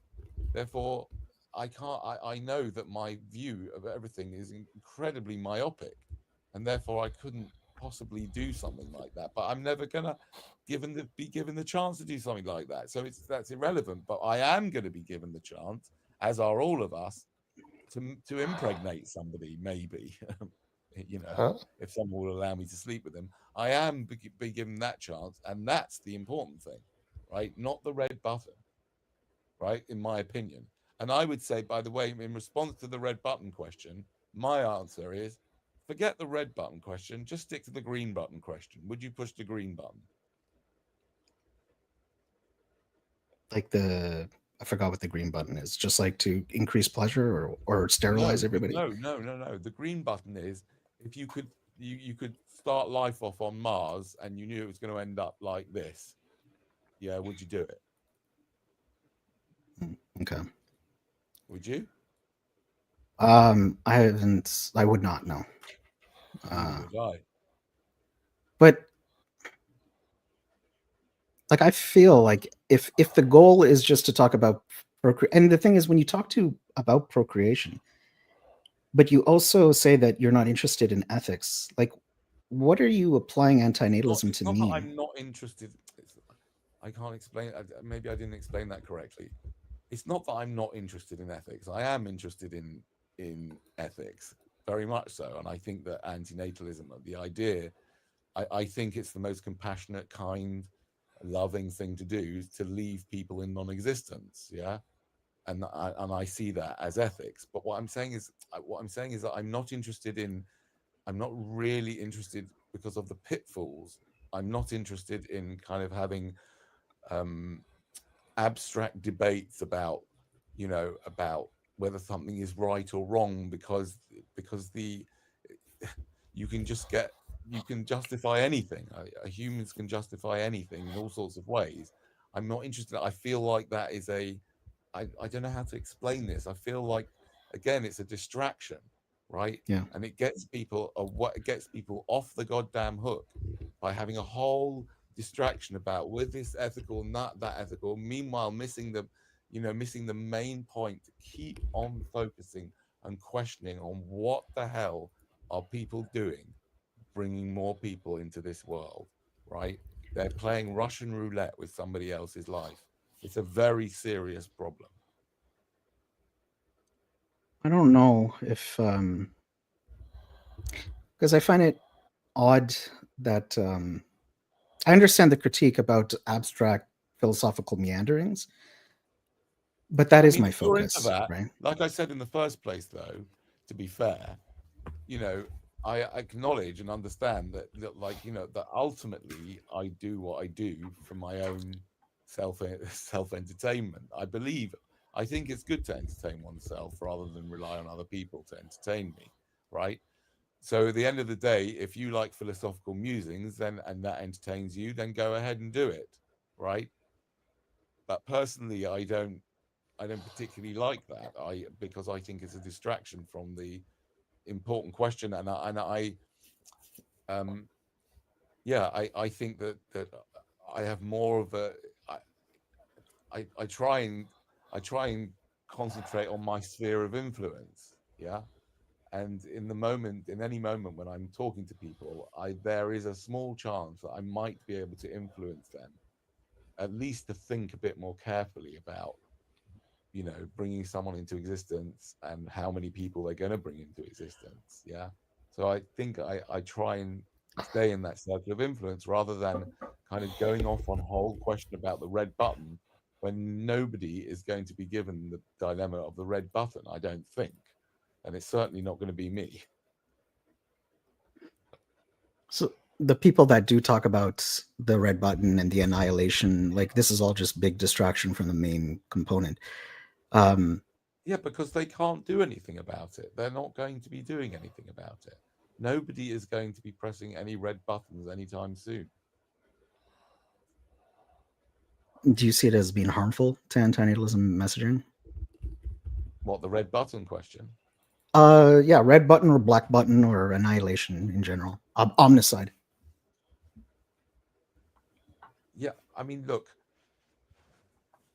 Therefore, I know that my view of everything is incredibly myopic, and therefore I couldn't possibly do something like that. But I'm never gonna be given the chance to do something like that. So that's irrelevant. But I am going to be given the chance, as are all of us, to impregnate somebody, maybe. Huh? If someone will allow me to sleep with them, I am be given that chance, and that's the important thing, right? Not the red button, right? In my opinion, And I would say, by the way, in response to the red button question, my answer is forget the red button question, just stick to the green button question. Would you push the green button? Like I forgot what the green button is. Just like to increase pleasure or sterilize everybody. No. The green button is if you could you could start life off on Mars and you knew it was going to end up like this. Yeah, would you do it? Okay. Would you? I haven't. I would not know. Neither would I. But like, I feel like if the goal is just to talk about and the thing is, when you talk about procreation, but you also say that you're not interested in ethics, like, what are you applying antinatalism It's to not that mean? I'm not interested. I can't explain. Maybe I didn't explain that correctly. It's not that I'm not interested in ethics. I am interested in ethics, very much so. And I think that antinatalism, the idea, I think it's the most compassionate, kind, loving thing to do is to leave people in non-existence. Yeah. And I see that as ethics. But what I'm saying is that I'm not really interested because of the pitfalls. I'm not interested in kind of having abstract debates about whether something is right or wrong, because you can justify anything. Humans can justify anything in all sorts of ways. I'm not interested. I feel like that is I don't know how to explain this. I feel like, again, it's a distraction, right? Yeah. And it gets people off the goddamn hook by having a whole distraction about with this ethical, not that ethical. Meanwhile, missing the main point to keep on focusing and questioning on what the hell are people doing, bringing more people into this world, right? They're playing Russian roulette with somebody else's life. It's a very serious problem. I don't know if because I find it odd that I understand the critique about abstract philosophical meanderings, but that is my If you're into focus, that, right? like I said in the first place, though, to be fair, I acknowledge and understand that ultimately I do what I do for my own self entertainment. I think it's good to entertain oneself rather than rely on other people to entertain me, right? So at the end of the day, if you like philosophical musings, and that entertains you, then go ahead and do it, right? But personally, I don't particularly like that. Because I think it's a distraction from the important question, and I think that I have more of a I try and concentrate on my sphere of influence, yeah. And in any moment when I'm talking to people, there is a small chance that I might be able to influence them, at least to think a bit more carefully about bringing someone into existence and how many people they're going to bring into existence. Yeah. So I think I try and stay in that circle of influence rather than kind of going off on a whole question about the red button when nobody is going to be given the dilemma of the red button, I don't think. And it's certainly not going to be me. So the people that do talk about the red button and the annihilation, like, this is all just big distraction from the main component. Yeah, because they can't do anything about it. They're not going to be doing anything about it. Nobody is going to be pressing any red buttons anytime soon. Do you see it as being harmful to antinatalism messaging? What, the red button question? Yeah, red button or black button or annihilation in general. Omnicide. Yeah, I mean, look,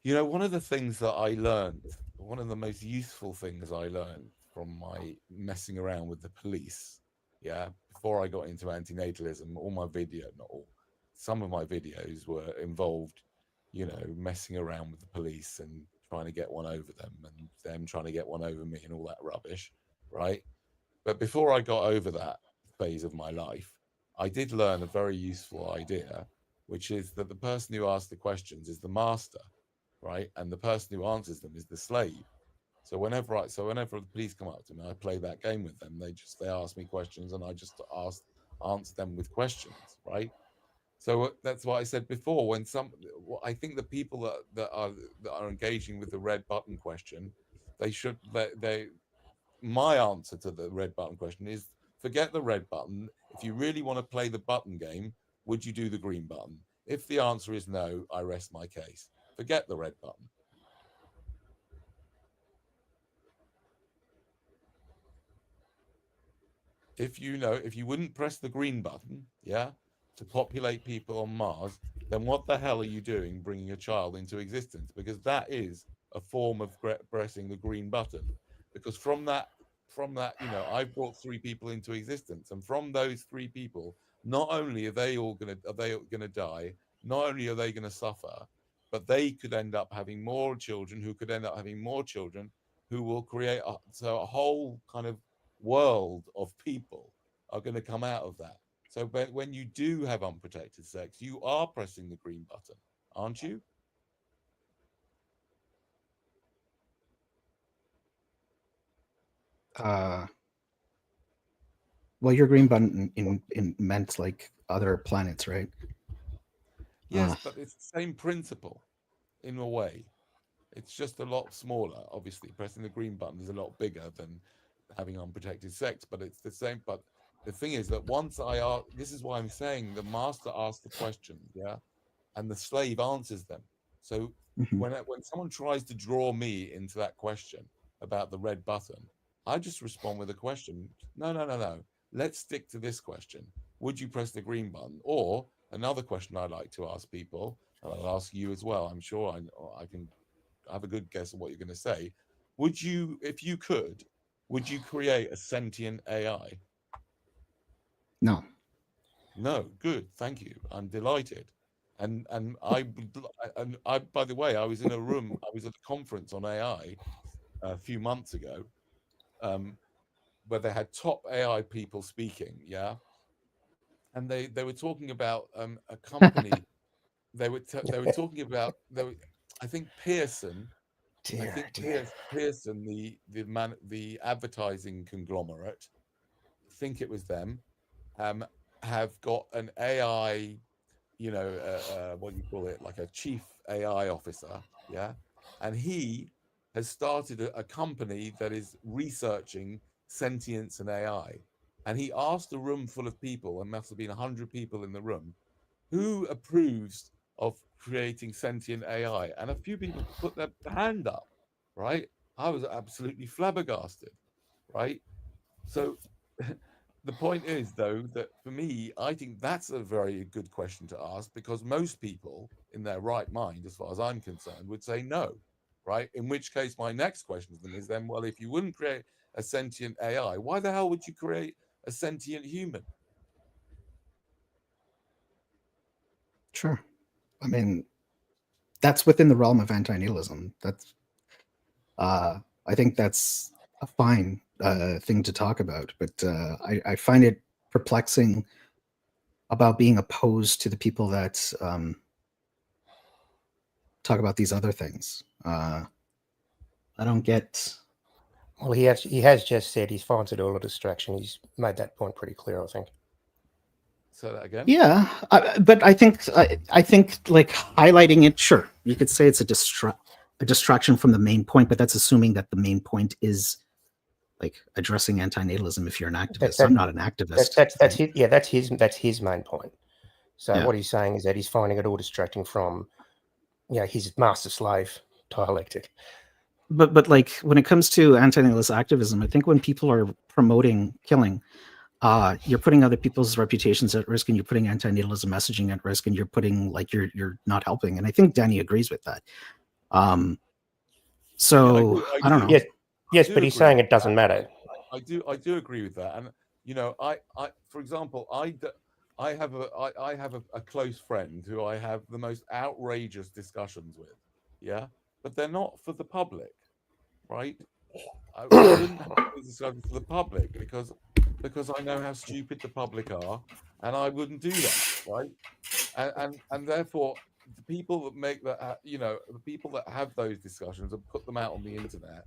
one of the things that I learned, one of the most useful things I learned from my messing around with the police, yeah, before I got into antinatalism, some of my videos were involved, messing around with the police and trying to get one over them and them trying to get one over me and all that rubbish, right? But before I got over that phase of my life, I did learn a very useful idea, which is that the person who asks the questions is the master, right? And the person who answers them is the slave. So whenever the police come up to me, I play that game with them. They ask me questions, and I just answer them with questions, right? So that's what I said before. I think the people that are engaging with the red button question, my answer to the red button question is forget the red button. If you really want to play the button game, would you do the green button? If the answer is no, I rest my case. Forget the red button. If you wouldn't press the green button, yeah, to populate people on Mars, then what the hell are you doing bringing a child into existence? Because that is a form of pressing the green button. Because from that, I brought 3 people into existence, and from those 3 people, not only are they gonna die, not only are they gonna suffer, but they could end up having more children, who could end up having more children, who will create a whole kind of world of people are going to come out of that. So when you do have unprotected sex, you are pressing the green button, aren't you? Well, your green button in meant like other planets, right? Yes, but it's the same principle in a way. It's just a lot smaller. Obviously, pressing the green button is a lot bigger than having unprotected sex, but it's the same. But the thing is that this is why I'm saying the master asks the question, yeah, and the slave answers them. So when someone tries to draw me into that question about the red button, I just respond with a question. No. Let's stick to this question. Would you press the green button? Or another question I like to ask people, and I'll ask you as well. I'm sure I can have a good guess of what you're going to say. Would you, if you could, would you create a sentient AI? No. No. Good. Thank you. I'm delighted. And I by the way, I was in a room. I was at a conference on AI a few months ago, where they had top AI people speaking. Yeah, and they were talking about a company. They were talking about I think Pearson. I think Pearson, the advertising conglomerate, I think it was them, have got an AI, what do you call it, like a chief AI officer, yeah, and he has started a company that is researching sentience and AI, and he asked a room full of people, and must have been 100 people in the room, who approves of creating sentient AI, and a few people put their hand up, right? I was absolutely flabbergasted, right? So the point is, though, that for me, I think that's a very good question to ask, because most people in their right mind, as far as I'm concerned, would say no, right? In which case, my next question to them is then, well, if you wouldn't create a sentient AI, why the hell would you create a sentient human? Sure. I mean, that's within the realm of anti-natalism. That's I think that's a fine thing to talk about, but I find it perplexing about being opposed to the people that talk about these other things. I don't get. Well, he has just said he finds it all a distraction. He's made that point pretty clear, I think. Say that again. Yeah, but I think like highlighting it. Sure, you could say it's a distraction from the main point, but that's assuming that the main point is like addressing anti-natalism. If you're an activist, I'm not an activist. That's his main point. So Yeah. what he's saying is that he's finding it all distracting from, his master-slave dialectic. But like when it comes to anti-natalist activism, I think when people are promoting killing, you're putting other people's reputations at risk, and you're putting anti-natalism messaging at risk, and you're putting like you're not helping. And I think Danny agrees with that. So Yeah, I don't know. Yes, but he's saying it doesn't matter. I do agree with that, and I for example, I have a close friend who I have the most outrageous discussions with, yeah, but they're not for the public, right? I wouldn't have these discussions for the public because I know how stupid the public are, and I wouldn't do that, right? And therefore, the people that make that, the people that have those discussions and put them out on the internet,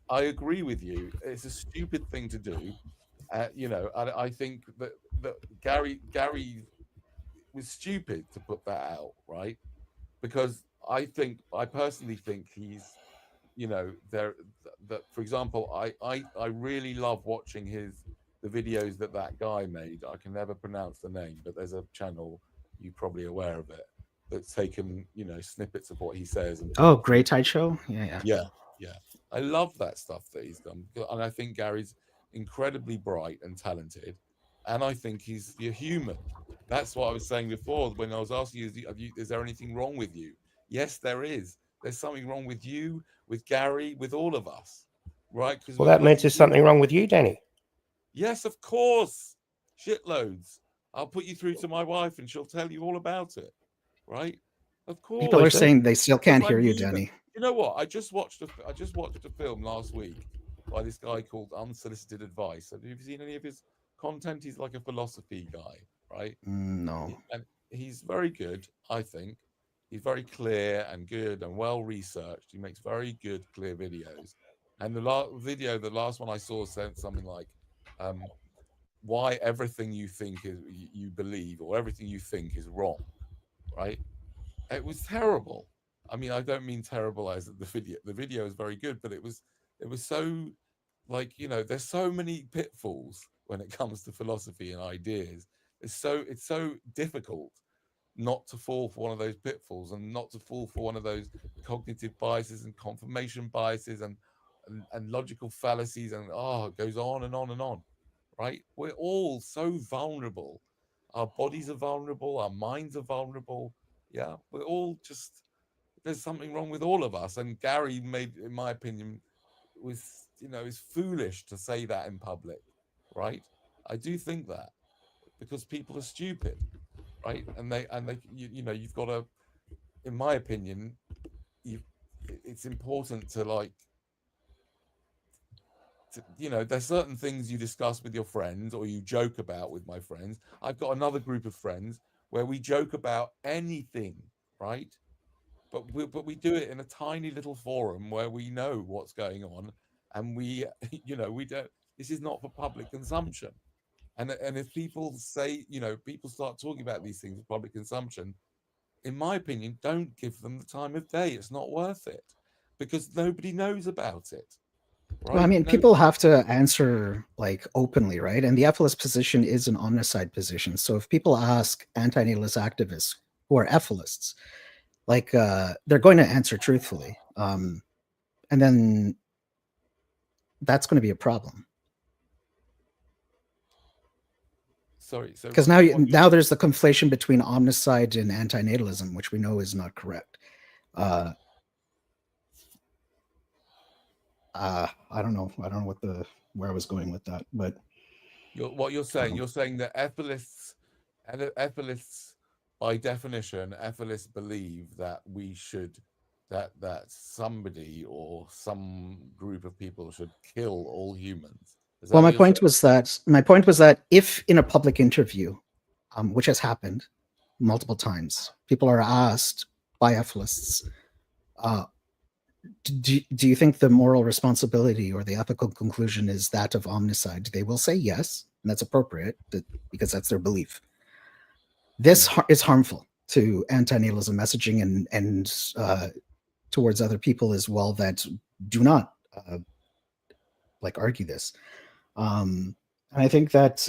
I agree with you. It's a stupid thing to do. You know, I think that Gary was stupid to put that out, right? Because I personally think he's, you know, there that for example, I really love watching the videos that guy made. I can never pronounce the name, but there's a channel, you're probably aware of it, that's taken, you know, snippets of what he says and Oh, Grey Tide Show. Yeah. yeah, yeah. I love that stuff that he's done, and I think Gary's incredibly bright and talented, and I think he's a human. That's what I was saying before when I was asking you, is there anything wrong with you? Yes, there is. There's something wrong with you, with Gary, with all of us, right? Because Well, that means there's something wrong with you, Danny. Yes, of course, shitloads. I'll put you through to my wife, and she'll tell you all about it, right? Of course. People are saying they still can't Because hear I'm you, human. Danny. You know what? I just watched a film last week by this guy called Unsolicited Advice. Have you seen any of his content? He's like a philosophy guy, right? No. And he's very good, I think. He's very clear and good and well researched. He makes very good, clear videos. And the last one I saw said something like, "Why everything you think is you believe, or everything you think is wrong," right? It was terrible. I mean, I don't mean terrible as the video. The video is very good, but it was so, like, you know, there's so many pitfalls when it comes to philosophy and ideas. It's so difficult not to fall for one of those pitfalls, and not to fall for one of those cognitive biases and confirmation biases and logical fallacies, and it goes on and on and on, right? We're all so vulnerable. Our bodies are vulnerable, our minds are vulnerable. Yeah, we're all just, there's something wrong with all of us. And Gary made, in my opinion, was, you know, is foolish to say that in public, right? I do think that, because people are stupid, right? And you know, you've got to, in my opinion, it's important to, like, you know, there's certain things you discuss with your friends, or you joke about with my friends. I've got another group of friends where we joke about anything, right? But we do it in a tiny little forum where we know what's going on, and we you know, we don't, this is not for public consumption. And if people say, you know, people start talking about these things for public consumption, in my opinion, don't give them the time of day. It's not worth it, because nobody knows about it, right? Well, I mean, people have to answer like openly, right? And the ethicist position is an omnicide position. So if people ask anti-natalist activists who are ethicists, like they're going to answer truthfully, and then that's going to be a problem. Sorry, so because now there's the conflation between omnicide and antinatalism, which we know is not correct. I don't know where I was going with that, but what you're saying, you're saying that ethicists, by definition, ethicists believe that we should, that somebody or some group of people should kill all humans. Well, my point was that if in a public interview, which has happened multiple times, people are asked by ethicists, do you think the moral responsibility or the ethical conclusion is that of omnicide? They will say yes, and that's appropriate because that's their belief. This is harmful to antinatalism messaging and towards other people as well that do not like argue this. And I think that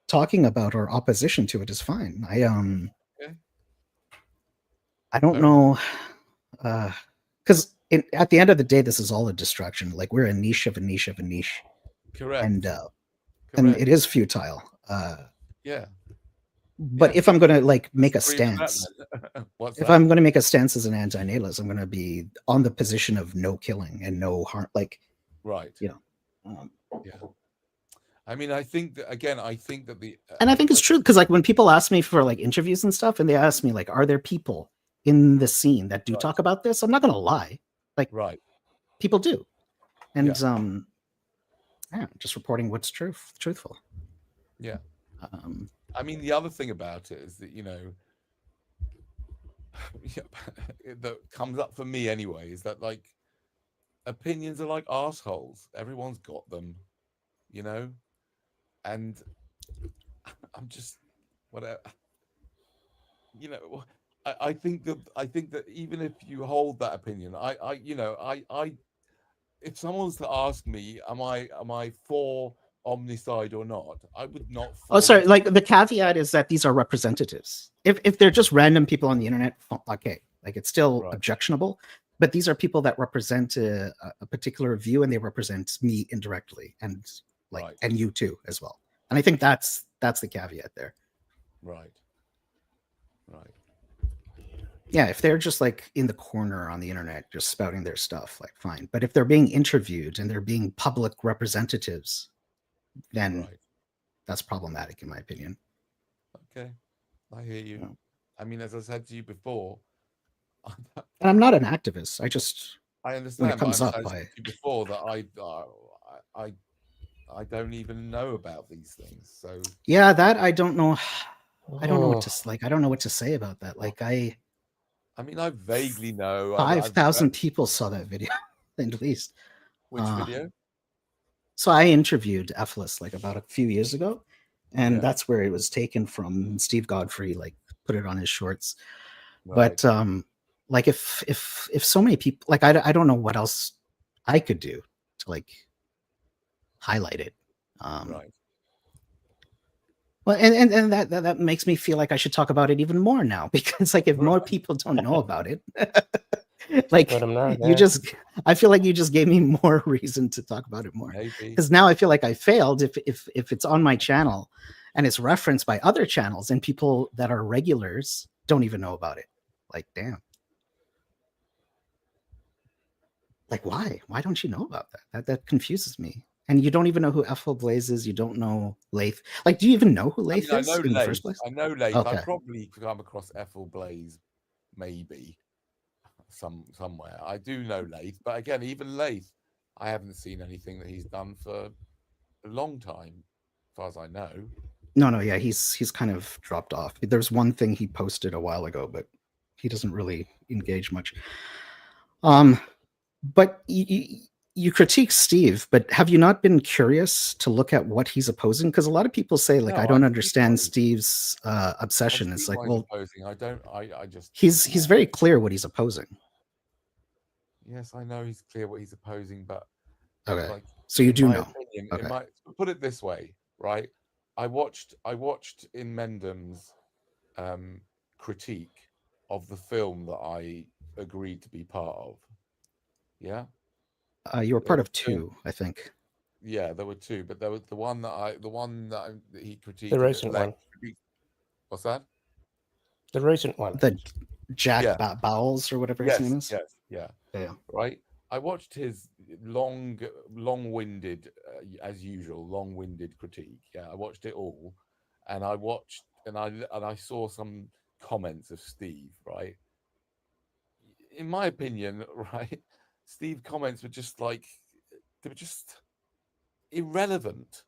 talking about our opposition to it is fine. I don't know, because at the end of the day, this is all a distraction. Like, we're a niche of a niche of a niche. Correct. And it is futile. Yeah. But if I'm going to like make a stance, I'm going to make a stance as an antinatalist, I'm going to be on the position of no killing and no harm. Like, right. You know. Yeah. I mean, I think that, again, I think that and I think it's true, because like when people ask me for like interviews and stuff, and they ask me like, are there people in the scene that do talk about this? I'm not going to lie. Like, people do. And just reporting what's truthful. Yeah. I mean, the other thing about it is that, you know, that comes up for me anyway, is that, like, opinions are like assholes. Everyone's got them, you know, and I'm just whatever. You know, I think that even if you hold that opinion, if someone's to ask me, am I for omnicide or not, I would not. Oh, sorry. Like the caveat is that these are representatives. If they're just random people on the internet, okay, like it's still objectionable. But these are people that represent a particular view, and they represent me indirectly, and and you too as well. And I think that's the caveat there. Right. Yeah, if they're just like in the corner on the internet, just spouting their stuff, like fine. But if they're being interviewed and they're being public representatives, then that's problematic, in my opinion. Okay, I hear you. Yeah. I mean, as I said to you before, and I'm not an activist. I understand. When it comes up, I said to you before that I don't even know about these things. So yeah, that I don't know. I don't know what to like. I don't know what to say about that. Like I mean, I vaguely know. 5,000 people saw that video, at least. Which video? So I interviewed Eflis like about a few years ago, and that's where it was taken from. Steve Godfrey like put it on his shorts. Right. But like if so many people, like I don't know what else I could do to like highlight it. Right. Well, and that makes me feel like I should talk about it even more now, because like if more people don't know about it, like I feel like you just gave me more reason to talk about it more. Because now I feel like I failed if it's on my channel and it's referenced by other channels and people that are regulars don't even know about it. Like, damn. Like, why? Why don't you know about that? That confuses me. And you don't even know who Ethel Blaze is. You don't know Lath. Like, do you even know who Lath is in the first place? I know Lath. Okay. I've probably come across Ethel Blaze, maybe somewhere. I do know Lath, but again, even Lath, I haven't seen anything that he's done for a long time, as far as I know. No, yeah, he's kind of dropped off. There's one thing he posted a while ago, but he doesn't really engage much. But you critique Steve, but have you not been curious to look at what he's opposing? Because a lot of people say, like, no, I don't understand Steve's obsession. It's like, well, opposing. I just he's very clear what he's opposing. Yes, I know he's clear what he's opposing, but okay, like, so you do know. Opinion, put it this way, right? I watched in Mendham's critique of the film that I agreed to be part of. Yeah. You were part of two, I think. Yeah, there were two, but there was the one that he critiqued. The recent one. What's that? The recent one. The Jack Bowles or whatever his name is. Yes, yeah. Right. I watched his long-winded, as usual, long-winded critique. Yeah, I watched it all, and I saw some comments of Steve. Right. In my opinion, right. Steve's comments were just like, they were just irrelevant,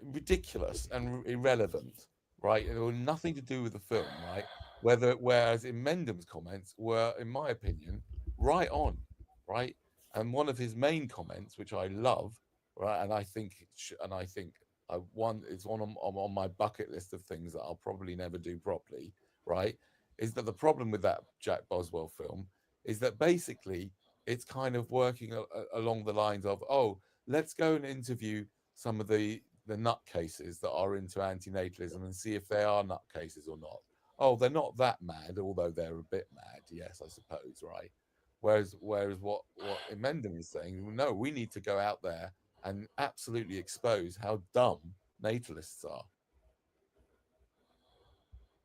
ridiculous and irrelevant, right? It had nothing to do with the film, right? Whereas in Mendham's comments were, in my opinion, right on, right? And one of his main comments, which I love, right, and I think it's on my bucket list of things that I'll probably never do properly, right? Is that the problem with that Jack Boswell film is that basically it's kind of working along the lines of, oh, let's go and interview some of the nutcases that are into antinatalism and see if they are nutcases or not. Oh, they're not that mad, although they're a bit mad, yes, I suppose, right? Whereas what Mendham is saying, no, we need to go out there and absolutely expose how dumb natalists are.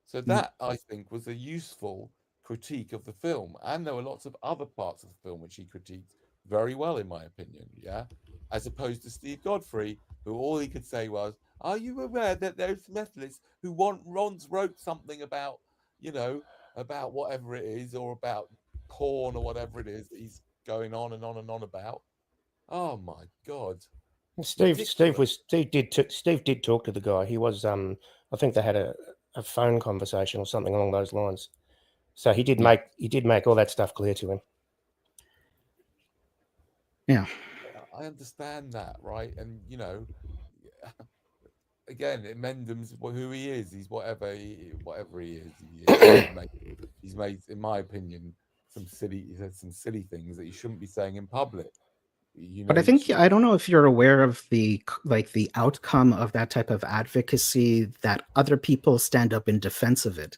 So that, I think, was a useful critique of the film, and there were lots of other parts of the film which he critiqued very well, in my opinion, yeah, as opposed to Steve Godfrey, who all he could say was, are you aware that there's Methodists who once wrote something about, about whatever it is, or about porn or whatever it is that he's going on and on and on about? Oh my God. Steve did talk to the guy. He was I think they had a phone conversation or something along those lines. So he did make all that stuff clear to him. Yeah. I understand that, right? And again, Mendham's who he is. He's whatever he is. He's made, in my opinion, he said some silly things that he shouldn't be saying in public. But I think I don't know if you're aware of the outcome of that type of advocacy, that other people stand up in defense of it.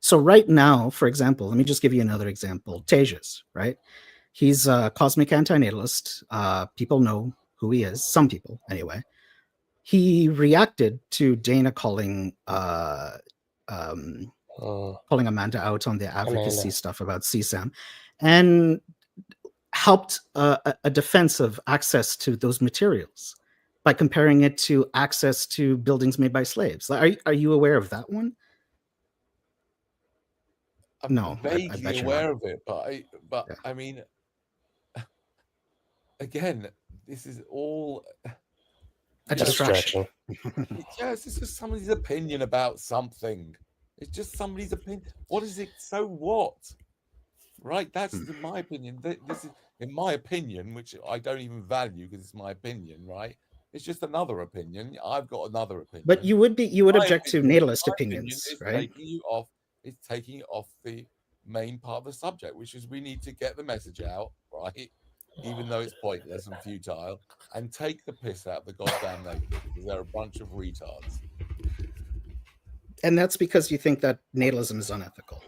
So right now, for example, let me just give you another example. Tejas, right? He's a cosmic antinatalist. People know who he is. Some people, anyway. He reacted to Dana calling Amanda out on the advocacy stuff about CSAM, and helped a defense of access to those materials by comparing it to access to buildings made by slaves. Are you aware of that one? I'm No, vaguely aware of it, but Yeah. I mean, again, this is all a distraction. Yes, it's just somebody's opinion about something. It's just somebody's opinion. What is it? So what? Right? That's in my opinion. This is, in my opinion, which I don't even value because it's my opinion, right? It's just another opinion. I've got another opinion. But you would object to natalist opinions, right? It's taking you off the main part of the subject, which is we need to get the message out, right? Even though it's pointless and futile, and take the piss out of the goddamn nation because they're a bunch of retards. And that's because you think that natalism is unethical.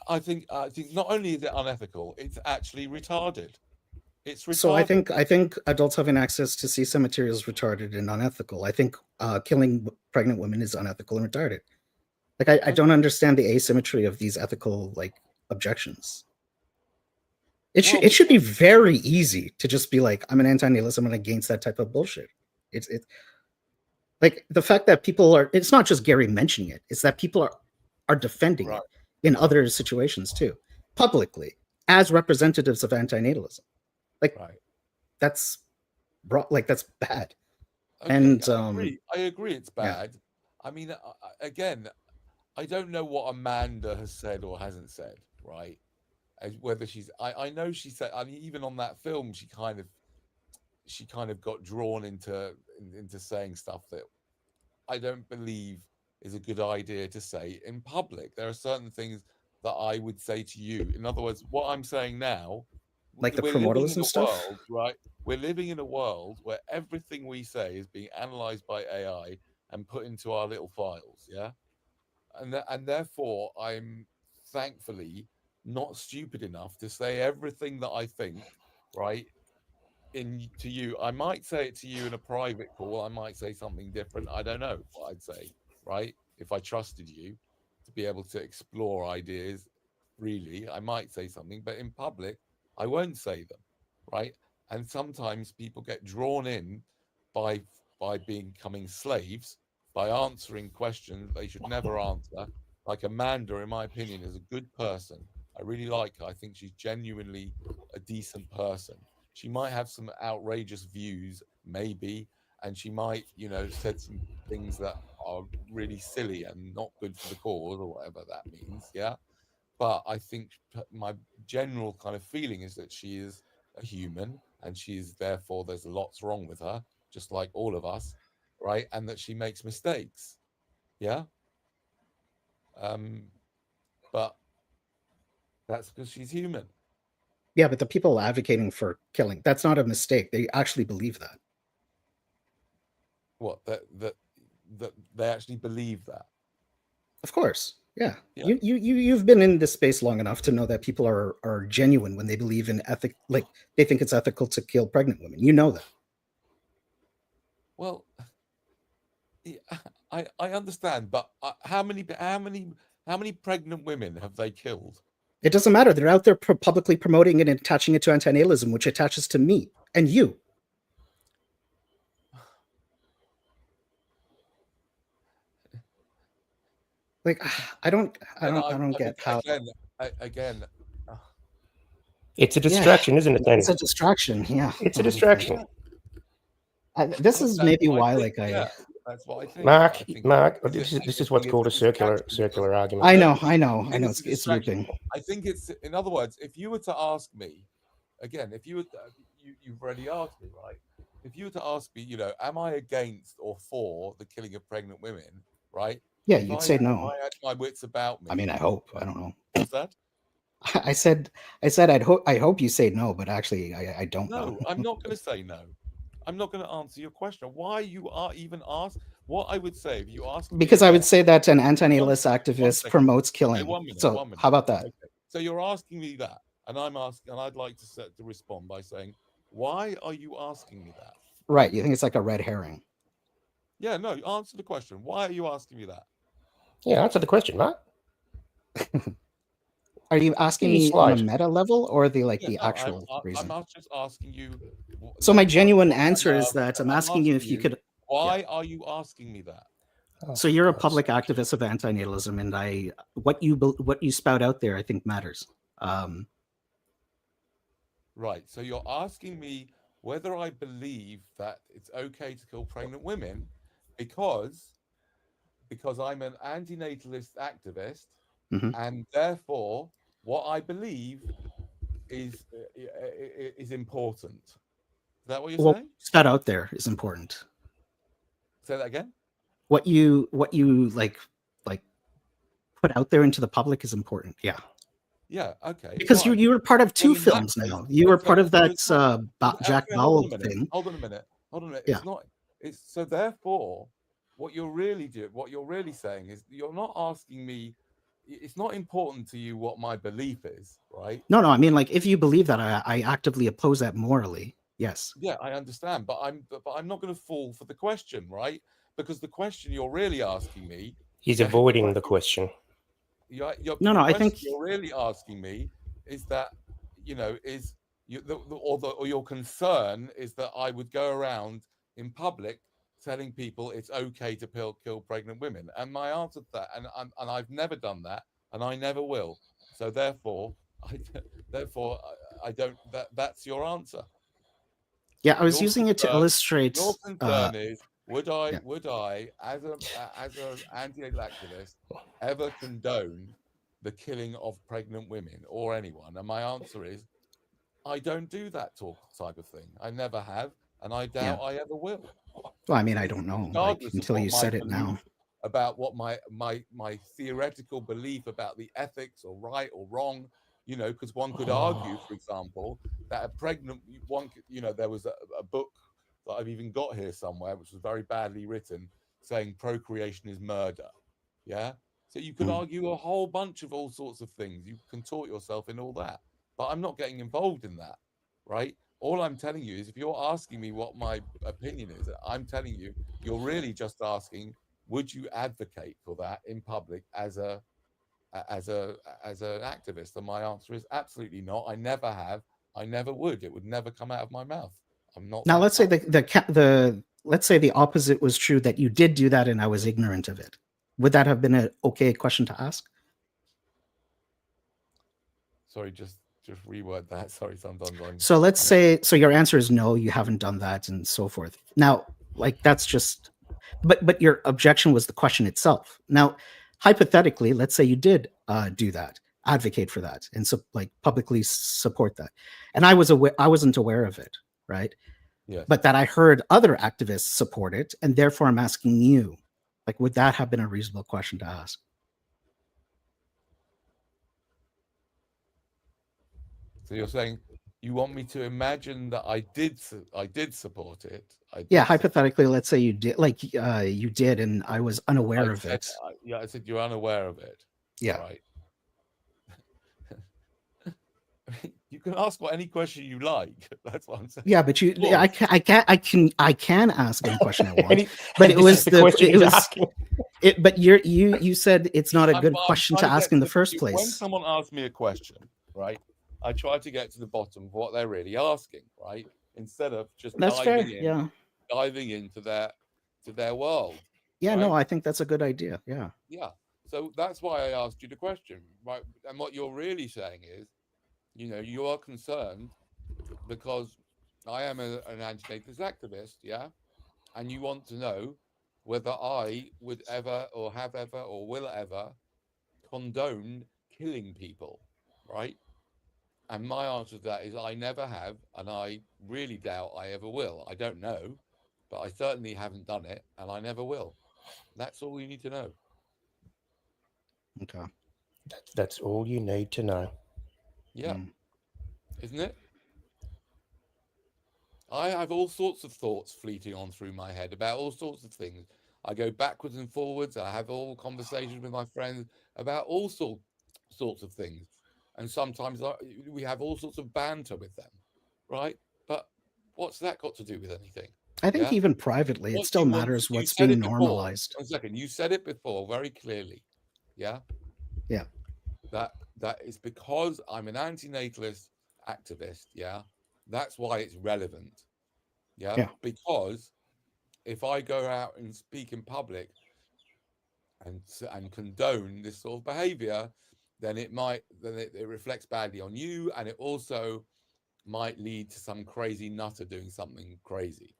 I think not only is it unethical, it's actually retarded. It's retarded. So I think adults having access to CSAM material is retarded and unethical. I think killing pregnant women is unethical and retarded. Like I don't understand the asymmetry of these ethical objections. It should be very easy to just be like, I'm an anti-natalist, I'm against that type of bullshit. It's like the fact that people are, it's not just Gary mentioning it, it's that people are defending it in other situations too, publicly, as representatives of anti-natalism. Like that's bad. Okay, and I agree it's bad. Yeah. I mean, again, I don't know what Amanda has said or hasn't said, right? Whether she's, I know she said, I mean, even on that film, she kind of got drawn into saying stuff that I don't believe is a good idea to say in public. There are certain things that I would say to you. In other words, what I'm saying now, like the primordialism stuff, world, right? We're living in a world where everything we say is being analyzed by AI and put into our little files, yeah. And therefore, I'm thankfully not stupid enough to say everything that I think, right? To you, I might say it to you in a private call. I might say something different. I don't know what I'd say, right? If I trusted you to be able to explore ideas, really, I might say something, but in public, I won't say them, right? And sometimes people get drawn in by becoming slaves, by answering questions they should never answer. Like Amanda, in my opinion, is a good person. I really like her. I think she's genuinely a decent person. She might have some outrageous views, maybe, and she might, said some things that are really silly and not good for the cause or whatever that means, yeah? But I think my general kind of feeling is that she is a human and therefore there's lots wrong with her, just like all of us, right? And that she makes mistakes, yeah? But that's because she's human. Yeah, but the people advocating for killing, that's not a mistake. They actually believe that. What? That they actually believe that? Of course. Yeah. You've been in this space long enough to know that people are genuine when they believe in ethic, like they think it's ethical to kill pregnant women. You know that. Well, I understand, but how many pregnant women have they killed? It doesn't matter. They're out there publicly promoting it and attaching it to anti-natalism, which attaches to me and you. Like, I don't get how. Again. It's a distraction, isn't it, Danny? It's a distraction. Yeah, it's a distraction. This is maybe why, that's what I think. Mark, this is what's called a circular argument. I know. It's looping. I think it's, in other words, if you were to ask me, again, if you were you've already asked me, right? If you were to ask me, am I against or for the killing of pregnant women, right? Yeah, If you'd I say if no. I had my wits about I mean, me, I hope. I don't know. what's that? I said I hope you say no, but actually I don't know. No, I'm not going to say no. I'm not going to answer your question. Why you are even asked? What I would say if you ask me Because I would again. say that an One antinatalist one activist second. promotes Okay, killing. 1 minute. So 1 minute. how about that? Okay. So you're asking me that, and I'm asking, and I'd like to respond by saying, why are you asking me that? Right. You think it's like a red herring. Yeah, no. Answer the question. Why are you asking me that? Yeah, answer the question, right? Are you asking Be me on a slow. meta level or the Yeah, the no. actual reason? Just asking you. So No, my no, genuine not that answer no, is that I'm I'm asking you asking if you you. could. Why are you asking me that? Oh, So you're a for God's public sake. activist of antinatalism, and what you spout out there, I think matters. Right. So you're asking me whether I believe that it's okay to kill pregnant women because I'm an antinatalist activist, Mhm. and therefore what I believe is important. Is that what you're Well, saying? spout out there is important. Say that again. What you like put out there into the public is important. Yeah. Yeah. Okay. Because you Fine. you were part of Then two in that films case, now. You were part of so that it's not. Jack Okay. Hold on Bauer a minute. thing. Hold on a minute. Hold on a minute. Yeah. It's not. It's so therefore, what you're really saying is you're not asking me. It's not important to you what my belief is, right? No, I mean, like, if you believe that, I actively oppose that morally. Yes. Yeah, I understand, but I'm not going to fall for the question, right? Because the question you're really asking me, He's the avoiding the question question. No, the I question think you're really asking me is that is or your concern is that I would go around in public telling people it's okay to kill pregnant women, and my answer to that, and I've never done that, and I never will. So therefore, I therefore I don't. That's your answer. yeah, I was Your using it to concern, illustrate. your concern is Yeah. would I as a anti-natal activist ever condone the killing of pregnant women or anyone? And my answer is I don't do that type of thing. I never have, and I Yeah. doubt I ever will. Well, I mean, I don't know, like, Regardless of until what you my said it now. belief about what my theoretical belief about the ethics or right or wrong, because one could argue, for example, that a pregnant one, there was a book that I've even got here somewhere, which was very badly written, saying procreation is murder. Yeah. So you could Mm. argue a whole bunch of all sorts of things. You contort yourself in all that, but I'm not getting involved in that, right? All I'm telling you is if you're asking me what my opinion is, I'm telling you, you're really just asking, would you advocate for that in public as an activist? And my answer is absolutely not. I never have. I never would. It would never come out of my mouth. I'm not Now, that let's say type. let's say the opposite was true, that you did do that and I was ignorant of it. Would that have been an okay question to ask? Sorry, just reword that. Sorry, sometimes I'm. So let's say, so your answer is no, you haven't done that, and so forth. Now, like, that's just, but your objection was the question itself. Now, hypothetically, let's say you did do that, advocate for that, and so, like, publicly support that, and I wasn't aware of it, right? Yes. But that I heard other activists support it, and therefore I'm asking you, like, would that have been a reasonable question to ask? So you're saying you want me to imagine that I did support it. Yeah, hypothetically, let's say you did, like, you did, and I was unaware of said, it. I said you're unaware of it. Yeah. Right. You can ask any question you like. That's what I'm saying. Yeah, but I can ask any question I want. But and it this was is the question he's asking. But you said it's not a good I'm question trying to ask in the first When place. someone asks me a question, right, I try to get to the bottom of what they're really asking, right, instead of just That's fair. diving into their world. Yeah, right? no, I think that's a good idea. Yeah. Yeah. So that's why I asked you the question, right? And what you're really saying is, you are concerned because I am an anti-natalist activist, yeah, and you want to know whether I would ever or have ever or will ever condone killing people, right? And my answer to that is I never have, and I really doubt I ever will. I don't know, but I certainly haven't done it, and I never will. That's all you need to know. Okay. That's all you need to know. Yeah. Mm. Isn't it? I have all sorts of thoughts fleeting on through my head about all sorts of things. I go backwards and forwards. I have all conversations with my friends about all sorts of things. And sometimes we have all sorts of banter with them, right? But what's that got to do with anything? I think Yeah. even privately, it What still you want, matters you what's said being it before. normalized. 1 second. You said it before very clearly. Yeah. Yeah. That is because I'm an anti-natalist activist. Yeah. That's why it's relevant. Yeah. Yeah. Because if I go out and speak in public and condone this sort of behavior, then it reflects badly on you, and it also might lead to some crazy nutter doing something crazy.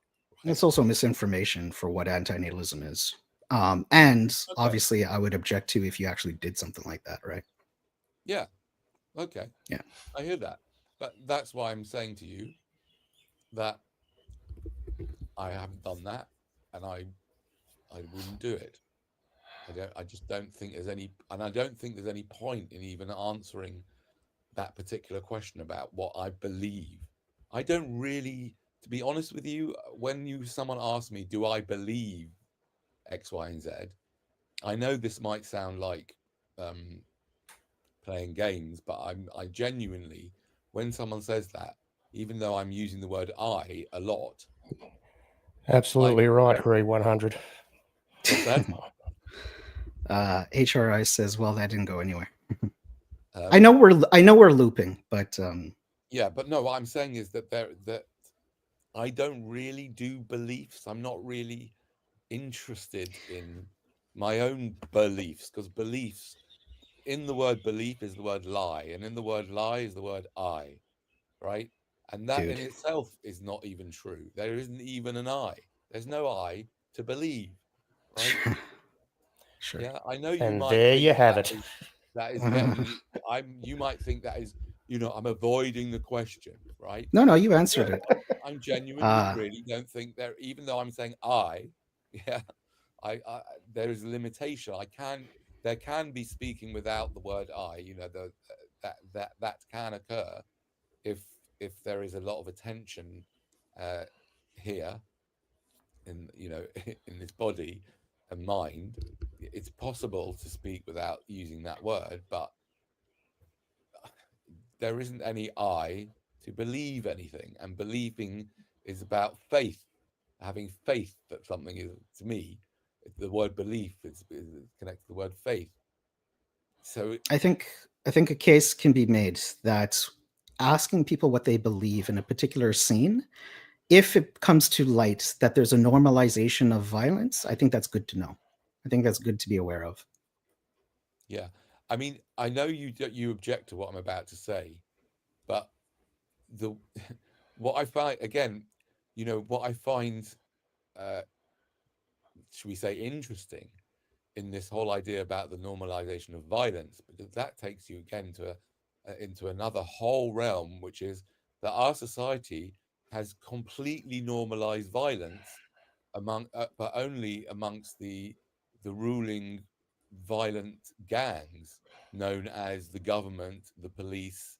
Right? It's also misinformation for what antinatalism is. And Okay. obviously, I would object to if you actually did something like that, right? Yeah. Okay. Yeah. I hear that. But that's why I'm saying to you that I haven't done that, and I wouldn't do it. I just don't think there's any, and I don't think there's any point in even answering that particular question about what I believe. I don't really, to be honest with you, when someone asks me, do I believe X, Y, and Z? I know this might sound like playing games, but I genuinely, when someone says that, even though I'm using the word I a lot. Absolutely right, Hurry 100. What's that? HRI says, well, that didn't go anywhere. I know we're looping, but yeah, but no, what I'm saying is that I don't really do beliefs. I'm not really interested in my own beliefs, because beliefs, in the word belief is the word lie, and in the word lie is the word I, right? And that in itself is not even true. There isn't even an I. There's no I to believe, right? Sure. Yeah, I know you And might there think you have it. that is getting you might think that is, I'm avoiding the question, right? No, you answered it. I'm genuinely really don't think there, even though I'm saying I, yeah, I there is a limitation. There can be speaking without the word I, that can occur if there is a lot of attention here in in this body and mind. It's possible to speak without using that word, but there isn't any I to believe anything, and believing is about faith, having faith that something is, to me, the word belief is connected to the word faith. So I think a case can be made that asking people what they believe in a particular scene, if it comes to light that there's a normalization of violence, I think that's good to know. I think that's good to be aware of. yeah, I mean, I know you object to what I'm about to say, but what I find, again, what I find, should we say, interesting in this whole idea about the normalization of violence, because that takes you again to into another whole realm, which is that our society has completely normalized violence but only amongst the ruling violent gangs known as the government, the police,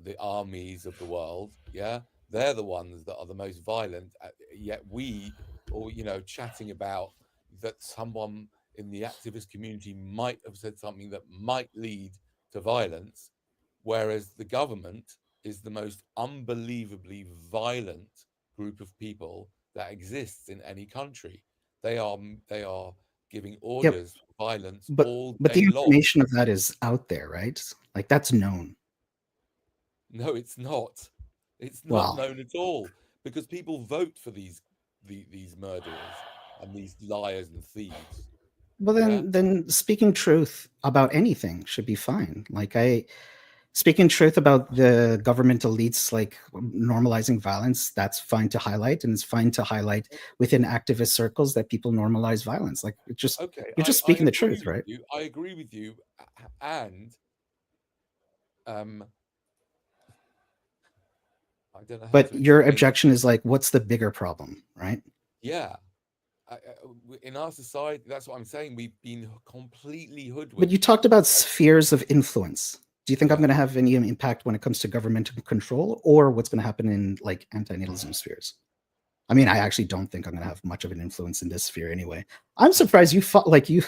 the armies of the world. Yeah, they're the ones that are the most violent. Yet we, or chatting about that someone in the activist community might have said something that might lead to violence, whereas the government is the most unbelievably violent group of people that exists in any country. They are giving orders for violence all But day the long. information of that is out there, right? Like, that's known. No, it's not. It's not known at all, because people vote for these murderers and these liars and thieves. Well, then speaking truth about anything should be fine. Like, speaking truth about the government elites, like normalizing violence, that's fine to highlight, and it's fine to highlight within activist circles that people normalize violence. Like, you're just speaking the truth, right? I agree with you, and I don't know how But to your explain it. objection is like, what's the bigger problem, right? Yeah. In our society, that's what I'm saying. We've been completely But hoodwinked. you talked about spheres of influence. Do you think I'm Yeah. going to have any impact when it comes to governmental control, or what's going to happen in like anti-natalism spheres? I mean, I actually don't think I'm going to have much of an influence in this sphere anyway. I'm surprised you fought like you.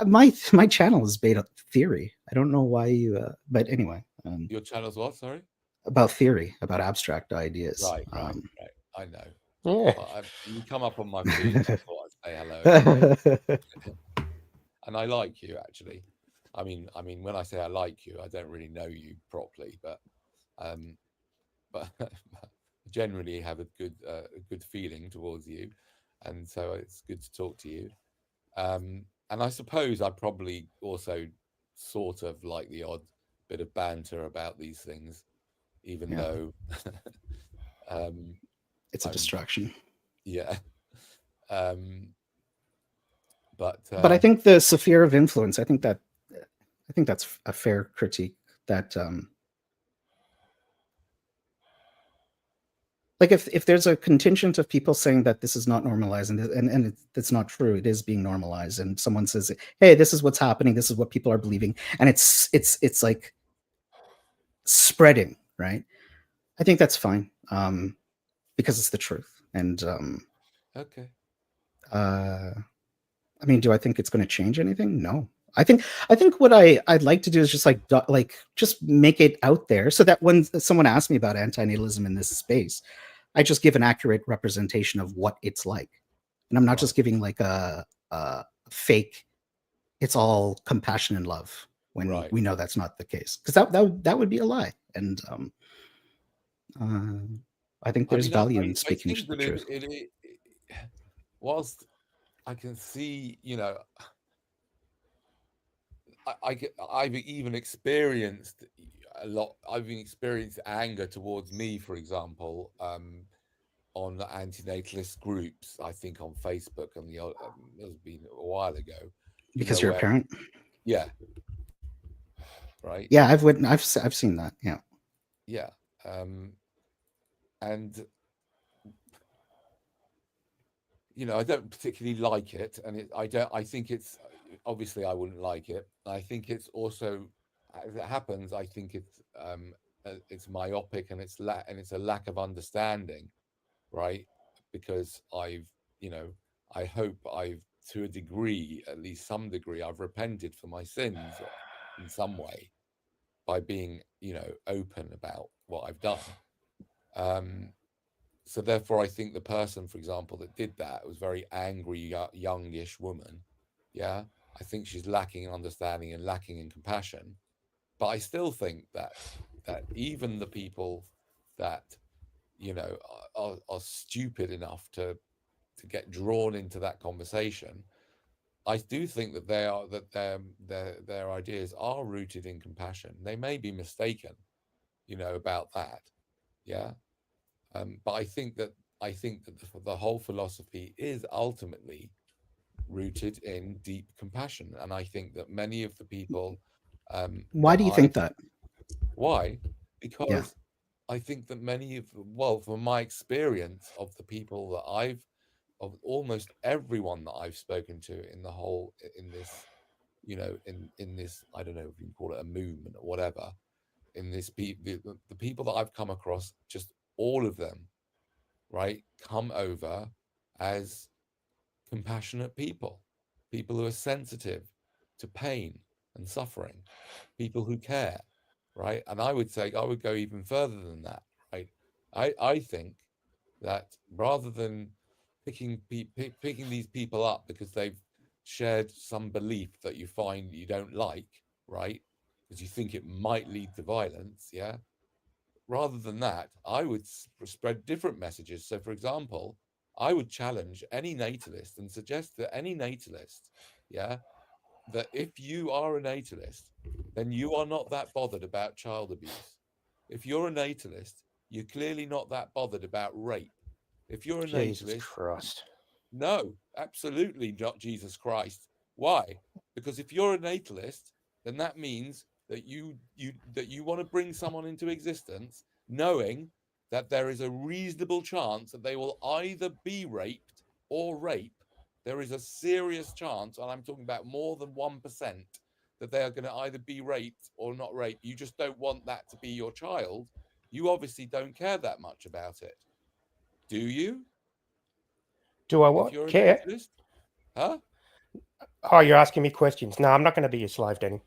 My channel is based on theory. I don't know why you. But anyway, Your channel's what? Sorry. about theory, about abstract ideas. Right. I know. Yeah. Well, you come up on my feed. I thought I'd say hello. And I like you, actually. I mean, when I say I like you, I don't really know you properly, but generally have a good feeling towards you, and so it's good to talk to you. And I suppose I probably also sort of like the odd bit of banter about these things, even Yeah. though It's a distraction. Yeah. But I think the sphere of influence. I think that's a fair critique. That like if there's a contingent of people saying that this is not normalized and it's not true, it is being normalized, and someone says, hey, this is what's happening, this is what people are believing, and it's like spreading, right? I think that's fine, because it's the truth. And okay. I mean, do I think it's going to change anything? No. I think what I'd like to do is just just make it out there so that when someone asks me about antinatalism in this space, I just give an accurate representation of what it's like, and I'm not just giving like a fake. It's all compassion and love when we know that's not the case, because that would be a lie. And I think there's value in speaking the truth. Whilst I can see, I've even experienced a lot. I've experienced anger towards me, for example, on the anti-natalist groups. I think on Facebook, and it's been a while ago. Because you're a parent. Yeah. Right. Yeah, I've seen that. Yeah. Yeah. And I don't particularly like it, and I think it's obviously I wouldn't like it. I think it's also, as it happens, I think it's myopic, and it's a lack of understanding, right? Because I hope to a degree, at least some degree, I've repented for my sins in some way by being open about what I've done. So therefore, I think the person, for example, that did that was very angry, youngish woman. Yeah, I think she's lacking in understanding and lacking in compassion. But I still think that even the people that are stupid enough to get drawn into that conversation, I do think that their ideas are rooted in compassion. They may be mistaken, about that. Yeah. But I think that the whole philosophy is ultimately rooted in deep compassion, and I think that many of the people. Why do you think that? Why? Because I think that from my experience of the people that of almost everyone that I've spoken to in this, in this, I don't know if you can call it a movement or whatever, in this the people that I've come across, just all of them, right, come over as compassionate people who are sensitive to pain and suffering, people who care, right? And I would go even further than that, right? I think that rather than picking these people up because they've shared some belief that you find you don't like, right, because you think it might lead to violence, yeah, rather than that, I would spread different messages. So, for example, I would challenge any natalist and suggest that any natalist, yeah, that if you are a natalist, then you are not that bothered about child abuse. If you're a natalist, you're clearly not that bothered about rape. If you're a Jesus natalist, Christ. no, absolutely not Jesus Christ. Why? Because if you're a natalist, then that means that you want to bring someone into existence knowing that there is a reasonable chance that they will either be raped or rape. There is a serious chance, and I'm talking about more than 1%, that they are going to either be raped or not raped. You just don't want that to be your child. You obviously don't care that much about it. Do you? Do I If what? you're a Care? natalist? Huh? Oh, you're asking me questions. No, I'm not going to be your slave, Danny.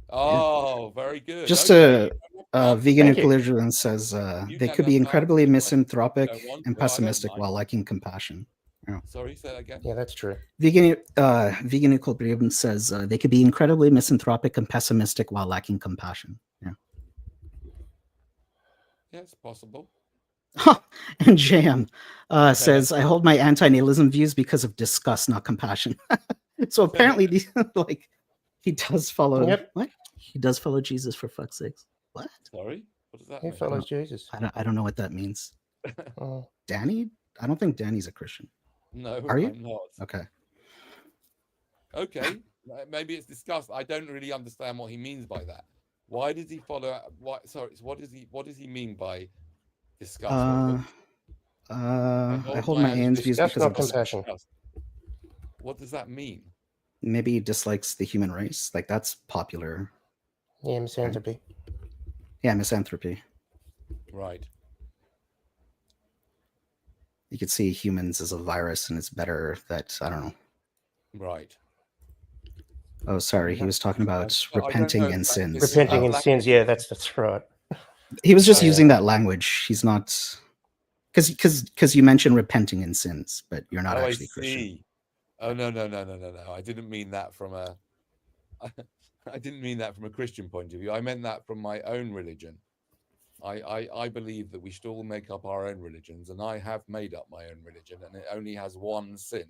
Oh, very good. Just Okay. Vegan Thank you. Equilibrium says You they can could be have incredibly time. misanthropic Don't want and to, I don't pessimistic mind. while lacking compassion. Sorry, say that again. Yeah, that's true. Vegan Equilibrium says they could be incredibly misanthropic and pessimistic while lacking compassion. Yeah. Yeah, it's possible. And Jam says, I hold my anti-natalism views because of disgust, not compassion. So apparently, like, he does follow. Yep. What? He does follow Jesus, for fuck's sakes. What? Sorry, what does that He mean? follows Jesus. I don't know what that means. Oh. Danny? I don't think Danny's a Christian. No, Are you? I'm not. Okay. Okay, maybe it's disgust. I don't really understand what he means by that. Why does he follow? Why? Sorry, what does he mean by disgust? I hold my AN's views That's because not of compassion. Disgust. What does that mean? maybe he dislikes the human race. Like, that's popular. Yeah, misanthropy. Yeah, misanthropy. Right. You could see humans as a virus, and it's better that, I don't know. Right. Oh, sorry. He was talking about I don't repenting know. in This sins. is Repenting how in lack- sins. Yeah, that's right. He was just Yeah. using that language. He's not, because you mentioned repenting in sins, but you're not Oh, I actually Christian. see. Oh no. I didn't mean that from a. I didn't mean that from a Christian point of view. I meant that from my own religion. I believe that we should all make up our own religions, and I have made up my own religion, and it only has one sin,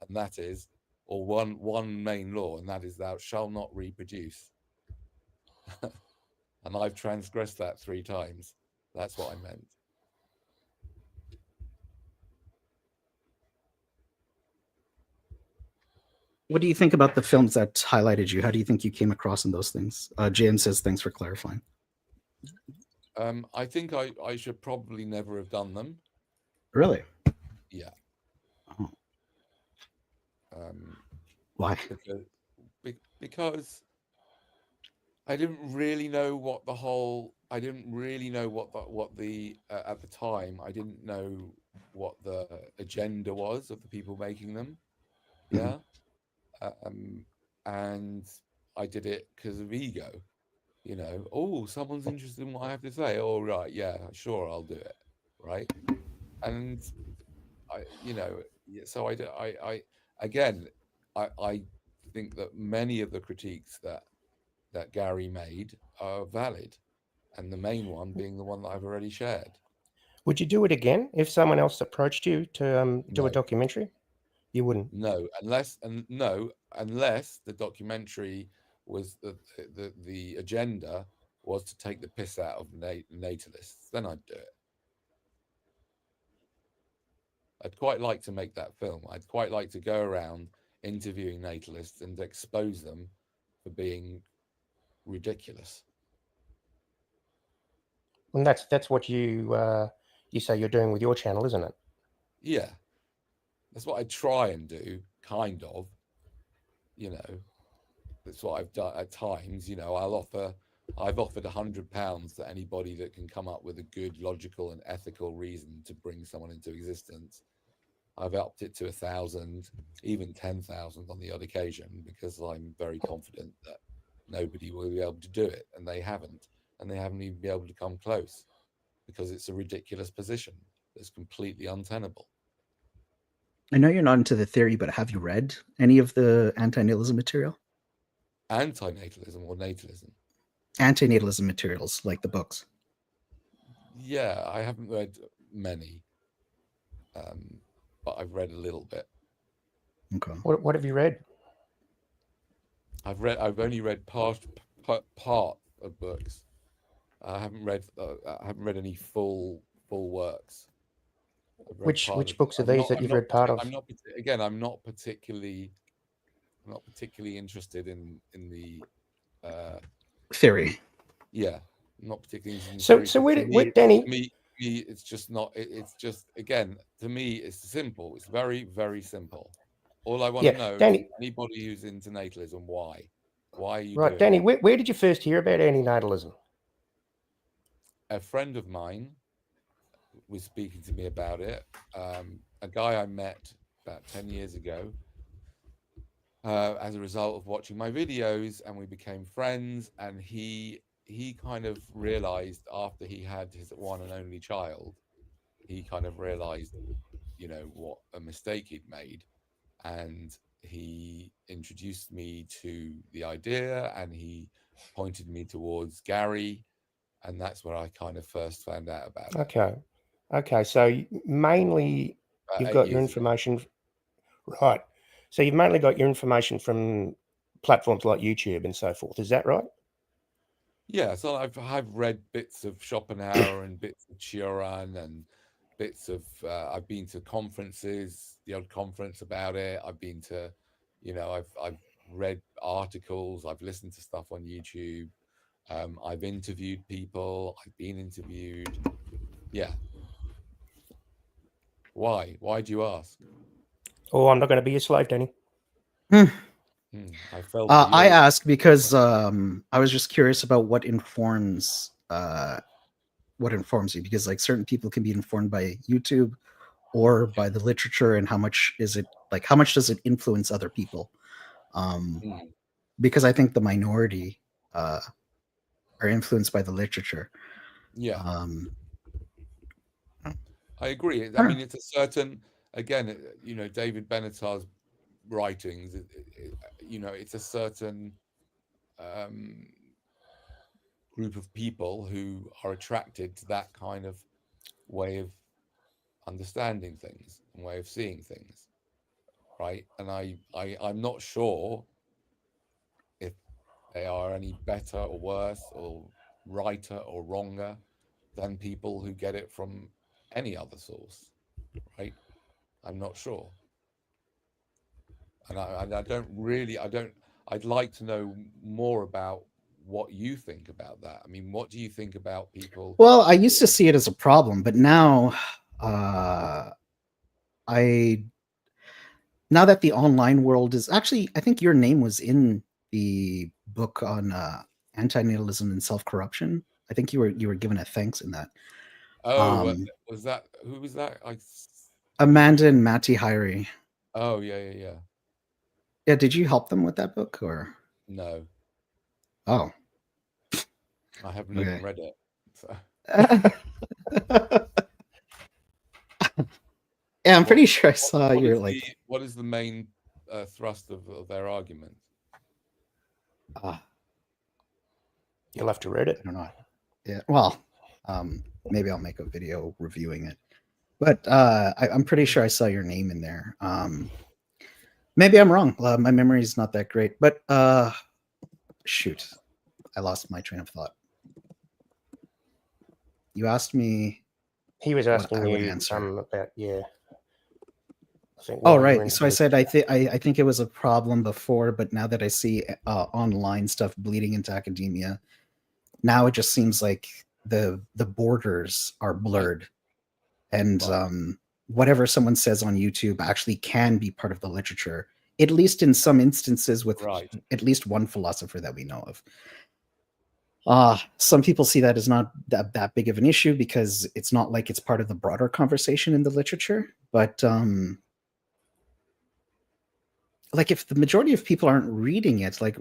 and that is, or one main law, and that is, thou shalt not reproduce. And I've transgressed that 3 times. That's what I meant. What do you think about the films that highlighted you? How do you think you came across in those things? Jan says, thanks for clarifying. I think I should probably never have done them. Really? Yeah. Oh. Why? Because I didn't really know what the whole. I didn't really know what the at the time. I didn't know what the agenda was of the people making them. Yeah. And I did it because of ego. You know, oh, someone's interested in what I have to say. Oh, right, yeah, sure, I'll do it. Right. And I, you know, so I think that many of the critiques that Gary made are valid, and the main one being the one that I've already shared. Would you do it again if someone else approached you to do a No. documentary? You wouldn't. No, unless the documentary was the agenda was to take the piss out of natalists, then I'd do it. I'd quite like to make that film. I'd quite like to go around interviewing natalists and expose them for being ridiculous. And that's what you say you're doing with your channel, isn't it? Yeah, that's what I try and do, kind of. You know, that's what I've done at times. You know, I've offered £100 to anybody that can come up with a good, logical, and ethical reason to bring someone into existence. I've upped it to 1,000, even 10,000 on the odd occasion, because I'm very confident that nobody will be able to do it, and they haven't even been able to come close, because it's a ridiculous position that's completely untenable. I know you're not into the theory, but have you read any of the anti-natalism material? Anti-natalism or natalism? Anti-natalism materials, like the books. Yeah, I haven't read many, but I've read a little bit. Okay. What have you read? I've only read part of books. I haven't read any full works. Which books are these that you've read part of? I'm not particularly interested in the Theory. yeah, I'm not particularly interested in So theory. where For Danny? me, me, it's just not. It's just, again, to me, it's simple. It's very, very simple. All I want to Yeah, know is Danny. anybody who's into natalism, why? Why are you Right, doing Danny. it? Where did you first hear about antinatalism? A friend of mine was speaking to me about it. A guy I met about 10 years ago, as a result of watching my videos, and we became friends. And he kind of realized, after he had his one and only child, he kind of realized, what a mistake he'd made. And he introduced me to the idea, and he pointed me towards Gary, and that's where I kind of first found out about it. Okay. So mainly About you've 8 got your years ago. information, right? So you've mainly got your information from platforms like YouTube and so forth. Is that right? Yeah, so I've read bits of Schopenhauer and bits of Cioran and bits of I've been to conferences, the odd conference about it. I've been to, I've read articles, I've listened to stuff on YouTube. I've interviewed people, I've been interviewed. Yeah. Why do you ask? Oh, I'm not going to be a slave, Danny. I felt I asked because I was just curious about what informs you, because like certain people can be informed by YouTube or by the literature, and how much does it influence other people? Because I think the minority are influenced by the literature. Yeah. I agree. I Huh. mean, it's a certain, again, David Benatar's writings, it's a certain group of people who are attracted to that kind of way of understanding things and way of seeing things, right? And I'm not sure if they are any better or worse or righter or wronger than people who get it from any other source, right? I'm not sure. And I'd like to know more about what you think about that. I mean, what do you think about people? Well, I used to see it as a problem, but now now that the online world is actually, I think your name was in the book on antinatalism and self-corruption. I think you were given a thanks in that. Was that, who was that? Amanda and Matty Hyrie. Oh, yeah. Yeah, did you help them with that book, or? No, Oh, I haven't okay. even read it. So. Yeah, I'm pretty sure I saw what is the main thrust of their argument? You'll have to read it. I don't know. Yeah, well, maybe I'll make a video reviewing it. But I'm pretty sure I saw your name in there. Maybe I'm wrong. My memory is not that great. But shoot, I lost my train of thought. You asked me. He was asking what I would you answer. about, yeah. I think, Oh, right. So I said I think it was a problem before, but now that I see online stuff bleeding into academia, now it just seems like the borders are blurred, and whatever someone says on YouTube actually can be part of the literature, at least in some instances, with at least one philosopher that we know of. Some people see that as not that big of an issue because it's not like it's part of the broader conversation in the literature. But like, if the majority of people aren't reading it, like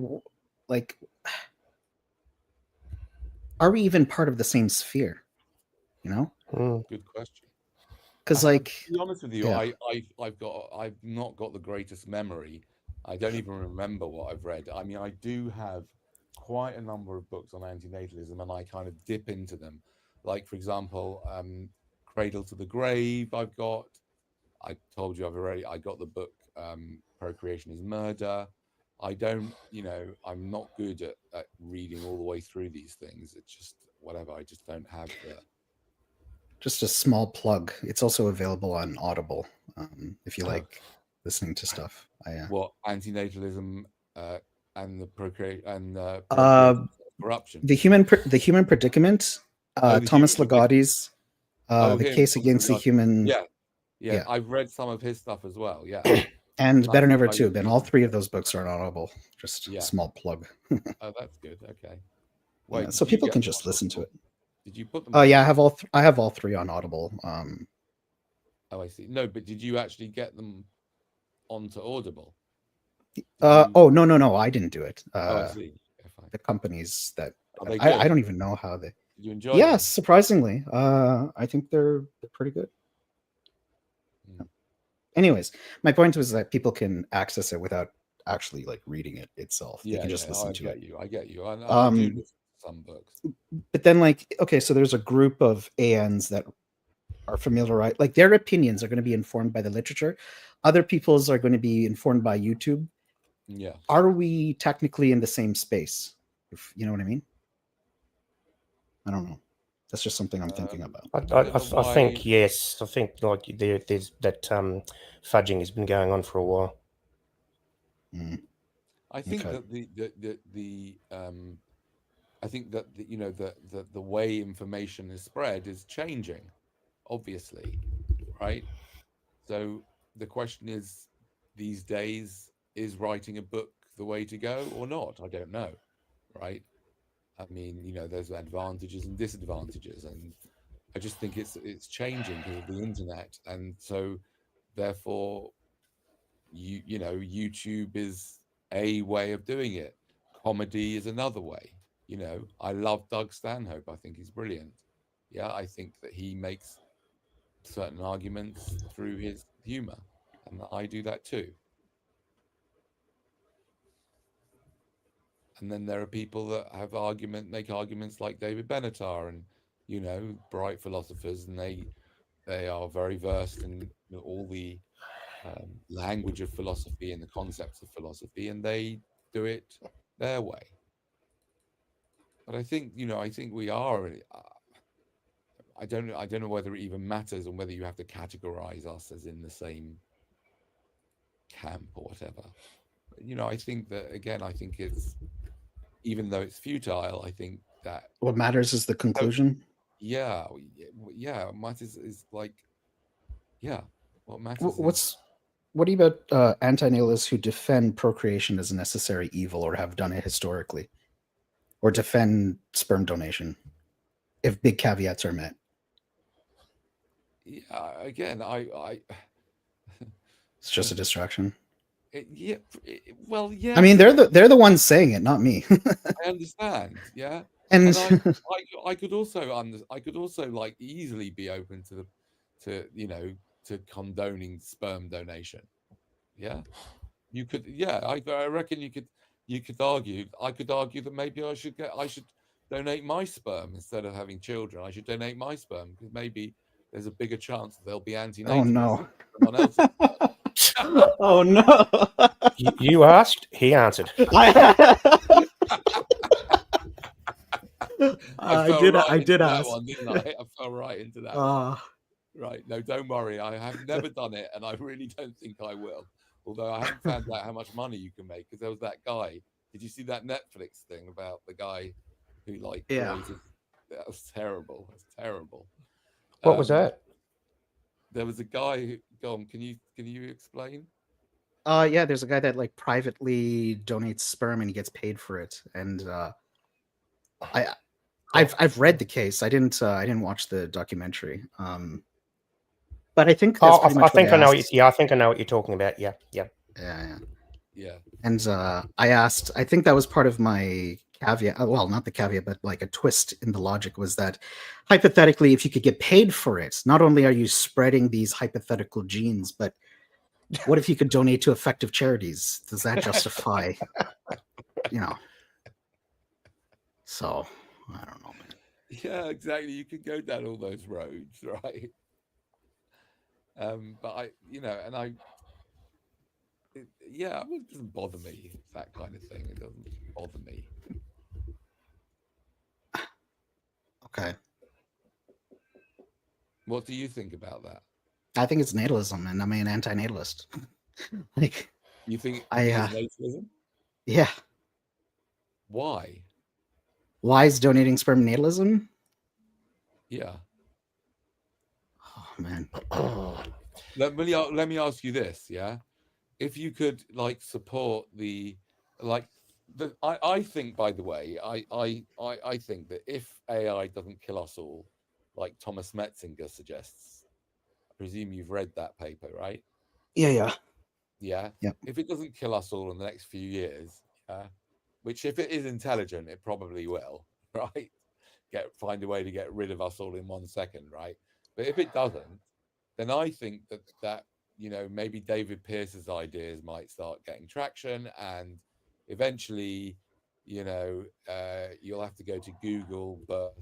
are we even part of the same sphere? Good question. Because, to be honest with you, yeah. I've not got the greatest memory. I don't even remember what I've read. I mean, I do have quite a number of books on antinatalism, and I kind of dip into them. Like, for example, Cradle to the Grave. I told you I got the book Procreation is Murder. I don't, I'm not good at reading all the way through these things. It's just whatever. I just don't have the. Just a small plug. It's also available on Audible if you like listening to stuff. What, antinatalism and the procreation and corruption? The human predicament. Thomas Ligotti's The him Case from Against the Human. Yeah. Yeah. I've read some of his stuff as well. Yeah. And I Better think Never I Too. would Ben, be- all three of those books are on Audible. Just Yeah. small plug. Oh, that's good. Okay. Yeah, Wait, so did you people get can them just on listen to Audible? it. Did you put them? Oh yeah, I have all three on Audible. Oh, I see. No, but did you actually get them onto Audible? Oh no, I didn't do it. Oh, I see. Okay, fine. The companies that Are they I good? don't even know how they. Did you enjoy Yeah, them? surprisingly, I think they're pretty good. Hmm. Anyways, my point was that people can access it without actually like reading it itself. They Yeah, can just listen I to get it. you. I get you. And I do listen to some books. But then, like, okay, so there's a group of ANs that are familiar, like their opinions are going to be informed by the literature. Other people's are going to be informed by YouTube. Yeah. Are we technically in the same space? If you know what I mean? I don't know. That's just something I'm thinking about. I think yes. I think like there's that fudging has been going on for a while. Mm. I think Okay. that I think that the way information is spread is changing, obviously, right? So the question is, these days, is writing a book the way to go or not? I don't know, right? I mean, there's advantages and disadvantages, and I just think it's changing because of the internet, and so therefore, YouTube is a way of doing it. Comedy is another way. I love Doug Stanhope. I think he's brilliant. Yeah, I think that he makes certain arguments through his humor, and I do that too. And then there are people that make arguments like David Benatar, and bright philosophers, and they are very versed in all the language of philosophy and the concepts of philosophy, and they do it their way. But I think we are. I don't know whether it even matters and whether you have to categorize us as in the same camp or whatever. I think that again. I think it's, even though it's futile, I think that What matters is the conclusion. yeah. What matters is like, yeah. What matters is, What do you about anti-nihilists who defend procreation as a necessary evil or have done it historically, or defend sperm donation if big caveats are met? yeah. Again, It's just a distraction. Well, yeah. I mean, they're the ones saying it, not me. I understand. Yeah. And I could also like easily be open to condoning sperm donation. Yeah, you could. Yeah, I reckon you could argue. I could argue that maybe I should donate my sperm instead of having children. I should donate my sperm because maybe there's a bigger chance that they'll be antenatal. oh no. Someone else's. Oh no. You asked, he answered. I did that ask. one, didn't I? I fell right into that one. Right. No, don't worry. I have never done it, and I really don't think I will. Although I haven't found out how much money you can make, because there was that guy. Did you see that Netflix thing about the guy who created? That was terrible. That's terrible. What was that? There was a guy who. Go on. Can you explain? Yeah, there's a guy that like privately donates sperm and he gets paid for it. And I've read the case. I didn't watch the documentary. But I think that's pretty much I think what I know. asked. I think I know what you're talking about. Yeah. Yeah. And I asked. I think that was part of my caveat. Well, not the caveat, but like a twist in the logic was that hypothetically, if you could get paid for it, not only are you spreading these hypothetical genes, but what if you could donate to effective charities? Does that justify, So, I don't know, man. Yeah, exactly. You could go down all those roads, right? But it doesn't bother me, that kind of thing. It doesn't bother me. Okay. What do you think about that? I think it's natalism, and I'm an anti-natalist. Like, you think it's natalism? Yeah. Why? Why is donating sperm natalism? Yeah. man. Let me ask you this, yeah. If you could like support I think, by the way, I think that if AI doesn't kill us all, like Thomas Metzinger suggests, I presume you've read that paper, right? Yeah. Yeah. Yep. If it doesn't kill us all in the next few years, which if it is intelligent, it probably will, right? Find a way to get rid of us all in 1 second, right? But if it doesn't, then I think that maybe David Pearce's ideas might start getting traction, and eventually, you'll have to go to Google birth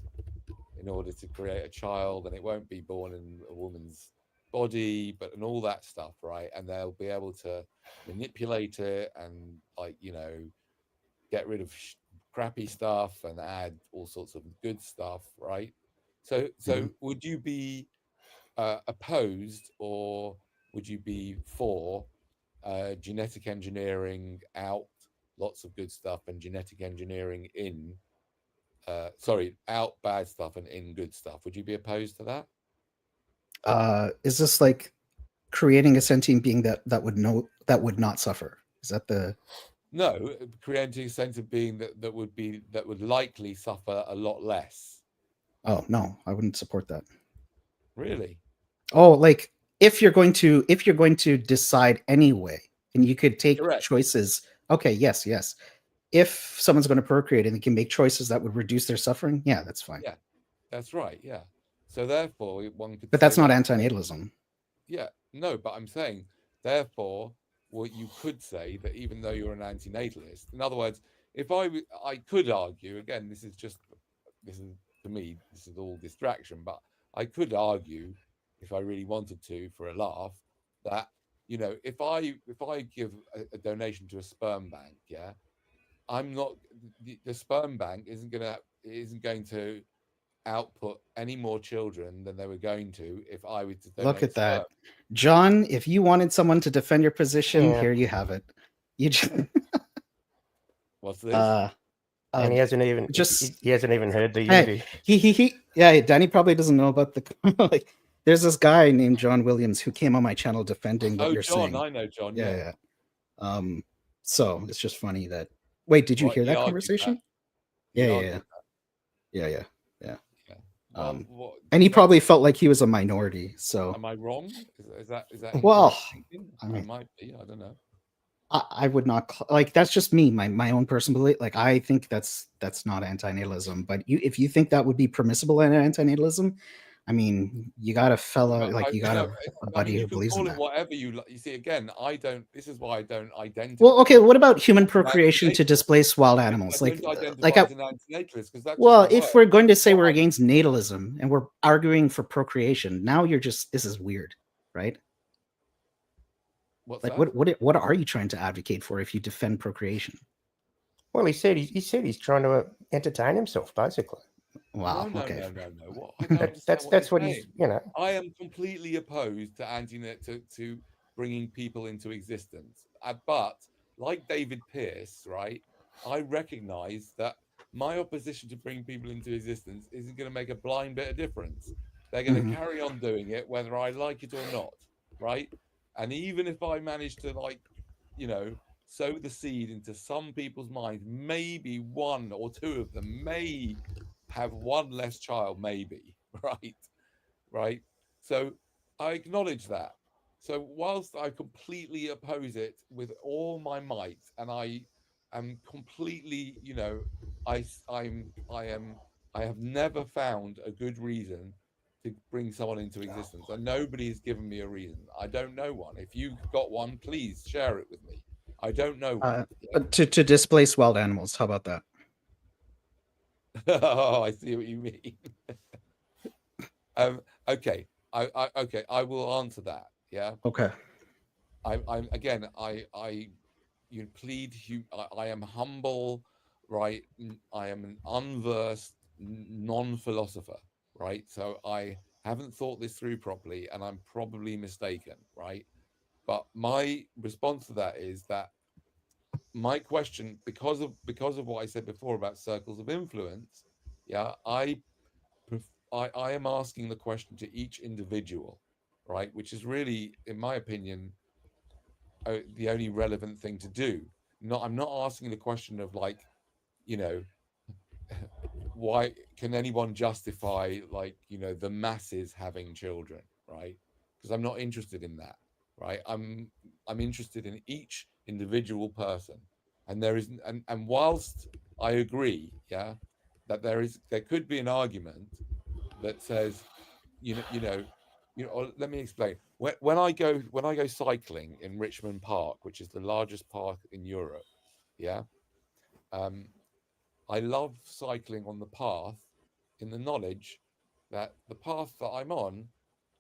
in order to create a child, and it won't be born in a woman's body, and all that stuff, right? And they'll be able to manipulate it and get rid of crappy stuff and add all sorts of good stuff, right? So would you be opposed, or would you be for genetic engineering out lots of good stuff and genetic engineering in out bad stuff and in good stuff? Would you be opposed to that? Is this like creating a sentient being that would not suffer? Is that the No, creating a sense of being that would likely suffer a lot less. Oh no, I wouldn't support that. Really? Oh, like if you're going to decide anyway, and you could take Correct. choices. Okay, yes. If someone's going to procreate and they can make choices that would reduce their suffering, yeah, that's fine. Yeah, that's right. Yeah. So therefore, one could. But that's not antinatalism. Yeah, no, but I'm saying, therefore, well, you could say that even though you're an antinatalist, in other words, if I could argue, again, this is to me, this is all distraction, but I could argue, if I really wanted to, for a laugh, that if I give a donation to a sperm bank, yeah, I'm not the sperm bank isn't going to output any more children than they were going to if I were to donate Look at sperm. that, John. If you wanted someone to defend your position, Yeah. here you have it. You just What's this? And he hasn't even he hasn't even heard the Hey, he yeah, Danny probably doesn't know about the like. There's this guy named John Williams who came on my channel defending what you're John, saying. I know John. Yeah. So it's just funny that. Wait, did you hear that conversation? Yeah. Well, and he probably felt like he was a minority. So am I wrong? Is that well? I might be. I don't know. I would not like. That's just me, my own personal belief. Like I think that's not antinatalism. But if you think that would be permissible in antinatalism, I mean, you got a fella you got a buddy who believes in that. Whatever you see, again, I don't. This is why I don't identify. Well, okay. What about human procreation to displace wild animals? As an antinatalist, because that's well, if we're going to say we're against natalism and we're arguing for procreation, now this is weird, right? What's like that? What are you trying to advocate for if you defend procreation? Well, he said he's trying to entertain himself, basically. Wow. No. Okay. What? That's what he's. I am completely opposed to bringing people into existence. But like David Pearce, right? I recognize that my opposition to bring people into existence isn't going to make a blind bit of difference. They're going to carry on doing it whether I like it or not, right? And even if I manage to sow the seed into some people's minds, maybe one or two of them may have one less child, maybe, right? So I acknowledge that. So whilst I completely oppose it with all my might, and I am completely, I have never found a good reason to bring someone into existence, and nobody has given me a reason. I don't know one. If you've got one, please share it with me. I don't know one. To displace wild animals. How about that? Oh, I see what you mean. Okay. I will answer that. Yeah. Okay. I'm again. You plead. I am humble, right? I am an unversed non-philosopher, right? So I haven't thought this through properly, and I'm probably mistaken, right? But my response to that is that my question, because of what I said before about circles of influence, yeah, I am asking the question to each individual, right? Which is really, in my opinion, the only relevant thing to do. I'm not asking the question of like, you know, why can anyone justify like, you know, the masses having children, right? Because I'm not interested in that, right? I'm interested in each individual person, and there is, and whilst I agree, yeah, that there could be an argument that says, let me explain. When I go cycling in Richmond Park, which is the largest park in Europe, yeah, um, I love cycling on the path in the knowledge that the path that I'm on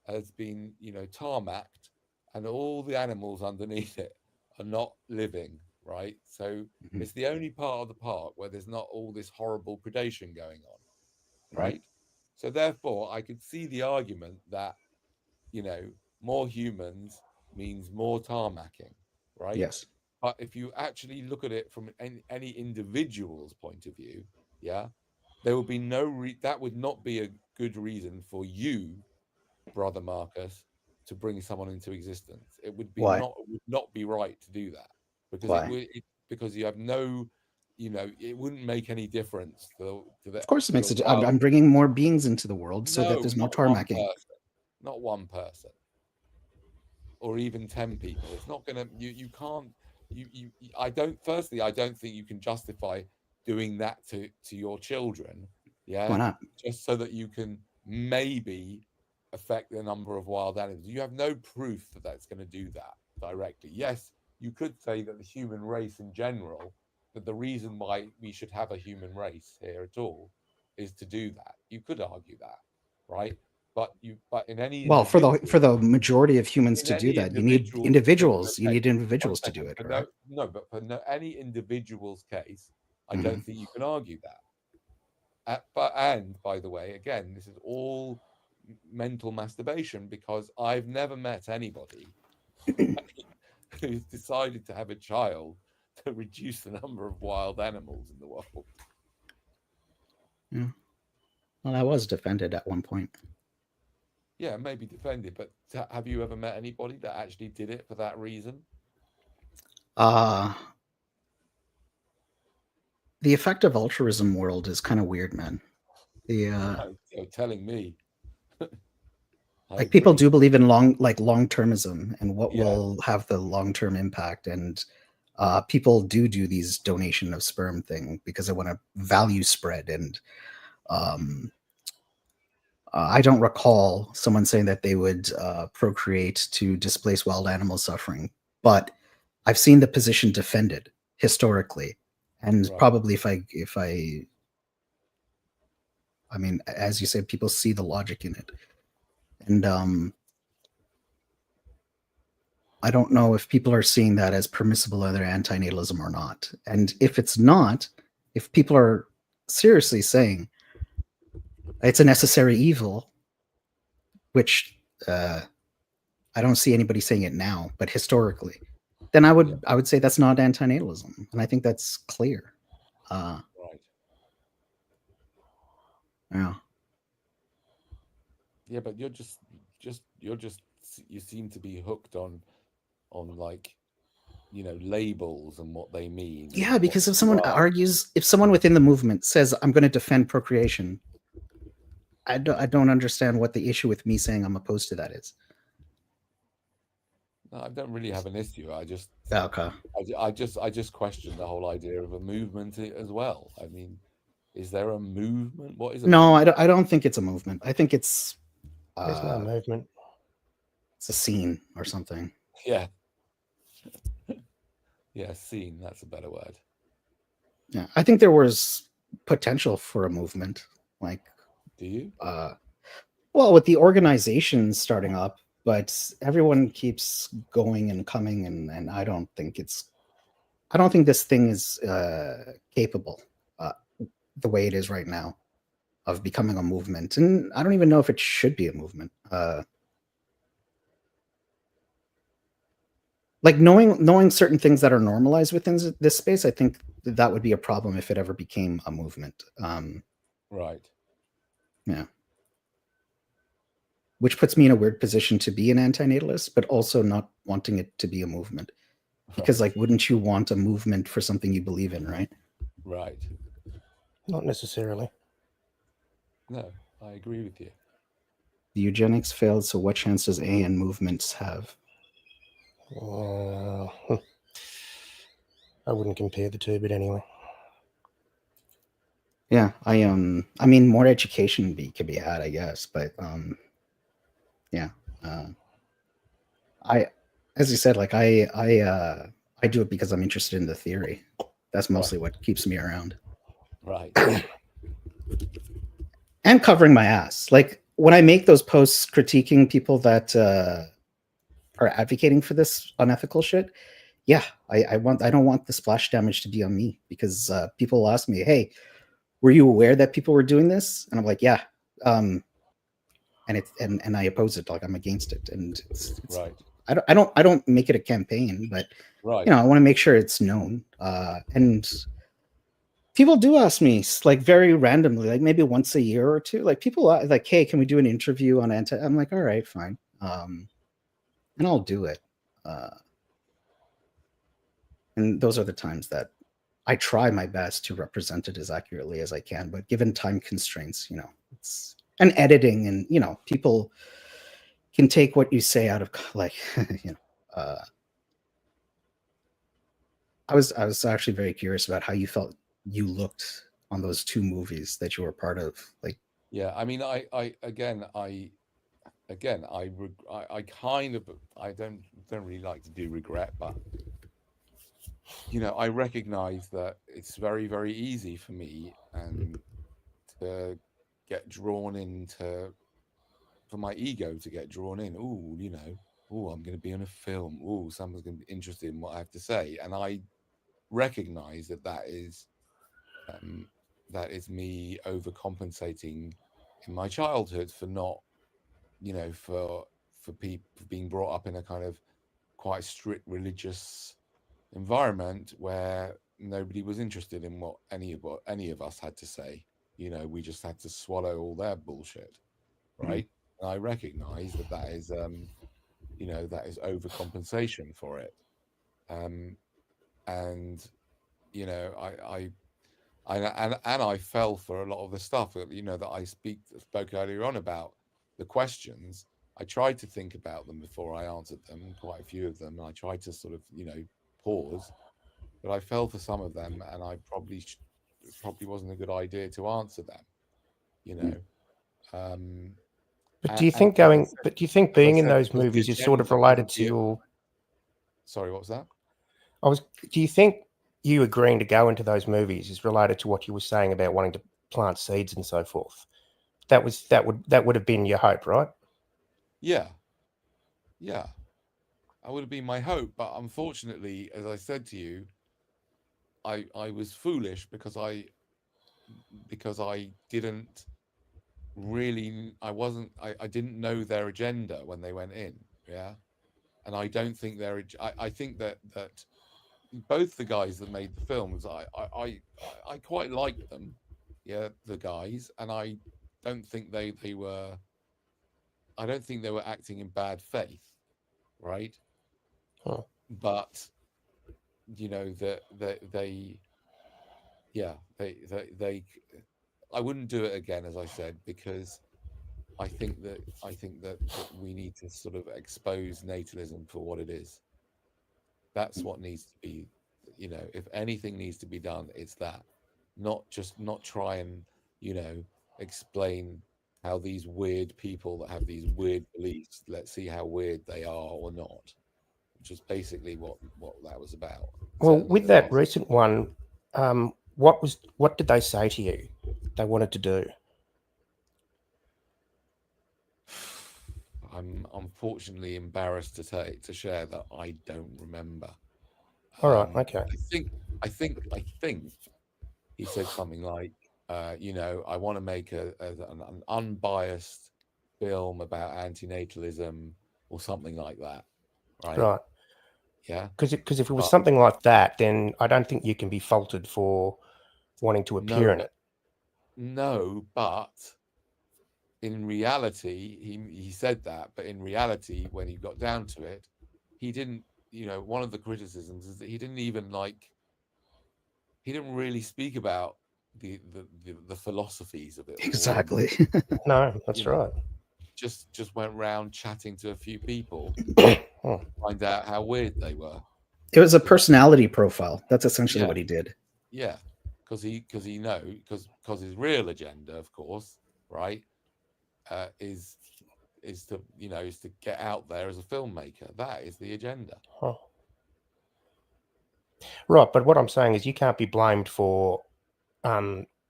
has been, tarmacked, and all the animals underneath it are not living, right? So Mhm. it's the only part of the park where there's not all this horrible predation going on, Right. right? So therefore, I could see the argument that, more humans means more tarmacking, right? Yes. But if you actually look at it from any individual's point of view, yeah, there would be that would not be a good reason for you, brother Marcus, to bring someone into existence. It would Why? not be right to do that, because Why? because you have no, it wouldn't make any difference Of course, it to makes the it. wild. I'm bringing more beings into the world so that No, there's more not one tarmacking. person, not one person, or even 10 people. It's not gonna. You can't. I don't. Firstly, I don't think you can justify doing that to your children. Why Yeah, not? just so that you can maybe affect the number of wild animals. You have no proof that that's going to do that directly. Yes, you could say that the human race in general, that the reason why we should have a human race here at all is to do that. You could argue that, right? But in any Well, for individual, the majority of humans in to do any that, you need individual, individuals. You okay, need one individuals to do second. it, For correct? but for any individual's case, I Mhm. don't think you can argue that. And by the way, again, this is all mental masturbation, because I've never met anybody who's decided to have a child to reduce the number of wild animals in the world. Yeah. Well, I was defended at one point. Yeah, maybe defended, but have you ever met anybody that actually did it for that reason? The effective altruism world is kind of weird, man. You're telling me. I Like people agree. do believe in long-termism and what Yeah. will have the long-term impact, and people do these donation of sperm thing because they want to value spread. And I don't recall someone saying that they would procreate to displace wild animal suffering, but I've seen the position defended historically, and Right. probably I mean, as you said, people see the logic in it, and I don't know if people are seeing that as permissible under antinatalism or not. And if it's not, if people are seriously saying it's a necessary evil, which I don't see anybody saying it now, but historically, then I would say that's not antinatalism, and I think that's clear. Right. Yeah. Yeah, but you seem to be hooked on like, labels and what they mean. Yeah, because if someone argues, if someone within the movement says, I'm going to defend procreation, I don't understand what the issue with me saying I'm opposed to that is. No, I don't really have an issue. I just Okay. I just question the whole idea of a movement as well. I mean, is there a movement? What is a No, movement? I don't think it's a movement. I think it's There's no movement. it's a scene or something. Yeah. Yeah, scene, that's a better word. Yeah, I think there was potential for a movement. Like, do you? Well, with the organization starting up, but everyone keeps going and coming, and I don't think this thing is capable the way it is right now of becoming a movement, and I don't even know if it should be a movement. Like knowing certain things that are normalized within this space, I think that would be a problem if it ever became a movement. Right. Yeah. which puts me in a weird position to be an antinatalist, but also not wanting it to be a movement. Because, like, wouldn't you want a movement for something you believe in, right? Right. Not necessarily. No, I agree with you. The eugenics failed, so what chance does AN movements have? I wouldn't compare the two, but anyway. Yeah, I mean, more education could be had, I guess, but yeah, I, as you said, like I do it because I'm interested in the theory. That's mostly what keeps me around. Right. And covering my ass. Like when I make those posts critiquing people that are advocating for this unethical shit, yeah, I don't want the splash damage to be on me, because people will ask me, "Hey, were you aware that people were doing this?" And I'm like, "Yeah," and it's and I oppose it. Like I'm against it, and it's Right. I don't make it a campaign, but Right. you know, I want to make sure it's known. And people do ask me, like, very randomly, like maybe once a year or two, like people are like, "Hey, can we do an interview on anti?" I'm like, "All right, fine," and I'll do it. And those are the times that I try my best to represent it as accurately as I can. But given time constraints, you know, it's and editing, and you know, people can take what you say out of like, you know. I was actually very curious about how you felt you looked on those two movies that you were part of. Like, Yeah. I mean, I again, I kind of, I don't really like to do regret, but you know, I recognize that it's very, very easy for me and to get drawn into, for my ego to get drawn in. Oh, you know, oh, I'm going to be in a film. Oh, someone's going to be interested in what I have to say, and I recognize that that is me overcompensating in my childhood for not, you know, for people being brought up in a kind of quite strict religious environment where nobody was interested in what any of us had to say. You know, we just had to swallow all their bullshit, right? And I recognize that that is, you know, that is overcompensation for it. And you know, and I fell for a lot of the stuff that, you know, that I spoke earlier on about the questions. I tried to think about them before I answered them, quite a few of them. And I tried to sort of, you know, pause, but I fell for some of them, and I probably wasn't a good idea to answer them, you know. But do you And think as I going? said, But do you think as I being in said, those because the movies is sort of agenda related wouldn't to be. your? Sorry, what was that? Do you think you agreeing to go into those movies is related to what you were saying about wanting to plant seeds and so forth? That would have been your hope, right? Yeah, yeah. That would have been my hope, but unfortunately, as I said to you, I was foolish because I didn't really, I didn't know their agenda when they went in. Yeah. And I don't think I think that both the guys that made the films, I quite liked them. Yeah, the guys, and I don't think they were, I don't think they were acting in bad faith, right? Huh. But you know that they yeah, they I wouldn't do it again, as I said, because I think that we need to sort of expose natalism for what it is. That's what needs to be, you know, if anything needs to be done, it's that. Not try and, you know, explain how these weird people that have these weird beliefs, let's see how weird they are or not. Which is basically what that was about. Well, Certainly with the that last. recent one, what did they say to you they wanted to do? I'm unfortunately embarrassed to share that I don't remember. All right, okay. I think he said something like, you know, I want to make an unbiased film about antinatalism or something like that, right? Right. Yeah. Because if it was But something like that, then I don't think you can be faulted for wanting to appear no, in it. no, but in reality, he said that, but in reality, when he got down to it, he didn't. You know, one of the criticisms is that he didn't even he didn't really speak about the philosophies of it all. Exactly. No, that's You know, right. just went round chatting to a few people, Oh, find out how weird they were. It was a personality profile. That's essentially Yeah. what he did. Yeah, because his real agenda, of course, right, is to is to get out there as a filmmaker. That is the agenda. oh. Right, but what I'm saying is you can't be blamed for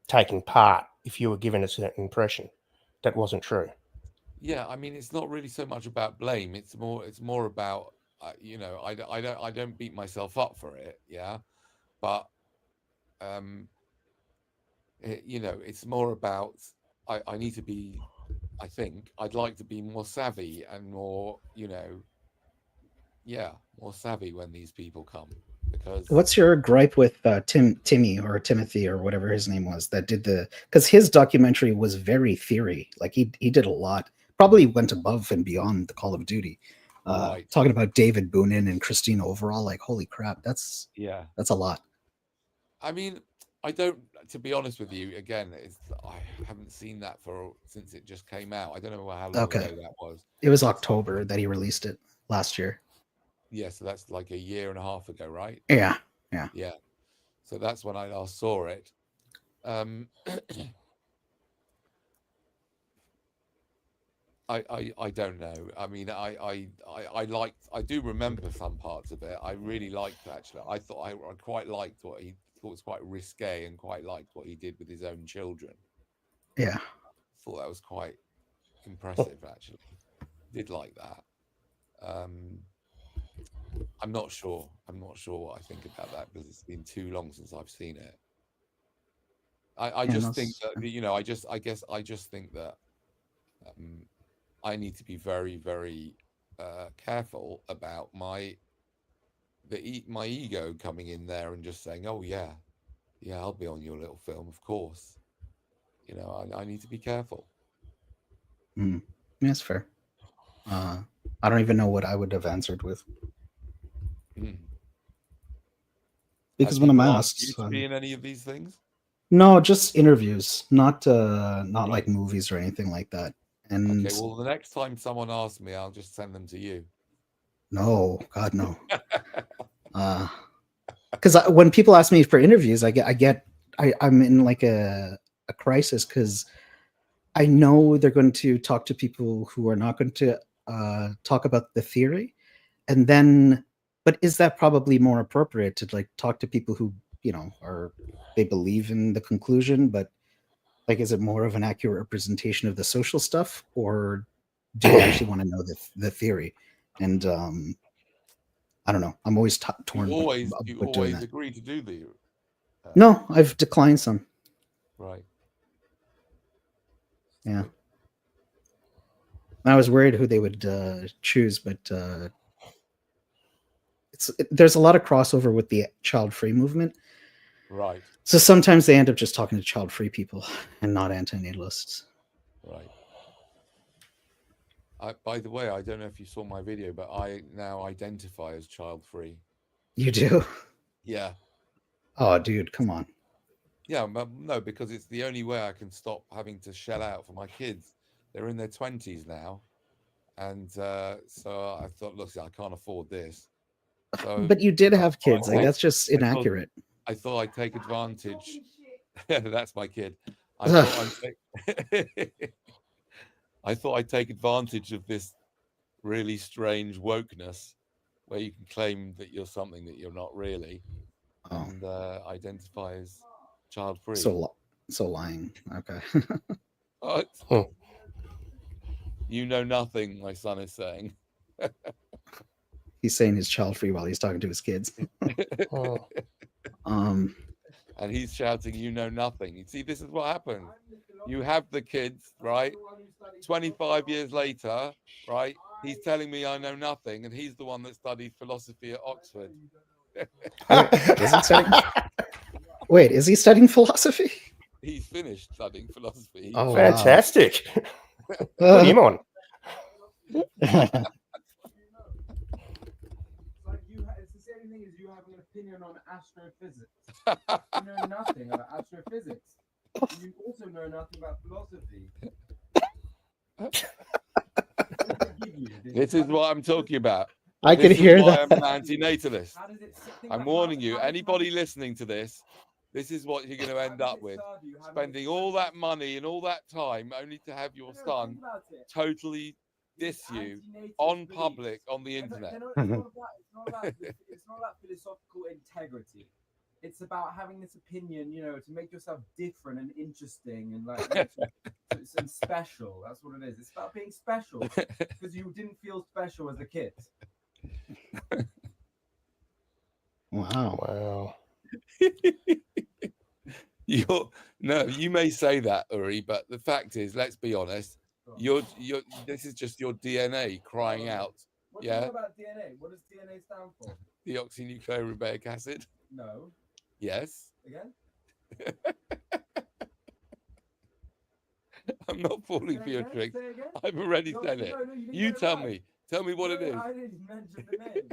taking part if you were given a certain impression that wasn't true. Yeah, I mean, it's not really so much about blame. It's more about I don't beat myself up for it. Yeah, but it's more about I need to be. I think I'd like to be more savvy and more more savvy when these people come, because What's your gripe with Timmy or Timothy or whatever his name was that did because his documentary was very theory. Like he did a lot, probably went above and beyond the Call of Duty. Right. Talking about David Boonin and Christina overall, like holy crap, that's a lot. I mean, I don't. To be honest with you, again, I haven't seen that since it just came out. I don't know how long ago that was. It was October that he released it last year. Yeah, so that's like a year and a half ago, right? Yeah. So that's when I last saw it. I don't know. I mean, I do remember some parts of it. I really liked, actually. I thought I quite liked what he thought was quite risque, and quite liked what he did with his own children. Yeah. Thought that was quite impressive, actually. Did like that. I'm not sure what I think about that, because it's been too long since I've seen it. I just think that I just think that I need to be very, very careful about my ego coming in there and just saying, "Oh yeah, I'll be on your little film, of course." I need to be careful. That's fair. I don't even know what I would have answered with. Because when I'm asked, you to be in any of these things? No, just interviews, not like movies or anything like that. And okay, well, the next time someone asks me, I'll just send them to you. No, God, no. Because when people ask me for interviews, I'm in like a crisis, because I know they're going to talk to people who are not going to talk about the theory, and then, but is that probably more appropriate to like talk to people who they believe in the conclusion, but like, is it more of an accurate representation of the social stuff, or do you actually want to know the theory? And I don't know. I'm always torn. You always agree to do the. No, I've declined some. Right. Yeah. I was worried who they would choose, but there's a lot of crossover with the child-free movement. Right. So sometimes they end up just talking to child-free people and not antinatalists. Right. By the way, I don't know if you saw my video, but I now identify as child-free. You do? Yeah. Oh, dude, come on. Yeah, no, because it's the only way I can stop having to shell out for my kids. They're in their 20s now. And so I thought, look, I can't afford this. So but you did have kids. Like, that's just inaccurate. I thought I'd take advantage. That's my kid. I thought I'd take advantage of this really strange wokeness where you can claim that you're something that you're not really, and identify as child-free. So lying. Okay. What? You know nothing, my son is saying. He's saying he's child-free while he's talking to his kids. And he's shouting, "You know nothing." You see, this is what happens. You have the kids, right? 25 years later, right? He's telling me I know nothing, and he's the one that studied philosophy at Oxford. Wait, is he studying philosophy? He's finished studying philosophy. Oh, fantastic. Put him on. It's the same thing as you having an opinion on astrophysics. You know nothing about astrophysics. You also know nothing about philosophy. This is what I'm talking about. I could This is hear why that. I'm an antinatalist. How does it think I'm about warning you. how does Anybody money- listening to this is what you're going to how end does up it with. serve you having Spending a all that money and all that time only to have your No, son think about it. totally It's diss you antinatalist on beliefs. public on the They're not- internet. it's not about philosophical integrity. It's about having this opinion, you know, to make yourself different and interesting and like and special. That's what it is. It's about being special because you didn't feel special as a kid. Wow. Wow. You may say that, Uri, but the fact is, let's be honest, this is just your DNA crying out. What do you Yeah. know about DNA? What does DNA stand for? Deoxynucleorubic acid. No. Yes. Again? I'm not falling for your again? tricks. Say again? I've already No, said it. no, you didn't You get it tell right. me. Tell me what it No, is. I didn't mention the name.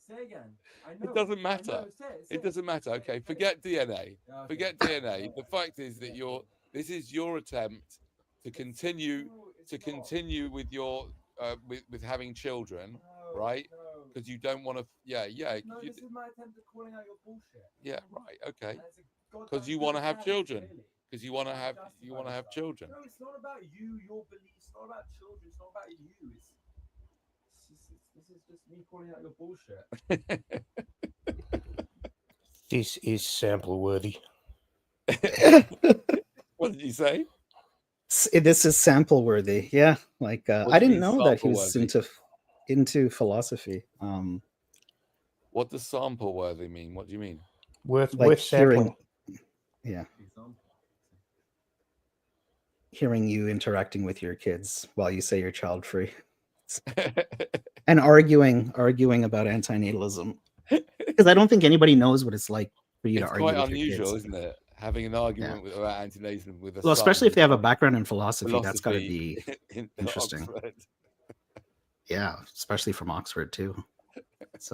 Say again. I know. It doesn't I matter. know. Say it. It doesn't matter. Okay, forget DNA. Yeah, okay. Forget DNA. The fact is that this is your attempt to continue with your with having children, right? No. Because you don't want to. Yeah. No, this is my attempt at calling out your bullshit. Yeah. Right. Okay. And it's a goddamn Because you want to good have attempt, children. really. Because you want to have Justify children. No, it's not about you, your beliefs. It's not about children. It's not about you. This is just me calling out your bullshit. This is sample worthy. What did you say? This is sample worthy. Yeah. Like What I do you didn't mean know that he was sample-worthy? into philosophy. What does sample worthy mean? What do you mean? Worth Like sampling. hearing you interacting with your kids while you say you're child free and arguing about antinatalism, because I don't think anybody knows what it's like for you to It's argue quite with unusual, your kids. isn't it? Having an argument about antinatalism with a Well, especially son if they have a who's background in philosophy, that's got to philosophy be in interesting. Oxford. Yeah, especially from Oxford too. It's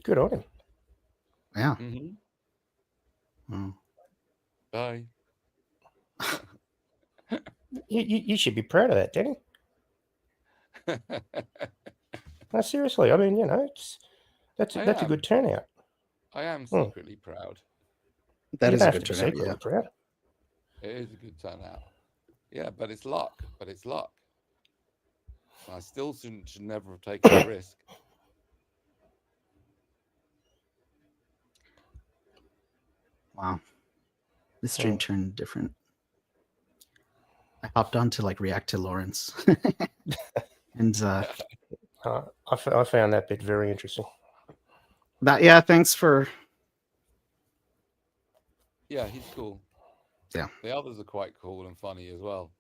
Good on him. yeah. Mm-hmm. Bye. You should be proud of that, Danny. No, seriously. I mean, you know, that's a good turnout. I am secretly proud. That You is a have good to be turnout. secretly Yeah. proud. It is a good turnout. Yeah, but it's luck. I still should never have taken a risk. Wow. This stream turned different. I hopped on to like react to Lawrence. And I found that bit very interesting. Thanks for. Yeah, he's cool. Yeah. The others are quite cool and funny as well.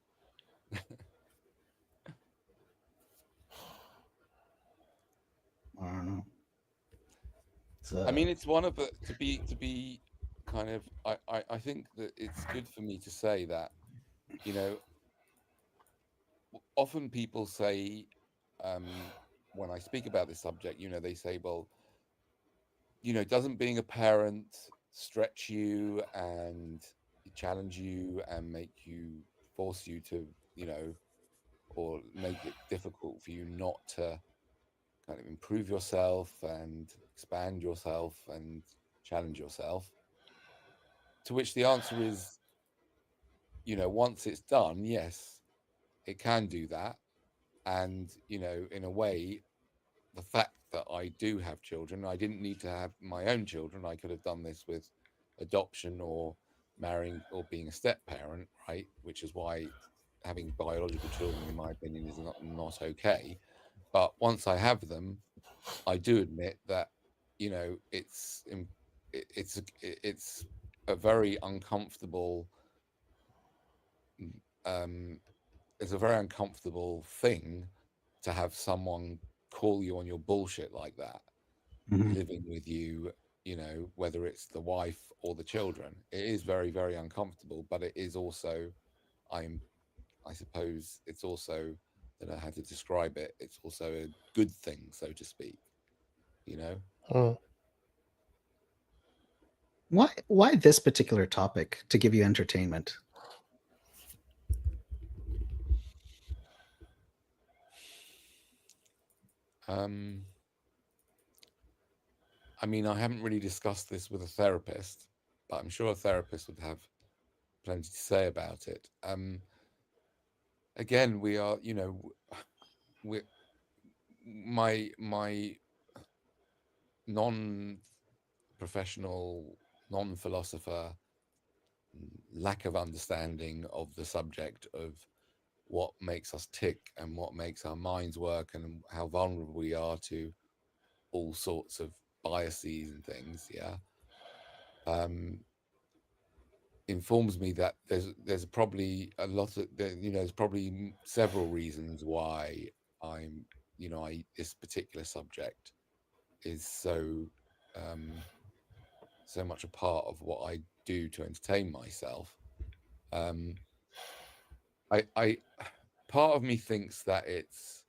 I don't know. I mean, it's one of the to be kind of. I think that it's good for me to say that, you know, often people say, when I speak about this subject, you know, they say, well, you know, doesn't being a parent stretch you and challenge you and force you to, you know, or make it difficult for you not to kind of improve yourself and expand yourself and challenge yourself? To which the answer is, you know, once it's done, yes, it can do that. And, you know, in a way, the fact that I do have children, I didn't need to have my own children. I could have done this with adoption or marrying or being a step parent, right? Which is why having biological children, in my opinion, is not okay. But once I have them, I do admit that, you know, it's a very uncomfortable it's a very uncomfortable thing to have someone call you on your bullshit like that, living with you, you know, whether it's the wife or the children. It is very, very uncomfortable, but it is also I suppose it's also, I don't know how to describe it. It's also a good thing, so to speak. You know. Mm. Why this particular topic to give you entertainment? I mean, I haven't really discussed this with a therapist, but I'm sure a therapist would have plenty to say about it. Again, we are, you know, we my non-professional, non-philosopher lack of understanding of the subject of what makes us tick and what makes our minds work and how vulnerable we are to all sorts of biases and things, yeah, informs me that there's probably a lot of, you know, there's probably several reasons why I'm, you know, this particular subject is so so much a part of what I do to entertain myself. I part of me thinks that it's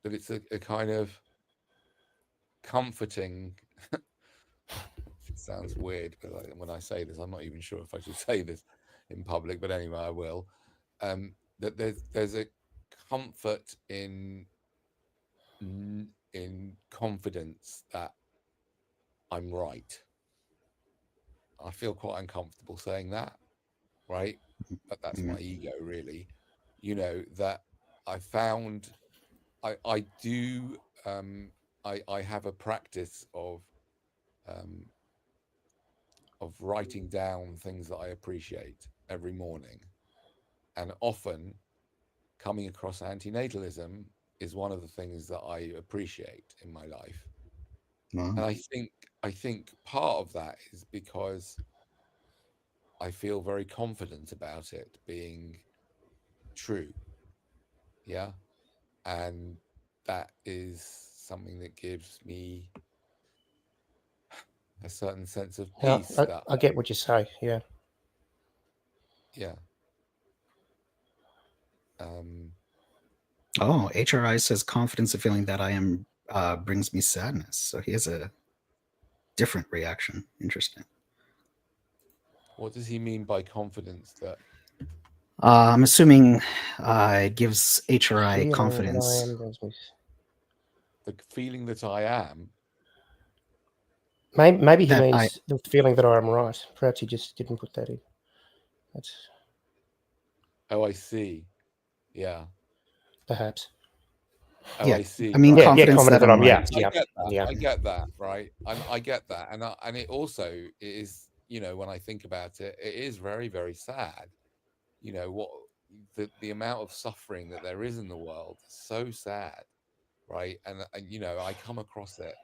a kind of comforting. It sounds weird because when I say this, I'm not even sure if I should say this in public, but anyway, I will. That there's a comfort in confidence that I'm right. I feel quite uncomfortable saying that, right? But that's my ego, really. You know, that I found I do I have a practice of writing down things that I appreciate every morning, and often coming across antinatalism is one of the things that I appreciate in my life. Wow. And I think part of that is because I feel very confident about it being true. Yeah. And that is something that gives me a certain sense of Yeah, peace that I get what you say. Yeah. yeah. Oh, HRI says confidence of feeling that I am brings me sadness. So he has a different reaction. Interesting. What does he mean by confidence? That I'm assuming it gives HRI Feeling that confidence. I am brings me. the feeling that I am. Maybe he That means the feeling that I am right. Perhaps he just didn't put that in. That's Oh, I see. Yeah. perhaps. Oh, Yeah, I see. I mean Right. Yeah, confidence confident that that I'm I'm. right. Yeah, I yeah, get that. yeah. I get that. Right. I get that. And it also is, you know, when I think about it, it is very, very sad. You know, what the amount of suffering that there is in the world is so sad. Right. And you know, I come across it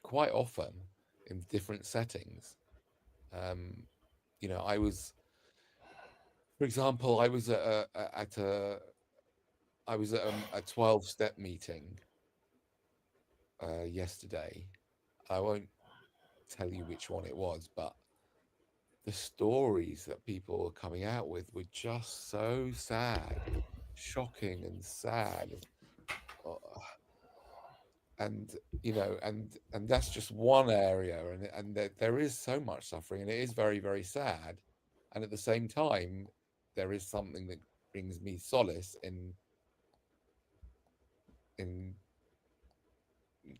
quite often in different settings. You know, for example, I was at a 12-step meeting yesterday. I won't tell you which one it was, but the stories that people were coming out with were just so sad, shocking, and sad. Uh, And you know, and that's just one area, and there is so much suffering, and it is very, very sad. And at the same time, there is something that brings me solace in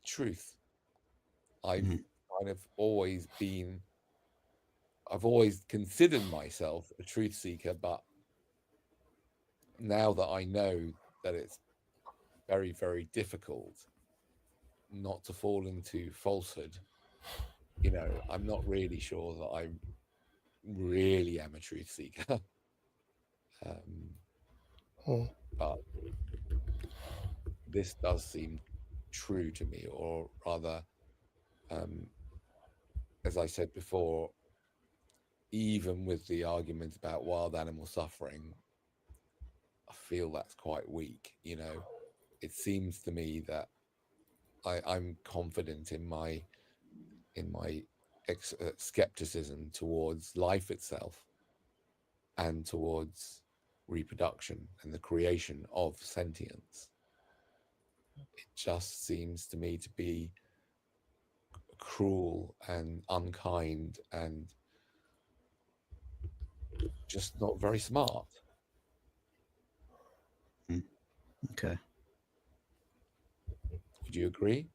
truth. I've kind of always been, I've always considered myself a truth seeker, but now that I know that it's very, very difficult not to fall into falsehood, you know, I'm not really sure that I really am a truth seeker. Mm. But this does seem true to me, or rather, as I said before, even with the argument about wild animal suffering, I feel that's quite weak. You know, it seems to me that I'm confident in my skepticism towards life itself and towards reproduction and the creation of sentience. It just seems to me to be cruel and unkind and just not very smart. Okay. Would you agree?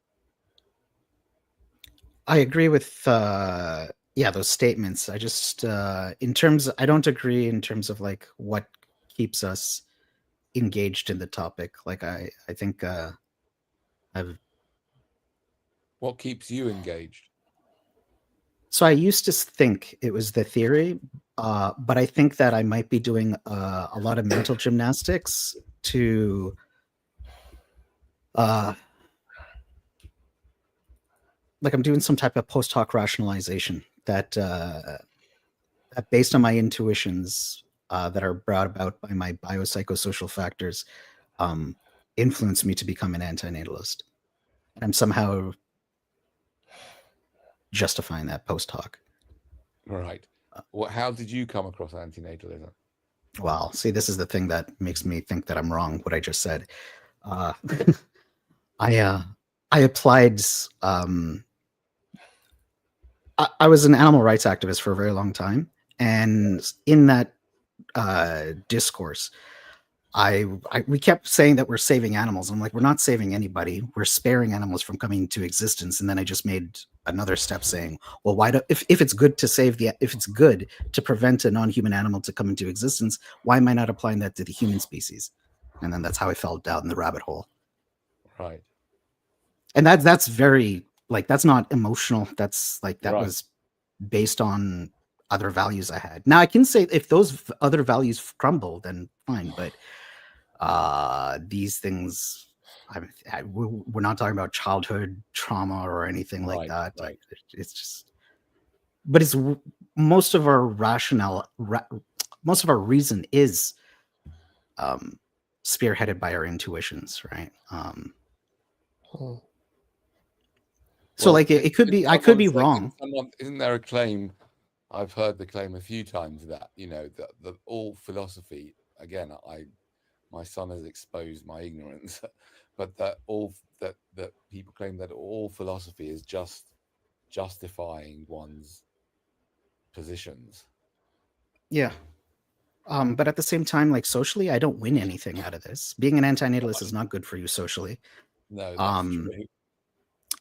I agree with those statements. I just in terms I don't agree in terms of like what keeps us engaged in the topic. Like I think I've What keeps you engaged? so I used to think it was the theory, but I think that I might be doing a lot of mental gymnastics to like I'm doing some type of post hoc rationalization that that based on my intuitions that are brought about by my biopsychosocial factors influenced me to become an antinatalist. I'm somehow justifying that post hoc. Right. How did you come across antinatalism? Well, see, this is the thing that makes me think that I'm wrong. What I just said. Uh, I applied. I was an animal rights activist for a very long time, and in that discourse, we kept saying that we're saving animals. I'm like, we're not saving anybody. We're sparing animals from coming into existence. And then I just made another step saying, well, why do if it's good to if it's good to prevent a non-human animal to come into existence, why am I not applying that to the human species? And then that's how I fell down the rabbit hole. Right. And that's very like that's not emotional. That's like that Right. was based on other values I had. Now I can say if those other values crumble, then fine. But these things, we're not talking about childhood trauma or anything like Right, that. right. It's just, but it's most of our rationale, most of our reason is spearheaded by our intuitions, right? So Well, like it could be, I could be wrong. Isn't there a claim? I've heard the claim a few times that that all philosophy. Again, my son has exposed my ignorance, but that people claim that all philosophy is just justifying one's positions. Yeah. But at the same time, like socially, I don't win anything out of this. Being an antinatalist is not good for you socially. No, that's true.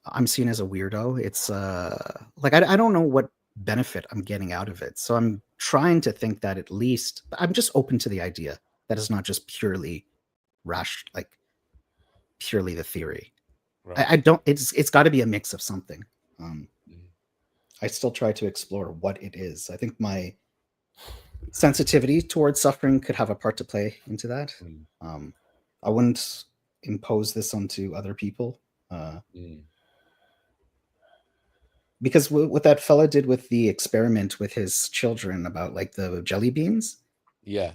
I'm seen as a weirdo. It's like I don't know what benefit I'm getting out of it. So I'm trying to think that at least I'm just open to the idea that it's not just purely like purely the theory. Right. I don't. It's got to be a mix of something. I still try to explore what it is. I think my sensitivity towards suffering could have a part to play into that. I wouldn't impose this onto other people. Because what that fella did with the experiment with his children about like the jelly beans, Yeah.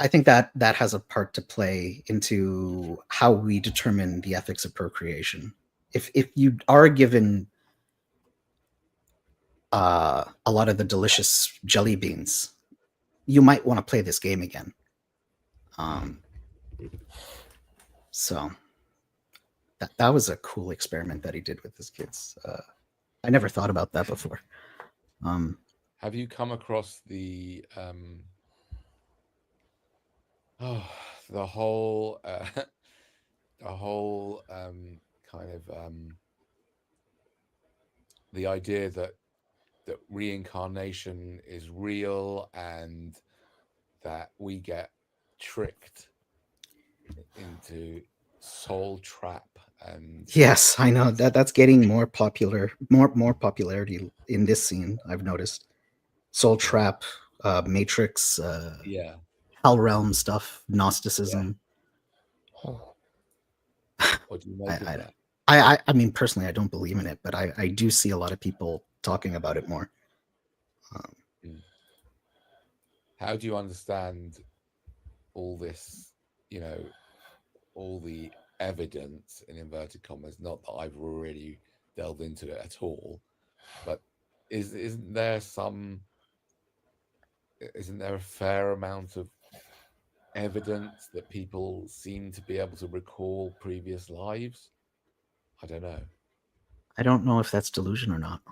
I think that has a part to play into how we determine the ethics of procreation. If you are given a lot of the delicious jelly beans, you might want to play this game again. So that was a cool experiment that he did with his kids. I never thought about that before. Have you come across the the whole kind of the idea that reincarnation is real and that we get tricked into soul trap? And yes, I know that's getting more popular, more popularity in this scene. I've noticed soul trap, Matrix, yeah, Hell Realm stuff, Gnosticism. What do you make of that? I mean, personally, I don't believe in it, but I do see a lot of people talking about it more. How do you understand all this, all the evidence in inverted commas? Not that I've really delved into it at all, but isn't there a fair amount of evidence that people seem to be able to recall previous lives? I don't know. I don't know if that's delusion or not.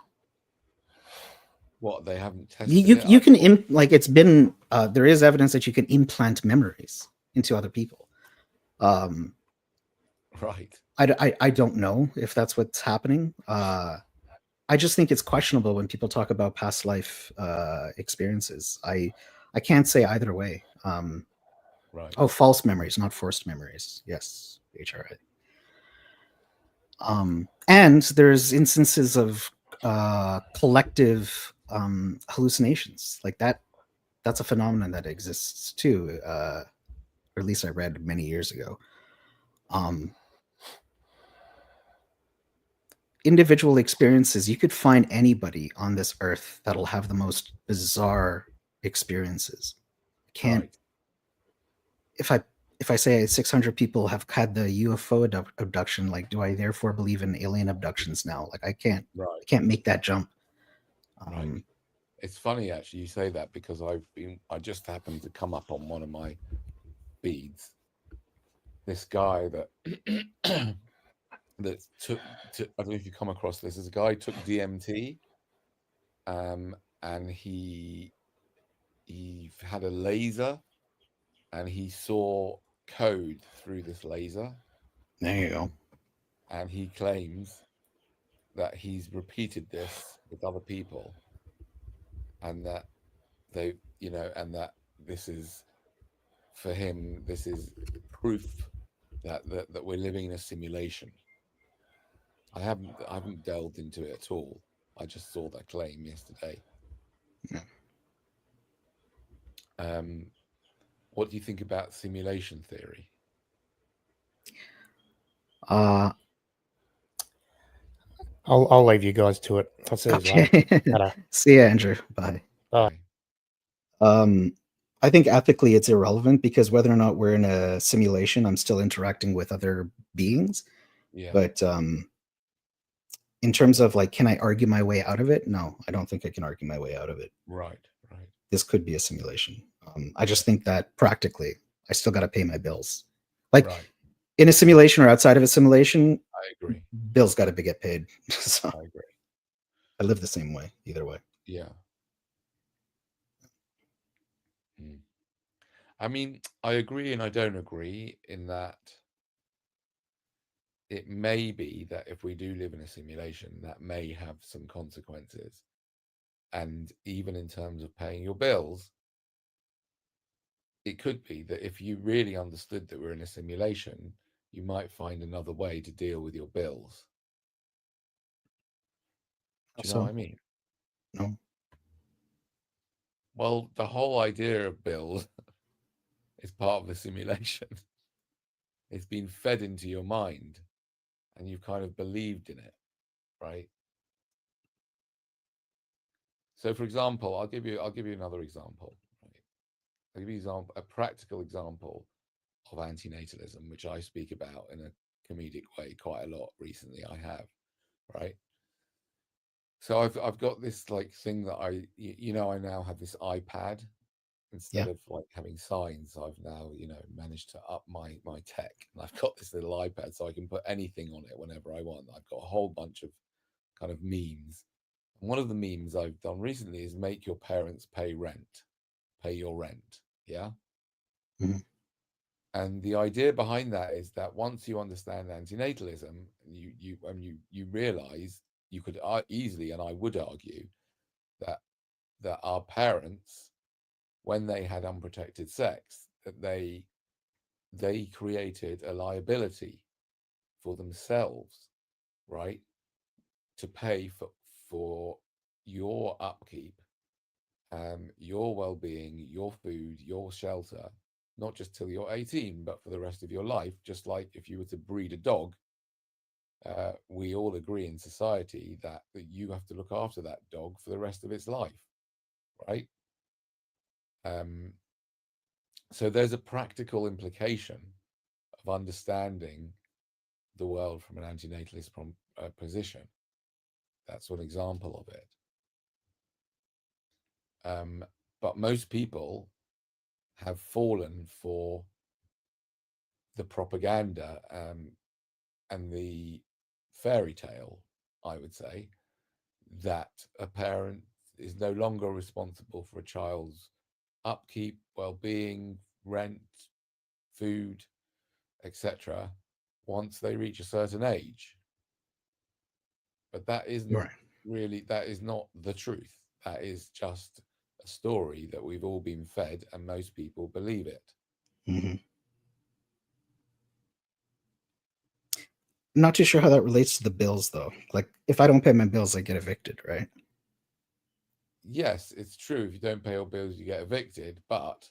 What, they haven't tested You it? you can like it's been there is evidence that you can implant memories into other people. Right. I don't know if that's what's happening. I just think it's questionable when people talk about past life experiences. I can't say either way. Right. Oh, false memories, not forced memories. Yes, HRI. And there's instances of collective hallucinations like that. That's a phenomenon that exists too, or at least I read many years ago. Individual experiences, you could find anybody on this earth that'll have the most bizarre experiences. Can't Right. if I say 600 people have had the UFO abduction, like, do I therefore believe in alien abductions now? Like, I can't make that jump. Right. It's funny actually you say that, because I just happened to come up on one of my feeds this guy that that took I don't know if you come across this. There's a guy who took DMT, and he had a laser, and he saw code through this laser. There you go. And he claims that he's repeated this with other people, and that they, and that this is, for him, this is proof that we're living in a simulation. I haven't delved into it at all. I just saw that claim yesterday. Yeah. What do you think about simulation theory? I'll leave you guys to it. I'll see you Okay. later. See ya, Andrew. Bye. Bye. I think ethically it's irrelevant, because whether or not we're in a simulation, I'm still interacting with other beings. Yeah. But in terms of like, can I argue my way out of it? No, I don't think I can argue my way out of it. Right. This could be a simulation. I just think that practically, I still got to pay my bills. Like in a simulation or outside of a simulation, I agree. Bills got to get paid. So I agree. I live the same way, either way. Yeah. I mean, I agree and I don't agree, in that it may be that if we do live in a simulation, that may have some consequences. And even in terms of paying your bills, it could be that if you really understood that we're in a simulation, you might find another way to deal with your bills. Do you know what I mean? No. Well, the whole idea of bills is part of the simulation. It's been fed into your mind, and you've kind of believed in it, right? So, for example, I'll give you another example. Right? I'll give you a practical example of antinatalism, which I speak about in a comedic way quite a lot recently. I have, right? So I've got this like thing that I now have this iPad. Instead of like having signs, I've now managed to up my tech, and I've got this little iPad, so I can put anything on it whenever I want. I've got a whole bunch of kind of memes. And one of the memes I've done recently is make your parents pay your rent. Yeah. Mm-hmm. And the idea behind that is that once you understand antinatalism, you realize you could easily, and I would argue, that our parents, when they had unprotected sex, that they created a liability for themselves, right, to pay for your upkeep, your well-being, your food, your shelter, not just till you're 18, but for the rest of your life. Just like if you were to breed a dog, we all agree in society that you have to look after that dog for the rest of its life, right? So there's a practical implication of understanding the world from an antinatalist position. That's one example of it. But most people have fallen for the propaganda and the fairy tale, I would say, that a parent is no longer responsible for a child's upkeep, well-being, rent, food, etc., once they reach a certain age. But that is not really, that is not the truth. That is just a story that we've all been fed, and most people believe it. I'm not too sure how that relates to the bills, though. Like, if I don't pay my bills, I get evicted, right? Yes, it's true. If you don't pay your bills, you get evicted. But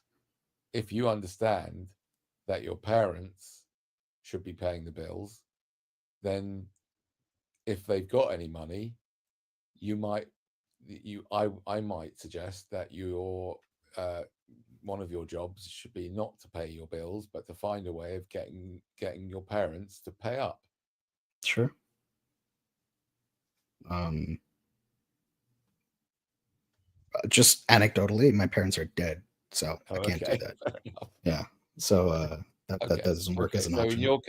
if you understand that your parents should be paying the bills, then if they've got any money, I might suggest that your one of your jobs should be not to pay your bills, but to find a way of getting your parents to pay up. Sure. Just anecdotally, my parents are dead, so I can't do that. Fair enough. Yeah. So that doesn't work as an So option. in your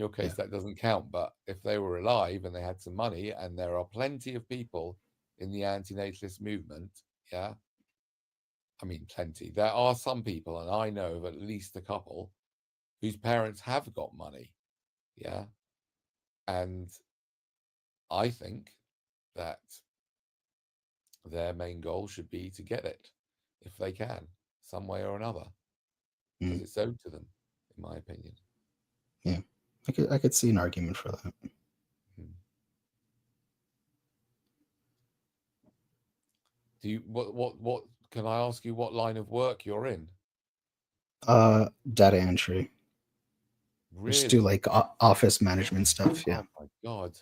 case, that doesn't count. But if they were alive and they had some money, and there are plenty of people in the anti-natalist movement, yeah, I mean plenty. There are some people, and I know of at least a couple, whose parents have got money, yeah, and I think that their main goal should be to get it, if they can, some way or another, because it's owed to them, in my opinion. Yeah, I could see an argument for that. Do you what can I ask you what line of work you're in? Data entry. Really? Just do like office management stuff. Yeah. Oh my God.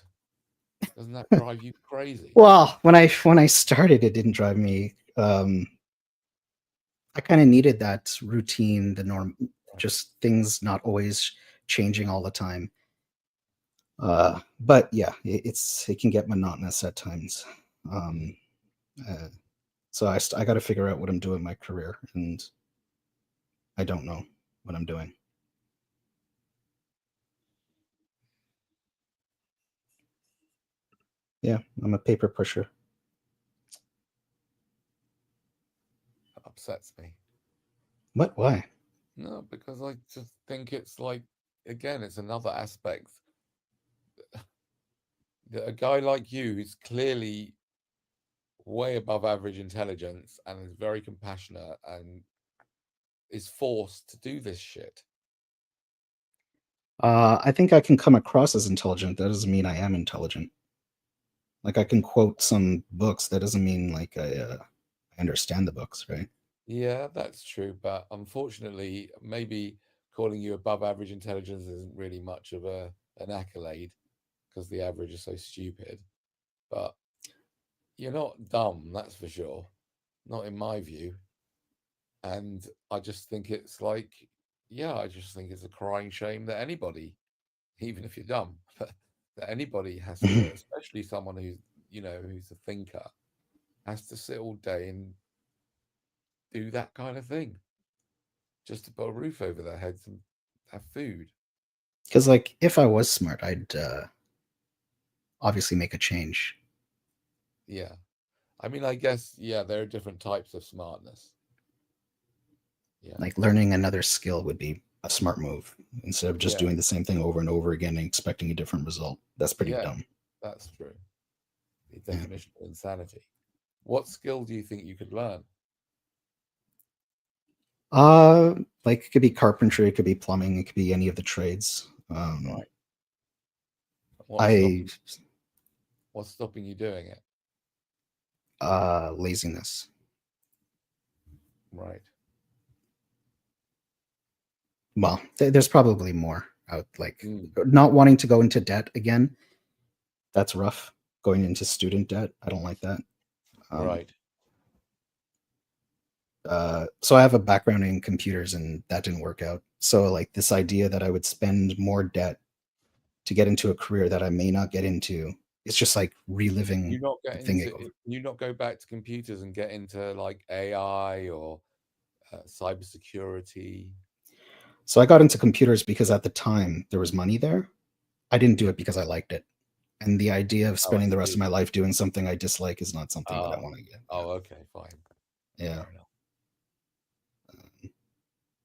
Doesn't that drive you crazy? Well, when I started, it didn't drive me. I kind of needed that routine, the norm, just things not always changing all the time. But yeah, it can get monotonous at times. So I got to figure out what I'm doing in my career, and I don't know what I'm doing. Yeah, I'm a paper pusher. That upsets me. What? Why? No, because I just think it's like, again, it's another aspect. A guy like you who's clearly way above average intelligence and is very compassionate and is forced to do this shit. I think I can come across as intelligent. That doesn't mean I am intelligent. Like, I can quote some books. That doesn't mean like I understand the books, right? Yeah, that's true. But unfortunately, maybe calling you above average intelligence isn't really much of an accolade, because the average is so stupid. But you're not dumb, that's for sure. Not in my view. And I just think it's like, yeah, I just think it's a crying shame that anybody, even if you're dumb, that anybody has to, especially someone who's, who's a thinker, has to sit all day and do that kind of thing just to put a roof over their heads and have food. Because like, if I was smart, I'd obviously make a change. Yeah. I mean, I guess, yeah, there are different types of smartness. Yeah. Like, learning another skill would be a smart move instead of just doing the same thing over and over again and expecting a different result. That's pretty dumb. That's true. The definition of insanity. What skill do you think you could learn? Like, it could be carpentry, it could be plumbing, it could be any of the trades. Right. What's stopping you doing it? Laziness. Right. Well, there's probably more out, like not wanting to go into debt again. That's rough. Going into student debt, I don't like that. Right. So I have a background in computers, and that didn't work out. So like, this idea that I would spend more debt to get into a career that I may not get into It's just like reliving You not the get thing. into you not go back to computers and get into like AI or cybersecurity. So I got into computers because at the time there was money there. I didn't do it because I liked it. And the idea of spending the rest of see. my life doing something I dislike is not something that I want to get. Oh, okay, fine. Yeah. Fair enough.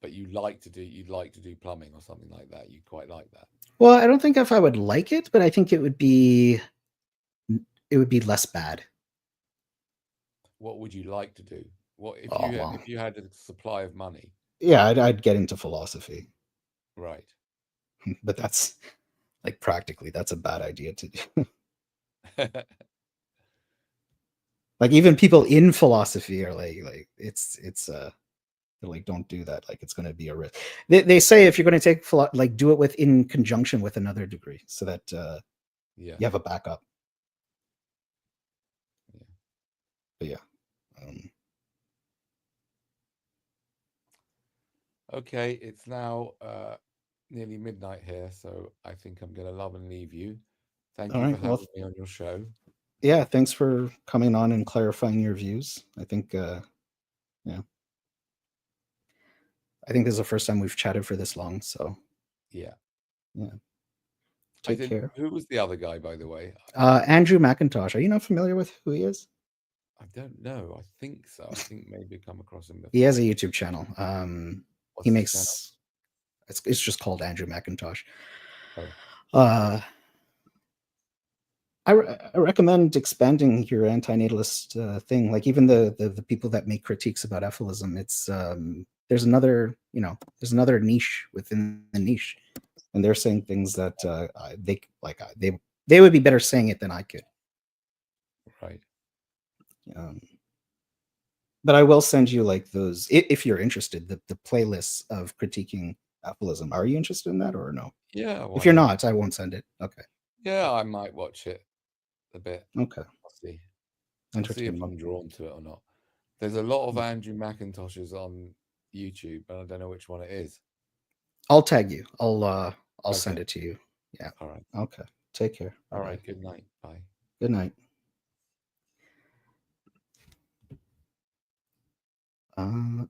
But you'd like to do plumbing or something like that. You quite like that. Well, I don't think if I would like it, but I think it would be less bad. What would you like to do? What if Oh, you wow. if you had a supply of money? Yeah, I'd get into philosophy. Right. But that's like practically that's a bad idea to do. Like even people in philosophy are like it's they're like, don't do that. Like it's going to be a risk. They say if you're going to take like do it in conjunction with another degree so that Yeah. you have a backup. Yeah. But yeah. Okay, it's now nearly midnight here, so I think I'm going to love and leave you. Thank All you right, for well, having me on your show. Yeah, thanks for coming on and clarifying your views. I think yeah. I think this is the first time we've chatted for this long, so Yeah. yeah. Take care. Who was the other guy, by the way? Andrew McIntosh. Are you not familiar with who he is? I don't know. I think so. I think maybe come across him before. He has a YouTube channel. What's He his makes channel? it's just called Andrew McIntosh. Oh. I recommend expanding your antinatalist thing. Like even the people that make critiques about ephilism, it's there's another niche within the niche, and they're saying things that they would be better saying it than I could. Right. But I will send you like those if you're interested. The playlists of critiquing ephilism. Are you interested in that or no? Yeah. If you're not, I won't send it. Okay. Yeah, I might watch it a bit. Okay. I'll see. I'll see if I'm drawn to it or not. There's a lot of Andrew McIntoshes on YouTube, and I don't know which one it is. I'll tag you. I'll send it to you. Yeah. All right. Okay. Take care. All right. Good night. Bye. Good night.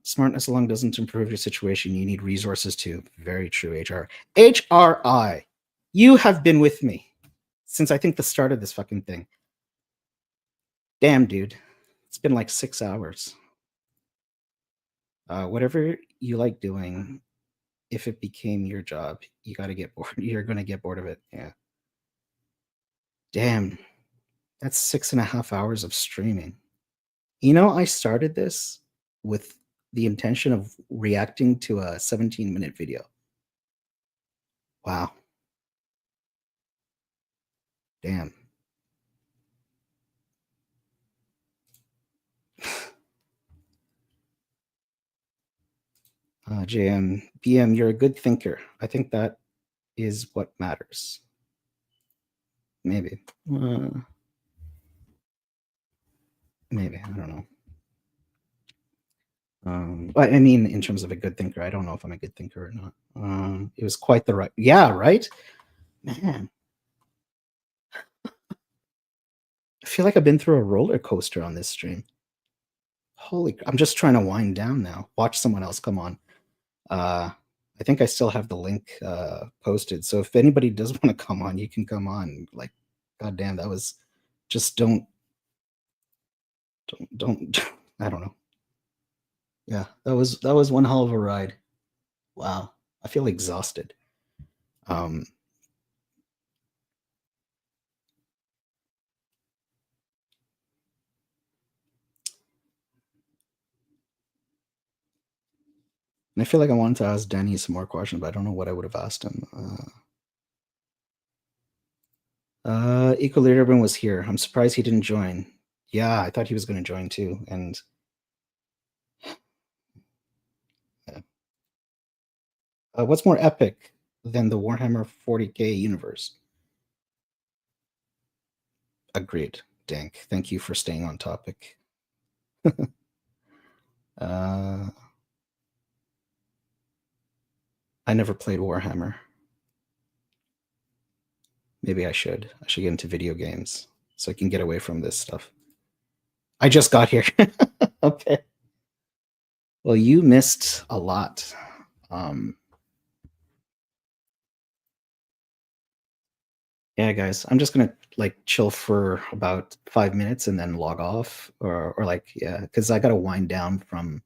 Smartness alone doesn't improve your situation. You need resources too. Very true, HR. HRI, you have been with me since I think the start of this fucking thing. Damn, dude. It's been like 6 hours. Whatever you like doing, if it became your job, you got to get bored. You're going to get bored of it. Yeah. Damn. That's 6.5 hours of streaming. You know, I started this with the intention of reacting to a 17-minute video. Wow. Damn. JM, BM, you're a good thinker. I think that is what matters. Maybe. Maybe. I don't know. But I mean, in terms of a good thinker, I don't know if I'm a good thinker or not. It was quite the right. Yeah, right? Man. I feel like I've been through a roller coaster on this stream. I'm just trying to wind down now. Watch someone else come on. I think I still have the link posted. So if anybody does want to come on, you can come on. Like, goddamn, that was just don't. I don't know. Yeah, that was one hell of a ride. Wow, I feel exhausted. And I feel like I wanted to ask Danny some more questions, but I don't know what I would have asked him. Equilibrium was here. I'm surprised he didn't join. Yeah, I thought he was going to join too. And what's more epic than the Warhammer 40k universe? Agreed, Dank. Thank you for staying on topic. I never played Warhammer. Maybe I should. I should get into video games so I can get away from this stuff. I just got here. Okay. Well, you missed a lot. Yeah, guys, I'm just gonna like chill for about 5 minutes and then log off, or like, yeah, because I gotta wind down from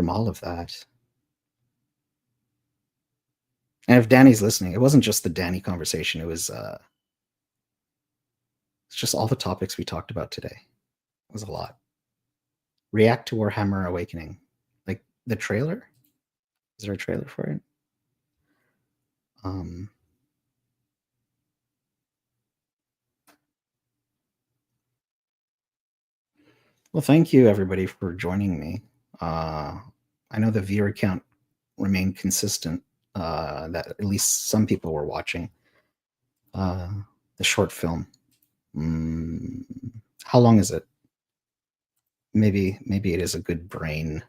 all of that. And if Danny's listening, it wasn't just the Danny conversation. It was it's just all the topics we talked about today. It was a lot. React to Warhammer Awakening, like the trailer. Is there a trailer for it? Well, thank you everybody for joining me. I know the viewer count remained consistent. That at least some people were watching the short film. How long is it? Maybe it is a good brain,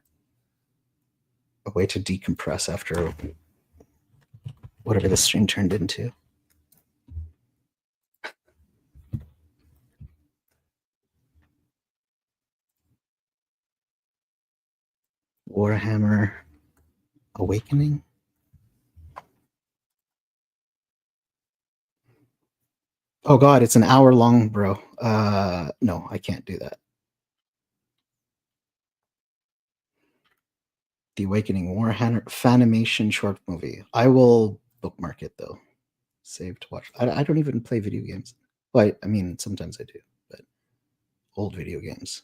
a way to decompress after whatever the stream turned into. Warhammer Awakening. Oh God, it's an hour long, bro. No, I can't do that. The Awakening Warhammer Fanimation short movie. I will bookmark it though. Save to watch. I don't even play video games. Well, I mean, sometimes I do, but old video games.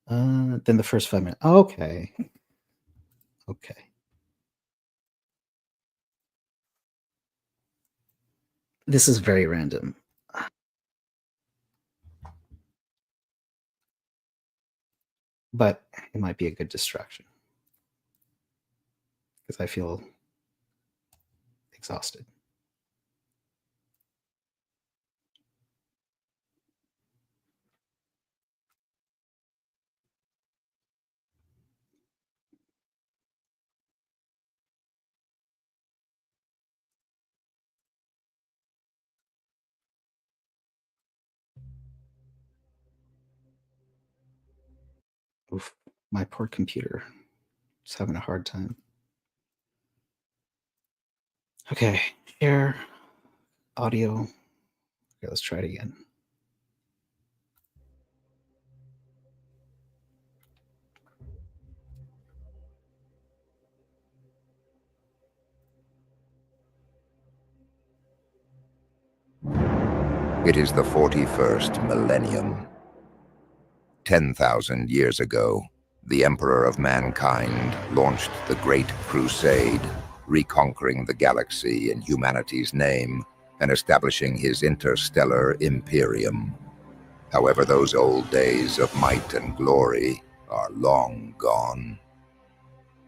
Then the first 5 minutes. Okay. Okay. This is very random. But it might be a good distraction. Because I feel exhausted. Oof, my poor computer. Just having a hard time. Okay, share audio. Okay, let's try it again. It is the 41st millennium. 10,000 years ago, the Emperor of Mankind launched the Great Crusade, reconquering the galaxy in humanity's name and establishing his interstellar imperium. However, those old days of might and glory are long gone.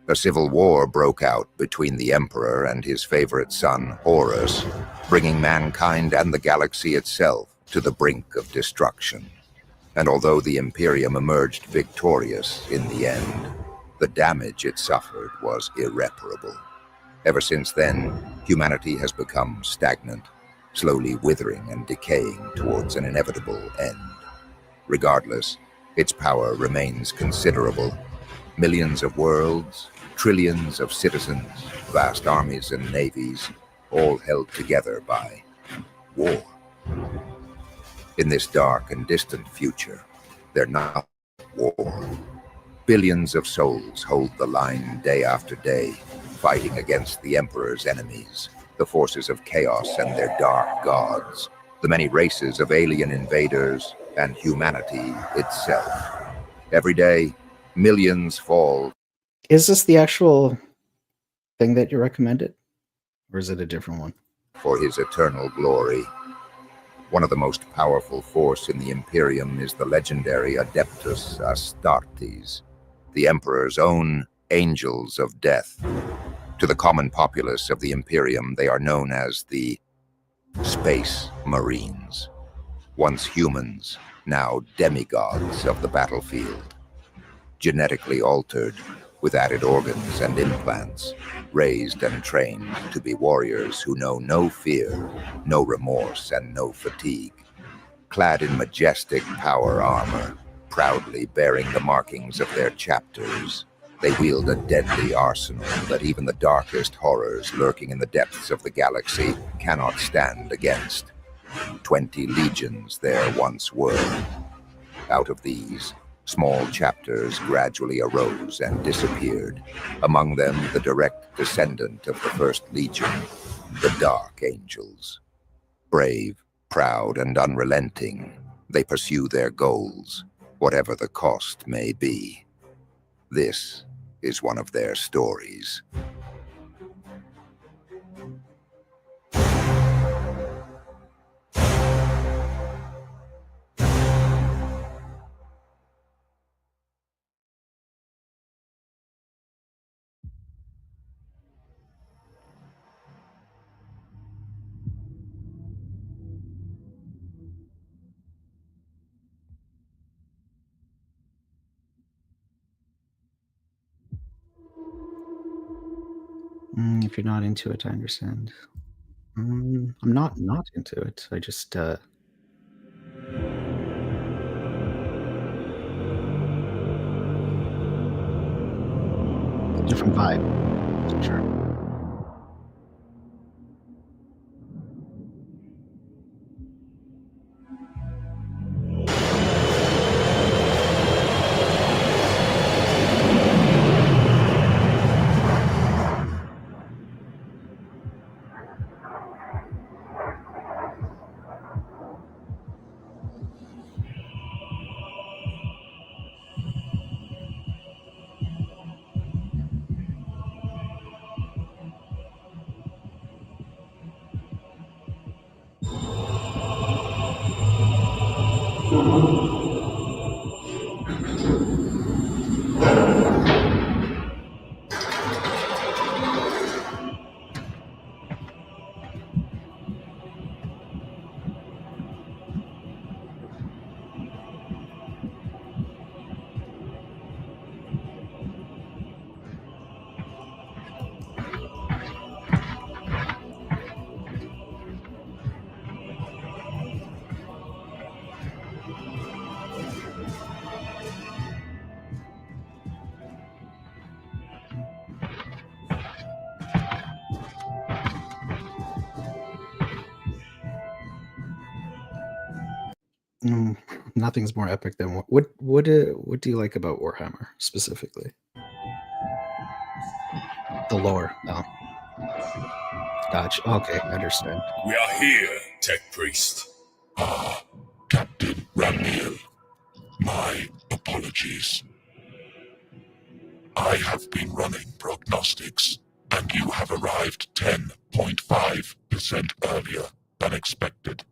A civil war broke out between the Emperor and his favorite son, Horus, bringing mankind and the galaxy itself to the brink of destruction. And although the Imperium emerged victorious in the end, the damage it suffered was irreparable. Ever since then, humanity has become stagnant, slowly withering and decaying towards an inevitable end. Regardless, its power remains considerable. Millions of worlds, trillions of citizens, vast armies and navies, all held together by war. In this dark and distant future, they're not war. Billions of souls hold the line day after day, fighting against the Emperor's enemies, the forces of chaos and their dark gods, the many races of alien invaders, and humanity itself. Every day, millions fall. Is this the actual thing that you recommended? Or is it a different one? For his eternal glory. One of the most powerful force in the Imperium is the legendary Adeptus Astartes, the Emperor's own angels of death. To the common populace of the Imperium, they are known as the Space Marines. Once humans, now demigods of the battlefield. Genetically altered, with added organs and implants, raised and trained to be warriors who know no fear, no remorse, and no fatigue. Clad in majestic power armor, proudly bearing the markings of their chapters, they wield a deadly arsenal that even the darkest horrors lurking in the depths of the galaxy cannot stand against. 20 legions there once were. Out of these, small chapters gradually arose and disappeared, among them the direct descendant of the First Legion, the Dark Angels. Brave, proud, and unrelenting, they pursue their goals, whatever the cost may be. This is one of their stories. If you're not into it, I understand. I'm not into it. I just different vibe. Sure. Nothing's more epic than what do you like about Warhammer specifically? The lore. No. Gotcha. Okay, I understand. We are here, Tech Priest. Captain Ramiel. My apologies. I have been running prognostics, and you have arrived 10.5% earlier than expected.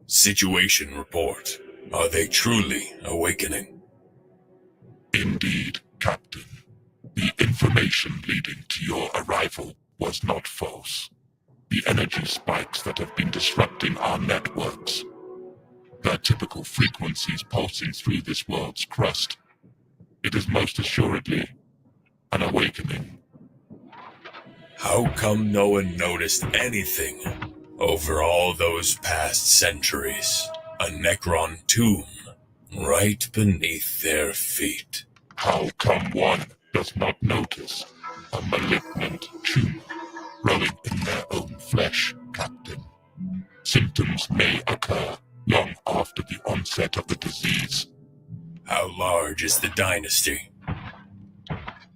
Situation report. Are they truly awakening? Indeed, Captain. The information leading to your arrival was not false. The energy spikes that have been disrupting our networks. Their typical frequencies pulsing through this world's crust. It is most assuredly an awakening. How come no one noticed anything over all those past centuries? A Necron tomb right beneath their feet. How come one does not notice a malignant tumor growing in their own flesh, Captain? Symptoms may occur long after the onset of the disease. How large is the dynasty?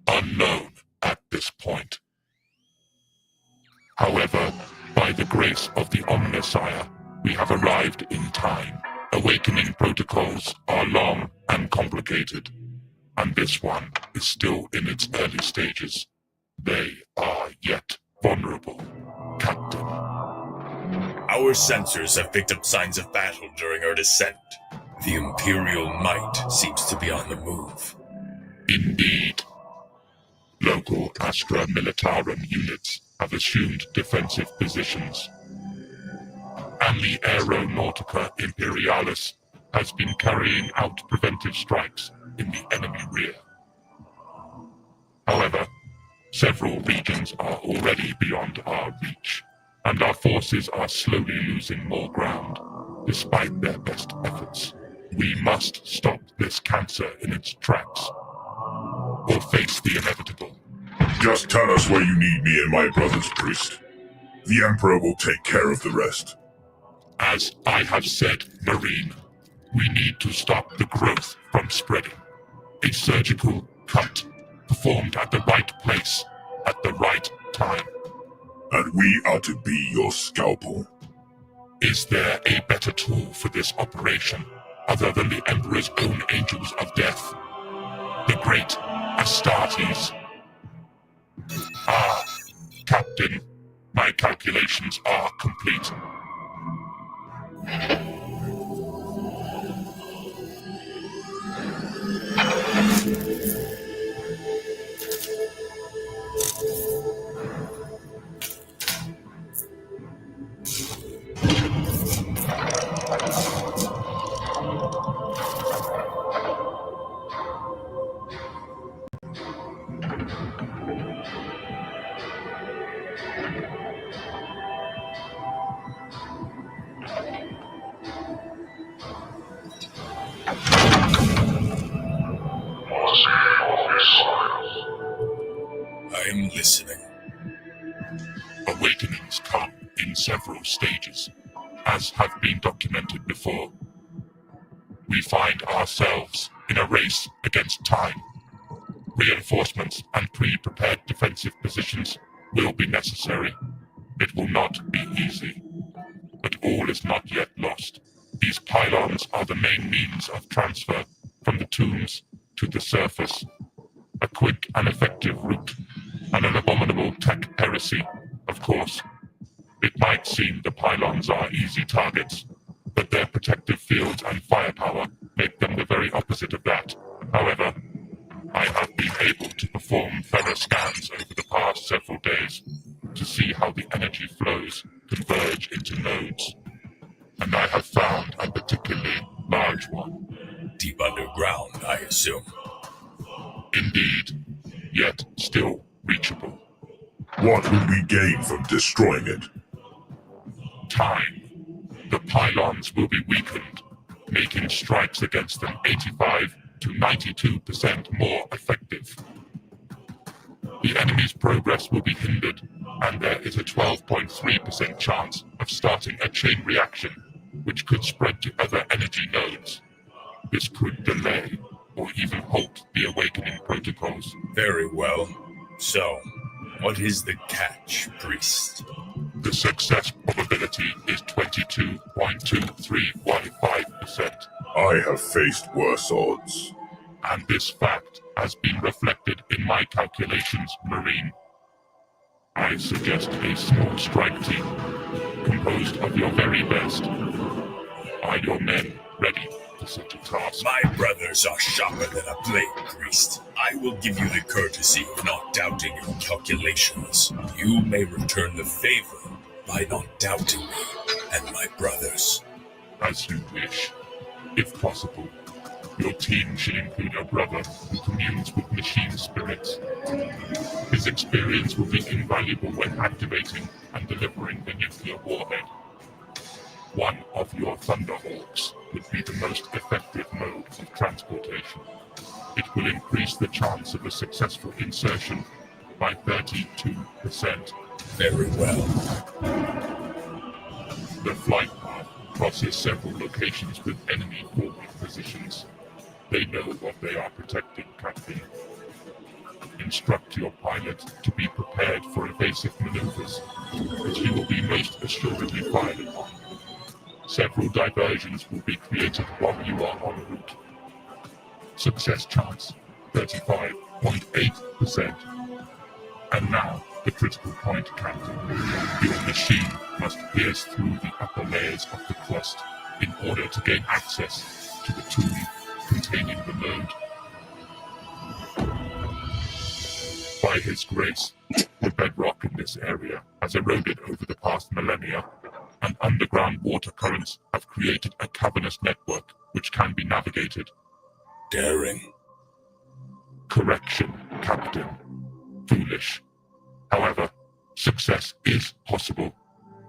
Unknown at this point. However, by the grace of the Omnissiah, we have arrived in time. Awakening protocols are long and complicated, and this one is still in its early stages. They are yet vulnerable, Captain. Our sensors have picked up signs of battle during our descent. The Imperial might seems to be on the move. Indeed. Local Astra Militarum units have assumed defensive positions, and the Aeronautica Imperialis has been carrying out preventive strikes in the enemy rear. However, several regions are already beyond our reach, and our forces are slowly losing more ground, despite their best efforts. We must stop this cancer in its tracks, or face the inevitable. Just tell us where you need me and my brothers, priest. The Emperor will take care of the rest. As I have said, Marine, we need to stop the growth from spreading. A surgical cut performed at the right place, at the right time. And we are to be your scalpel. Is there a better tool for this operation, other than the Emperor's own angels of death? The great Astartes. Ah, Captain, my calculations are complete. I'm listening. Awakenings come in several stages, as have been documented before. We find ourselves in a race against time. Reinforcements and pre-prepared defensive positions will be necessary. It will not be easy, but all is not yet lost. These pylons are the main means of transfer from the tombs to the surface. A quick and effective route, and an abominable tech heresy, of course. It might seem the pylons are easy targets, but their protective fields and firepower make them the very opposite of that. However, I have been able to perform thorough scans over the past several days to see how the energy flows converge into nodes. And I have found a particularly large one. Deep underground, I assume. Indeed, yet still reachable. What will we gain from destroying it? Time. The pylons will be weakened, making strikes against them 85 to 92% more effective. The enemy's progress will be hindered, and there is a 12.3% chance of starting a chain reaction, which could spread to other energy nodes. This could delay or even halt the awakening protocols. Very well. So, what is the catch, priest? The success probability is 22.2315%. I have faced worse odds. And this fact has been reflected in my calculations, Marine. I suggest a small strike team, composed of your very best. Are your men ready for such a task? My brothers are sharper than a blade, priest. I will give you the courtesy of not doubting your calculations. You may return the favor by not doubting me and my brothers. As you wish. If possible, your team should include a brother who communes with machine spirits. His experience will be invaluable when activating and delivering the nuclear warhead. One of your Thunderhawks would be the most effective mode of transportation. It will increase the chance of a successful insertion by 32%. Very well. The flight path crosses several locations with enemy forward positions. They know what they are protecting, Captain. Instruct your pilot to be prepared for evasive maneuvers, which he will be most assuredly fired upon. Several diversions will be created while you are en route. Success chance, 35.8%. And now, the critical point, Captain. Your machine must pierce through the upper layers of the crust in order to gain access to the tomb containing the node. By his grace, the bedrock in this area has eroded over the past millennia, and underground water currents have created a cavernous network which can be navigated. Daring. Correction, Captain. foolish. However, success is possible.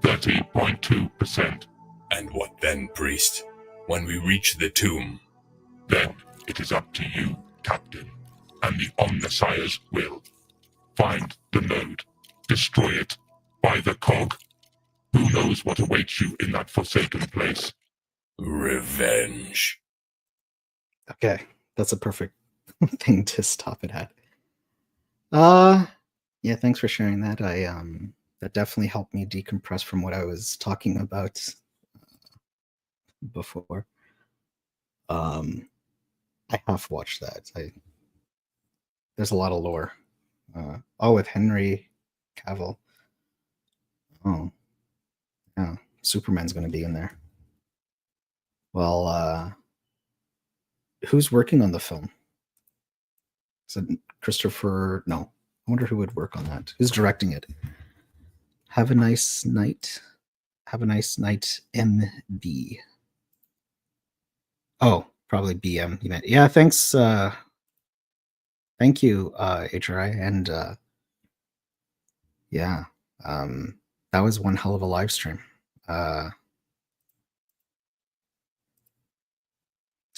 30.2%. And what then, priest? When we reach the tomb? Then it is up to you, Captain, and the Omnissiah's will. Find the node, destroy it, buy the cog. Who knows what awaits you in that forsaken place? Revenge. Okay, that's a perfect thing to stop it at. Yeah, thanks for sharing that. That definitely helped me decompress from what I was talking about before. I have watched that. There's a lot of lore. With Henry Cavill. Oh, yeah, Superman's going to be in there. Well, who's working on the film? Is it Christopher? No. I wonder who would work on that. Who's directing it? Have a nice night. Have a nice night, MB. Oh, probably BM. You meant. Yeah, thanks. Thank you, HRI. And yeah, that was one hell of a live stream. So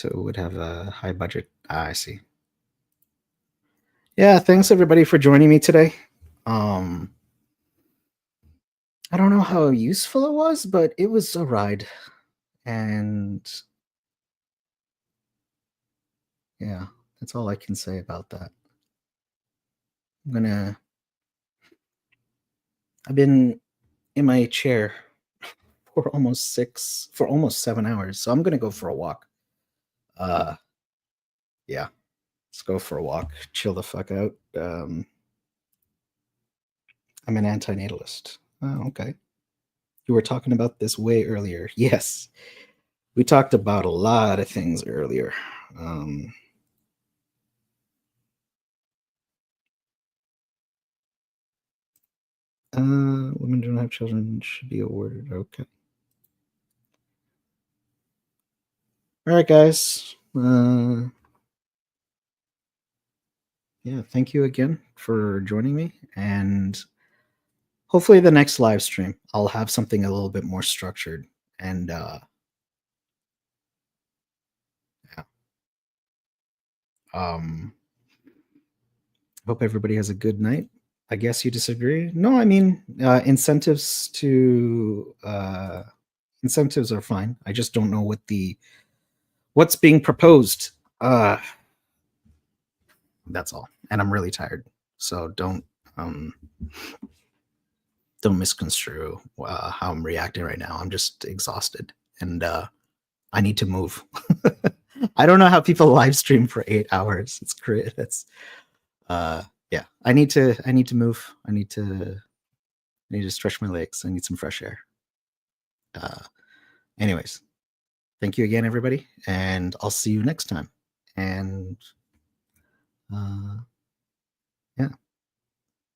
it would have a high budget. I see. Yeah, thanks everybody for joining me today. I don't know how useful it was, but it was a ride. And yeah, that's all I can say about that. I've been in my chair for almost 7 hours. So I'm gonna go for a walk. Yeah, let's go for a walk, chill the fuck out. I'm an antinatalist. Oh, okay. You were talking about this way earlier. Yes, we talked about a lot of things earlier. Women who don't have children should be awarded. Okay. All right, guys. Yeah, thank you again for joining me. And hopefully the next live stream, I'll have something a little bit more structured. And yeah. Hope everybody has a good night. I guess you disagree? No, I mean, incentives are fine. I just don't know what's being proposed. That's all. And I'm really tired. So don't misconstrue how I'm reacting right now. I'm just exhausted and I need to move. I don't know how people live stream for 8 hours. It's great. That's yeah. I need to move. I need to stretch my legs. I need some fresh air. Anyways, thank you again, everybody, and I'll see you next time. And yeah,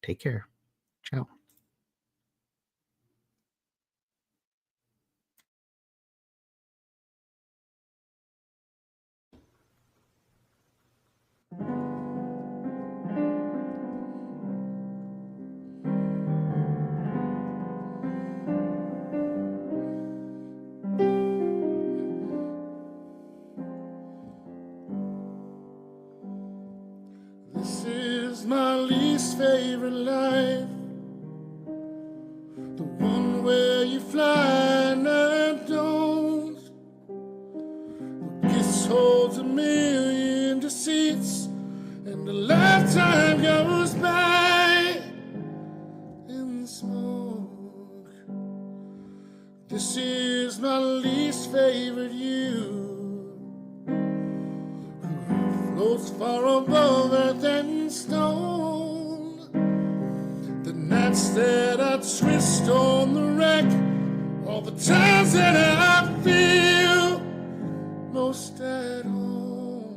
take care. Ciao. This is my least favorite life, the one where you fly and I don't. This holds a million deceits, and a lifetime goes by in smoke. This is my least favorite you, floats far above earth and stone. The nights that I twist on the wreck, all the times that I feel most at home.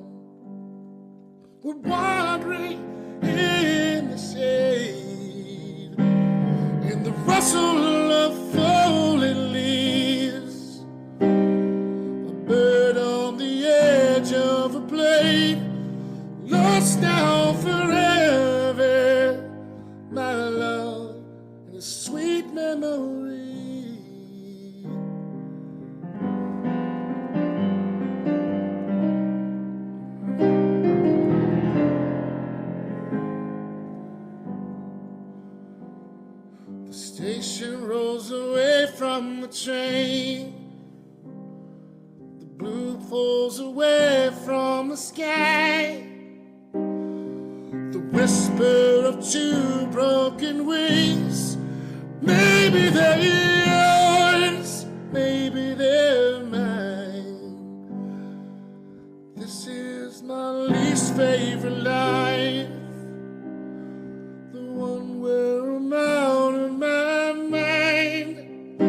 We're wandering in the shade, in the rustle of falling leaves, a bird on the edge of a blade, lost now forever memory. The station rolls away from the train. The blue pulls away from the sky. The whisper of two broken wings. Maybe they're yours, maybe they're mine. This is my least favorite life, the one where I'm out of my mind,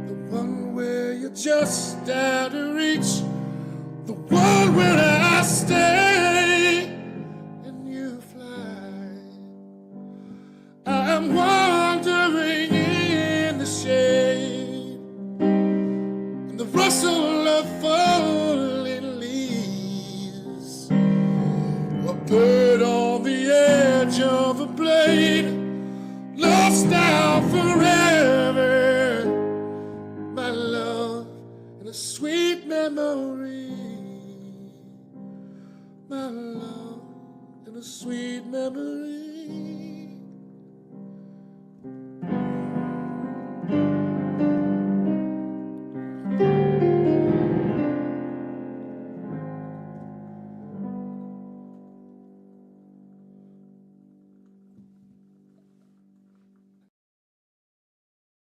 the one where you're just out of reach, the one where I stay and you fly. I'm wandering in the shade, in the rustle of falling leaves, a bird on the edge of a blade, lost now forever, my love, in a sweet memory, my love, in a sweet memory.